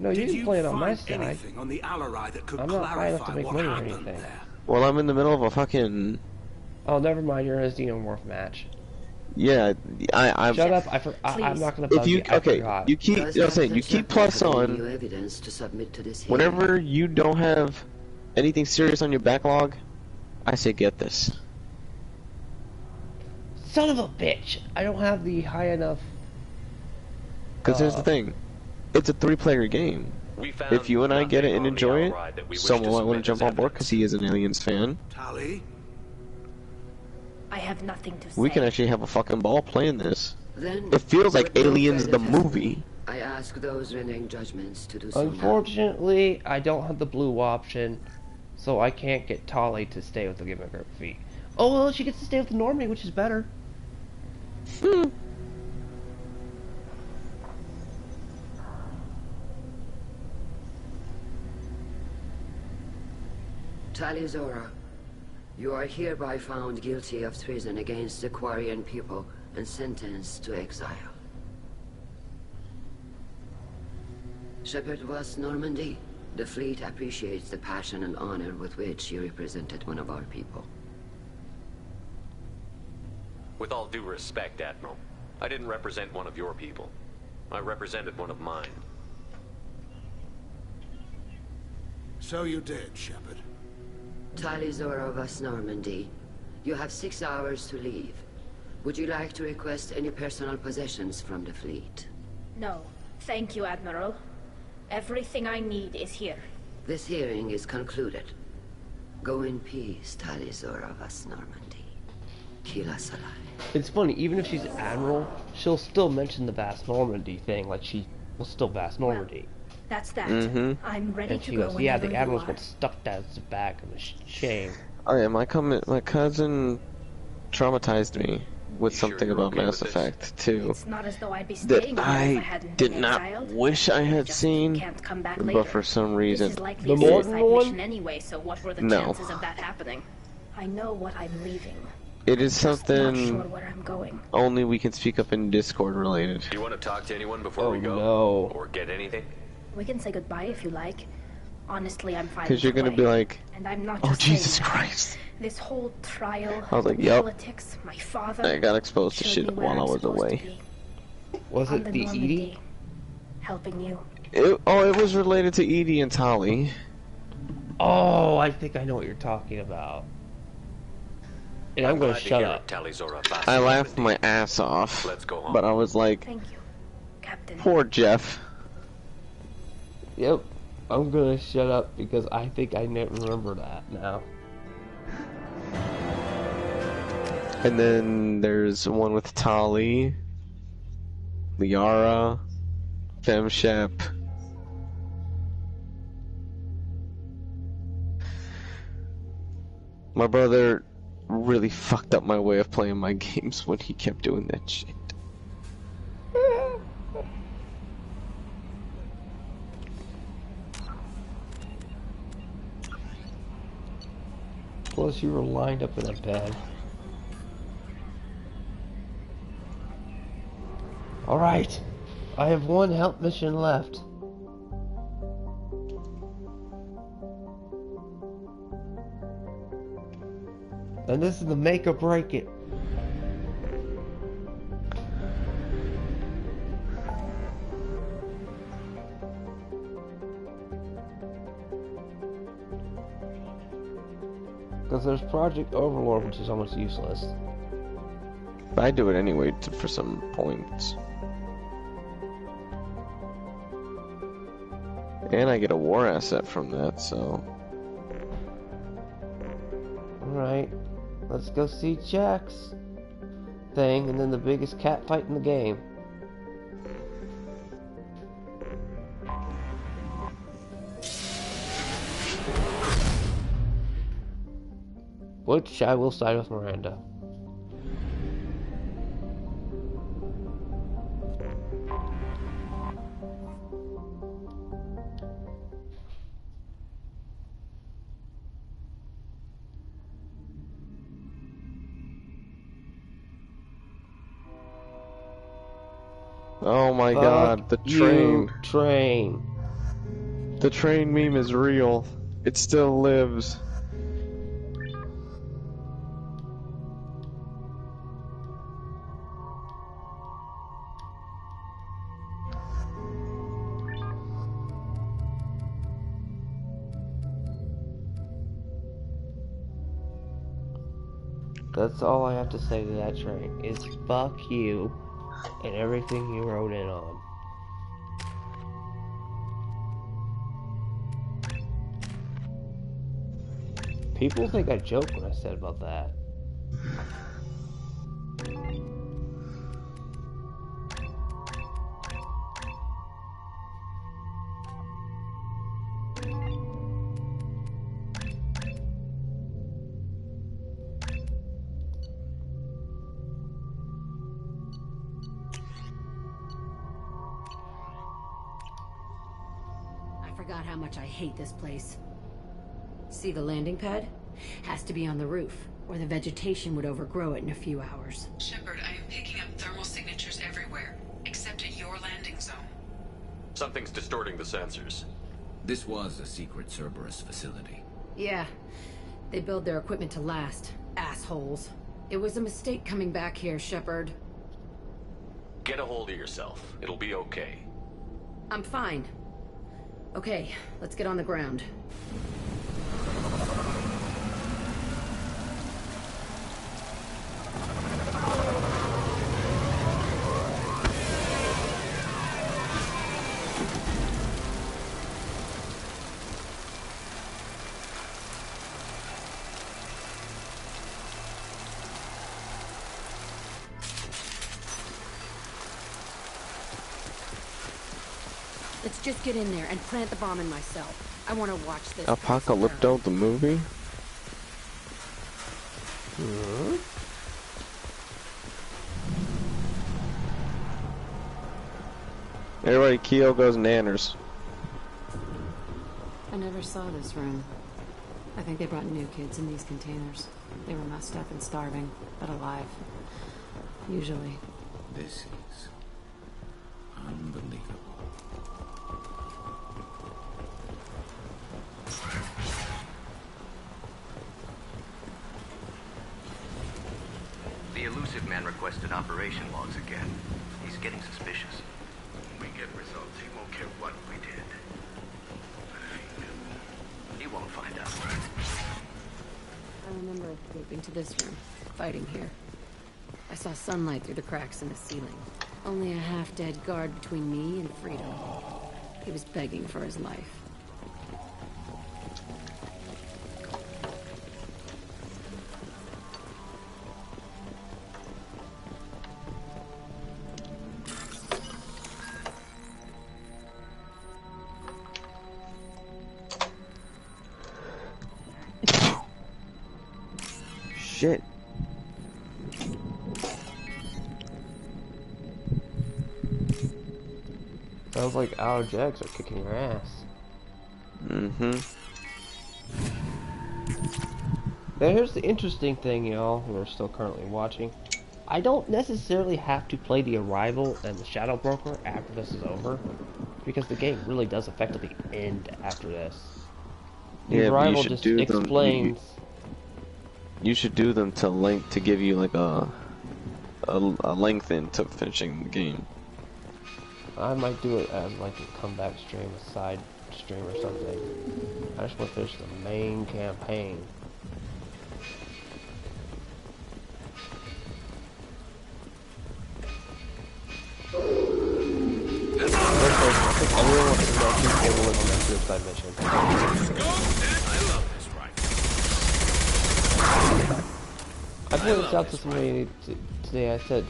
No, you can play it on my side. On the Alarai that could I'm not high enough to make money or happened anything. Well, I'm in the middle of a fucking... Oh, never mind, you're in a Xenomorph match. Yeah, I Shut up! I'm not gonna bug you. I forgot. You keep. You know what I'm saying? You keep plus on. Evidence to submit to this Whenever you don't have anything serious on your backlog, I say get this. Son of a bitch! I don't have the high enough. Because here's the thing, it's a 3-player game. If you and I get it and enjoy it, someone might want to jump on board because he is an Aliens fan. Tali? I have nothing to say. We can actually have a fucking ball playing this. Then, it feels like Aliens the movie. I ask those rendering judgments to do so. Unfortunately, I don't have the blue option, so I can't get Tali to stay with the Game of Feet. Oh well, she gets to stay with Normie, which is better. Tali Zora, you are hereby found guilty of treason against the Quarian people and sentenced to exile. Shepard Voss Normandy, the fleet appreciates the passion and honor with which you represented one of our people. With all due respect, Admiral, I didn't represent one of your people. I represented one of mine. So you did, Shepard. Tali Zora Voss Normandy, you have 6 hours to leave. Would you like to request any personal possessions from the fleet? No, thank you, Admiral. Everything I need is here. This hearing is concluded. Go in peace, Tali Zora Voss Normandy. Kila Salai. It's funny, even if she's Admiral, she'll still mention the Vast Normandy thing, like she was still Vast Normandy. That's that. I'm ready and to she go goes, yeah, the whenever Admiral's you got are. stuck down his back of a shame. Oh yeah, my cousin traumatized me with something about Mass Effect 2 It's not as though I'd be that staying here if I hadn't did been not exiled. wish I had seen, Can't come back but later. for some reason, This is likely a suicide mission anyway, so what were the chances of that happening? I know what I'm leaving. It is Not sure something where I'm going. only we can speak up in Discord related. Do you want to talk to anyone before we go? no. Or get anything? We can say goodbye if you like. Honestly, I'm fine. Because you're gonna be like, and I'm not oh just Jesus saying that. Christ. This whole trial, I was like, the yep. politics, my father. I got exposed to showed shit me where while I I'm was supposed to away. be. Was On it the Normandy, Edie? helping you. It was related to Edie and Tali. Oh, I think I know what you're talking about. And I'm gonna shut up. I laughed my ass off, but I was like, Thank you, Captain. poor Jeff. Yep, I'm gonna shut up because I think I remember that now. And then there's one with Tali, Liara, Femshep. My brother really fucked up my way of playing my games when he kept doing that shit. Plus, you were lined up in a bed. Alright, I have one help mission left. And this is the make or break it. Because there's Project Overlord, which is almost useless. But I do it anyway for some points. And I get a war asset from that, so... Alright, let's go see Jack's thing, and then the biggest cat fight in the game. Which I will side with Miranda. Oh my god, the train. The train meme is real. It still lives. That's all I have to say to that train, is fuck you and everything you rode in on. People think I joked when I said about that. I forgot how much I hate this place. See the landing pad? Has to be on the roof, or the vegetation would overgrow it in a few hours. Shepard, I am picking up thermal signatures everywhere, except at your landing zone. Something's distorting the sensors. This was a secret Cerberus facility. Yeah, they build their equipment to last. Assholes. It was a mistake coming back here, Shepard. Get a hold of yourself. It'll be okay. I'm fine. Okay, let's get on the ground. Let's just get in there and plant the bomb in myself. I want to watch this. Apocalypto the movie? Everybody, Keo goes nanners. I never saw this room. I think they brought new kids in these containers. They were messed up and starving, but alive. Usually. This is unbelievable. The elusive man requested operation logs again. He's getting suspicious. When we get results, he won't care what we did. He won't find out. I remember escaping to this room, fighting here. I saw sunlight through the cracks in the ceiling. Only a half-dead guard between me and freedom. He was begging for his life. Shit. Sounds like our Jags are kicking your ass. Mm-hmm. Now here's the interesting thing, y'all, who are still currently watching. I don't necessarily have to play the Arrival and the Shadow Broker after this is over, because the game really does effectively end after this. The Arrival just explains. You should do them to give you like a length into finishing the game. I might do it as like a comeback stream, a side stream or something. I just want to finish the main campaign. I think everyone wants to know who's able to live on that suicide mission. I love this rifle. I pointed this out to somebody today. I said,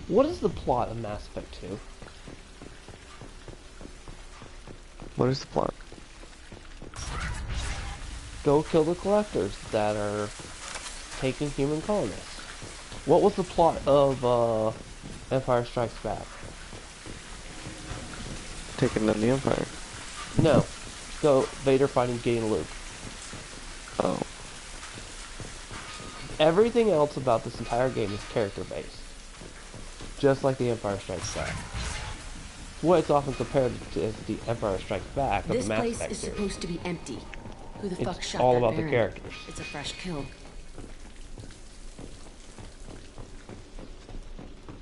what is the plot of Mass Effect 2? What is the plot? Go kill the collectors that are taking human colonists. What was the plot of Empire Strikes Back? Taking down the Empire. No. Go Vader fighting Gideon Luke. Oh. Everything else about this entire game is character based. Just like the Empire Strikes Back. What it's often compared to is the Empire Strikes Back of This the Mass place Effect is series. supposed to be empty. Who the fuck It's shot all that about Baron? the characters. It's a fresh kill.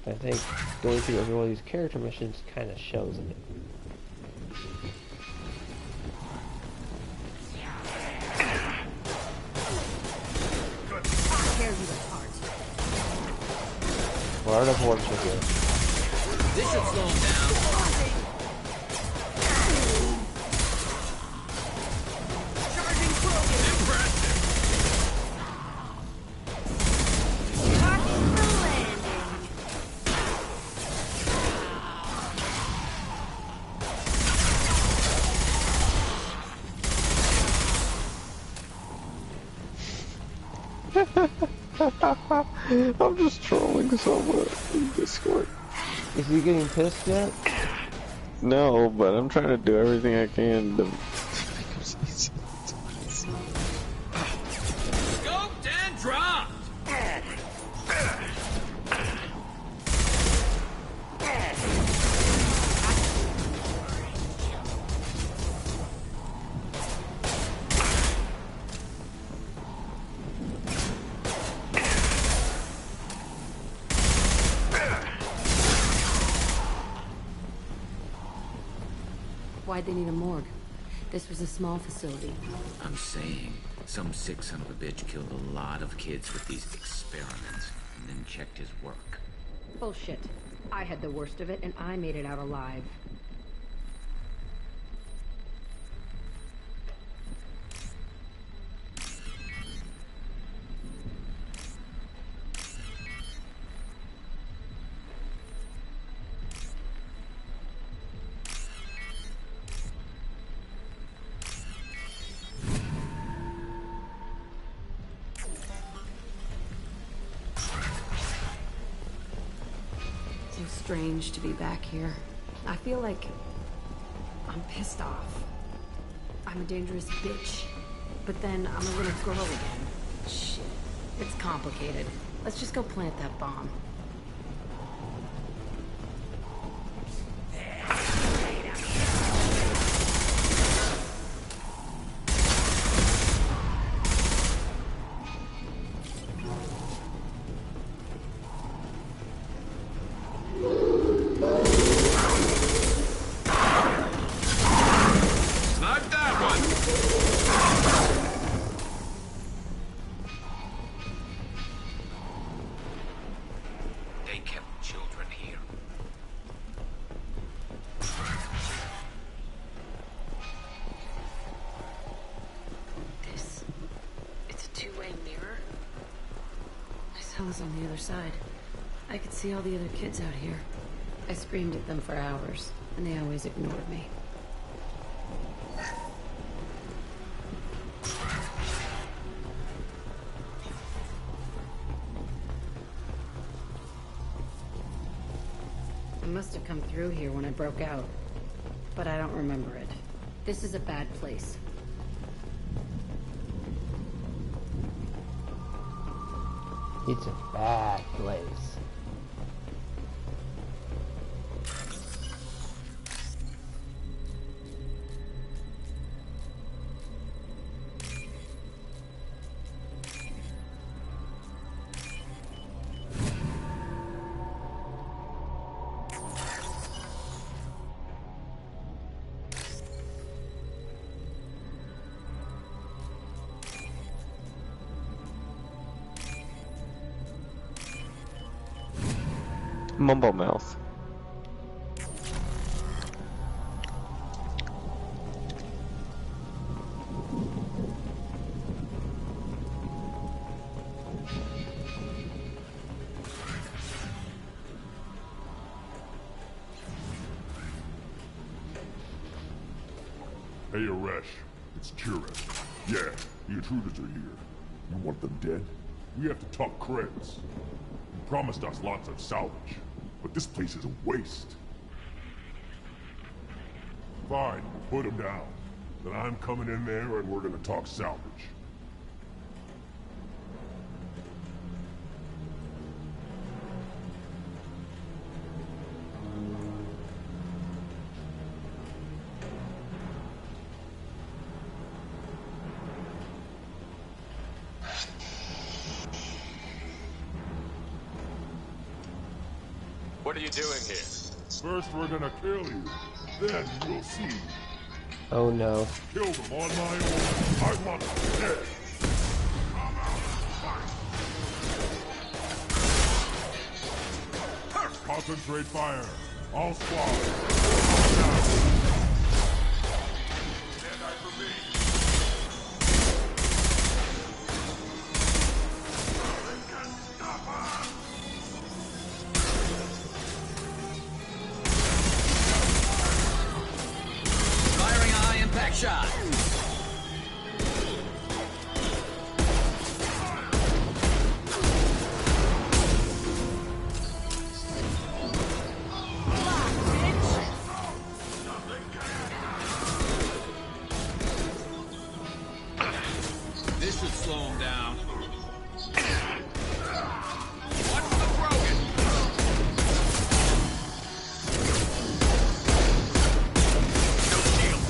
I think going through every one of these character missions kind of shows it. Tear you apart. Florida Portugal. This should slow him down. Charging Krogan. Impressive. Talking for landing. I'm just trolling someone in Discord. Is he getting pissed yet? No, but I'm trying to do everything I can to... Scoped and dropped. Why'd they need a morgue? This was a small facility. I'm saying, some sick son of a bitch killed a lot of kids with these experiments, and then checked his work. Bullshit. I had the worst of it, and I made it out alive. Strange to be back here. I feel like I'm pissed off. I'm a dangerous bitch, but then I'm a little girl again. Shit, it's complicated. Let's just go plant that bomb. On the other side. I could see all the other kids out here. I screamed at them for hours, and they always ignored me. I must have come through here when I broke out, but I don't remember it. This is a bad place. It's a bad place. Mumble mouth. Hey, Aresh. It's Kira. Yeah, the intruders are here. You want them dead? We have to talk creds. You promised us lots of salvage, but this place is a waste. Fine, put them down. Then I'm coming in there and we're gonna talk salvage. What are you doing here? First we're gonna kill you, then you'll see. Oh no. Kill them on my own. I want them dead. Come out, fight. Concentrate fire. All squads. Stand by for me. Nothing can stop us. Firing a high-impact shot. This should slow him down. Watch the Brogan! No shield.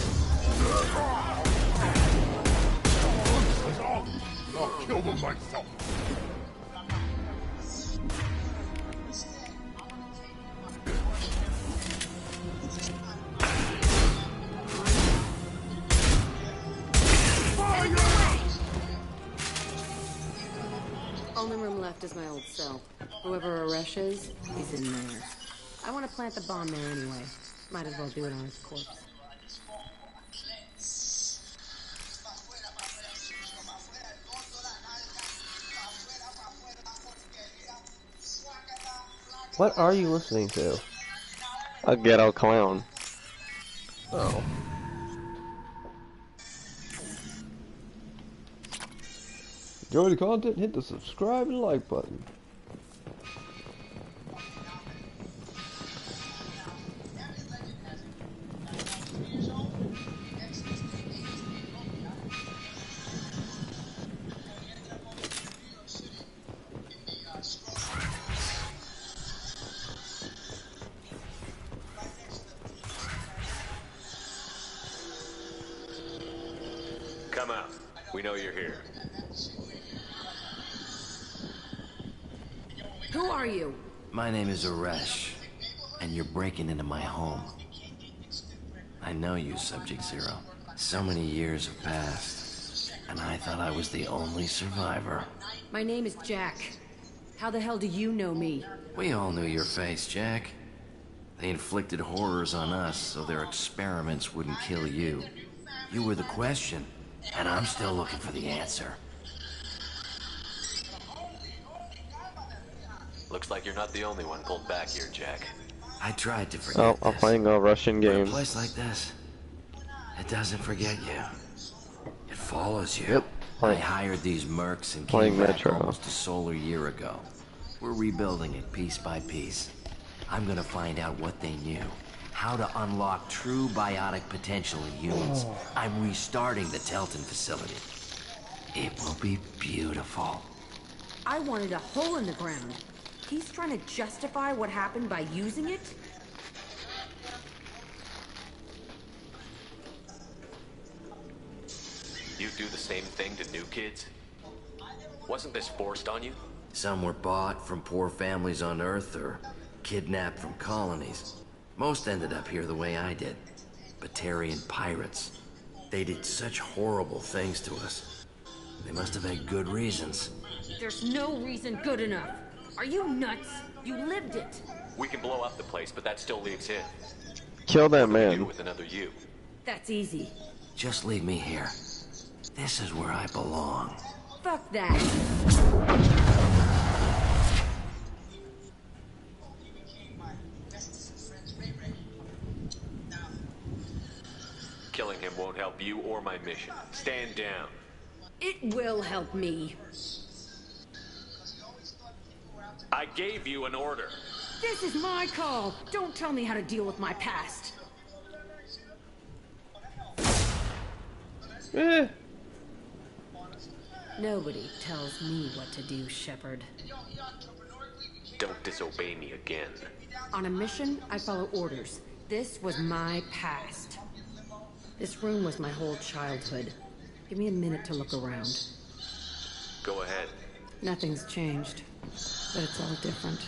I'll kill them myself. Only room left is my old cell. Whoever Aresh is, he's in there. I want to plant the bomb there anyway. Might as well do it on his corpse. What are you listening to? A ghetto clown. Oh. Enjoy the content, hit the subscribe and like button. Come out. We know you're here. Who are you? My name is Aresh, and you're breaking into my home. I know you, Subject Zero. So many years have passed, and I thought I was the only survivor. My name is Jack. How the hell do you know me? We all knew your face, Jack. They inflicted horrors on us so their experiments wouldn't kill you. You were the question, and I'm still looking for the answer. Looks like you're not the only one pulled back here, Jack. I tried to forget Oh, I'm playing a Russian But a game. place like this, it doesn't forget you. It follows you. Yep. I hired these mercs and Playing came back Metro. almost a solar year ago. We're rebuilding it piece by piece. I'm gonna find out what they knew. How to unlock true biotic potential in humans. I'm restarting the Telton facility. It will be beautiful. I wanted a hole in the ground. He's trying to justify what happened by using it? You do the same thing to new kids? Wasn't this forced on you? Some were bought from poor families on Earth or kidnapped from colonies. Most ended up here the way I did. Batarian pirates. They did such horrible things to us. They must have had good reasons. There's no reason good enough. Are you nuts? You lived it. We can blow up the place, but that still leaves him. Kill that Do man. with another you. That's easy. Just leave me here. This is where I belong. Fuck that. Killing him won't help you or my mission. Stand down. It will help me. I gave you an order. This is my call. Don't tell me how to deal with my past. Nobody tells me what to do, Shepard. Don't disobey me again. On a mission, I follow orders. This was my past. This room was my whole childhood. Give me a minute to look around. Go ahead. Nothing's changed, but it's all different.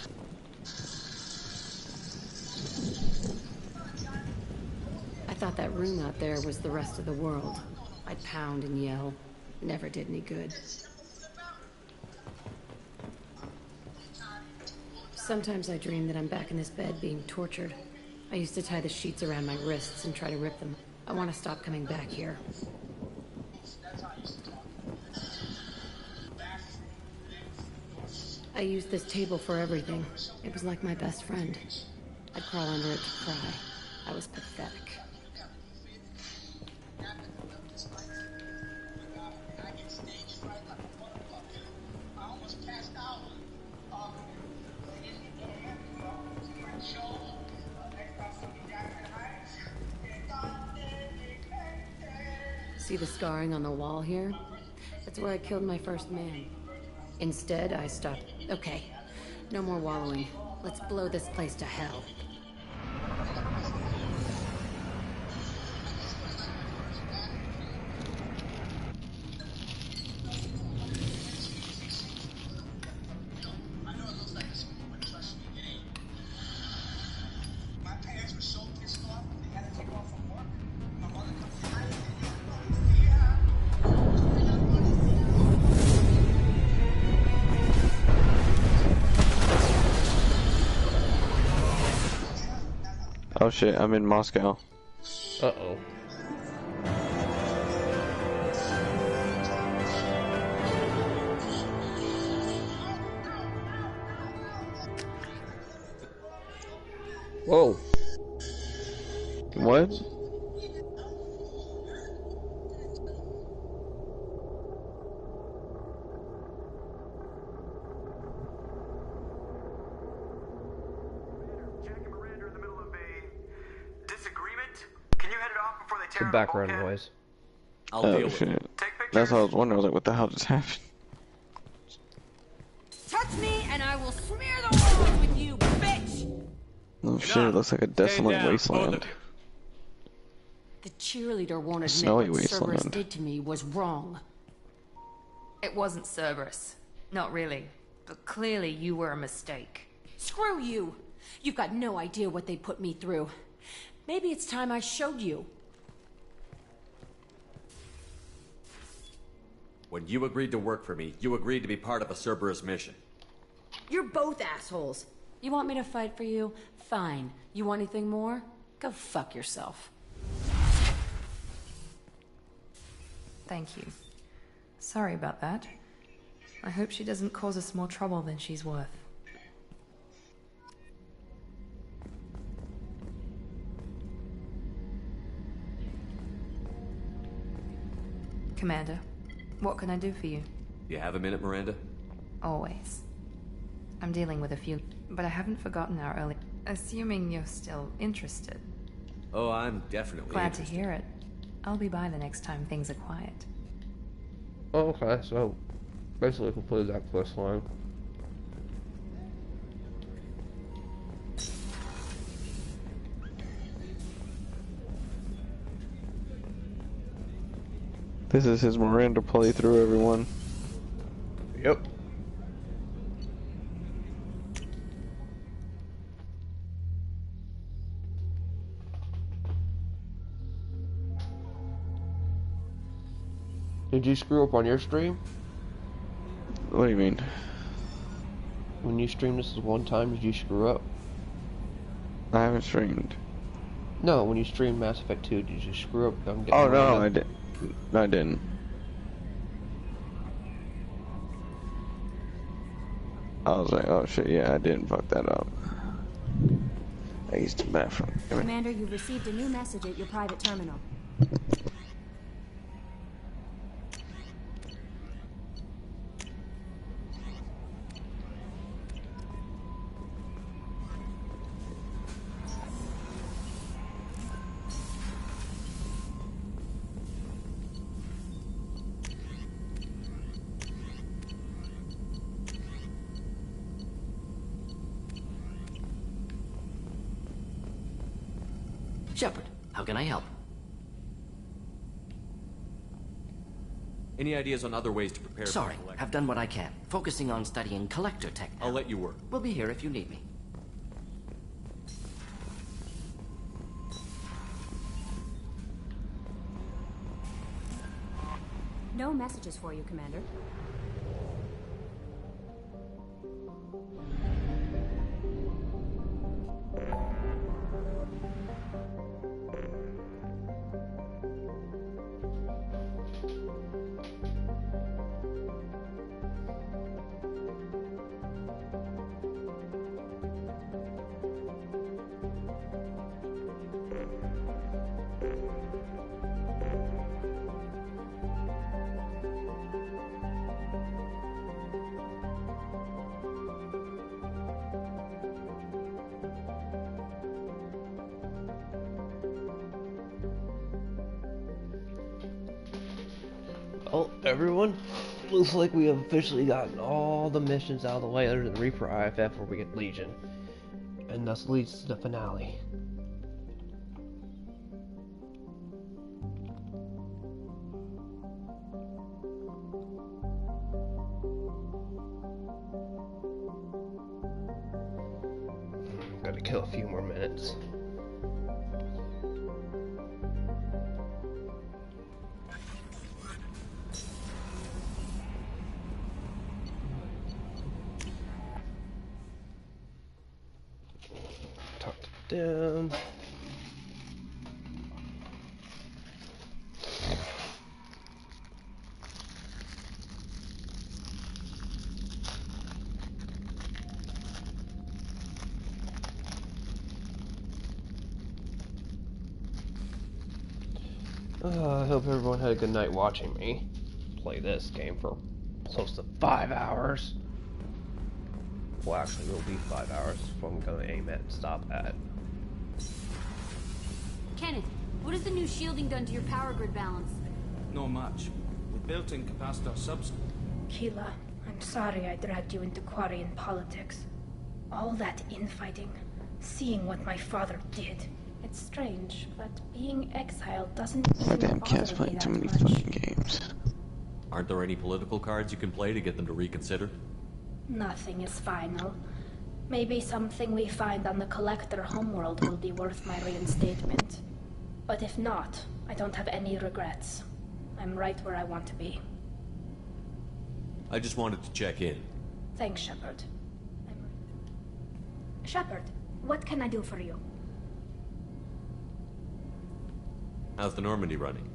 I thought that room out there was the rest of the world. I'd pound and yell. Never did any good. Sometimes I dream that I'm back in this bed being tortured. I used to tie the sheets around my wrists and try to rip them. I want to stop coming back here. I used this table for everything. It was like my best friend. I'd crawl under it to cry. I was pathetic. See the scarring on the wall here? That's where I killed my first man. Instead, I stopped. Okay, no more wallowing. Let's blow this place to hell. Oh shit, I'm in Moscow. Uh-oh. Whoa. What? The background noise. Oh shit. That's what I was wondering. I was like, what the hell just happened? Touch me and I will smear the walls with you, bitch! Oh shit, it looks like a desolate wasteland. The cheerleader won't admit Snowy what Cerberus wasteland. did to me was wrong. It wasn't Cerberus. Not really. But clearly you were a mistake. Screw you! You've got no idea what they put me through. Maybe it's time I showed you. When you agreed to work for me, you agreed to be part of a Cerberus mission. You're both assholes. You want me to fight for you? Fine. You want anything more? Go fuck yourself. Thank you. Sorry about that. I hope she doesn't cause us more trouble than she's worth. Commander, what can I do for you? You have a minute, Miranda? Always. I'm dealing with a few, but I haven't forgotten our early... Assuming you're still interested. Oh, I'm definitely Glad interested. to hear it. I'll be by the next time things are quiet. Oh, okay, so basically completed that quest line. This is his Miranda playthrough, everyone. Yep. Did you screw up on your stream? What do you mean? When you streamed this one time, did you screw up? I haven't streamed. No, when you streamed Mass Effect 2, did you screw up? Oh no, I didn't. No, I didn't. I was like, oh shit, yeah, I didn't fuck that up. I used to bathroom. Commander, you've received a new message at your private terminal. Shepard, how can I help? Any ideas on other ways to prepare Sorry, for have done what I can. Focusing on studying collector tech now. I'll let you work. We'll be here if you need me. No messages for you, Commander. Well, everyone, looks like we have officially gotten all the missions out of the way other than Reaper IFF where we get Legion. And thus leads to the finale. Gotta kill a few more minutes. Talk down. I hope everyone had a good night watching me play this game for close to 5 hours. Well, actually, it'll be 5 hours if I'm going to aim at and stop at. Kenneth, what has the new shielding done to your power grid balance? Not much. With built-in capacitor subs. Keela, I'm sorry I dragged you into Quarian politics. All that infighting, seeing what my father did. It's strange, but being exiled doesn't even Damn, bother Cat's me playing that too many much. fucking games. Aren't there any political cards you can play to get them to reconsider? Nothing is final. Maybe something we find on the Collector homeworld will be worth my reinstatement. But if not, I don't have any regrets. I'm right where I want to be. I just wanted to check in. Thanks, Shepard. Shepard, what can I do for you? How's the Normandy running?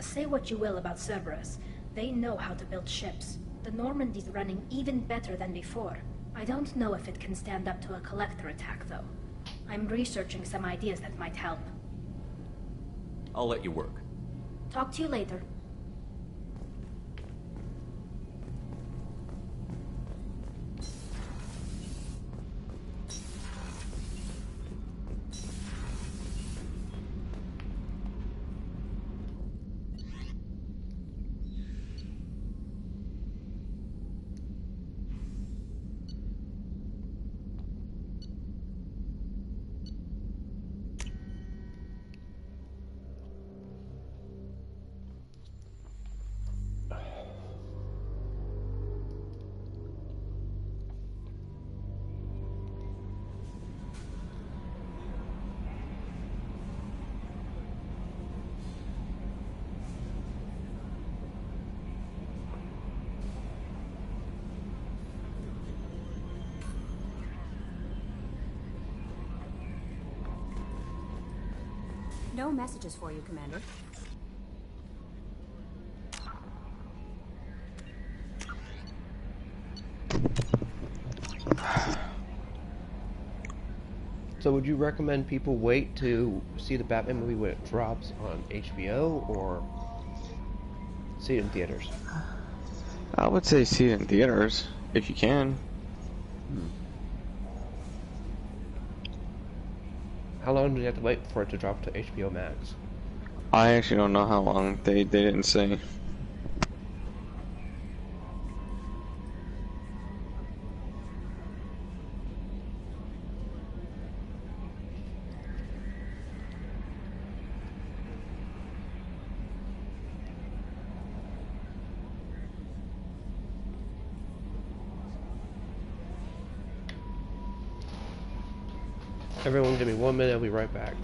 Say what you will about Cerberus. They know how to build ships. The Normandy's running even better than before. I don't know if it can stand up to a Collector attack, though. I'm researching some ideas that might help. I'll let you work. Talk to you later. No messages for you, Commander. So would you recommend people wait to see the Batman movie when it drops on HBO, or see it in theaters? I would say see it in theaters, if you can. How long do you have to wait for it to drop to HBO Max? I actually don't know how long. They didn't say. Everyone give me 1 minute, I'll be right back.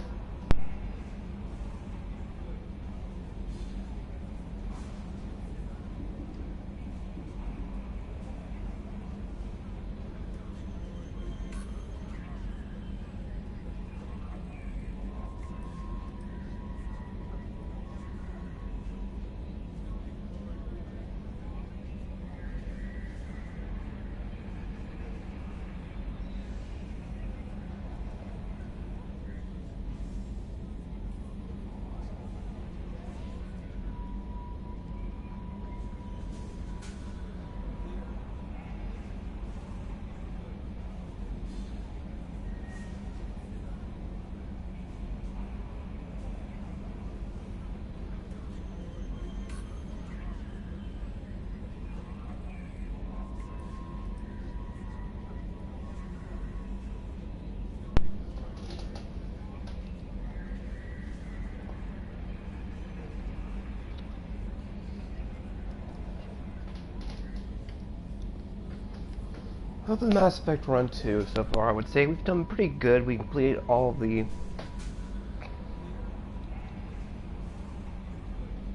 Other than Mass Effect Run 2 so far, I would say we've done pretty good. We completed all of the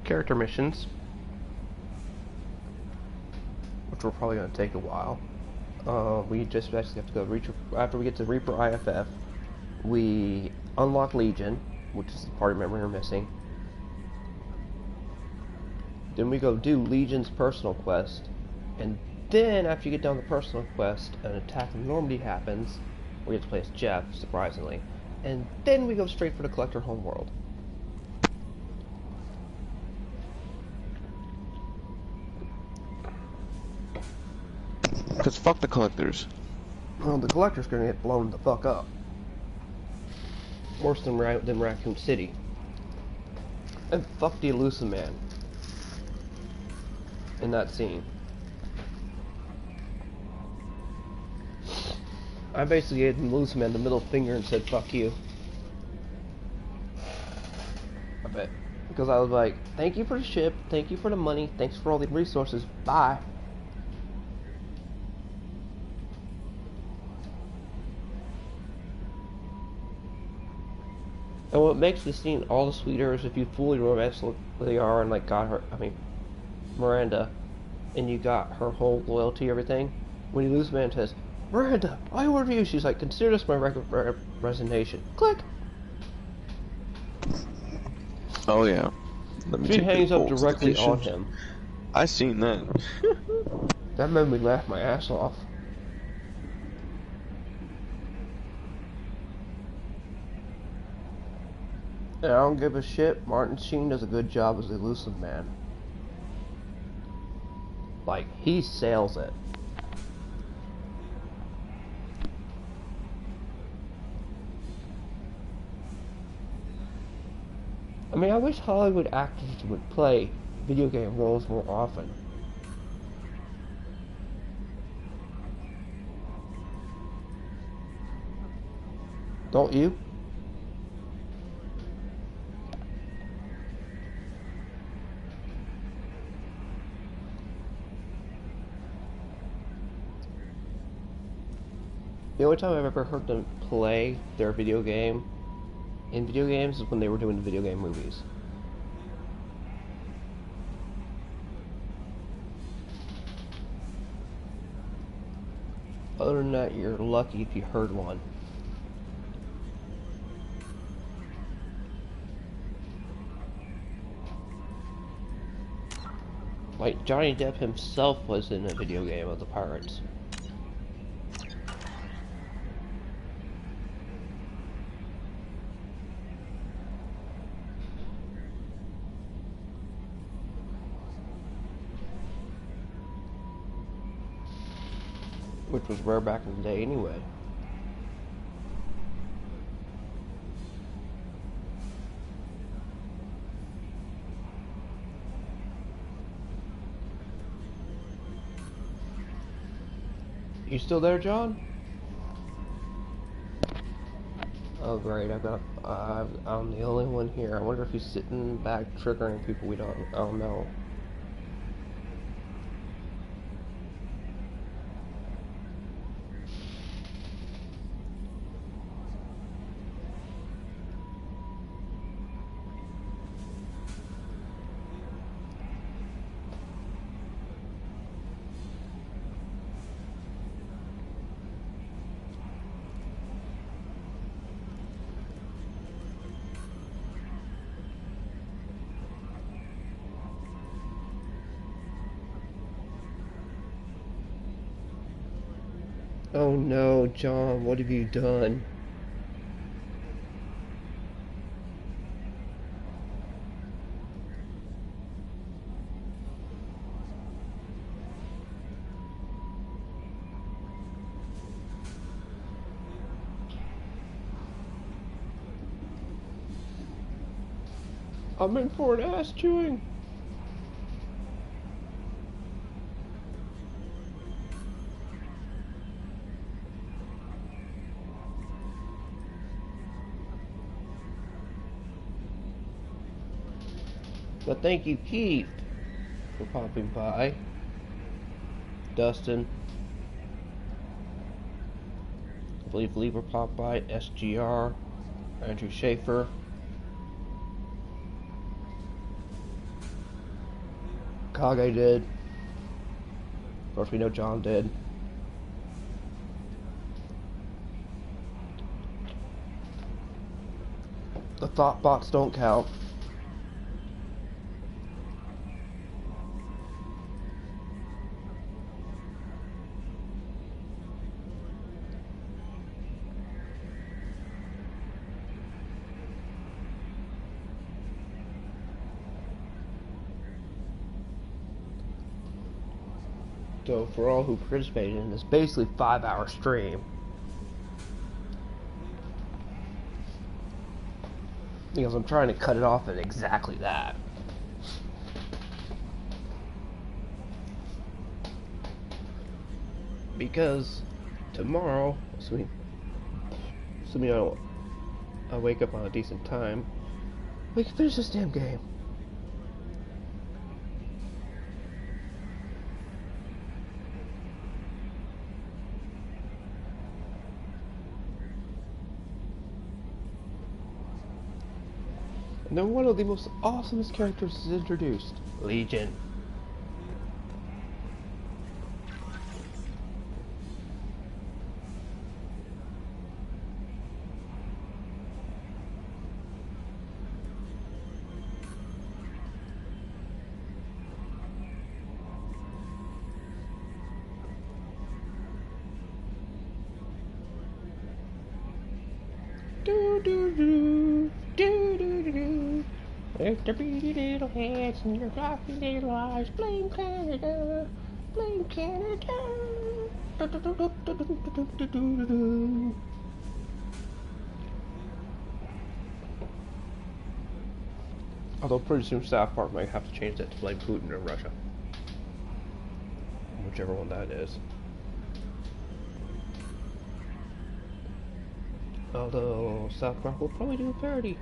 character missions, which were probably going to take a while. We just basically have to go after we get to Reaper IFF. We unlock Legion, which is the party member we're missing. Then we go do Legion's personal quest, and then after you get done the personal quest, an attack in Normandy happens. We get to play as Jeff, surprisingly, and then we go straight for the Collector homeworld. Cause fuck the Collectors. Well, the Collector's gonna get blown the fuck up. Worse than Raccoon City. And fuck the Elusive Man. In that scene. I basically gave the Elusive Man the middle finger and said, fuck you. I bet. Because I was like, thank you for the ship, thank you for the money, thanks for all the resources, bye. And what makes this scene all the sweeter is if you fully romance Liara and like Miranda, and you got her whole loyalty, everything. When you lose man says, Miranda, I order you, she's like, consider this my resignation. Click. Oh yeah. She hangs up directly on him. I seen that. That made me laugh my ass off. And I don't give a shit, Martin Sheen does a good job as the Elusive Man. Like, he sails it. I mean, I wish Hollywood actors would play video game roles more often. Don't you? The only time I've ever heard them play their video game in video games is when they were doing the video game movies. Other than that, you're lucky if you heard one. Like, Johnny Depp himself was in a video game of the Pirates. Which was rare back in the day anyway. You still there, John? Oh great, I'm the only one here. I wonder if he's sitting back triggering people I don't know. Oh no, John, what have you done? I'm in for an ass chewing. But thank you, Keith, for popping by. Dustin. I believe Lieber popped by, SGR, Andrew Schaefer. Kage did. Of course, we know John did. The thought bots don't count. So for all who participated in this basically 5-hour stream, because I'm trying to cut it off at exactly that. Because tomorrow, assuming I wake up on a decent time, we can finish this damn game. And then one of the most awesomest characters is introduced, Legion. Do do do do do do do. With their beady little heads and their floppy little eyes, blame Canada, blame Canada. Do do do do do do do do do. Although pretty soon South Park might have to change that to blame Putin or Russia, whichever one that is. Although South Park will probably do a parody.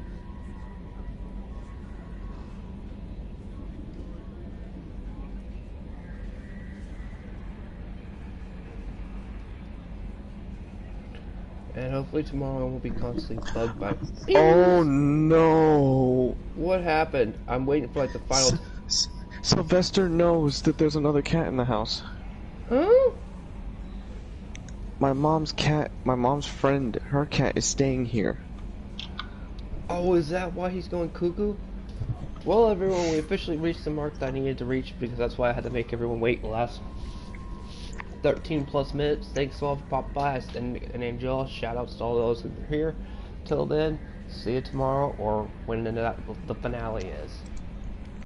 And hopefully tomorrow I won't be constantly bugged by. Oh no! What happened? I'm waiting for like the final. Sylvester knows that there's another cat in the house. Huh? My mom's cat, my mom's friend, her cat is staying here. Oh, is that why he's going cuckoo? Well, everyone, we officially reached the mark that I needed to reach because that's why I had to make everyone wait the last 13 plus minutes. Thanks to all for popping by and Angel. Shout outs to all those who are here. Till then, see you tomorrow or when the finale is.